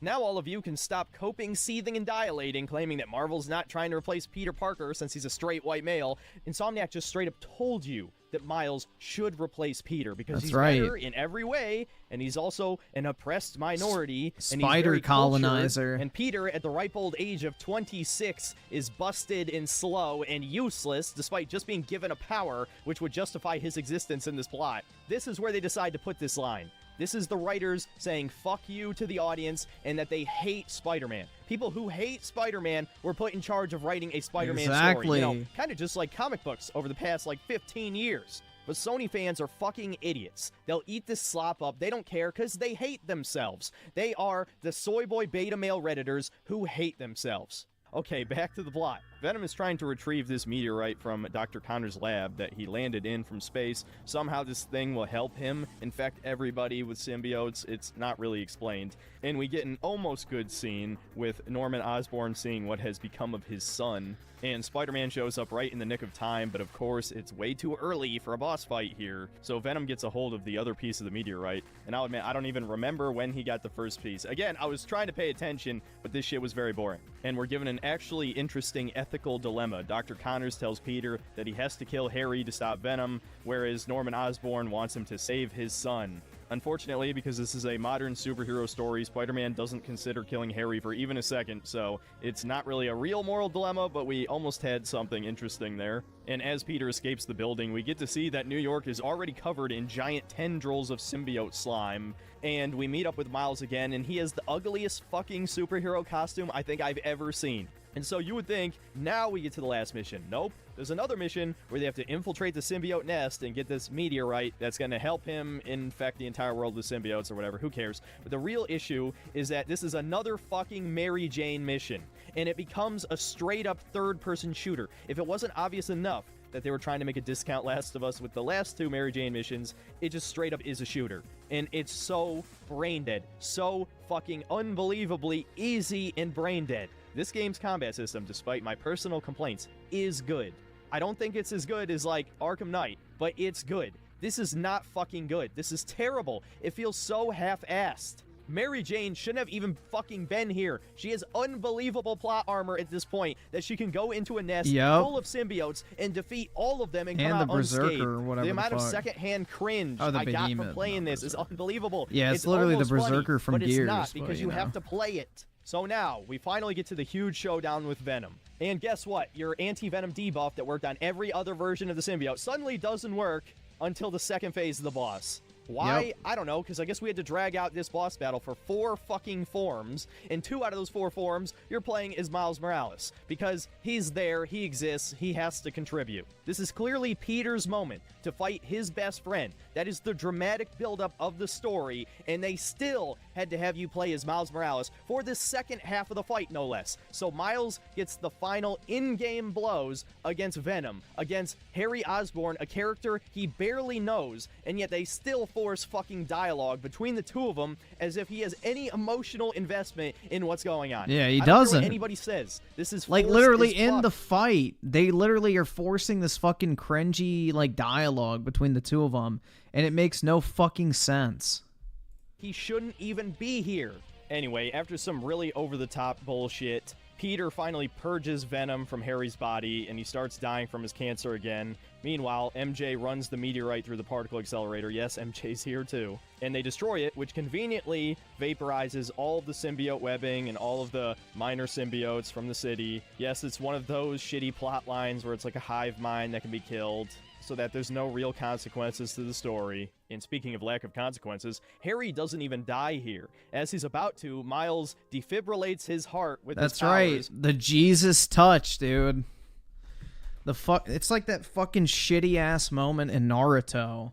Now all of you can stop coping, seething, and dilating, claiming that Marvel's not trying to replace Peter Parker since he's a straight white male. Insomniac just straight up told you that Miles should replace Peter because he's better in every way, and he's also an oppressed minority, and he's very colonizer. cultured, and Peter, at the ripe old age of 26, is busted and slow and useless despite just being given a power which would justify his existence in this plot. This is where they decide to put this line. This is the writers saying fuck you to the audience and that they hate Spider-Man. People who hate Spider-Man were put in charge of writing a Spider-Man story. You know, kind of just like comic books over the past, like, 15 years. But Sony fans are fucking idiots. They'll eat this slop up. They don't care because they hate themselves. They are the soy boy beta male Redditors who hate themselves. Okay, back to the plot. Venom is trying to retrieve this meteorite from Dr. Connor's lab that he landed in from space. Somehow this thing will help him infect everybody with symbiotes. It's not really explained. And we get an almost good scene with Norman Osborn seeing what has become of his son. And Spider-Man shows up right in the nick of time, but of course, it's way too early for a boss fight here. So Venom gets a hold of the other piece of the meteorite, and I'll admit, I don't even remember when he got the first piece. Again, I was trying to pay attention, but this shit was very boring. And we're given an actually interesting ethical dilemma. Dr. Connors tells Peter that he has to kill Harry to stop Venom, whereas Norman Osborn wants him to save his son. Unfortunately, because this is a modern superhero story, Spider-Man doesn't consider killing Harry for even a second, so it's not really a real moral dilemma, but we almost had something interesting there. And as Peter escapes the building, we get to see that New York is already covered in giant tendrils of symbiote slime, and we meet up with Miles again, and he has the ugliest fucking superhero costume I think I've ever seen. And so you would think, now we get to the last mission. Nope. There's another mission where they have to infiltrate the symbiote nest and get this meteorite that's going to help him infect the entire world with symbiotes or whatever. Who cares? But the real issue is that this is another fucking Mary Jane mission. And it becomes a straight-up third-person shooter. If it wasn't obvious enough that they were trying to make a discount Last of Us with the last two Mary Jane missions, it just straight up is a shooter. And it's so brain dead. So fucking unbelievably easy and brain dead. This game's combat system, despite my personal complaints, is good. I don't think it's as good as, like, Arkham Knight, but it's good. This is not fucking good. This is terrible. It feels so half-assed. Mary Jane shouldn't have even fucking been here. She has unbelievable plot armor at this point that she can go into a nest full of symbiotes and defeat all of them and come out unscathed. Or whatever the amount the of fuck. secondhand cringe Oh, the I got from Behemoth, playing this is unbelievable. Yeah, it's literally the almost funny, Berserker from but Gears, it's not but, because you you have know. to play it. So now, we finally get to the huge showdown with Venom. And guess what? Your anti-Venom debuff that worked on every other version of the symbiote suddenly doesn't work until the second phase of the boss. Why? Yep. I don't know, because I guess we had to drag out this boss battle for 4 fucking forms, and 2 out of those 4 forms, you're playing as Miles Morales. Because he's there, he exists, he has to contribute. This is clearly Peter's moment to fight his best friend. That is the dramatic buildup of the story, and they still had to have you play as Miles Morales for the second half of the fight, no less. So Miles gets the final in-game blows against Venom, against Harry Osborn, a character he barely knows, and yet they still force fucking dialogue between the two of them as if he has any emotional investment in what's going on. Yeah, he I don't care doesn't. what anybody says. This is Like, forced literally as in fuck. the fight, they literally are forcing this fucking cringy, like, dialogue between the two of them, and it makes no fucking sense. He shouldn't even be here. Anyway, after some really over-the-top bullshit, Peter finally purges Venom from Harry's body, and he starts dying from his cancer again. Meanwhile, MJ runs the meteorite through the particle accelerator. Yes, MJ's here too. And they destroy it, which conveniently vaporizes all of the symbiote webbing and all of the minor symbiotes from the city. Yes, it's one of those shitty plot lines where it's like a hive mind that can be killed, so that there's no real consequences to the story. And speaking of lack of consequences, Harry doesn't even die here. As he's about to, Miles defibrillates his heart with his That's right. powers. The Jesus touch, dude. It's like that fucking shitty ass moment in Naruto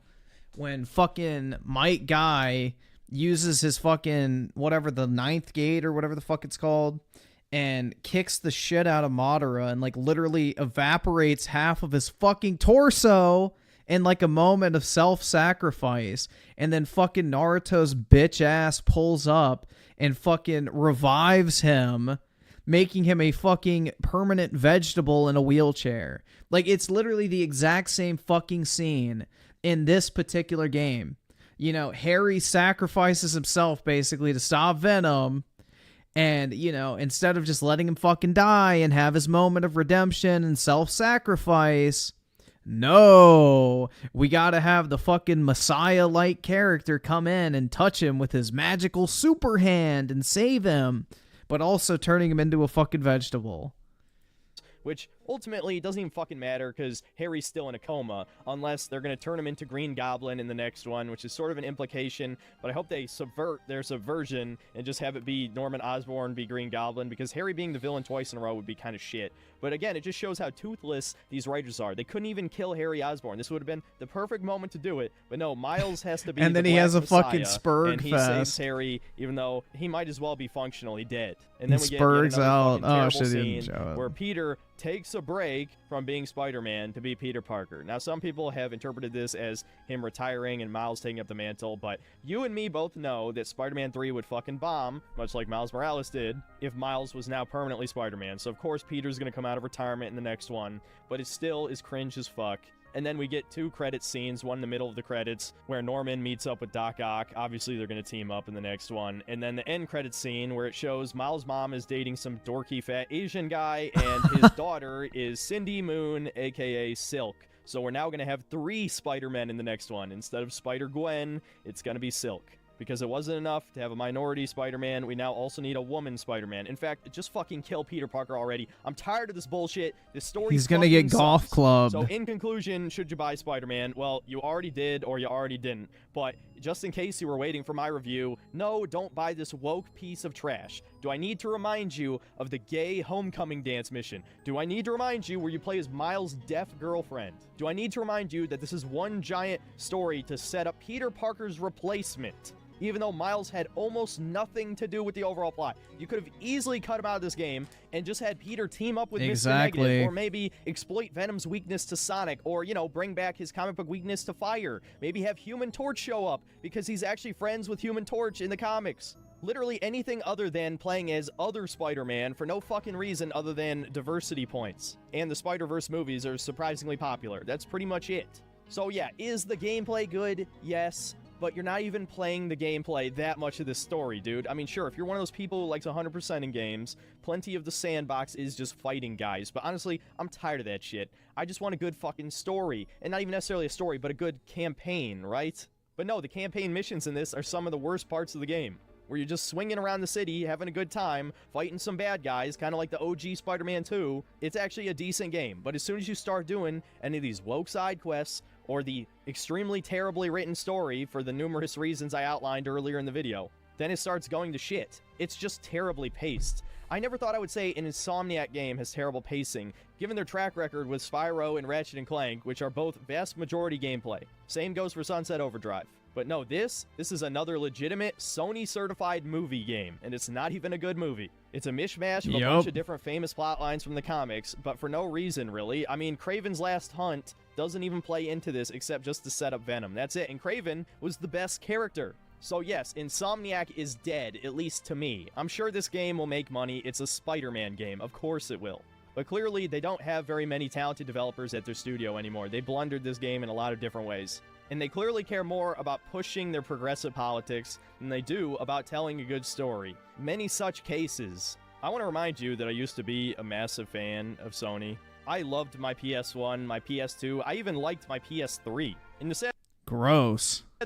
when fucking Might Guy uses his fucking whatever, the 9th gate or whatever the fuck it's called, and kicks the shit out of Madara and like literally evaporates half of his fucking torso in like a moment of self-sacrifice. And then fucking Naruto's bitch ass pulls up and fucking revives him, making him a fucking permanent vegetable in a wheelchair. Like, it's literally the exact same fucking scene in this particular game. You know, Harry sacrifices himself basically to stop Venom. And, you know, instead of just letting him fucking die and have his moment of redemption and self-sacrifice, no, we gotta have the fucking Messiah-like character come in and touch him with his magical super hand and save him, but also turning him into a fucking vegetable. Which ultimately doesn't even fucking matter because Harry's still in a coma, unless they're going to turn him into Green Goblin in the next one, which is sort of an implication, but I hope they subvert their subversion and just have it be Norman Osborn be Green Goblin, because Harry being the villain twice in a row would be kind of shit. But again, it just shows how toothless these writers are. They couldn't even kill Harry Osborn. This would have been the perfect moment to do it, but no, Miles has to be And then the he Black has a Messiah, fucking Spurg and he fest. saves Harry, even though he might as well be functionally dead. And then we get Spurgs another out. fucking Oh, terrible shit, he scene didn't show it. where Peter takes takes a break from being Spider-Man to be Peter Parker. Now, some people have interpreted this as him retiring and Miles taking up the mantle, but you and me both know that Spider-Man 3 would fucking bomb, much like Miles Morales did, if Miles was now permanently Spider-Man. So, of course, Peter's gonna come out of retirement in the next one, but it still is cringe as fuck. And then we get 2 credit scenes, one in the middle of the credits, where Norman meets up with Doc Ock. Obviously, they're going to team up in the next one. And then the end credit scene, where it shows Miles' mom is dating some dorky fat Asian guy, and his daughter is Cindy Moon, a.k.a. Silk. So we're now going to have 3 Spider-Men in the next one. Instead of Spider-Gwen, it's going to be Silk. Because it wasn't enough to have a minority Spider-Man, we now also need a woman Spider-Man. In fact, just fucking kill Peter Parker already. I'm tired of this bullshit. This story He's gonna get golf clubbed. So in conclusion, should you buy Spider-Man? Well, you already did or you already didn't. But just in case you were waiting for my review, no, don't buy this woke piece of trash. Do I need to remind you of the gay homecoming dance mission? Do I need to remind you where you play as Miles' deaf girlfriend? Do I need to remind you that this is one giant story to set up Peter Parker's replacement? Even though Miles had almost nothing to do with the overall plot. You could have easily cut him out of this game and just had Peter team up with Mr. Negative, or maybe exploit Venom's weakness to Sonic, or, you know, bring back his comic book weakness to fire. Maybe have Human Torch show up, because he's actually friends with Human Torch in the comics. Literally anything other than playing as other Spider-Man for no fucking reason other than diversity points. And the Spider-Verse movies are surprisingly popular. That's pretty much it. So yeah, is the gameplay good? Yes. But you're not even playing the gameplay that much of this story, dude. I mean, sure, if you're one of those people who likes 100% in games, plenty of the sandbox is just fighting guys. But honestly, I'm tired of that shit. I just want a good fucking story. And not even necessarily a story, but a good campaign, right? But no, the campaign missions in this are some of the worst parts of the game. Where you're just swinging around the city, having a good time, fighting some bad guys, kind of like the OG Spider-Man 2. It's actually a decent game. But as soon as you start doing any of these woke side quests, or the extremely terribly written story for the numerous reasons I outlined earlier in the video, then it starts going to shit. It's just terribly paced. I never thought I would say an Insomniac game has terrible pacing, given their track record with Spyro and Ratchet & Clank, which are both vast majority gameplay. Same goes for Sunset Overdrive. But no, this is another legitimate Sony-certified movie game, and it's not even a good movie. It's a mishmash of a bunch of different famous plot lines from the comics, but for no reason, really. I mean, Kraven's Last Hunt doesn't even play into this except just to set up Venom. That's it, and Kraven was the best character. So yes, Insomniac is dead, at least to me. I'm sure this game will make money. It's a Spider-Man game. Of course it will. But clearly, they don't have very many talented developers at their studio anymore. They blundered this game in a lot of different ways. And they clearly care more about pushing their progressive politics than they do about telling a good story. Many such cases. I want to remind you that I used to be a massive fan of Sony. I loved my PS1, my PS2, I even liked my PS3. And the sad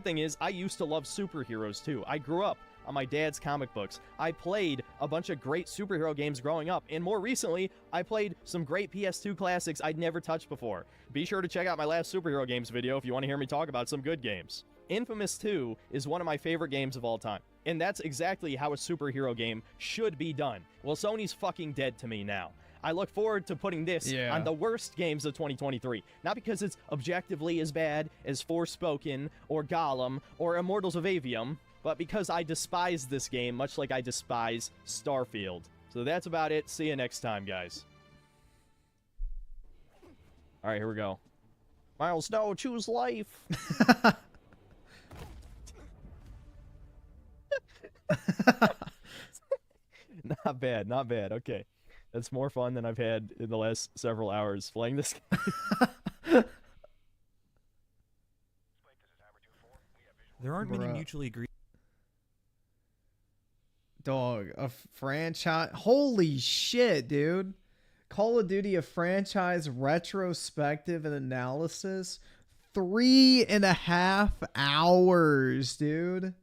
thing is, I used to love superheroes too. I grew up on my dad's comic books. I played a bunch of great superhero games growing up, and more recently, I played some great PS2 classics I'd never touched before. Be sure to check out my last superhero games video if you want to hear me talk about some good games. Infamous 2 is one of my favorite games of all time, and that's exactly how a superhero game should be done. Well, Sony's fucking dead to me now. I look forward to putting this on the worst games of 2023. Not because it's objectively as bad as Forspoken, or Gollum, or Immortals of Avium, but because I despise this game, much like I despise Starfield. So that's about it. See you next time, guys. Alright, here we go. Miles, no, choose life. Not bad, not bad. Okay. That's more fun than I've had in the last several hours playing this game. There aren't many mutually agreed. Dog, a franchise. Holy shit, dude. Call of Duty, a franchise retrospective and analysis. 3.5 hours, dude.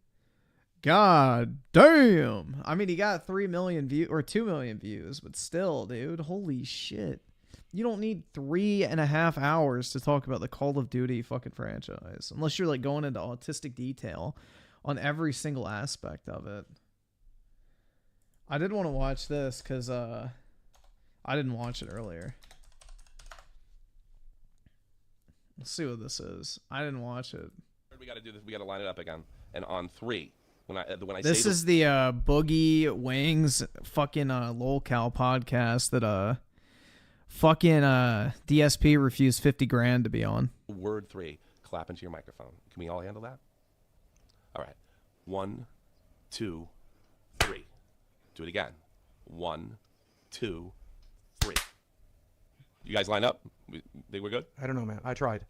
God damn. I mean, he got 3 million views or 2 million views, but still, dude. Holy shit. You don't need 3.5 hours to talk about the Call of Duty fucking franchise, unless you're like going into autistic detail on every single aspect of it. I did want to watch this because I didn't watch it earlier. Let's see what this is. I didn't watch it. We got to do this. We got to line it up again. And on 3, when I this say is the Boogie Wings fucking lolcow podcast that Fucking DSP refused 50 grand to be on. Word 3. Clap into your microphone. Can we all handle that? All right. 1, 2, 3. Do it again. 1, 2, 3. You guys line up? Think we're good? I don't know, man. I tried.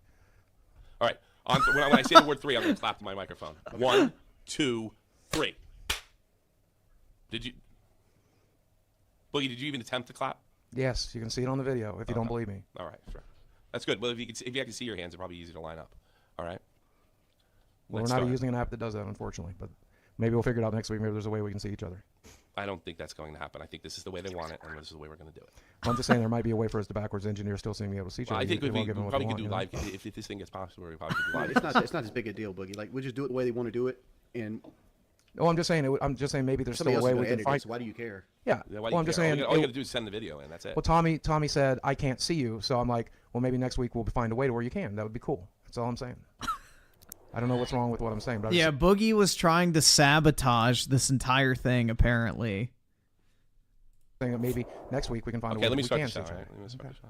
All right. When I say the word 3, I'm going to clap to my microphone. 1, 2, 3. Did you... Boogie, did you even attempt to clap? Yes, you can see it on the video if you don't believe me. All right, sure. That's good. Well, if you can see your hands, it's probably easy to line up. All right. Well, we're not using an app that does that, unfortunately. But maybe we'll figure it out next week. Maybe there's a way we can see each other. I don't think that's going to happen. I think this is the way they want it, and this is the way we're going to do it. I'm just saying there might be a way for us to backwards engineer still seeing me able to see each other. I think we probably could do live. You know? If this thing gets possible, we probably could do live. It's not as big a deal, Boogie. Like, we just do it the way they want to do it, and... Oh, I'm just saying maybe there's still a way we can find. So why do you care? Yeah. Well, I'm just saying. All you got to do is send the video, and that's it. Well, Tommy said I can't see you, so I'm like, well, maybe next week we'll find a way to where you can. That would be cool. That's all I'm saying. I don't know what's wrong with what I'm saying, but yeah, Boogie was trying to sabotage this entire thing. Apparently. Saying that maybe next week we can find a way. Okay, let me we start can the show. see each other. Right? Let me start the show.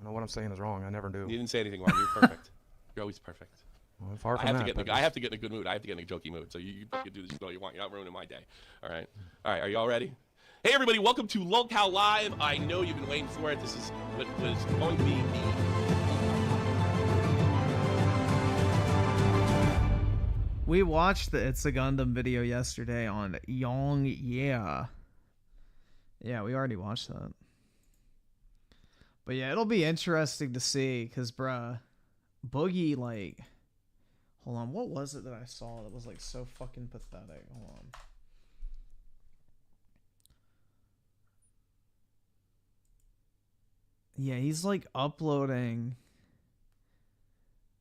I know what I'm saying is wrong. I never do. You didn't say anything wrong. You're perfect. You're always perfect. Well, far from I that. have to get in a good mood. I have to get in a jokey mood. So you can do this all you want. You're not ruining my day. All right. All right. Are you all ready? Hey, everybody. Welcome to Locale Live. I know you've been waiting for it. This is what was going to be We watched the It's a Gundam video yesterday on Yong Yeah. Yeah, we already watched that. But yeah, it'll be interesting to see, because, bruh, Boogie, like... Hold on, what was it that I saw that was, like, so fucking pathetic? Hold on. Yeah, he's, like, uploading...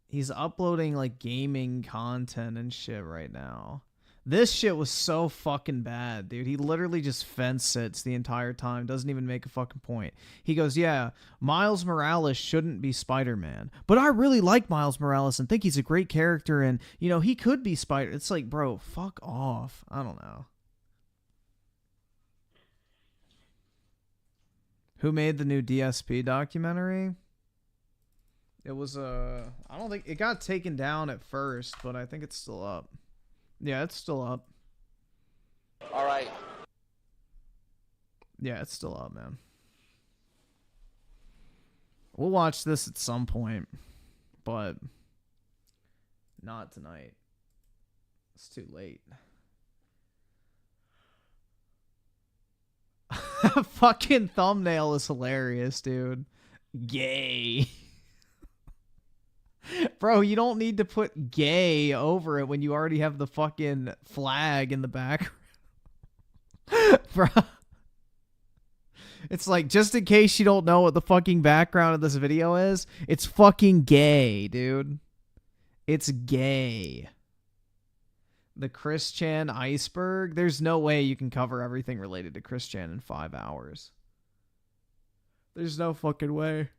He's uploading, like, gaming content and shit right now. This shit was so fucking bad, dude. He literally just fence sits the entire time. Doesn't even make a fucking point. He goes, yeah, Miles Morales shouldn't be Spider-Man. But I really like Miles Morales and think he's a great character and, you know, he could be Spider... It's like, bro, fuck off. I don't know. Who made the new DSP documentary? It was, I don't think... It got taken down at first, but I think it's still up. Yeah, it's still up. All right. Yeah, it's still up, man. We'll watch this at some point, but not tonight. It's too late. Fucking thumbnail is hilarious, dude. Gay. Bro, you don't need to put gay over it when you already have the fucking flag in the background. Bro. It's like, just in case you don't know what the fucking background of this video is, it's fucking gay, dude. It's gay. The Chris Chan iceberg? There's no way you can cover everything related to Chris Chan in 5 hours. There's no fucking way.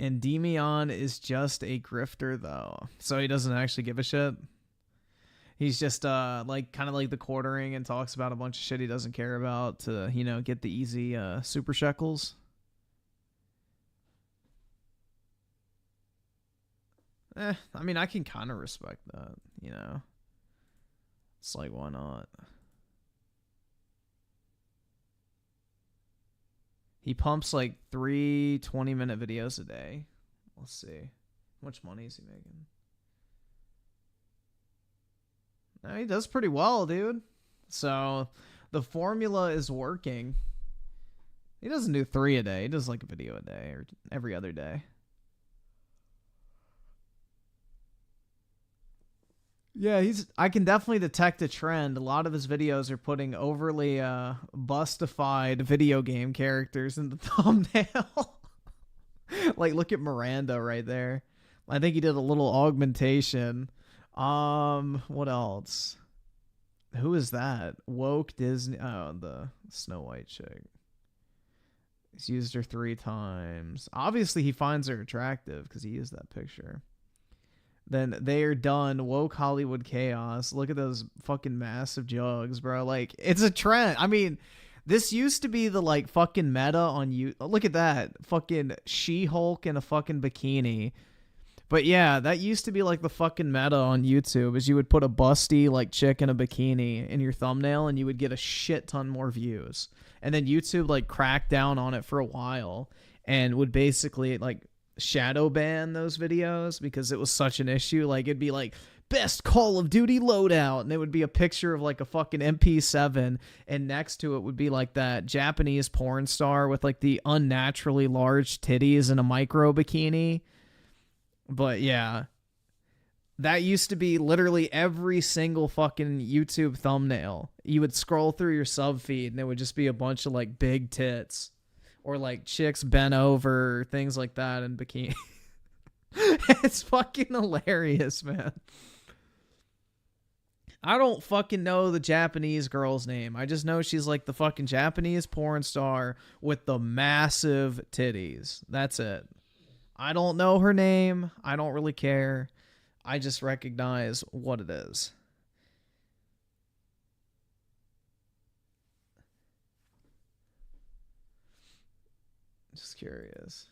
And Demion is just a grifter, though. So he doesn't actually give a shit. He's just, like, kind of like the quartering and talks about a bunch of shit he doesn't care about to, you know, get the easy, super shekels. I mean, I can kind of respect that, you know. It's like, why not? He pumps like 3 20-minute videos a day. Let's see. How much money is he making? No, he does pretty well, dude. So the formula is working. He doesn't do 3 a day. He does like a video a day or every other day. Yeah, I can definitely detect a trend. A lot of his videos are putting overly bustified video game characters in the thumbnail. Like, look at Miranda right there. I think he did a little augmentation. What else? Who is that? Woke Disney. Oh, the Snow White chick. He's used her 3 times. Obviously, he finds her attractive because he used that picture. then they are done. Woke Hollywood chaos. Look at those fucking massive jugs, bro. Like, it's a trend. I mean, this used to be the, like, fucking meta on you. Look at that. Fucking She-Hulk in a fucking bikini. But yeah, that used to be, like, the fucking meta on YouTube, is you would put a busty, like, chick in a bikini in your thumbnail, and you would get a shit ton more views. And then YouTube, like, cracked down on it for a while and would basically, like, shadow ban those videos because it was such an issue. Like, it'd be like, best Call of Duty loadout, and it would be a picture of like a fucking MP7, and next to it would be like that Japanese porn star with like the unnaturally large titties and a micro bikini. But yeah, that used to be literally every single fucking YouTube thumbnail. You would scroll through your sub feed and it would just be a bunch of like big tits. Or like chicks bent over, things like that in bikini. It's fucking hilarious, man. I don't fucking know the Japanese girl's name. I just know she's like the fucking Japanese porn star with the massive titties. That's it. I don't know her name. I don't really care. I just recognize what it is. Just curious.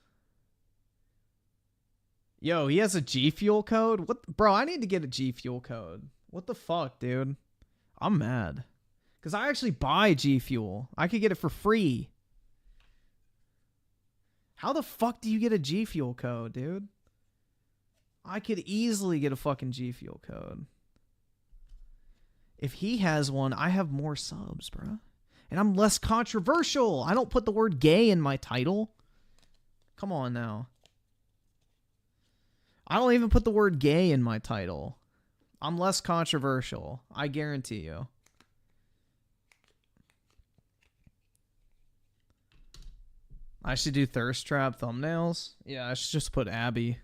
Yo, he has a G Fuel code? What, bro, I need to get a G Fuel code. What the fuck, dude? I'm mad. Because I actually buy G Fuel. I could get it for free. How the fuck do you get a G Fuel code, dude? I could easily get a fucking G Fuel code. If he has one, I have more subs, bro. And I'm less controversial. I don't put the word gay in my title. Come on now. I don't even put the word gay in my title. I'm less controversial. I guarantee you. I should do thirst trap thumbnails. Yeah, I should just put Abby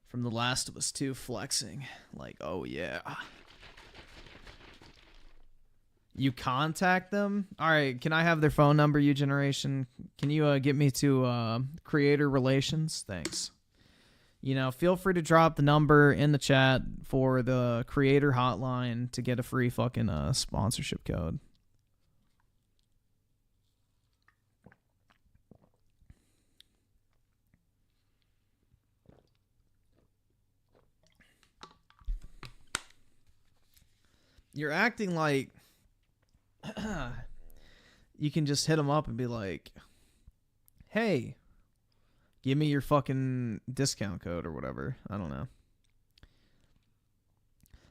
from The Last of Us 2 flexing. Like, oh yeah. You contact them? All right, can I have their phone number, you generation? Can you get me to creator relations? Thanks. You know, feel free to drop the number in the chat for the creator hotline to get a free fucking sponsorship code. You're acting like you can just hit them up and be like, hey, give me your fucking discount code or whatever. I don't know.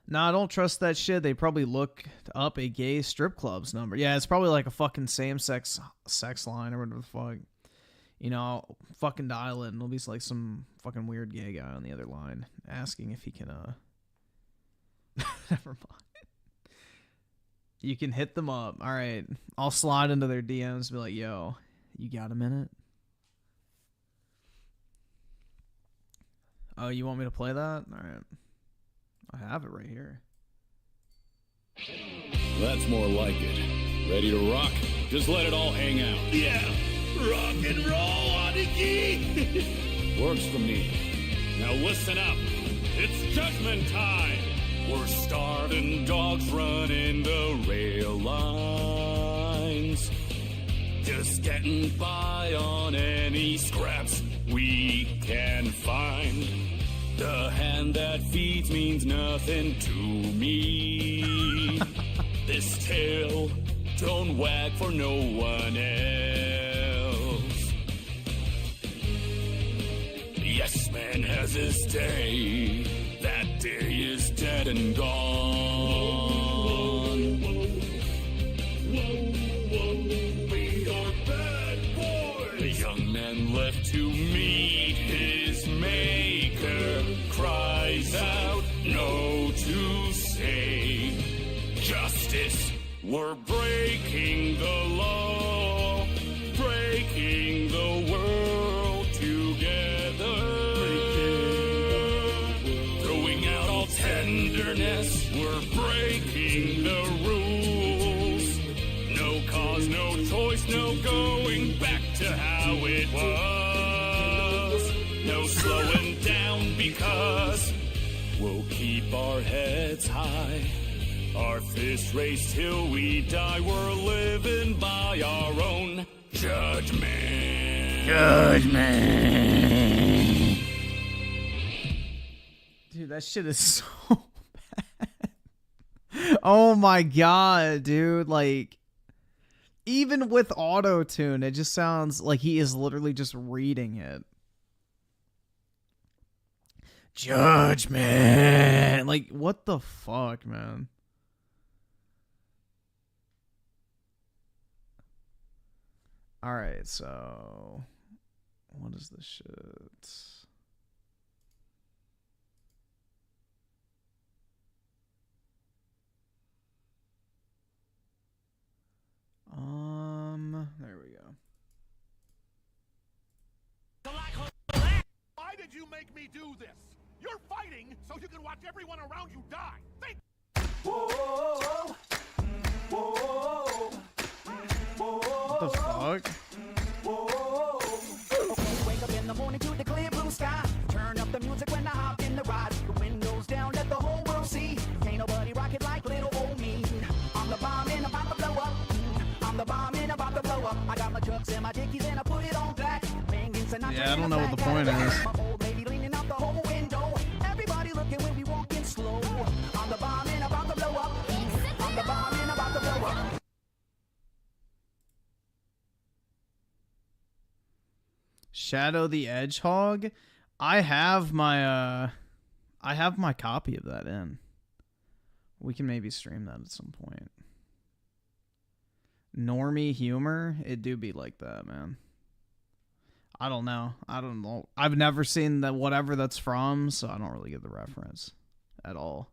Nah, I don't trust that shit. They probably look up a gay strip club's number. Yeah, it's probably like a fucking same-sex sex line or whatever the fuck. You know, I'll fucking dial it and it'll be like some fucking weird gay guy on the other line asking if he can, never mind. You can hit them up. All right. I'll slide into their DMs and be like, yo, you got a minute? Oh, you want me to play that? All right. I have it right here. That's more like it. Ready to rock? Just let it all hang out. Yeah, rock and roll, Aniki! Works for me. Now listen up. It's judgment time. We're starving dogs running the rail lines. Just getting by on any scraps we can find. The hand that feeds means nothing to me. This tail don't wag for no one else. Yes, man has his day. That day is dead and gone. We are bad boys. The young man left to meet his maker cries out, no to say. Justice, we're breaking the law, breaking the world together. Throwing out all tenderness, we're breaking the rules. No cause, no choice, no going back to how it was. No slowing down because We'll keep our heads high, our fists raised till we die. We're living by our own judgment. Judgment. Dude, that shit is so bad. Oh my god, dude. Like, even with auto-tune, it just sounds like he is literally just reading it. Judgment. Like, what the fuck, man? Alright, so... what is this shit? There we go. Why did you make me do this? You're fighting so you can watch everyone around you die. Think. What the fuck? Okay, wake up in the morning to the clear blue sky. Turn up the music when I hop in the ride. The windows down, let the whole world see. Ain't nobody rock it like little old me. I'm the bomb and about to blow up. I'm the bomb and about to blow up. I got my trucks and my dickies and I put it on black. Yeah, I don't know what the point is. My old lady leaning out the whole window. Everybody looking when we walking slow. I'm the bomb and about to blow up. I'm the bomb and about to blow up. Shadow the Hedgehog? I have my copy of that in. We can maybe stream that at some point. Normie humor? It do be like that, man. I don't know. I've never seen that whatever that's from, so I don't really get the reference at all.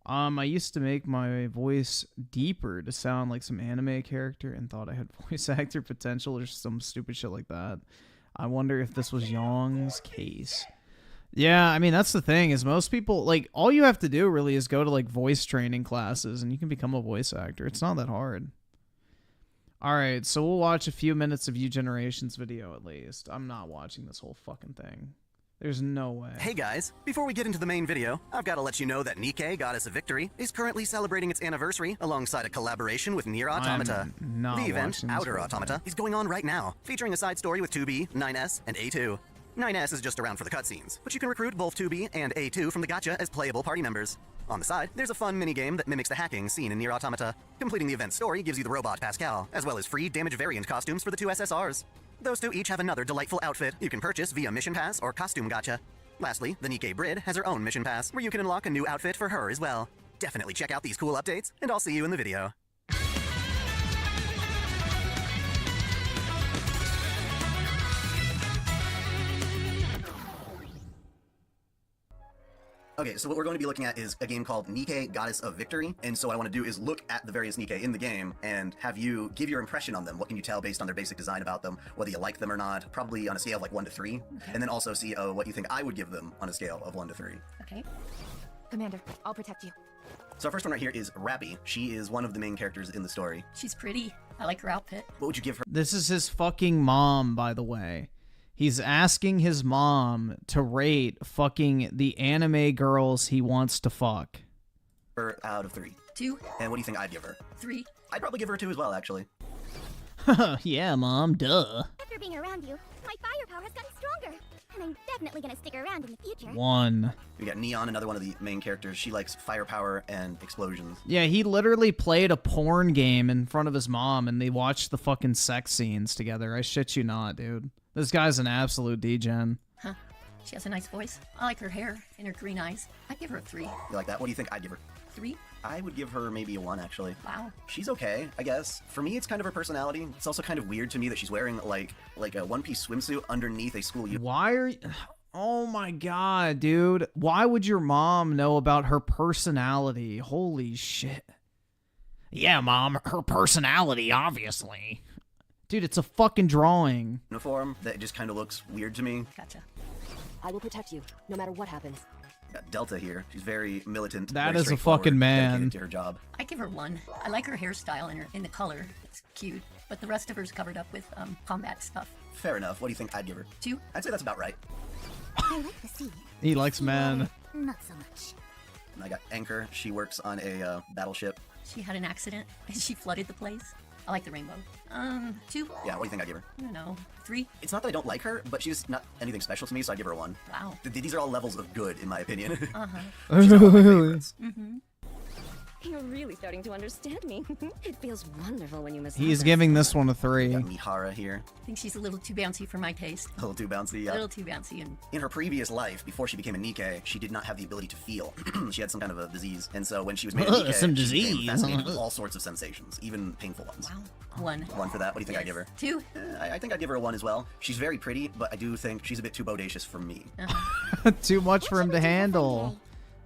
I used to make my voice deeper to sound like some anime character and thought I had voice actor potential or some stupid shit like that. I wonder if this was Yong's case. Yeah, I mean, that's the thing, is most people, like, all you have to do really is go to, like, voice training classes and you can become a voice actor. It's not that hard. Alright, so we'll watch a few minutes of U-Generation's video at least. I'm not watching this whole fucking thing. There's no way. Hey guys, before we get into the main video, I've got to let you know that NIKKE, Goddess of Victory, is currently celebrating its anniversary alongside a collaboration with Nier Automata. The event, Outer Automata, is going on right now, featuring a side story with 2B, 9S, and A2. 9S is just around for the cutscenes, but you can recruit both 2B and A2 from the gacha as playable party members. On the side, there's a fun minigame that mimics the hacking seen in Nier Automata. Completing the event story gives you the robot Pascal, as well as free damage variant costumes for the two SSRs. Those two each have another delightful outfit you can purchase via Mission Pass or Costume Gacha. Lastly, the NIKKE Brid has her own Mission Pass, where you can unlock a new outfit for her as well. Definitely check out these cool updates, and I'll see you in the video. Okay, so what we're going to be looking at is a game called NIKKE, Goddess of Victory, and so what I want to do is look at the various NIKKE in the game and have you give your impression on them. What can you tell based on their basic design about them, whether you like them or not, probably on a scale of like 1 to 3, okay. And then also see what you think I would give them on a scale of 1 to 3. Okay. Commander, I'll protect you. So our first one right here is Rappy. She is one of the main characters in the story. She's pretty. I like her outfit. What would you give her? This is his fucking mom, by the way. He's asking his mom to rate fucking the anime girls he wants to fuck. Out of 3. 2. And what do you think I'd give her? 3. I'd probably give her 2 as well, actually. Yeah, Mom, duh. After being around you, my firepower has gotten stronger. And I'm definitely gonna stick around in the future. 1. We got Neon, another one of the main characters. She likes firepower and explosions. Yeah, he literally played a porn game in front of his mom and they watched the fucking sex scenes together. I shit you not, dude. This guy's an absolute degen. Huh. She has a nice voice. I like her hair and her green eyes. I'd give her a 3. You like that? What do you think I'd give her? 3? I would give her maybe a 1, actually. Wow. She's okay, I guess. For me, it's kind of her personality. It's also kind of weird to me that she's wearing, like a one-piece swimsuit underneath a school uniform. Why are you... Oh my god, dude. Why would your mom know about her personality? Holy shit. Yeah, Mom, her personality, obviously. Dude, it's a fucking drawing. Uniform that just kind of looks weird to me. Gotcha. I will protect you, no matter what happens. Got Delta here. She's very militant. That very is a fucking man. Dedicated to her job. I give her 1. I like her hairstyle and in the color. It's cute. But the rest of her's covered up with combat stuff. Fair enough. What do you think I'd give her? 2. I'd say that's about right. I like the sea. He likes men. Not so much. I got Anchor. She works on a battleship. She had an accident and she flooded the place. I like the rainbow. 2. Yeah, what do you think I give her? I don't know. 3. It's not that I don't like her, but she's not anything special to me, so I give her a 1. Wow. These are all levels of good, in my opinion. Uh-huh. She's not one of my favorites. Mm-hmm. You're really starting to understand me. It feels wonderful when you miss. He's giving this one a 3. We got Mihara here. I think she's a little too bouncy for my taste. A little too bouncy, yeah. A little too bouncy. And in her previous life, before she became a NIKKE, she did not have the ability to feel. She had some kind of a disease, and so when she was made a NIKKE, some she became disease. fascinated with all sorts of sensations, even painful ones. Wow. 1. 1 for that. What do you think I give her? 2. I think I'd give her a 1 as well. She's very pretty, but I do think she's a bit too bodacious for me. Too much for him to handle.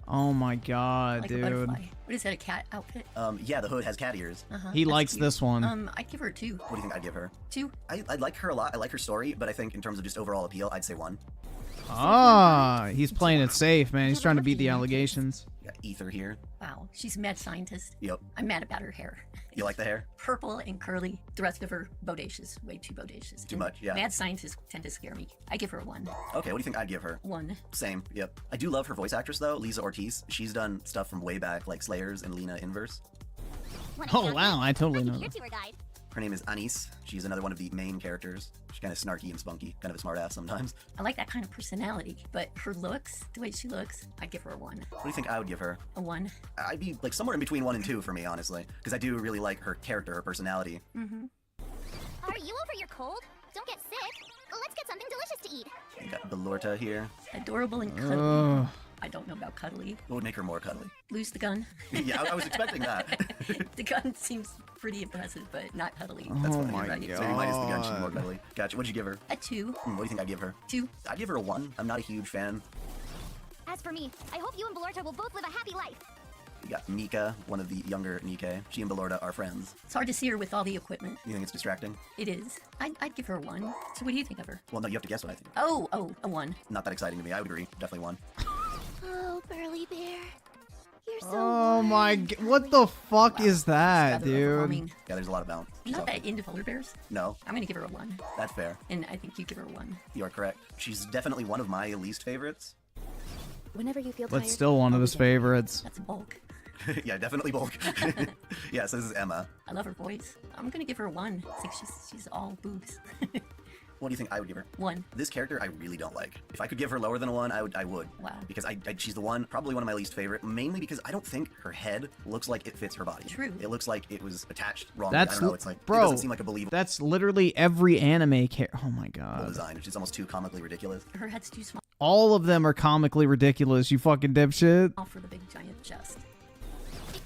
Oh my god, Like a dude. butterfly. What is that, a cat outfit? Yeah, the hood has cat ears. He That's likes cute. this one. I'd give her a 2. What do you think I'd give her? 2. I like her a lot. I like her story, but I think in terms of just overall appeal, I'd say 1. Ah, he's playing it safe, man. He's trying to beat the allegations. We got Ether here. Wow, she's a mad scientist. Yep. I'm mad about her hair. You like the hair? Purple and curly. The rest of her bodacious. Way too bodacious. Too much, yeah. Mad scientists tend to scare me. I give her a 1. Okay, what do you think I'd give her? 1. Same, yep. I do love her voice actress, though, Lisa Ortiz. She's done stuff from way back, like Slayers and Lena Inverse. Oh wow, I totally know that. Her name is Anise. She's another one of the main characters. She's kind of snarky and spunky, kind of a smartass sometimes. I like that kind of personality, but her looks, the way she looks, I'd give her a 1. What do you think I would give her? A 1. I'd be like somewhere in between 1 and 2 for me, honestly, because I do really like her character, her personality. Mm-hmm. Are you over your cold? Don't get sick. Let's get something delicious to eat. We got Belorta here. Adorable and cuddly. Ugh. I don't know about cuddly. What would make her more cuddly? Lose the gun. Yeah, I was expecting that. The gun seems pretty impressive, but not cuddly. That's Oh funny, my right? So god. minus the gun, she's more cuddly. Gotcha. What'd you give her? A 2. What do you think I'd give her? 2. I'd give her a 1. I'm not a huge fan. As for me, I hope you and Belorta will both live a happy life. We got Mika, one of the younger NIKKE. She and Belorta are friends. It's hard to see her with all the equipment. You think it's distracting? It is. I'd give her a 1. So what do you think of her? Well, no, you have to guess what I think. Oh, a 1. Not that exciting to me. I would agree. Definitely 1. Oh, Burly Bear. You're so Oh my god, what the fuck is that, Rather dude? overwhelming. Yeah, there's a lot of bounce. I'm not that into polar bears. No, I'm gonna give her a 1. that's fair. And I think you give her a 1. You are correct. She's definitely one of my least favorites. Whenever you feel But tired, still one of his favorites. That's bulk. Yeah, definitely bulk. Yeah, so this is Emma. I love her voice. I'm gonna give her a 1. It's like she's all boobs. What do you think I would give her? 1. This character I really don't like. If I could give her lower than a 1, I would. Wow. Because she's the one, probably one of my least favorite, mainly because I don't think her head looks like it fits her body. True. It looks like it was attached wrong. That's I don't know, it's like, bro, it doesn't seem like a believable that's literally every anime Oh my god. design. It's almost too comically ridiculous. Her head's too small All of them are comically ridiculous, you fucking dipshit. for the big giant chest.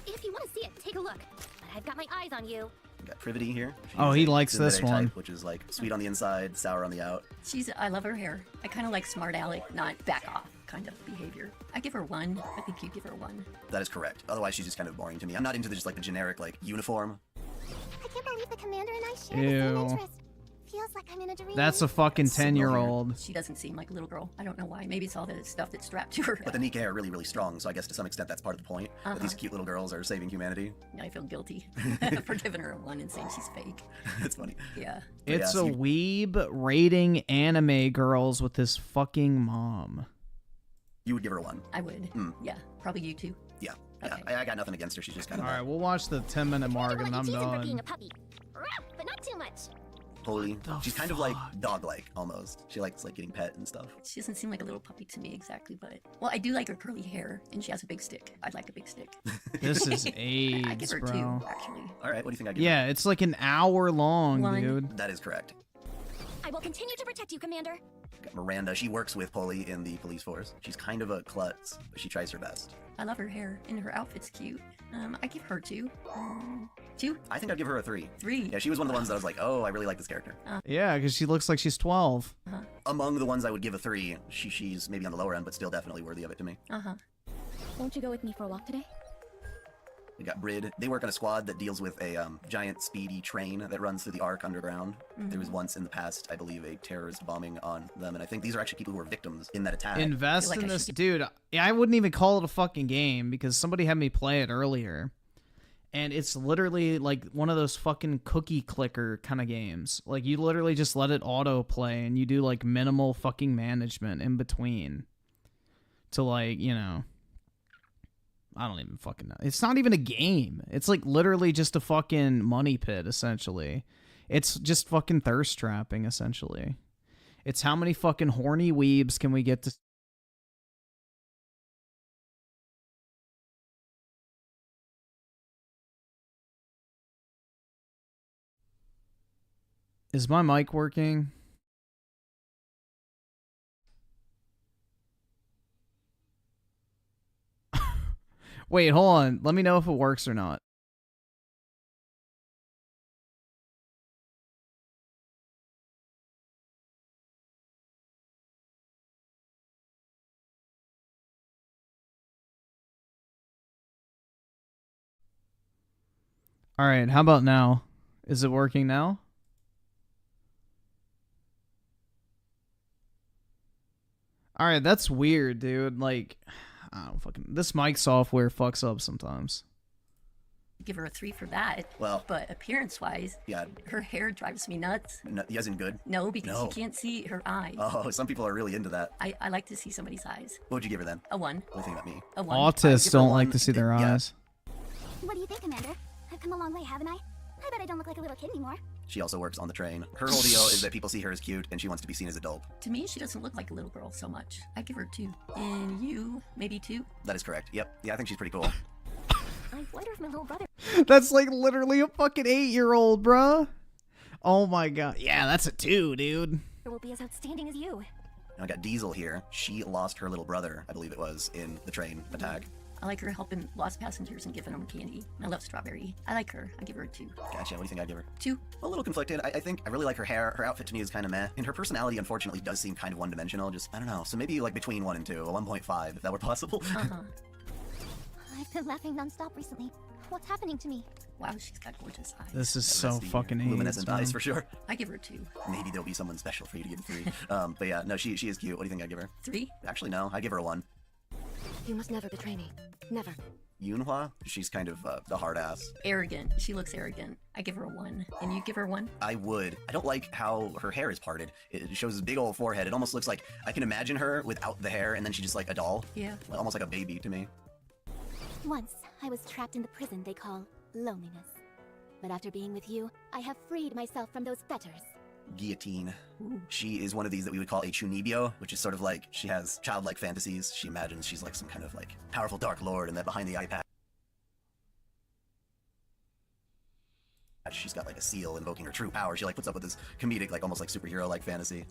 If you want to see it, take a look. But I've got my eyes on you. We got Privity here. Oh, he likes this Tsundere one. type, which is like sweet on the inside, sour on the out. I love her hair. I kind of like smart aleck, not back off kind of behavior. I give her 1. I think you give her 1. That is correct. Otherwise, she's just kind of boring to me. I'm not into just like the generic like uniform. I can't believe the commander and I share the same Ew. interest. Feels like I'm in a dream. That's a fucking 10-year-old. She doesn't seem like a little girl. I don't know why. Maybe it's all the stuff that's strapped to her. But the NIKKE are really, really strong, so I guess to some extent that's part of the point. That these cute little girls are saving humanity. I feel guilty for giving her a 1 and saying she's fake. That's funny. Yeah. But It's yeah, a so weeb rating anime girls with his fucking mom. you would give her a 1. I would. Yeah. Probably you too. Yeah. Yeah. I got nothing against her. She's just kind of Alright, we'll watch the 10-minute mark and I'm For done. being a puppy. Rough, but not too much. holy. She's kind of like dog-like almost. She likes like getting pet and stuff. She doesn't seem like a little puppy to me exactly, but well, I do like her curly hair, and she has a big stick. I'd like a big stick. This is I give AIDS, her bro. 2, actually. All right, what do you think I give? Yeah, it's like an hour long, 1. dude. That is correct. I will continue to protect you, Commander. Got Miranda. She works with Polly in the police force. She's kind of a klutz, but she tries her best. I love her hair, and her outfit's cute. I give her 2. 2? I think I'd give her a 3. 3? Yeah, she was one of the ones that I was like, oh, I really like this character. Yeah, because she looks like she's 12. Among the ones I would give a 3, she's maybe on the lower end, but still definitely worthy of it to me. Won't you go with me for a walk today? We got Brid. They work on a squad that deals with a giant speedy train that runs through the Ark underground. There was once in the past, I believe, a terrorist bombing on them, and I think these are actually people who were victims in that attack. Invest in this, dude. I wouldn't even call it a fucking game because somebody had me play it earlier. And it's literally like one of those fucking cookie clicker kind of games. Like you literally just let it auto play and you do like minimal fucking management in between to like, you know. I don't even fucking know. It's not even a game. It's like literally just a fucking money pit, essentially. It's just fucking thirst trapping, essentially. It's how many fucking horny weebs can we get to... Is my mic working? Wait, hold on. Let me know if it works or not. Alright, how about now? Is it working now? Alright, that's weird, dude. Like, I don't fucking... This mic software fucks up sometimes. Give her a 3 for that. Well, but appearance-wise, yeah, her hair drives me nuts. No, he isn't good. No, because you can't see her eyes. Oh, some people are really into that. I like to see somebody's eyes. What would you give her then? A 1. What do you think about me? A 1. Autists don't like to see their eyes. What do you think, Commander? I've come a long way, haven't I? I bet I don't look like a little kid anymore. She also works on the train. Her whole deal is that people see her as cute, and she wants to be seen as a dope. To me, she doesn't look like a little girl so much. I give her 2. And you, maybe 2? That is correct. Yep. Yeah, I think she's pretty cool. I wonder if my little brother... That's like literally a fucking 8-year-old, bruh. Oh my god. Yeah, that's a 2, dude. will be as outstanding as you. And I got Diesel here. She lost her little brother, I believe it was, in the train attack. I like her helping lost passengers and giving them candy. I love Strawberry. I like her. I give her a 2. Gotcha. What do you think I'd give her? 2. A little conflicted. I think I really like her hair. Her outfit to me is kind of meh. And her personality, unfortunately, does seem kind of one-dimensional. Just, I don't know. So maybe like between 1 and 2. A 1.5, if that were possible. I've been laughing nonstop recently. What's happening to me? Wow, she's got gorgeous eyes. This is so fucking luminescent eyes for sure. I give her 2. Maybe there'll be someone special for you to give a 3. But yeah, no, she is cute. What do you think I'd give her? 3? Actually, no. I give her a 1. You must never betray me. Never. Yunhua? She's kind of the hard ass. Arrogant. She looks arrogant. I give her a 1. And you give her 1? I would. I don't like how her hair is parted. It shows a big old forehead. It almost looks like I can imagine her without the hair, and then she's just like a doll. Yeah. Almost like a baby to me. Once, I was trapped in the prison they call loneliness. But after being with you, I have freed myself from those fetters. Guillotine. She is one of these that we would call a chunibyo, which is sort of like she has childlike fantasies. She imagines she's like some kind of like powerful dark lord, and that behind the eye patch she's got like a seal invoking her true power. She like puts up with this comedic, like almost like superhero like fantasy.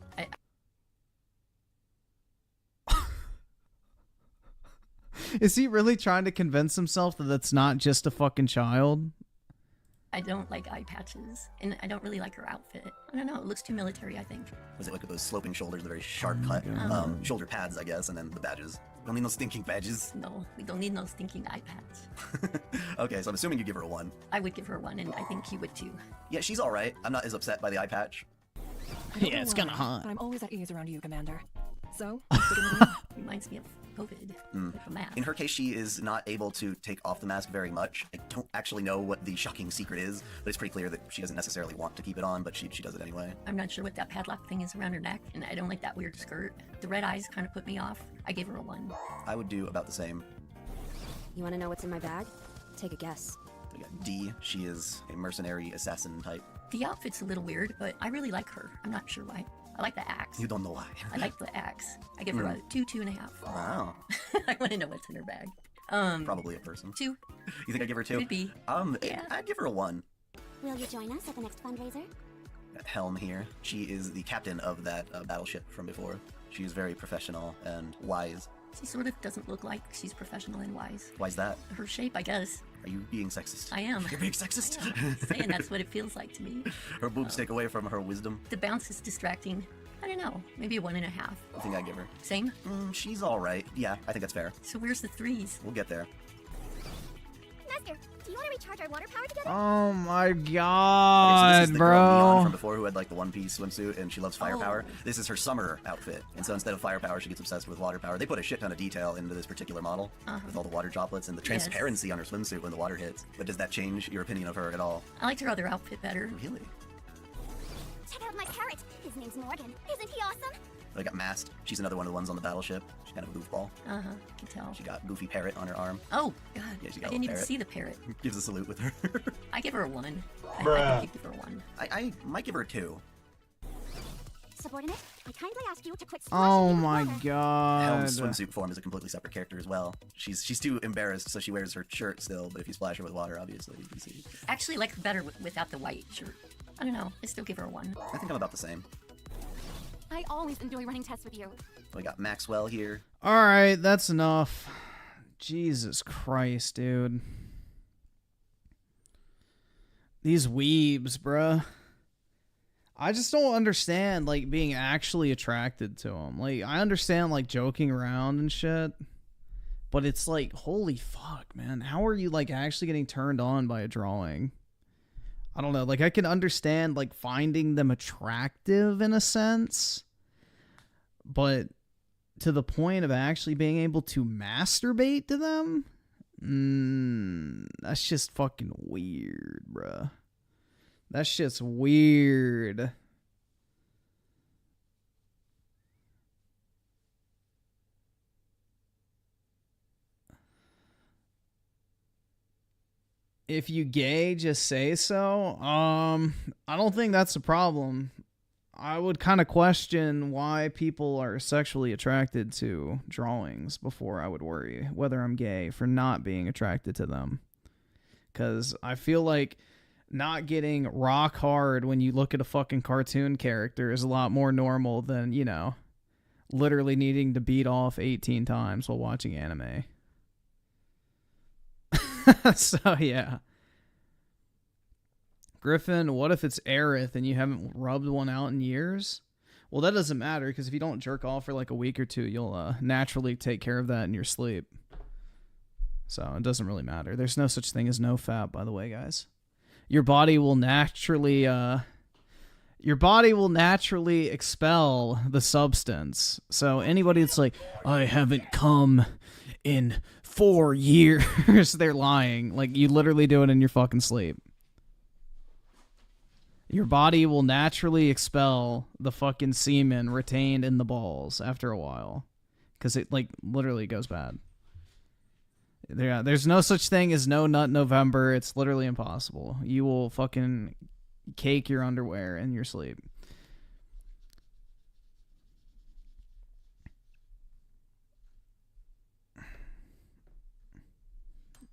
Is he really trying to convince himself that that's not just a fucking child? I don't like eye patches, and I don't really like her outfit. I don't know, it looks too military, I think. Was it like with those sloping shoulders, the very sharp cut shoulder pads, I guess, and then the badges. We don't need no stinking badges. No, we don't need no stinking eye pads. Okay, so I'm assuming you give her a 1. I would give her a 1, and I think you would too. Yeah, she's alright. I'm not as upset by the eye patch. Yeah, it's kind of hot. But I'm always at ease around you, Commander. So, reminds me of COVID. With a mask. In her case, she is not able to take off the mask very much. I don't actually know what the shocking secret is, but it's pretty clear that she doesn't necessarily want to keep it on, but she does it anyway. I'm not sure what that padlock thing is around her neck, and I don't like that weird skirt. The red eyes kind of put me off. I gave her a 1. I would do about the same. You want to know what's in my bag? Take a guess. We got D. She is a mercenary assassin type. The outfit's a little weird, but I really like her. I'm not sure why. I like the axe. You don't know why. I like the axe. I give her a 2, 2.5. Wow. I want to know what's in her bag. Probably a person. 2. You think I'd give her 2? Could be. Yeah. I'd give her a 1. Will you join us at the next fundraiser? Got Helm here. She is the captain of that battleship from before. She is very professional and wise. She sort of doesn't look like she's professional and wise. Why's that? Her shape, I guess. Are you being sexist? I am. You're being sexist? Saying that's what it feels like to me. Her boobs take away from her wisdom. The bounce is distracting. I don't know. Maybe a 1.5. I think I'd give her. Same? She's alright. Yeah, I think that's fair. So where's the 3s? We'll get there. Master, do you want to recharge our water power together? Oh my god, so this is the girl Neon bro. from before who had like the one-piece swimsuit and she loves firepower. This is her summer outfit. And so instead of firepower, she gets obsessed with water power. They put a shit ton of detail into this particular model with all the water droplets and the transparency on her swimsuit when the water hits. But does that change your opinion of her at all? I liked her other outfit better. Really? Check out my parrot. His name's Morgan. Isn't he awesome? I got Mast. She's another one of the ones on the battleship. She's kind of a goofball. Uh huh. Can tell. She got Goofy Parrot on her arm. Oh God! Yeah, she I got a didn't little even see the parrot. Gives a salute with her. I give her a 1. I Bruh. think you give her a 1. I might give her a 2. Subordinate, I kindly ask you to quit Oh my Helm's god. swimsuit form is a completely separate character as well. She's too embarrassed, so she wears her shirt still. But if you splash her with water, obviously you can see. Actually, I like her better without the white shirt. I don't know. I still give her a 1. I think I'm about the same. I always enjoy running tests with you. We got Maxwell here. Alright, that's enough. Jesus Christ, dude. These weebs, bruh. I just don't understand, like, being actually attracted to them. Like, I understand, like, joking around and shit. But it's like, holy fuck, man. How are you, like, actually getting turned on by a drawing? I don't know. Like, I can understand, like, finding them attractive in a sense. But to the point of actually being able to masturbate to them? That's just fucking weird, bruh. That shit's weird. If you gay, just say so. I don't think that's a problem. I would kind of question why people are sexually attracted to drawings before I would worry whether I'm gay for not being attracted to them. Because I feel like not getting rock hard when you look at a fucking cartoon character is a lot more normal than, you know, literally needing to beat off 18 times while watching anime. So, yeah. Griffin, what if it's Aerith and you haven't rubbed one out in years? Well, that doesn't matter, because if you don't jerk off for like a week or two, you'll naturally take care of that in your sleep. So it doesn't really matter. There's no such thing as no fap, by the way, guys. Your body will naturally expel the substance. So anybody that's like, I haven't come in 4 years, they're lying. Like, you literally do it in your fucking sleep. Your body will naturally expel the fucking semen retained in the balls after a while. Because it, like, literally goes bad. Yeah, there's no such thing as no nut November. It's literally impossible. You will fucking cake your underwear in your sleep.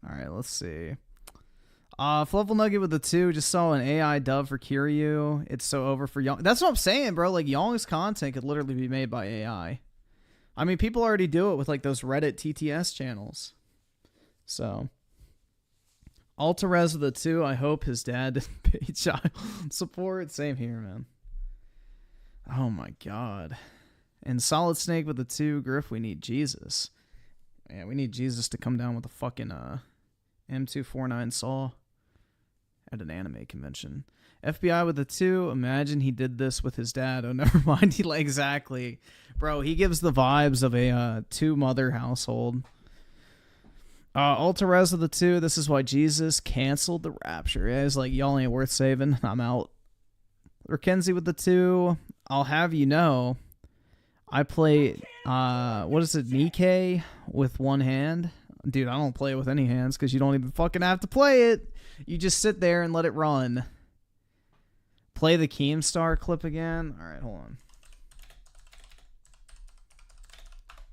Alright, let's see. Fluffle Nugget with the 2 just saw an AI dub for Kiryu. It's so over for Young. That's what I'm saying, bro. Like, Young's content could literally be made by AI. I mean, people already do it with, like, those Reddit TTS channels. So, Altarez with the 2, I hope his dad didn't pay child support. Same here, man. Oh my god. And Solid Snake with the 2, Griff, we need Jesus. Yeah, we need Jesus to come down with a fucking M249 saw at an anime convention. FBI with the 2, imagine he did this with his dad. Oh, never mind. He, like, exactly. Bro, he gives the vibes of a two-mother household. Altarez of the 2, this is why Jesus canceled the rapture. Yeah, he's like, y'all ain't worth saving. I'm out. Rakenzie with the 2, I'll have you know, I play, what is it, NIKKE with one hand? Dude, I don't play it with any hands because you don't even fucking have to play it. You just sit there and let it run. Play the Keemstar clip again. All right, hold on.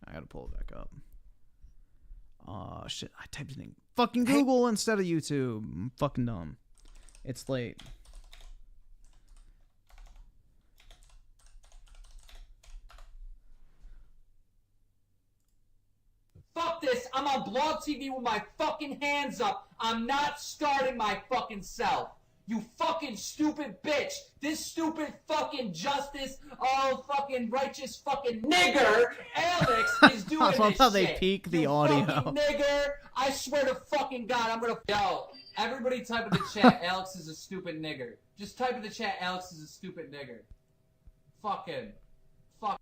I gotta pull it back up. Oh, shit. I typed it in fucking Google instead of YouTube. I'm fucking dumb. It's late. Fuck this! I'm on Blog TV with my fucking hands up! I'm not starting my fucking self! You fucking stupid bitch! This stupid fucking justice, all fucking righteous fucking nigger, Alex, is doing this I love how shit. they peak the you audio. Fucking nigger! I swear to fucking God, I'm gonna. Yo, everybody type in the chat, Alex is a stupid nigger. Just type in the chat, Alex is a stupid nigger. Fucking. Fuck.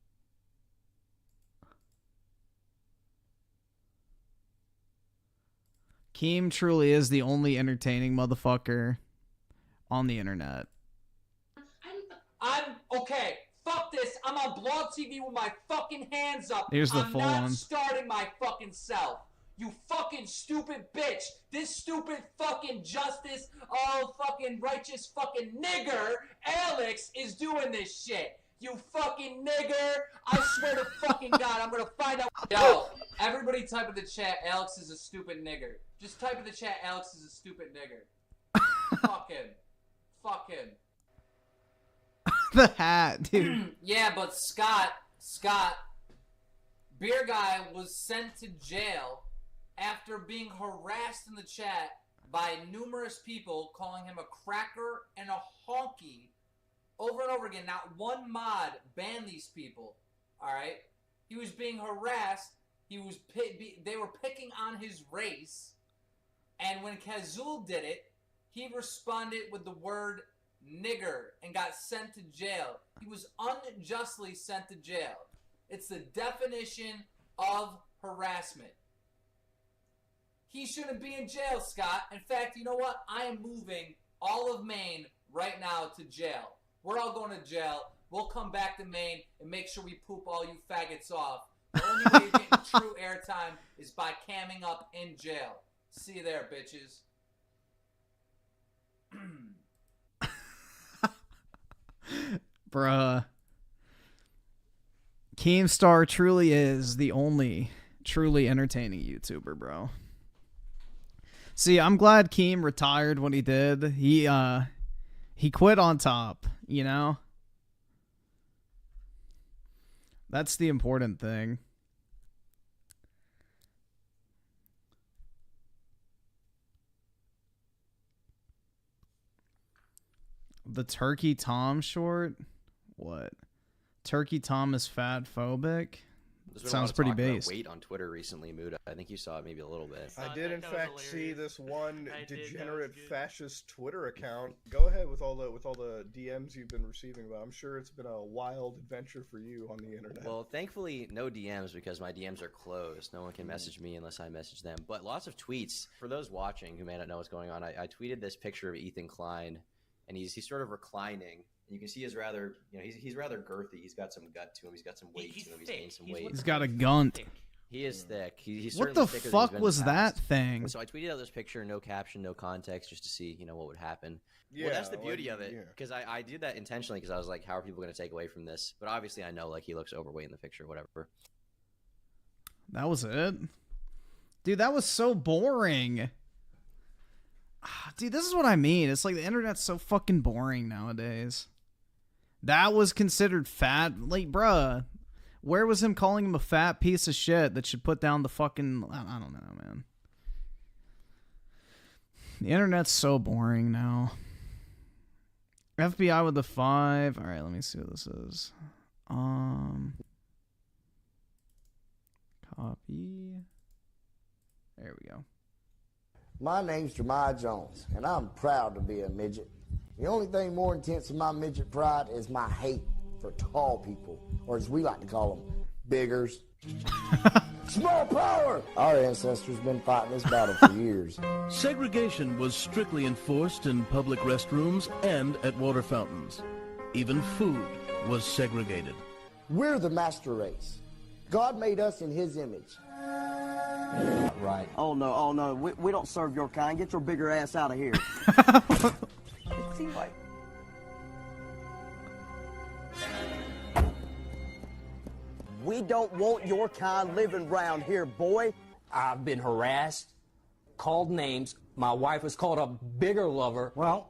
Keem truly is the only entertaining motherfucker on the internet. I'm okay. Fuck this. this, I'm on Blog TV with my fucking hands up. Here's the I'm full not one. starting my fucking self. You fucking stupid bitch. This stupid fucking justice, fucking righteous fucking nigger, Alex, is doing this shit. You fucking nigger. I swear to fucking God, I'm gonna find out. Yo, everybody type in the chat, Alex is a stupid nigger. Just type in the chat, Alex is a stupid nigger. Fucking. The hat, dude. Yeah, but Scott, Beer Guy was sent to jail after being harassed in the chat by numerous people calling him a cracker and a honky over and over again. Not one mod banned these people, alright? He was being harassed. They were picking on his race. And when Kazul did it, he responded with the word nigger and got sent to jail. He was unjustly sent to jail. It's the definition of harassment. He shouldn't be in jail, Scott. In fact, you know what? I am moving all of Maine right now to jail. We're all going to jail. We'll come back to Maine and make sure we poop all you faggots off. The only way you're getting true airtime is by camming up in jail. See you there, bitches. Bruh. Keemstar truly is the only truly entertaining YouTuber, bro. See, I'm glad Keem retired when he did. He quit on top, you know? That's the important thing. The Turkey Tom short? What? Turkey Tom is fat phobic? Sounds pretty base. Weight on Twitter recently, Mood. I think you saw it maybe a little bit. I did in fact see this one degenerate fascist Twitter account. Go ahead with all the DMs you've been receiving, but I'm sure it's been a wild adventure for you on the internet. Well, thankfully, no DMs because my DMs are closed. No one can message me unless I message them. But lots of tweets. For those watching who may not know what's going on, I tweeted this picture of Ethan Klein, and he's sort of reclining. You can see he's rather girthy. He's got some gut to him. He's got some weight to him. He's gained some weight. He's got a gunt. He is thick. He's What certainly the thicker than fuck he's been was in the that past. thing? So I tweeted out this picture, no caption, no context, just to see, what would happen. Yeah, well, that's the beauty like, of it, because I did that intentionally because I was like, how are people going to take away from this? But obviously I know, like, he looks overweight in the picture, whatever. That was it? Dude, that was so boring. Dude, this is what I mean. It's like the internet's so fucking boring nowadays. That was considered fat. Like, bruh, where was him calling him a fat piece of shit that should put down the fucking... I don't know, man. The internet's so boring now. FBI with the 5. All right, let me see what this is. Copy. There we go. My name's Jeremiah Jones, and I'm proud to be a midget. The only thing more intense than my midget pride is my hate for tall people, or as we like to call them, biggers. Small power! Our ancestors been fighting this battle for years. Segregation was strictly enforced in public restrooms and at water fountains. Even food was segregated. We're the master race. God made us in his image. Right. Oh no, we don't serve your kind. Get your bigger ass out of here. It seems like... We don't want your kind living round here, boy. I've been harassed, called names. My wife was called a bigger lover. Well,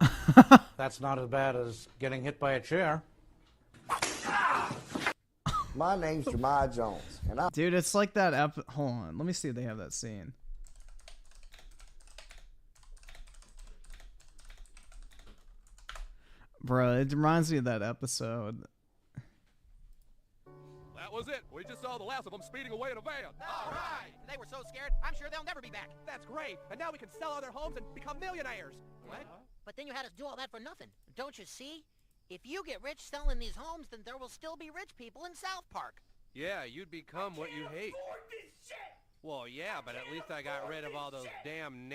that's not as bad as getting hit by a chair. My name's Jeremiah Jones, and Dude, it's like that hold on, let me see if they have that scene. Bruh, it reminds me of that episode. That was it. We just saw the last of them speeding away in a van. All right. They were so scared, I'm sure they'll never be back. That's great. And now we can sell all their homes and become millionaires. What? But then you had us do all that for nothing. Don't you see? If you get rich selling these homes, then there will still be rich people in South Park. Yeah, you'd become what you hate. Well, yeah, but at least I got rid of all those damn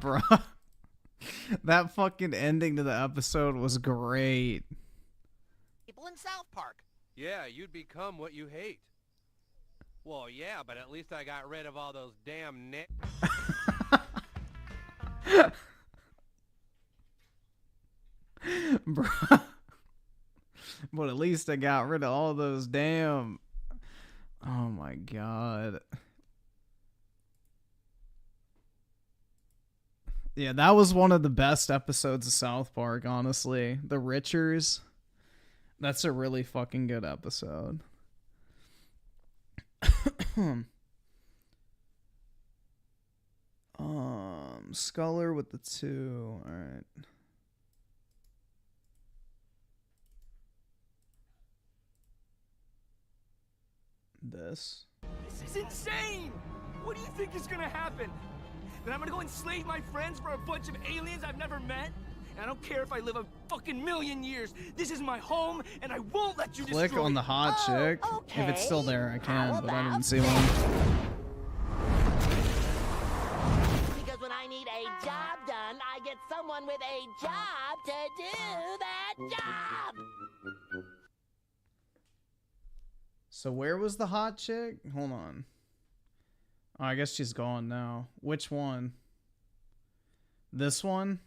Bruh. That fucking ending to the episode was great. park. Yeah, you'd become what you hate. Well, yeah, but at least I got rid of all those damn Bruh. But at least I got rid of all those damn... Oh my god. Yeah, that was one of the best episodes of South Park, honestly. The Richers. That's a really fucking good episode. Sculler with the 2. Alright. This is insane! What do you think is gonna happen? That I'm gonna go enslave my friends for a bunch of aliens I've never met? And I don't care if I live a fucking million years. This is my home, and I won't let you click destroy on the hot chick. If it's still there, I can, but I didn't see one. Because when I need a job done, I get someone with a job to do that job. So where was the hot chick? Hold on. Oh, I guess she's gone now. Which one? This one?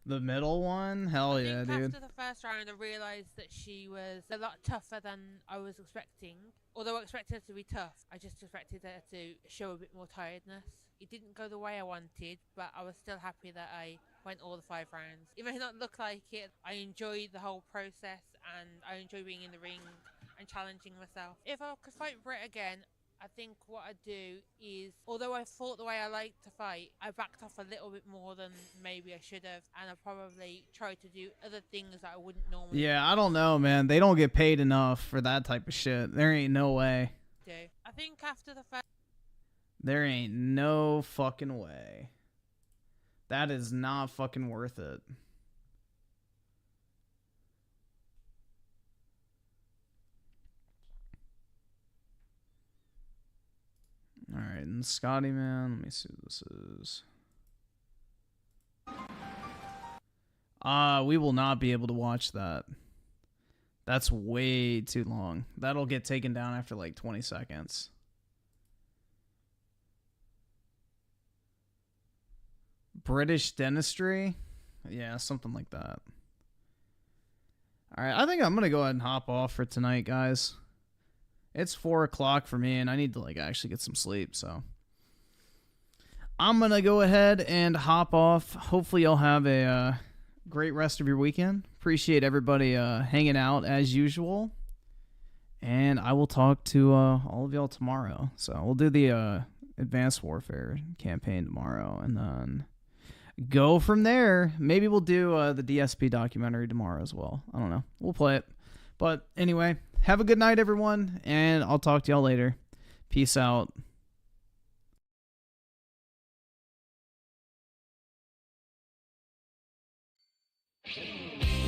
The middle one? Hell yeah, dude. After the first round, I realised that she was a lot tougher than I was expecting. Although I expected her to be tough, I just expected her to show a bit more tiredness. It didn't go the way I wanted, but I was still happy that I went all the 5 rounds. Even if it didn't look like it, I enjoyed the whole process, and I enjoy being in the ring and challenging myself. If I could fight Britt again, I think what I'd do is, although I fought the way I like to fight, I backed off a little bit more than maybe I should have, and I probably tried to do other things that I wouldn't normally Yeah, I don't know, man. They don't get paid enough for that type of shit. There ain't no way. do. I think after the first... There ain't no fucking way. That is not fucking worth it. Alright, and Scotty, man, let me see what this is. We will not be able to watch that. That's way too long. That'll get taken down after like 20 seconds. British dentistry? Yeah, something like that. Alright, I think I'm gonna go ahead and hop off for tonight, guys. It's 4 o'clock for me, and I need to like actually get some sleep, so I'm gonna go ahead and hop off. Hopefully y'all have a great rest of your weekend. Appreciate everybody hanging out as usual. And I will talk to all of y'all tomorrow. So we'll do the Advanced Warfare campaign tomorrow, and then go from there. Maybe we'll do the DSP documentary tomorrow as well. I don't know. We'll play it. But anyway, have a good night, everyone, and I'll talk to y'all later. Peace out.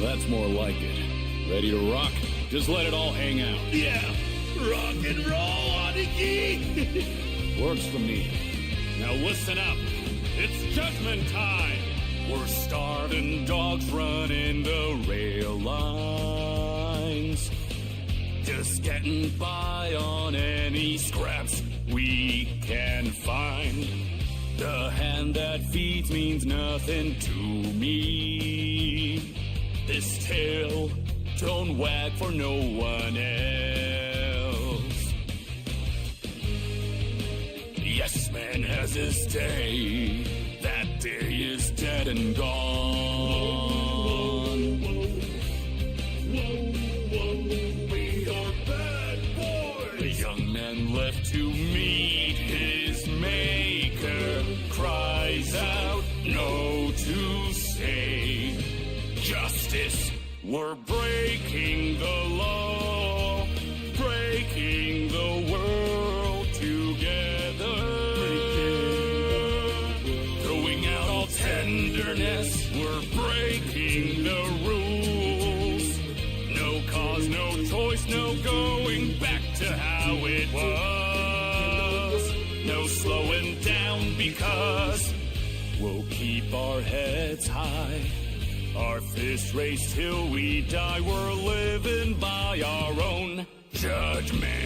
That's more like it. Ready to rock? Just let it all hang out. Yeah, rock and roll on the key. Works for me. Now listen up. It's judgment time. We're starving dogs running the rail lines. Just getting by on any scraps we can find. The hand that feeds means nothing to me. This tail don't wag for no one else. Yes, man has his day. That day is dead and gone. We are bad boys. The young man left to meet his maker cries out no to say. Justice, we're breaking the law, breaking the world together, throwing out all tenderness, we're breaking the rules. No cause, no choice, no going back to how it was. No slowing down because we'll keep our heads high. Our fist race till we die, we're living by our own judgment.